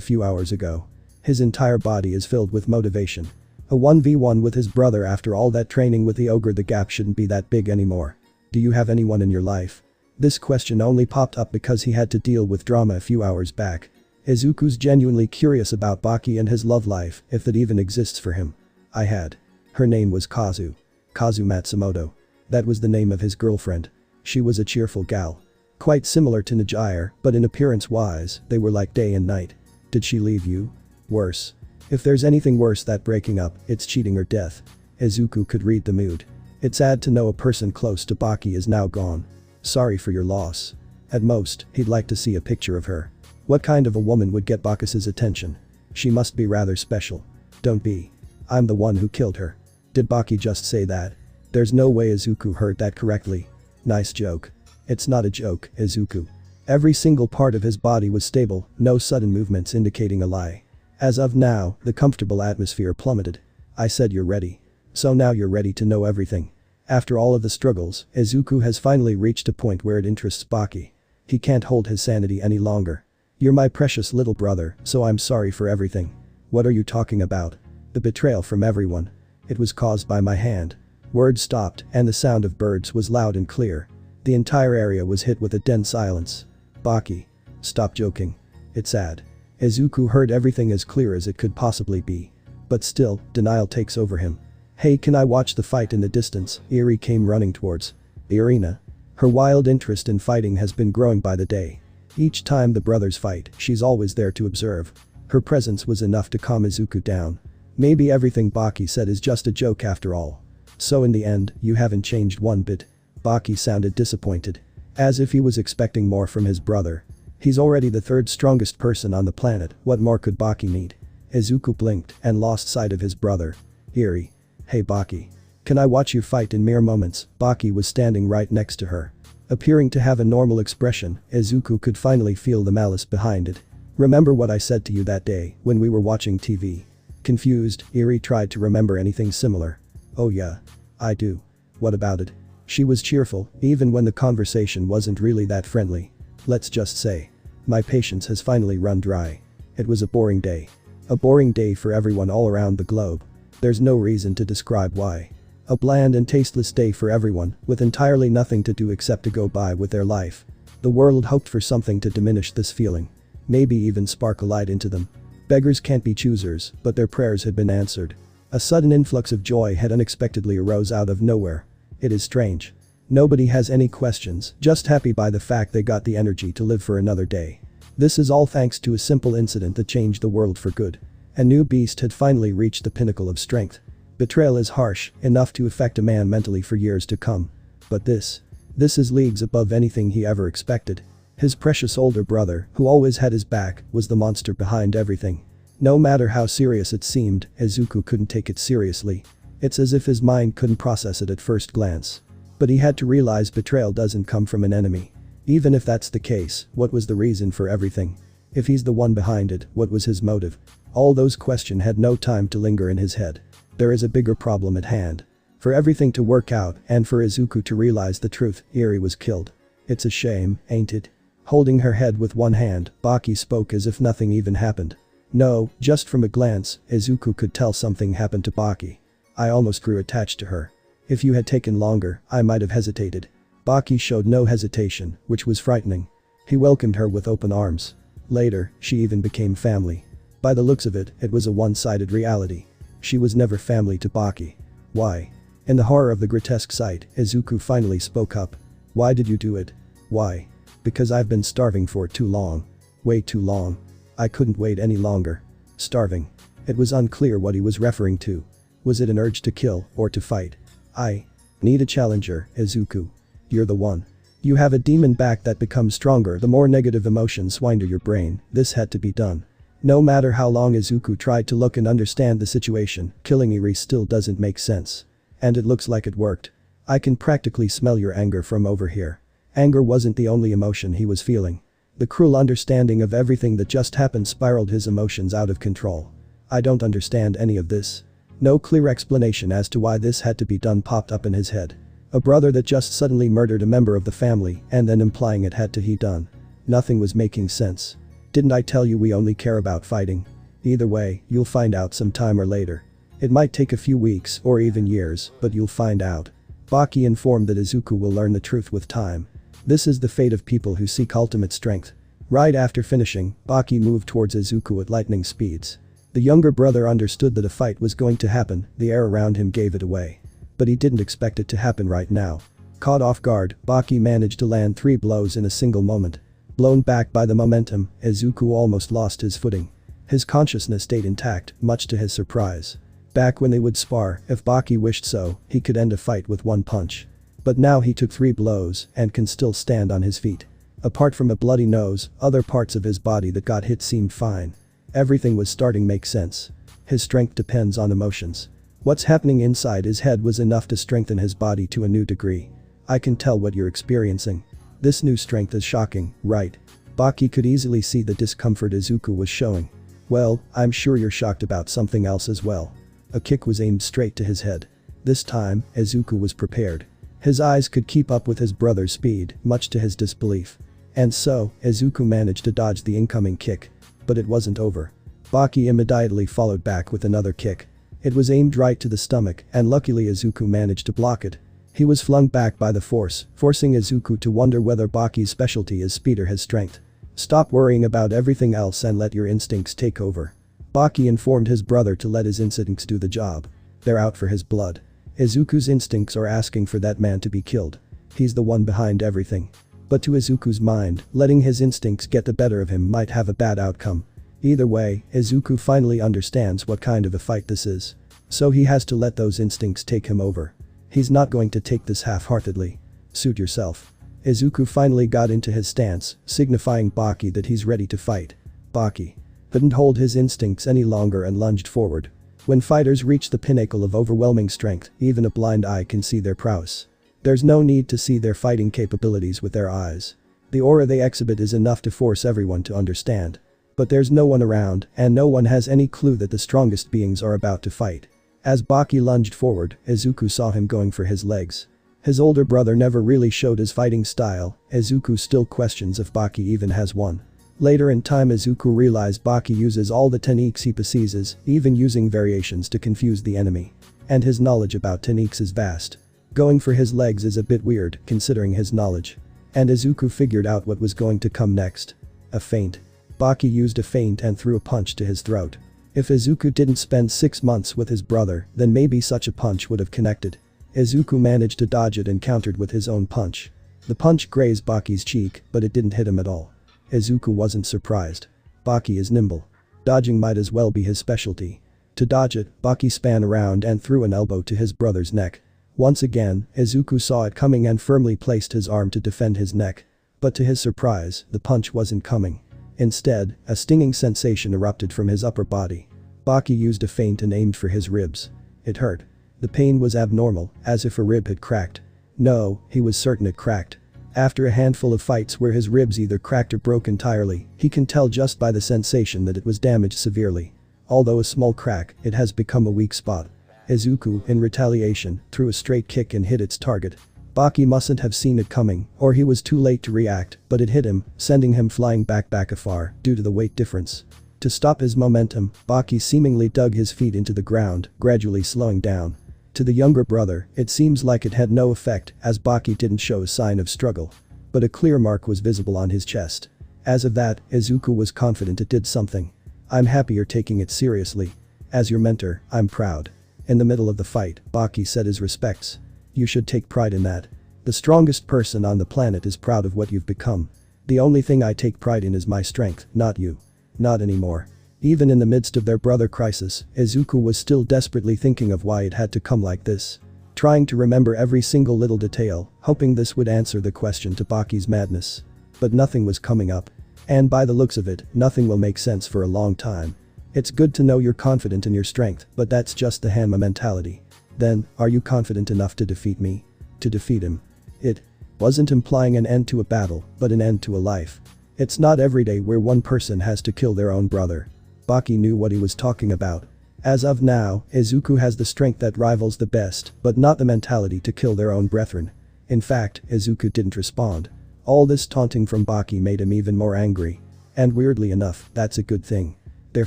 few hours ago. His entire body is filled with motivation. A 1v1 with his brother after all that training with the ogre, the gap shouldn't be that big anymore. Do you have anyone in your life? This question only popped up because he had to deal with drama a few hours back. Izuku's genuinely curious about Baki and his love life, if that even exists for him. I had. Her name was Kazu. Kazu Matsumoto. That was the name of his girlfriend. She was a cheerful gal. Quite similar to Yujiro, but in appearance-wise, they were like day and night. Did she leave you? Worse. If there's anything worse than breaking up, it's cheating or death. Izuku could read the mood. It's sad to know a person close to Baki is now gone. Sorry for your loss. At most, he'd like to see a picture of her. What kind of a woman would get Baku's attention? She must be rather special. Don't be. I'm the one who killed her. Did Baki just say that? There's no way Izuku heard that correctly. Nice joke. It's not a joke, Izuku. Every single part of his body was stable, no sudden movements indicating a lie. As of now, the comfortable atmosphere plummeted. I said you're ready. So now you're ready to know everything. After all of the struggles, Izuku has finally reached a point where it interests Baki. He can't hold his sanity any longer. You're my precious little brother, so I'm sorry for everything. What are you talking about? The betrayal from everyone. It was caused by my hand. Words stopped, and the sound of birds was loud and clear. The entire area was hit with a dense silence. Baki. Stop joking. It's sad. Izuku heard everything as clear as it could possibly be. But still, denial takes over him. Hey, can I watch the fight in the distance? ERI came running towards the arena. Her wild interest in fighting has been growing by the day. Each time the brothers fight, she's always there to observe. Her presence was enough to calm Izuku down. Maybe everything Baki said is just a joke after all. So in the end, you haven't changed one bit. Baki sounded disappointed. As if he was expecting more from his brother. He's already the third strongest person on the planet, what more could Baki need? Izuku blinked and lost sight of his brother. ERI. Hey Baki. Can I watch you fight in mere moments? Baki was standing right next to her. Appearing to have a normal expression, Izuku could finally feel the malice behind it. Remember what I said to you that day, when we were watching TV? Confused, ERI tried to remember anything similar. Oh yeah. I do. What about it? She was cheerful, even when the conversation wasn't really that friendly. Let's just say. my patience has finally run dry. It was a boring day. A boring day for everyone all around the globe. There's no reason to describe why. A bland and tasteless day for everyone, with entirely nothing to do except to go by with their life. The world hoped for something to diminish this feeling. Maybe even spark a light into them. Beggars can't be choosers, but their prayers had been answered. A sudden influx of joy had unexpectedly arose out of nowhere. It is strange. Nobody has any questions, just happy by the fact they got the energy to live for another day. This is all thanks to a simple incident that changed the world for good. A new beast had finally reached the pinnacle of strength. Betrayal is harsh, enough to affect a man mentally for years to come. But this is leagues above anything he ever expected. His precious older brother, who always had his back, was the monster behind everything. No matter how serious it seemed, Izuku couldn't take it seriously. It's as if his mind couldn't process it at first glance. But he had to realize betrayal doesn't come from an enemy. Even if that's the case, what was the reason for everything? If he's the one behind it, what was his motive? All those questions had no time to linger in his head. There is a bigger problem at hand. For everything to work out and for Izuku to realize the truth, ERI was killed. It's a shame, ain't it? Holding her head with one hand, Baki spoke as if nothing even happened. No, just from a glance, Izuku could tell something happened to Baki. I almost grew attached to her. If you had taken longer, I might have hesitated. Baki showed no hesitation, which was frightening. He welcomed her with open arms. Later, she even became family. By the looks of it, it was a one-sided reality. She was never family to Baki. Why? In the horror of the grotesque sight, Izuku finally spoke up. Why did you do it? Why? Because I've been starving for too long. Way too long. I couldn't wait any longer. Starving. It was unclear what he was referring to. Was it an urge to kill or to fight? I need a challenger, Izuku. You're the one. You have a demon back that becomes stronger the more negative emotions winder your brain. This had to be done. No matter how long Izuku tried to look and understand the situation, killing ERI still doesn't make sense. And it looks like it worked. I can practically smell your anger from over here. Anger wasn't the only emotion he was feeling. The cruel understanding of everything that just happened spiraled his emotions out of control. I don't understand any of this. No clear explanation as to why this had to be done popped up in his head. A brother that just suddenly murdered a member of the family and then implying it had to be done. Nothing was making sense. Didn't I tell you we only care about fighting? Either way, you'll find out sometime or later. It might take a few weeks or even years, but you'll find out. Baki informed that Izuku will learn the truth with time. This is the fate of people who seek ultimate strength. Right after finishing, Baki moved towards Izuku at lightning speeds. The younger brother understood that a fight was going to happen, the air around him gave it away. But he didn't expect it to happen right now. Caught off guard, Baki managed to land 3 blows in a single moment. Blown back by the momentum, Izuku almost lost his footing. His consciousness stayed intact, much to his surprise. Back when they would spar, if Baki wished so, he could end a fight with one punch. But now he took 3 blows and can still stand on his feet. Apart from a bloody nose, other parts of his body that got hit seemed fine. Everything was starting to make sense. His strength depends on emotions. What's happening inside his head was enough to strengthen his body to a new degree. I can tell what you're experiencing. This new strength is shocking, right? Baki could easily see the discomfort Izuku was showing. Well, I'm sure you're shocked about something else as well. A kick was aimed straight to his head. This time, Izuku was prepared. His eyes could keep up with his brother's speed, much to his disbelief. And so, Izuku managed to dodge the incoming kick. But it wasn't over. Baki immediately followed back with another kick. It was aimed right to the stomach, and luckily Izuku managed to block it. He was flung back by the force, forcing Izuku to wonder whether Baki's specialty is speed or his strength. Stop worrying about everything else and let your instincts take over. Baki informed his brother to let his instincts do the job. They're out for his blood. Izuku's instincts are asking for that man to be killed. He's the one behind everything. But to Izuku's mind, letting his instincts get the better of him might have a bad outcome. Either way, Izuku finally understands what kind of a fight this is. So he has to let those instincts take him over. He's not going to take this half-heartedly. Suit yourself. Izuku finally got into his stance, signifying Baki that he's ready to fight. Baki couldn't hold his instincts any longer and lunged forward. When fighters reach the pinnacle of overwhelming strength, even a blind eye can see their prowess. There's no need to see their fighting capabilities with their eyes. The aura they exhibit is enough to force everyone to understand. But there's no one around, and no one has any clue that the strongest beings are about to fight. As Baki lunged forward, Izuku saw him going for his legs. His older brother never really showed his fighting style. Izuku still questions if Baki even has one. Later in time Izuku realized Baki uses all the techniques he possesses, even using variations to confuse the enemy. And his knowledge about techniques is vast. Going for his legs is a bit weird, considering his knowledge. And Izuku figured out what was going to come next. A feint. Baki used a feint and threw a punch to his throat. If Izuku didn't spend 6 months with his brother, then maybe such a punch would have connected. Izuku managed to dodge it and countered with his own punch. The punch grazed Baki's cheek, but it didn't hit him at all. Izuku wasn't surprised. Baki is nimble. Dodging might as well be his specialty. To dodge it, Baki span around and threw an elbow to his brother's neck. Once again, Izuku saw it coming and firmly placed his arm to defend his neck. But to his surprise, the punch wasn't coming. Instead, a stinging sensation erupted from his upper body. Baki used a feint and aimed for his ribs. It hurt. The pain was abnormal, as if a rib had cracked. No, he was certain it cracked. After a handful of fights where his ribs either cracked or broke entirely, he can tell just by the sensation that it was damaged severely. Although a small crack, it has become a weak spot. Izuku, in retaliation, threw a straight kick and hit its target. Baki mustn't have seen it coming, or he was too late to react, but it hit him, sending him flying back afar, due to the weight difference. To stop his momentum, Baki seemingly dug his feet into the ground, gradually slowing down. To the younger brother, it seems like it had no effect, as Baki didn't show a sign of struggle. But a clear mark was visible on his chest. As of that, Izuku was confident it did something. I'm happy you're taking it seriously. As your mentor, I'm proud. In the middle of the fight, Baki said his respects. You should take pride in that. The strongest person on the planet is proud of what you've become. The only thing I take pride in is my strength, not you. Not anymore. Even in the midst of their brother crisis, Izuku was still desperately thinking of why it had to come like this. Trying to remember every single little detail, hoping this would answer the question to Baki's madness. But nothing was coming up. And by the looks of it, nothing will make sense for a long time. It's good to know you're confident in your strength, but that's just the Hanma mentality. Then, are you confident enough to defeat me? To defeat him? It wasn't implying an end to a battle, but an end to a life. It's not every day where one person has to kill their own brother. Baki knew what he was talking about. As of now, Izuku has the strength that rivals the best, but not the mentality to kill their own brethren. In fact, Izuku didn't respond. All this taunting from Baki made him even more angry. And weirdly enough, that's a good thing. Their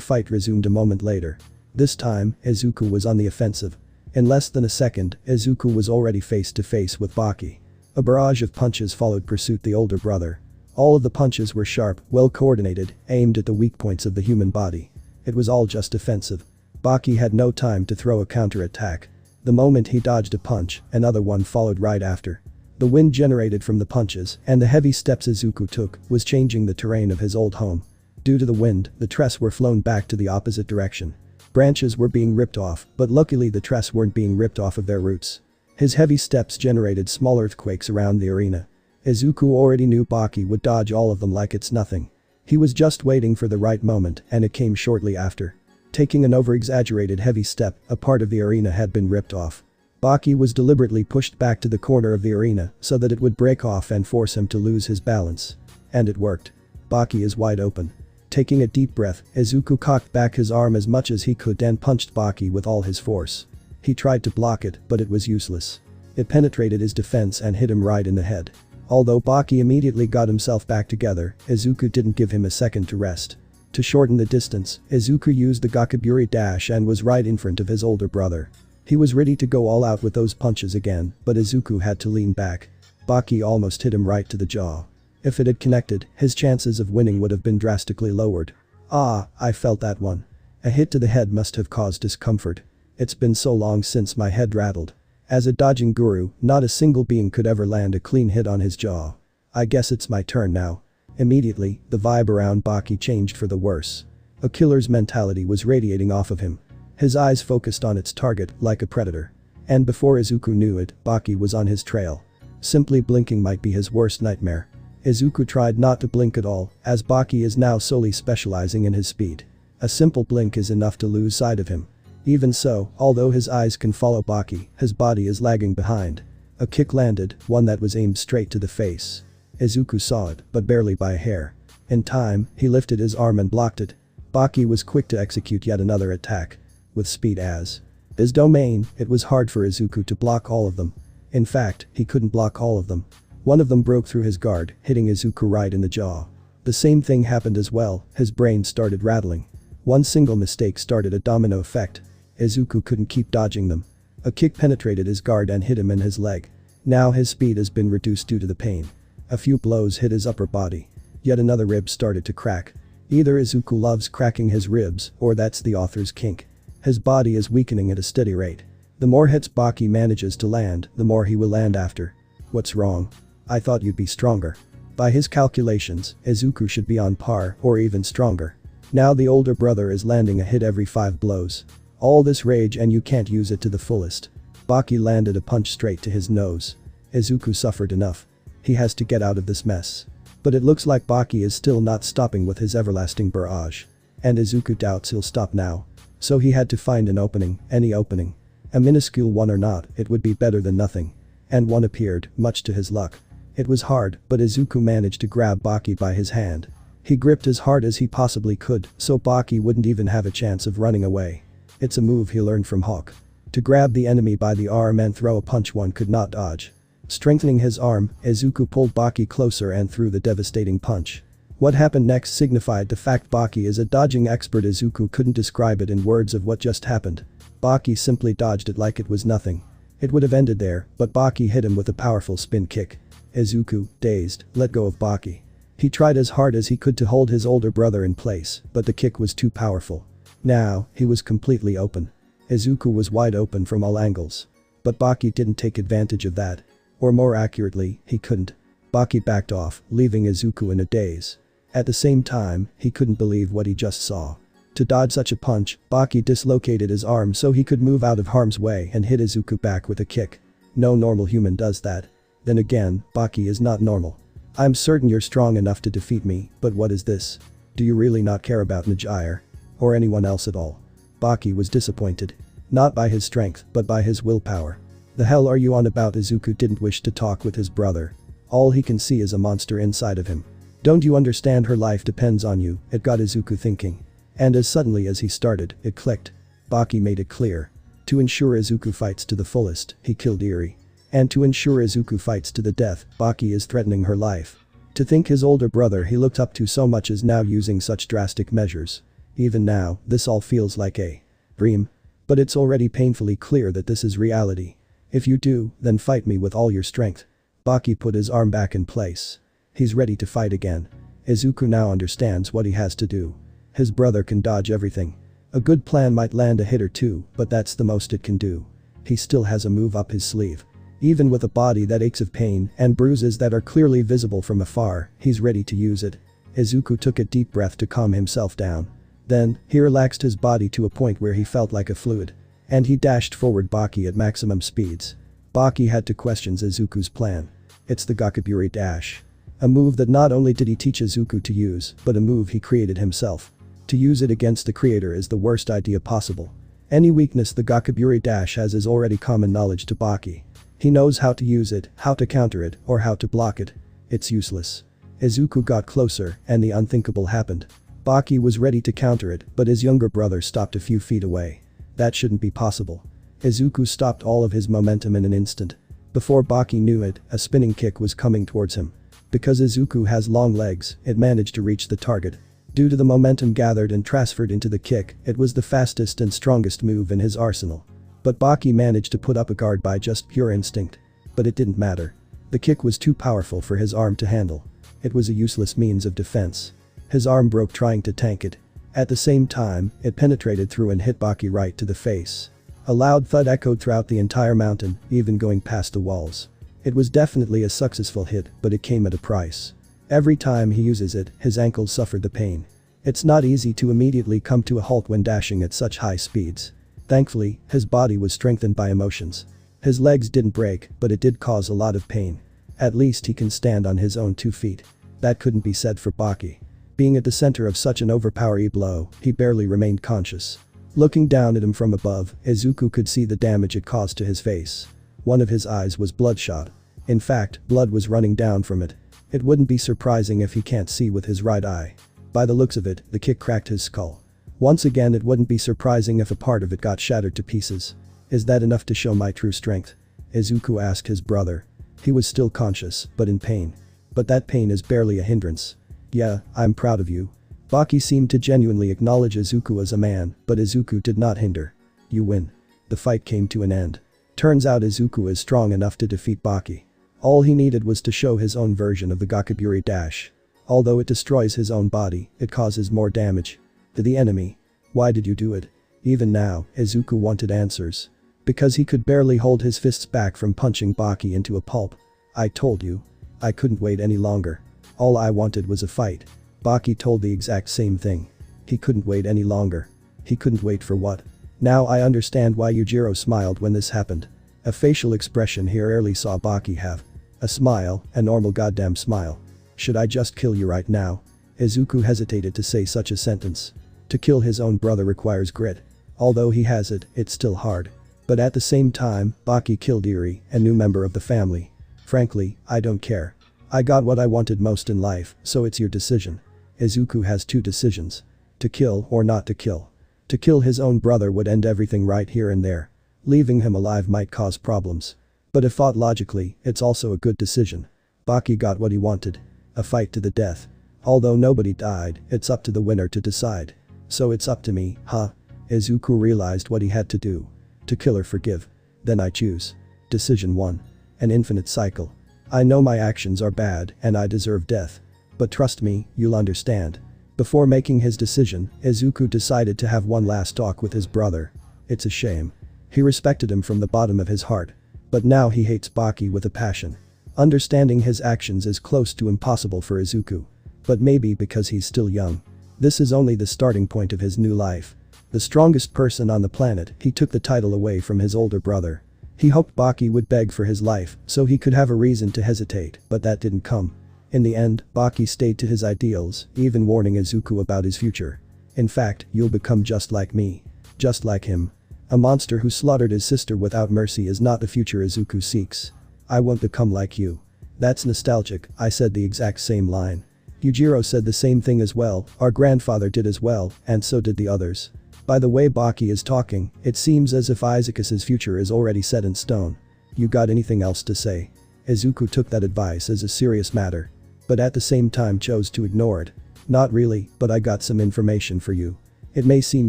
fight resumed a moment later. This time, Izuku was on the offensive. In less than a second, Izuku was already face to face with Baki. A barrage of punches followed pursuit the older brother. All of the punches were sharp, well coordinated, aimed at the weak points of the human body. It was all just defensive. Baki had no time to throw a counter-attack. The moment he dodged a punch, another one followed right after. The wind generated from the punches and the heavy steps Izuku took was changing the terrain of his old home. Due to the wind, the trees were flown back to the opposite direction. Branches were being ripped off, but luckily the trees weren't being ripped off of their roots. His heavy steps generated small earthquakes around the arena. Izuku already knew Baki would dodge all of them like it's nothing. He was just waiting for the right moment, and it came shortly after. Taking an over-exaggerated heavy step, a part of the arena had been ripped off. Baki was deliberately pushed back to the corner of the arena so that it would break off and force him to lose his balance. And it worked. Baki is wide open. Taking a deep breath, Izuku cocked back his arm as much as he could and punched Baki with all his force. He tried to block it, but it was useless. It penetrated his defense and hit him right in the head. Although Baki immediately got himself back together, Izuku didn't give him a second to rest. To shorten the distance, Izuku used the Gakaburi dash and was right in front of his older brother. He was ready to go all out with those punches again, but Izuku had to lean back. Baki almost hit him right to the jaw. If it had connected, his chances of winning would have been drastically lowered. Ah, I felt that one. A hit to the head must have caused discomfort. It's been so long since my head rattled. As a dodging guru, not a single being could ever land a clean hit on his jaw. I guess it's my turn now. Immediately, the vibe around Baki changed for the worse. A killer's mentality was radiating off of him. His eyes focused on its target, like a predator. And before Izuku knew it, Baki was on his trail. Simply blinking might be his worst nightmare. Izuku tried not to blink at all, as Baki is now solely specializing in his speed. A simple blink is enough to lose sight of him. Even so, although his eyes can follow Baki, his body is lagging behind. A kick landed, one that was aimed straight to the face. Izuku saw it, but barely by a hair. In time, he lifted his arm and blocked it. Baki was quick to execute yet another attack. With speed as his domain, it was hard for Izuku to block all of them. In fact, he couldn't block all of them. One of them broke through his guard, hitting Izuku right in the jaw. The same thing happened as well, his brain started rattling. One single mistake started a domino effect. Izuku couldn't keep dodging them. A kick penetrated his guard and hit him in his leg. Now his speed has been reduced due to the pain. A few blows hit his upper body. Yet another rib started to crack. Either Izuku loves cracking his ribs, or that's the author's kink. His body is weakening at a steady rate. The more hits Baki manages to land, the more he will land after. What's wrong? I thought you'd be stronger. By his calculations, Izuku should be on par, or even stronger. Now the older brother is landing a hit every 5 blows. All this rage and you can't use it to the fullest. Baki landed a punch straight to his nose. Izuku suffered enough. He has to get out of this mess. But it looks like Baki is still not stopping with his everlasting barrage. And Izuku doubts he'll stop now. So he had to find an opening, any opening. A minuscule one or not, it would be better than nothing. And one appeared, much to his luck. It was hard, but Izuku managed to grab Baki by his hand. He gripped as hard as he possibly could, so Baki wouldn't even have a chance of running away. It's a move he learned from Hawk. To grab the enemy by the arm and throw a punch one could not dodge. Strengthening his arm, Izuku pulled Baki closer and threw the devastating punch. What happened next signified the fact Baki is a dodging expert. Izuku couldn't describe it in words of what just happened. Baki simply dodged it like it was nothing. It would have ended there, but Baki hit him with a powerful spin kick. Izuku, dazed, let go of Baki. He tried as hard as he could to hold his older brother in place, but the kick was too powerful. Now, he was completely open. Izuku was wide open from all angles. But Baki didn't take advantage of that. Or more accurately, he couldn't. Baki backed off, leaving Izuku in a daze. At the same time, he couldn't believe what he just saw. To dodge such a punch, Baki dislocated his arm so he could move out of harm's way and hit Izuku back with a kick. No normal human does that. Then again, Baki is not normal. I'm certain you're strong enough to defeat me, but what is this? Do you really not care about Nijire? Or anyone else at all? Baki was disappointed. Not by his strength, but by his willpower. The hell are you on about? Izuku didn't wish to talk with his brother. All he can see is a monster inside of him. Don't you understand her life depends on you? It got Izuku thinking. And as suddenly as he started, it clicked. Baki made it clear. To ensure Izuku fights to the fullest, he killed ERI. And to ensure Izuku fights to the death, Baki is threatening her life. To think his older brother he looked up to so much is now using such drastic measures. Even now, this all feels like a dream. But it's already painfully clear that this is reality. If you do, then fight me with all your strength. Baki put his arm back in place. He's ready to fight again. Izuku now understands what he has to do. His brother can dodge everything. A good plan might land a hit or two, but that's the most it can do. He still has a move up his sleeve. Even with a body that aches of pain and bruises that are clearly visible from afar, he's ready to use it. Izuku took a deep breath to calm himself down. Then, he relaxed his body to a point where he felt like a fluid. And he dashed forward Baki at maximum speeds. Baki had to question Izuku's plan. It's the Gakaburi dash. A move that not only did he teach Izuku to use, but a move he created himself. To use it against the creator is the worst idea possible. Any weakness the Gakaburi dash has is already common knowledge to Baki. He knows how to use it, how to counter it, or how to block it. It's useless. Izuku got closer, and the unthinkable happened. Baki was ready to counter it, but his younger brother stopped a few feet away. That shouldn't be possible. Izuku stopped all of his momentum in an instant. Before Baki knew it, a spinning kick was coming towards him. Because Izuku has long legs, it managed to reach the target. Due to the momentum gathered and transferred into the kick, it was the fastest and strongest move in his arsenal. But Baki managed to put up a guard by just pure instinct. But it didn't matter. The kick was too powerful for his arm to handle. It was a useless means of defense. His arm broke trying to tank it. At the same time, it penetrated through and hit Baki right to the face. A loud thud echoed throughout the entire mountain, even going past the walls. It was definitely a successful hit, but it came at a price. Every time he uses it, his ankles suffered the pain. It's not easy to immediately come to a halt when dashing at such high speeds. Thankfully, his body was strengthened by emotions. His legs didn't break, but it did cause a lot of pain. At least he can stand on his own 2 feet. That couldn't be said for Baki. Being at the center of such an overpowering blow, he barely remained conscious. Looking down at him from above, Izuku could see the damage it caused to his face. One of his eyes was bloodshot. In fact, blood was running down from it. It wouldn't be surprising if he can't see with his right eye. By the looks of it, the kick cracked his skull. Once again, it wouldn't be surprising if a part of it got shattered to pieces. Is that enough to show my true strength? Izuku asked his brother. He was still conscious, but in pain. But that pain is barely a hindrance. Yeah, I'm proud of you. Baki seemed to genuinely acknowledge Izuku as a man, but Izuku did not hinder. You win. The fight came to an end. Turns out Izuku is strong enough to defeat Baki. All he needed was to show his own version of the Gakaburi dash. Although it destroys his own body, it causes more damage. To the enemy. Why did you do it? Even now, Izuku wanted answers. Because he could barely hold his fists back from punching Baki into a pulp. I told you. I couldn't wait any longer. All I wanted was a fight. Baki told the exact same thing. He couldn't wait any longer. He couldn't wait for what? Now I understand why Yujiro smiled when this happened. A facial expression he rarely saw Baki have. A smile, a normal goddamn smile. Should I just kill you right now? Izuku hesitated to say such a sentence. To kill his own brother requires grit. Although he has it, it's still hard. But at the same time, Baki killed ERI, a new member of the family. Frankly, I don't care. I got what I wanted most in life, so it's your decision. Izuku has two decisions. To kill or not to kill. To kill his own brother would end everything right here and there. Leaving him alive might cause problems. But if thought logically, it's also a good decision. Baki got what he wanted. A fight to the death. Although nobody died, it's up to the winner to decide. So it's up to me, huh? Izuku realized what he had to do. To kill or forgive. Then I choose. Decision 1. An infinite cycle. I know my actions are bad and I deserve death. But trust me, you'll understand. Before making his decision, Izuku decided to have one last talk with his brother. It's a shame. He respected him from the bottom of his heart. But now he hates Baki with a passion. Understanding his actions is close to impossible for Izuku. But maybe because he's still young. This is only the starting point of his new life. The strongest person on the planet, he took the title away from his older brother. He hoped Baki would beg for his life so he could have a reason to hesitate, but that didn't come. In the end, Baki stayed to his ideals, even warning Izuku about his future. In fact, you'll become just like me. Just like him. A monster who slaughtered his sister without mercy is not the future Izuku seeks. I won't become like you. That's nostalgic, I said the exact same line. Yujiro said the same thing as well, our grandfather did as well, and so did the others. By the way Baki is talking, it seems as if Izuku's future is already set in stone. You got anything else to say? Izuku took that advice as a serious matter. But at the same time chose to ignore it. Not really, but I got some information for you. It may seem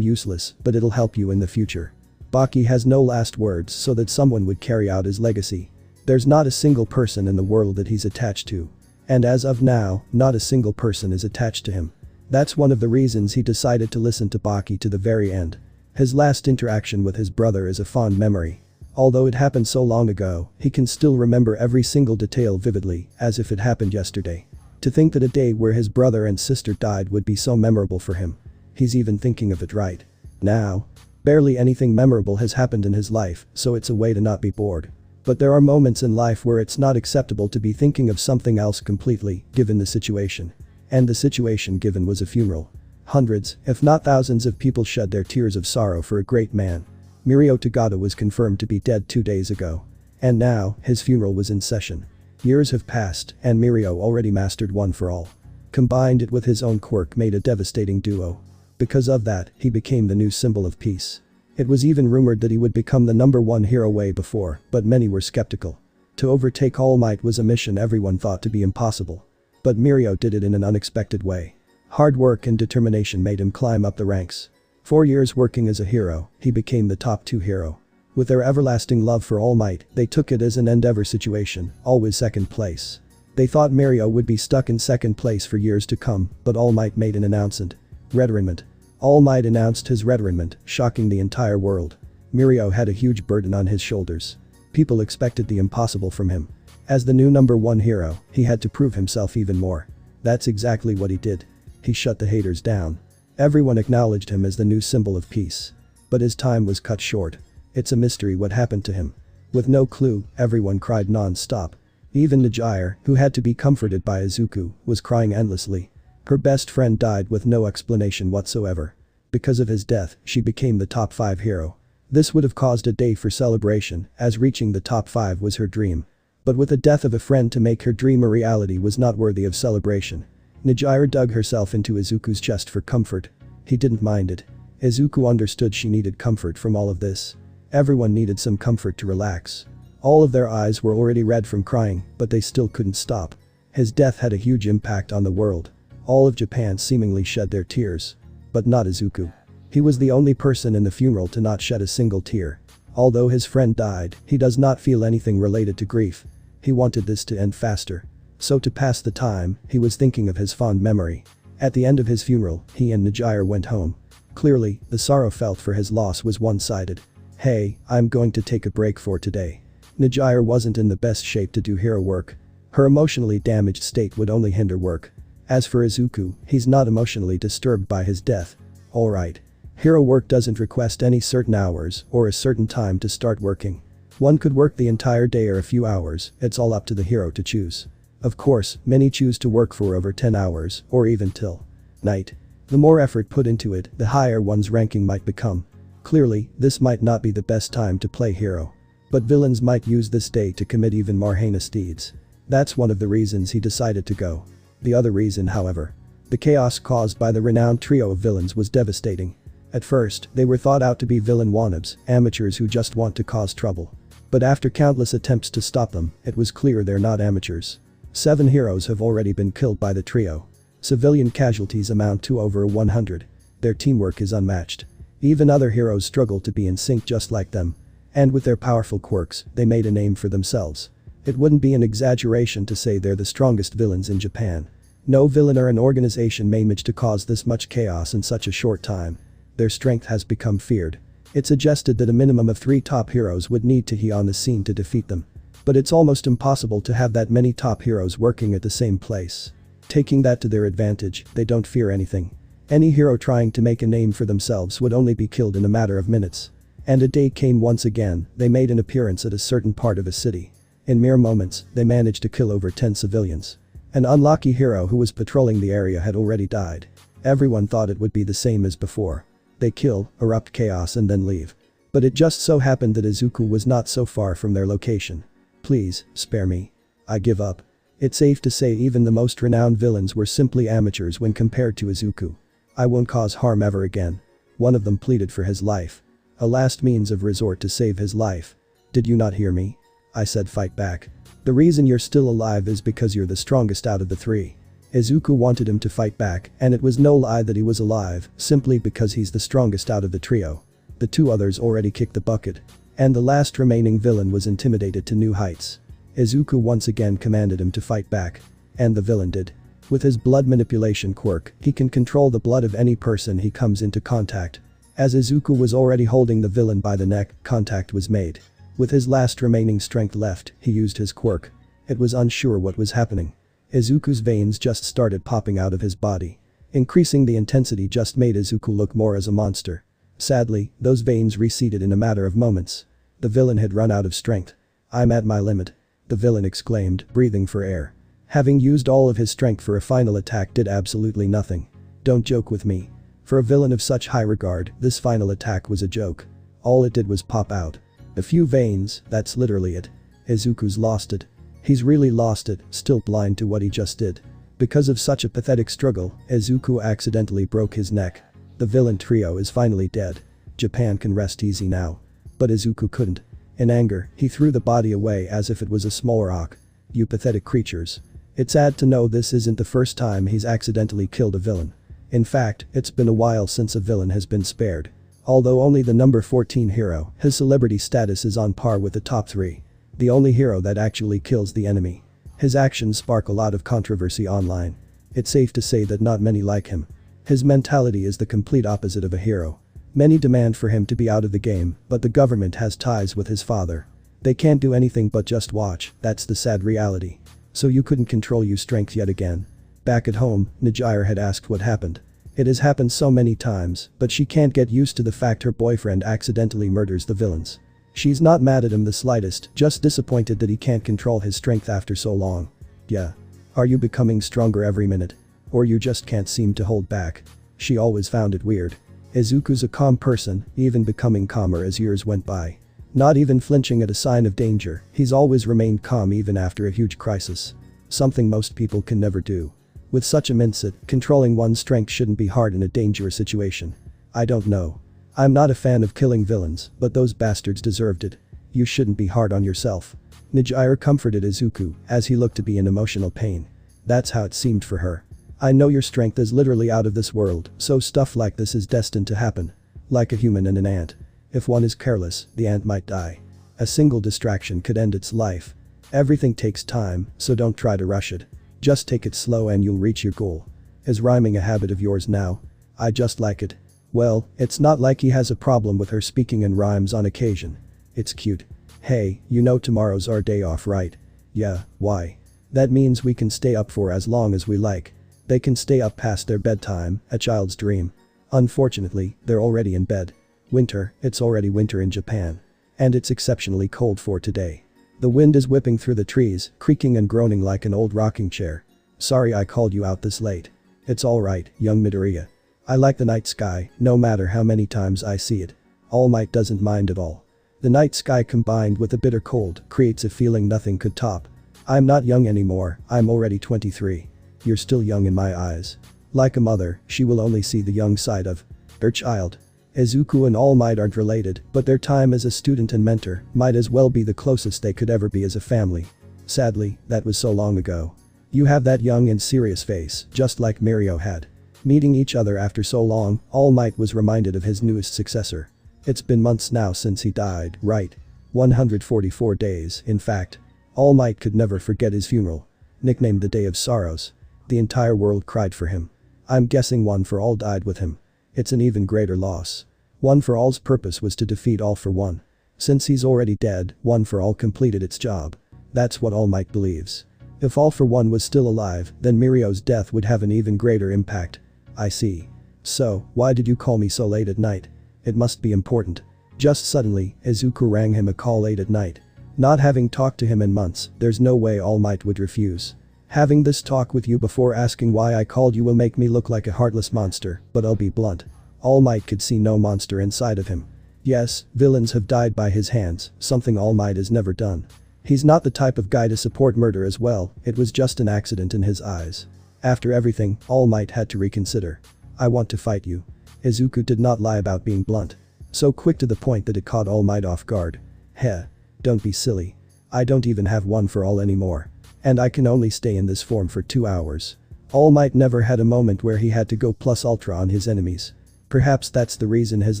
useless, but it'll help you in the future. Baki has no last words so that someone would carry out his legacy. There's not a single person in the world that he's attached to. And as of now, not a single person is attached to him. That's one of the reasons he decided to listen to Baki to the very end. His last interaction with his brother is a fond memory. Although it happened so long ago, he can still remember every single detail vividly, as if it happened yesterday. To think that a day where his brother and sister died would be so memorable for him. He's even thinking of it right now. Barely anything memorable has happened in his life, so it's a way to not be bored. But there are moments in life where it's not acceptable to be thinking of something else completely, given the situation. And the situation given was a funeral. Hundreds, if not thousands of people shed their tears of sorrow for a great man. Mirio Tagada was confirmed to be dead 2 days ago. And now, his funeral was in session. Years have passed, and Mirio already mastered One for All. Combined it with his own quirk made a devastating duo. Because of that, he became the new symbol of peace. It was even rumored that he would become the #1 hero way before, but many were skeptical. To overtake All Might was a mission everyone thought to be impossible. But Mirio did it in an unexpected way. Hard work and determination made him climb up the ranks. 4 years working as a hero, he became the top 2 hero. With their everlasting love for All Might, they took it as an endeavor situation, always second place. They thought Mirio would be stuck in second place for years to come, but All Might made an announcement. Retirement. All Might announced his retirement, shocking the entire world. Mirio had a huge burden on his shoulders. People expected the impossible from him. As the new #1 hero, he had to prove himself even more. That's exactly what he did. He shut the haters down. Everyone acknowledged him as the new symbol of peace. But his time was cut short. It's a mystery what happened to him. With no clue, everyone cried non-stop. Even Nijire, who had to be comforted by Izuku, was crying endlessly. Her best friend died with no explanation whatsoever. Because of his death, she became the top 5 hero. This would have caused a day for celebration, as reaching the top 5 was her dream. But with the death of a friend to make her dream a reality was not worthy of celebration. Nijire dug herself into Izuku's chest for comfort. He didn't mind it. Izuku understood she needed comfort from all of this. Everyone needed some comfort to relax. All of their eyes were already red from crying, but they still couldn't stop. His death had a huge impact on the world. All of Japan seemingly shed their tears. But not Izuku. He was the only person in the funeral to not shed a single tear. Although his friend died, he does not feel anything related to grief. He wanted this to end faster. So to pass the time, he was thinking of his fond memory. At the end of his funeral, he and Nijire went home. Clearly, the sorrow felt for his loss was one-sided. Hey, I'm going to take a break for today. Nijire wasn't in the best shape to do hero work. Her emotionally damaged state would only hinder work. As for Izuku, he's not emotionally disturbed by his death. Alright. Hero work doesn't request any certain hours or a certain time to start working. One could work the entire day or a few hours, it's all up to the hero to choose. Of course, many choose to work for over 10 hours or even till night. The more effort put into it, the higher one's ranking might become. Clearly, this might not be the best time to play hero. But villains might use this day to commit even more heinous deeds. That's one of the reasons he decided to go. The other reason, however. The chaos caused by the renowned trio of villains was devastating. At first, they were thought out to be villain wannabes, amateurs who just want to cause trouble. But after countless attempts to stop them, it was clear they're not amateurs. 7 heroes have already been killed by the trio. Civilian casualties amount to over 100. Their teamwork is unmatched. Even other heroes struggle to be in sync just like them. And with their powerful quirks, they made a name for themselves. It wouldn't be an exaggeration to say they're the strongest villains in Japan. No villain or an organization managed to cause this much chaos in such a short time. Their strength has become feared. It suggested that a minimum of 3 top heroes would need to be on the scene to defeat them. But it's almost impossible to have that many top heroes working at the same place. Taking that to their advantage, they don't fear anything. Any hero trying to make a name for themselves would only be killed in a matter of minutes. And a day came once again, they made an appearance at a certain part of a city. In mere moments, they managed to kill over 10 civilians. An unlucky hero who was patrolling the area had already died. Everyone thought it would be the same as before. They kill, erupt chaos and then leave. But it just so happened that Izuku was not so far from their location. Please, spare me. I give up. It's safe to say even the most renowned villains were simply amateurs when compared to Izuku. I won't cause harm ever again. One of them pleaded for his life. A last means of resort to save his life. Did you not hear me? I said fight back. The reason you're still alive is because you're the strongest out of the 3. Izuku wanted him to fight back, and it was no lie that he was alive, simply because he's the strongest out of the trio. The 2 others already kicked the bucket. And the last remaining villain was intimidated to new heights. Izuku once again commanded him to fight back. And the villain did. With his blood manipulation quirk, he can control the blood of any person he comes into contact. As Izuku was already holding the villain by the neck, contact was made. With his last remaining strength left, he used his quirk. It was unsure what was happening. Izuku's veins just started popping out of his body. Increasing the intensity just made Izuku look more as a monster. Sadly, those veins receded in a matter of moments. The villain had run out of strength. I'm at my limit. The villain exclaimed, breathing for air. Having used all of his strength for a final attack did absolutely nothing. Don't joke with me. For a villain of such high regard, this final attack was a joke. All it did was pop out. A few veins, that's literally it. Izuku's lost it. He's really lost it, still blind to what he just did. Because of such a pathetic struggle, Izuku accidentally broke his neck. The villain trio is finally dead. Japan can rest easy now. But Izuku couldn't. In anger, he threw the body away as if it was a small rock. You pathetic creatures. It's sad to know this isn't the first time he's accidentally killed a villain. In fact, it's been a while since a villain has been spared. Although only the number 14 hero, his celebrity status is on par with the top 3. The only hero that actually kills the enemy. His actions spark a lot of controversy online. It's safe to say that not many like him. His mentality is the complete opposite of a hero. Many demand for him to be out of the game, but the government has ties with his father. They can't do anything but just watch, that's the sad reality. So you couldn't control your strength yet again. Back at home, Nijire had asked what happened. It has happened so many times, but she can't get used to the fact her boyfriend accidentally murders the villains. She's not mad at him the slightest, just disappointed that he can't control his strength after so long. Yeah. Are you becoming stronger every minute? Or you just can't seem to hold back? She always found it weird. Izuku's a calm person, even becoming calmer as years went by. Not even flinching at a sign of danger, he's always remained calm even after a huge crisis. Something most people can never do. With such a mindset, controlling one's strength shouldn't be hard in a dangerous situation. I don't know. I'm not a fan of killing villains, but those bastards deserved it. You shouldn't be hard on yourself. Nijire comforted Izuku, as he looked to be in emotional pain. That's how it seemed for her. I know your strength is literally out of this world, so stuff like this is destined to happen. Like a human and an ant. If one is careless, the ant might die. A single distraction could end its life. Everything takes time, so don't try to rush it. Just take it slow and you'll reach your goal. Is rhyming a habit of yours now? I just like it. Well, it's not like he has a problem with her speaking in rhymes on occasion. It's cute. Hey, you know tomorrow's our day off, right? Yeah, why? That means we can stay up for as long as we like. They can stay up past their bedtime, a child's dream. Unfortunately, they're already in bed. Winter, it's already winter in Japan. And it's exceptionally cold for today. The wind is whipping through the trees, creaking and groaning like an old rocking chair. Sorry I called you out this late. It's alright, young Midoriya. I like the night sky, no matter how many times I see it. All Might doesn't mind at all. The night sky combined with the bitter cold creates a feeling nothing could top. I'm not young anymore, I'm already 23. You're still young in my eyes. Like a mother, she will only see the young side of her child. Izuku and All Might aren't related, but their time as a student and mentor might as well be the closest they could ever be as a family. Sadly, that was so long ago. You have that young and serious face, just like Mirio had. Meeting each other after so long, All Might was reminded of his newest successor. It's been months now since he died, right? 144 days, in fact. All Might could never forget his funeral. Nicknamed the Day of Sorrows. The entire world cried for him. I'm guessing One for All died with him. It's an even greater loss. One for All's purpose was to defeat All for One. Since he's already dead, One for All completed its job. That's what All Might believes. If All for One was still alive, then Mirio's death would have an even greater impact. I see. So, why did you call me so late at night? It must be important. Just suddenly, Izuku rang him a call late at night. Not having talked to him in months, there's no way All Might would refuse. Having this talk with you before asking why I called you will make me look like a heartless monster, but I'll be blunt. All Might could see no monster inside of him. Yes, villains have died by his hands, something All Might has never done. He's not the type of guy to support murder as well, it was just an accident in his eyes. After everything, All Might had to reconsider. I want to fight you. Izuku did not lie about being blunt. So quick to the point that it caught All Might off guard. Heh. Don't be silly. I don't even have One for All anymore. And I can only stay in this form for 2 hours. All Might never had a moment where he had to go plus ultra on his enemies. Perhaps that's the reason his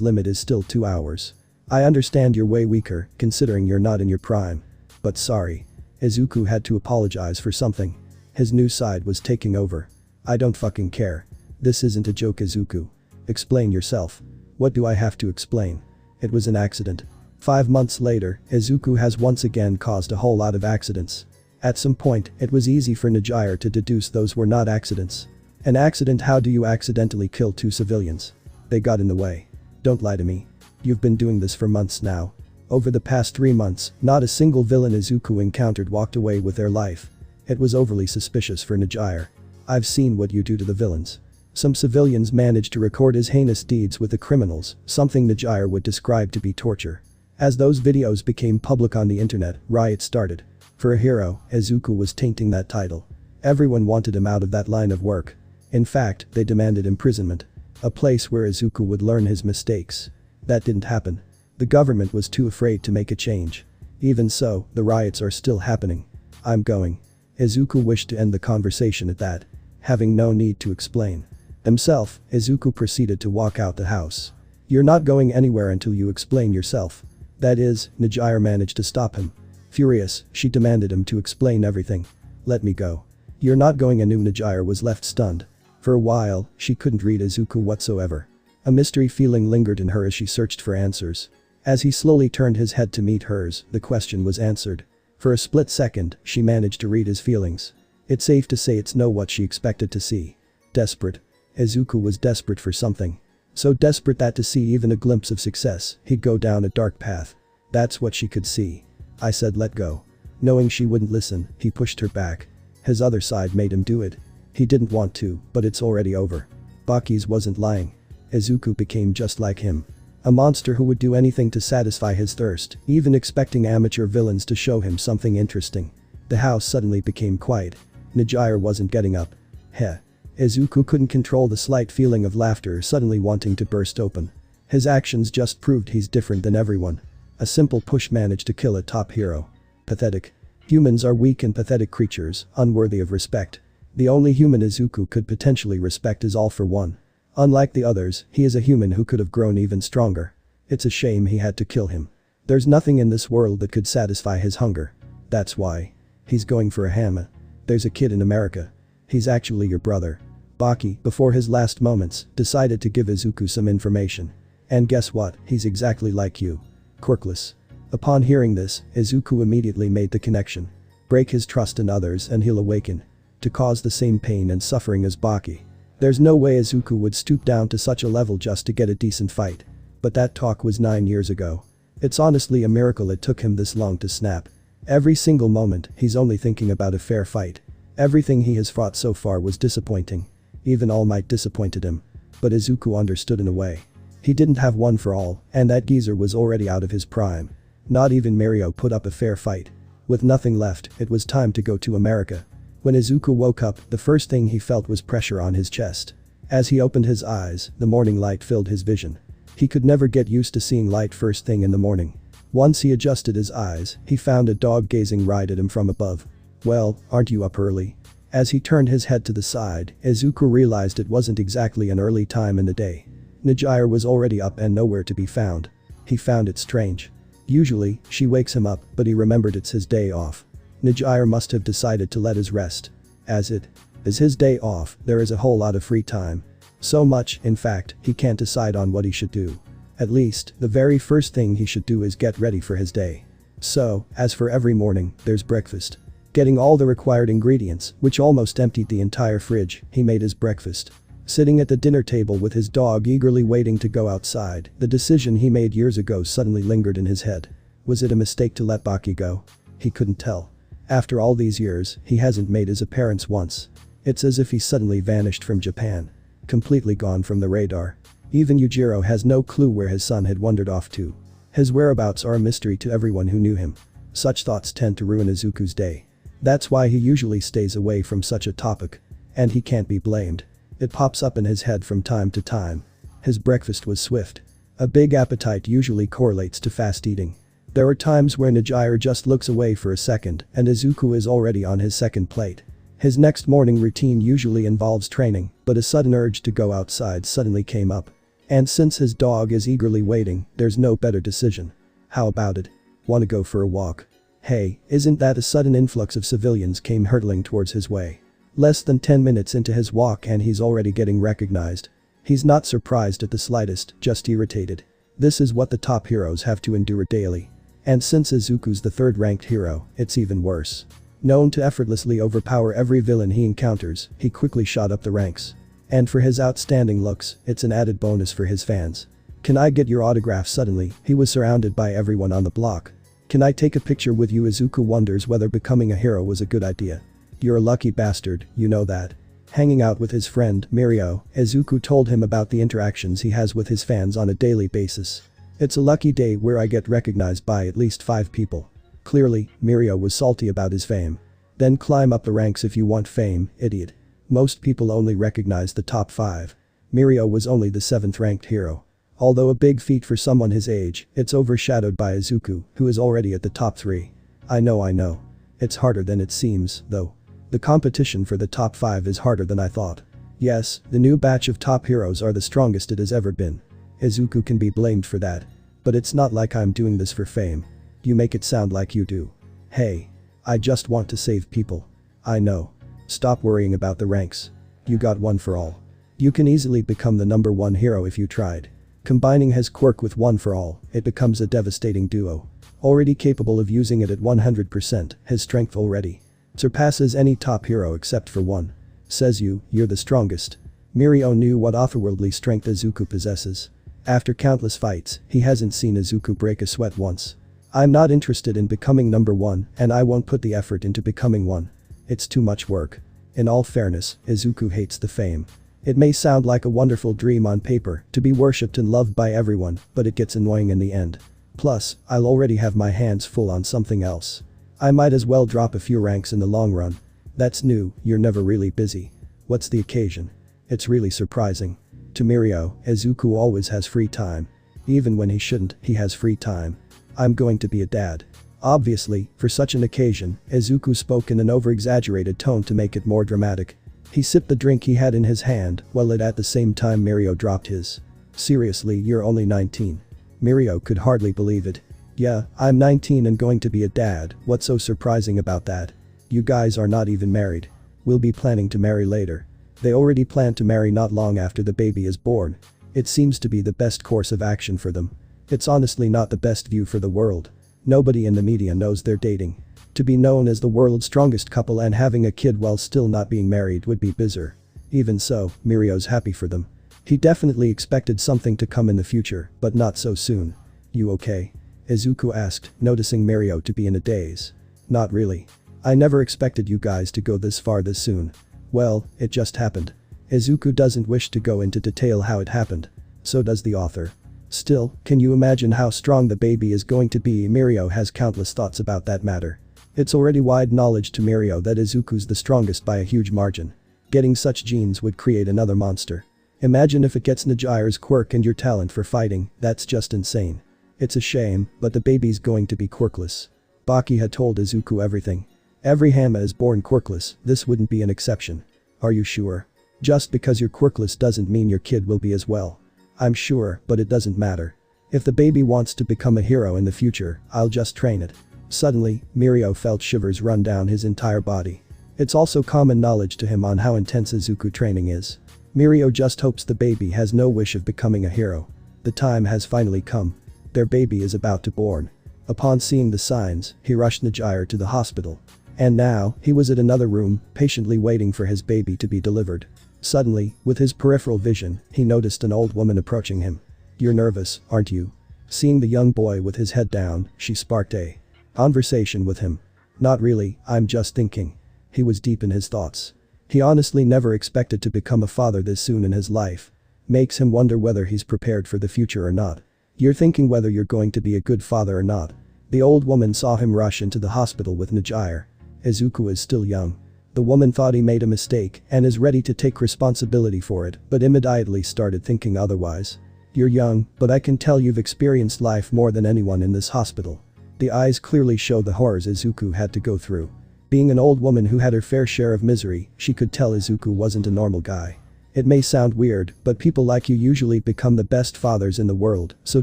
limit is still 2 hours. I understand you're way weaker, considering you're not in your prime. But sorry. Izuku had to apologize for something. His new side was taking over. I don't fucking care. This isn't a joke, Izuku. Explain yourself. What do I have to explain? It was an accident. 5 months later, Izuku has once again caused a whole lot of accidents. At some point, it was easy for Nijire to deduce those were not accidents. An accident? How do you accidentally kill 2 civilians? They got in the way. Don't lie to me. You've been doing this for months now. Over the past 3 months, not a single villain Izuku encountered walked away with their life. It was overly suspicious for Nijire. I've seen what you do to the villains. Some civilians managed to record his heinous deeds with the criminals, something Nijire would describe to be torture. As those videos became public on the internet, riots started. For a hero, Izuku was tainting that title. Everyone wanted him out of that line of work. In fact, they demanded imprisonment. A place where Izuku would learn his mistakes. That didn't happen. The government was too afraid to make a change. Even so, the riots are still happening. I'm going. Izuku wished to end the conversation at that. Having no need to explain himself, Izuku proceeded to walk out the house. You're not going anywhere until you explain yourself. That is, Nijire managed to stop him. Furious, she demanded him to explain everything. Let me go. You're not going. Nijire was left stunned. For a while, she couldn't read Izuku whatsoever. A mystery feeling lingered in her as she searched for answers. As he slowly turned his head to meet hers, the question was answered. For a split second, she managed to read his feelings. It's safe to say it's no what she expected to see. Desperate. Izuku was desperate for something. So desperate that to see even a glimpse of success, he'd go down a dark path. That's what she could see. I said let go. Knowing she wouldn't listen, he pushed her back. His other side made him do it. He didn't want to, but it's already over. Baki's wasn't lying. Izuku became just like him. A monster who would do anything to satisfy his thirst, even expecting amateur villains to show him something interesting. The house suddenly became quiet. Nijire wasn't getting up. Heh. Izuku couldn't control the slight feeling of laughter suddenly wanting to burst open. His actions just proved he's different than everyone. A simple push managed to kill a top hero. Pathetic. Humans are weak and pathetic creatures, unworthy of respect. The only human Izuku could potentially respect is All for One. Unlike the others, he is a human who could have grown even stronger. It's a shame he had to kill him. There's nothing in this world that could satisfy his hunger. That's why. He's going for a Hanma. There's a kid in America. He's actually your brother. Baki, before his last moments, decided to give Izuku some information. And guess what, he's exactly like you. Quirkless. Upon hearing this, Izuku immediately made the connection. Break his trust in others and he'll awaken. To cause the same pain and suffering as Baki. There's no way Izuku would stoop down to such a level just to get a decent fight. But that talk was 9 years ago. It's honestly a miracle it took him this long to snap. Every single moment, he's only thinking about a fair fight. Everything he has fought so far was disappointing. Even All Might disappointed him. But Izuku understood in a way. He didn't have one for all, and that geezer was already out of his prime. Not even Mirio put up a fair fight. With nothing left, it was time to go to America. When Izuku woke up, the first thing he felt was pressure on his chest. As he opened his eyes, the morning light filled his vision. He could never get used to seeing light first thing in the morning. Once he adjusted his eyes, he found a dog gazing right at him from above. Well, aren't you up early? As he turned his head to the side, Izuku realized it wasn't exactly an early time in the day. Yujiro was already up and nowhere to be found. He found it strange. Usually, she wakes him up, but he remembered it's his day off. Yujiro must have decided to let his rest. As it is his day off, there is a whole lot of free time. So much, in fact, he can't decide on what he should do. At least, the very first thing he should do is get ready for his day. So, as for every morning, there's breakfast. Getting all the required ingredients, which almost emptied the entire fridge, he made his breakfast. Sitting at the dinner table with his dog eagerly waiting to go outside, the decision he made years ago suddenly lingered in his head. Was it a mistake to let Baki go? He couldn't tell. After all these years, he hasn't made his appearance once. It's as if he suddenly vanished from Japan. Completely gone from the radar. Even Yujiro has no clue where his son had wandered off to. His whereabouts are a mystery to everyone who knew him. Such thoughts tend to ruin Izuku's day. That's why he usually stays away from such a topic. And he can't be blamed. It pops up in his head from time to time. His breakfast was swift. A big appetite usually correlates to fast eating. There are times where Yujiro just looks away for a second and Izuku is already on his second plate. His next morning routine usually involves training, but a sudden urge to go outside suddenly came up. And since his dog is eagerly waiting, there's no better decision. How about it? Wanna go for a walk? Hey, isn't that a sudden influx of civilians came hurtling towards his way? Less than 10 minutes into his walk and he's already getting recognized. He's not surprised at the slightest, just irritated. This is what the top heroes have to endure daily. And since Izuku's the third-ranked hero, it's even worse. Known to effortlessly overpower every villain he encounters, he quickly shot up the ranks. And for his outstanding looks, it's an added bonus for his fans. Can I get your autograph? Suddenly, he was surrounded by everyone on the block. Can I take a picture with you? Izuku wonders whether becoming a hero was a good idea. You're a lucky bastard, you know that. Hanging out with his friend, Mirio, Izuku told him about the interactions he has with his fans on a daily basis. It's a lucky day where I get recognized by at least 5 people. Clearly, Mirio was salty about his fame. Then climb up the ranks if you want fame, idiot. Most people only recognize the top 5. Mirio was only the 7th-ranked hero. Although a big feat for someone his age, it's overshadowed by Izuku, who is already at the top 3. I know. It's harder than it seems, though. The competition for the top 5 is harder than I thought. Yes, the new batch of top heroes are the strongest it has ever been. Izuku can be blamed for that. But it's not like I'm doing this for fame. You make it sound like you do. Hey. I just want to save people. I know. Stop worrying about the ranks. You got one for all. You can easily become the number 1 hero if you tried. Combining his quirk with one for all, it becomes a devastating duo. Already capable of using it at 100%, his strength already surpasses any top hero except for one. Says you're the strongest. Mirio knew what otherworldly strength Izuku possesses. After countless fights, he hasn't seen Izuku break a sweat once. I'm not interested in becoming number 1 and I won't put the effort into becoming one. It's too much work. In all fairness, Izuku hates the fame. It may sound like a wonderful dream on paper to be worshipped and loved by everyone, but it gets annoying in the end. Plus, I'll already have my hands full on something else. I might as well drop a few ranks in the long run. That's new, you're never really busy. What's the occasion? It's really surprising. To Mirio, Izuku always has free time. Even when he shouldn't, he has free time. I'm going to be a dad. Obviously, for such an occasion, Izuku spoke in an over-exaggerated tone to make it more dramatic. He sipped the drink he had in his hand, while at the same time Mirio dropped his. Seriously, you're only 19. Mirio could hardly believe it. Yeah, I'm 19 and going to be a dad, what's so surprising about that? You guys are not even married. We'll be planning to marry later. They already plan to marry not long after the baby is born. It seems to be the best course of action for them. It's honestly not the best view for the world. Nobody in the media knows they're dating. To be known as the world's strongest couple and having a kid while still not being married would be bizarre. Even so, Mirio's happy for them. He definitely expected something to come in the future, but not so soon. You okay? Izuku asked, noticing Mirio to be in a daze. Not really. I never expected you guys to go this far this soon. Well, it just happened. Izuku doesn't wish to go into detail how it happened. So does the author. Still, can you imagine how strong the baby is going to be? Mirio has countless thoughts about that matter. It's already wide knowledge to Mirio that Izuku's the strongest by a huge margin. Getting such genes would create another monster. Imagine if it gets Nijire's quirk and your talent for fighting, that's just insane. It's a shame, but the baby's going to be quirkless. Baki had told Izuku everything. Every Hanma is born quirkless, this wouldn't be an exception. Are you sure? Just because you're quirkless doesn't mean your kid will be as well. I'm sure, but it doesn't matter. If the baby wants to become a hero in the future, I'll just train it. Suddenly, Mirio felt shivers run down his entire body. It's also common knowledge to him on how intense Izuku training is. Mirio just hopes the baby has no wish of becoming a hero. The time has finally come. Their baby is about to born. Upon seeing the signs, he rushed Nijire to the hospital. And now, he was at another room, patiently waiting for his baby to be delivered. Suddenly, with his peripheral vision, he noticed an old woman approaching him. You're nervous, aren't you? Seeing the young boy with his head down, she sparked a conversation with him. Not really, I'm just thinking. He was deep in his thoughts. He honestly never expected to become a father this soon in his life. Makes him wonder whether he's prepared for the future or not. You're thinking whether you're going to be a good father or not. The old woman saw him rush into the hospital with Nijire. Izuku is still young. The woman thought he made a mistake and is ready to take responsibility for it, but immediately started thinking otherwise. You're young, but I can tell you've experienced life more than anyone in this hospital. The eyes clearly show the horrors Izuku had to go through. Being an old woman who had her fair share of misery, she could tell Izuku wasn't a normal guy. It may sound weird, but people like you usually become the best fathers in the world, so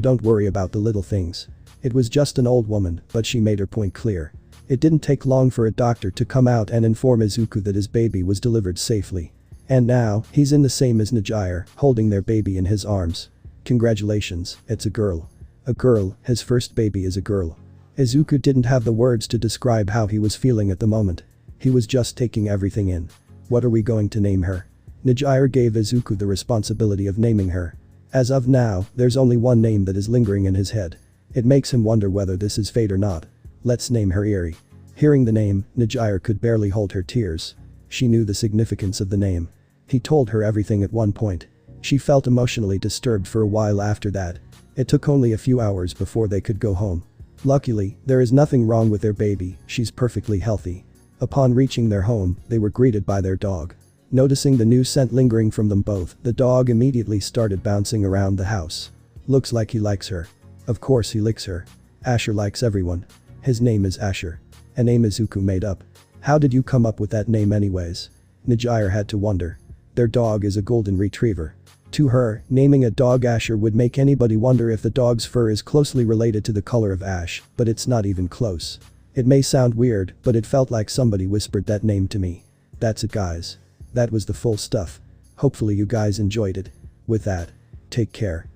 don't worry about the little things. It was just an old woman, but she made her point clear. It didn't take long for a doctor to come out and inform Izuku that his baby was delivered safely. And now, he's in the same as Nijire, holding their baby in his arms. Congratulations, it's a girl. A girl, his first baby is a girl. Izuku didn't have the words to describe how he was feeling at the moment. He was just taking everything in. What are we going to name her? Nijire gave Izuku the responsibility of naming her. As of now, there's only one name that is lingering in his head. It makes him wonder whether this is fate or not. Let's name her ERI. Hearing the name, Nijire could barely hold her tears. She knew the significance of the name. He told her everything at one point. She felt emotionally disturbed for a while after that. It took only a few hours before they could go home. Luckily, there is nothing wrong with their baby, she's perfectly healthy. Upon reaching their home, they were greeted by their dog. Noticing the new scent lingering from them both, the dog immediately started bouncing around the house. Looks like he likes her. Of course he licks her. Asher likes everyone. His name is Asher. A name Izuku made up. How did you come up with that name anyways? Nijire had to wonder. Their dog is a golden retriever. To her, naming a dog Asher would make anybody wonder if the dog's fur is closely related to the color of ash, but it's not even close. It may sound weird, but it felt like somebody whispered that name to me. That's it guys. That was the full stuff. Hopefully you guys enjoyed it. With that, take care.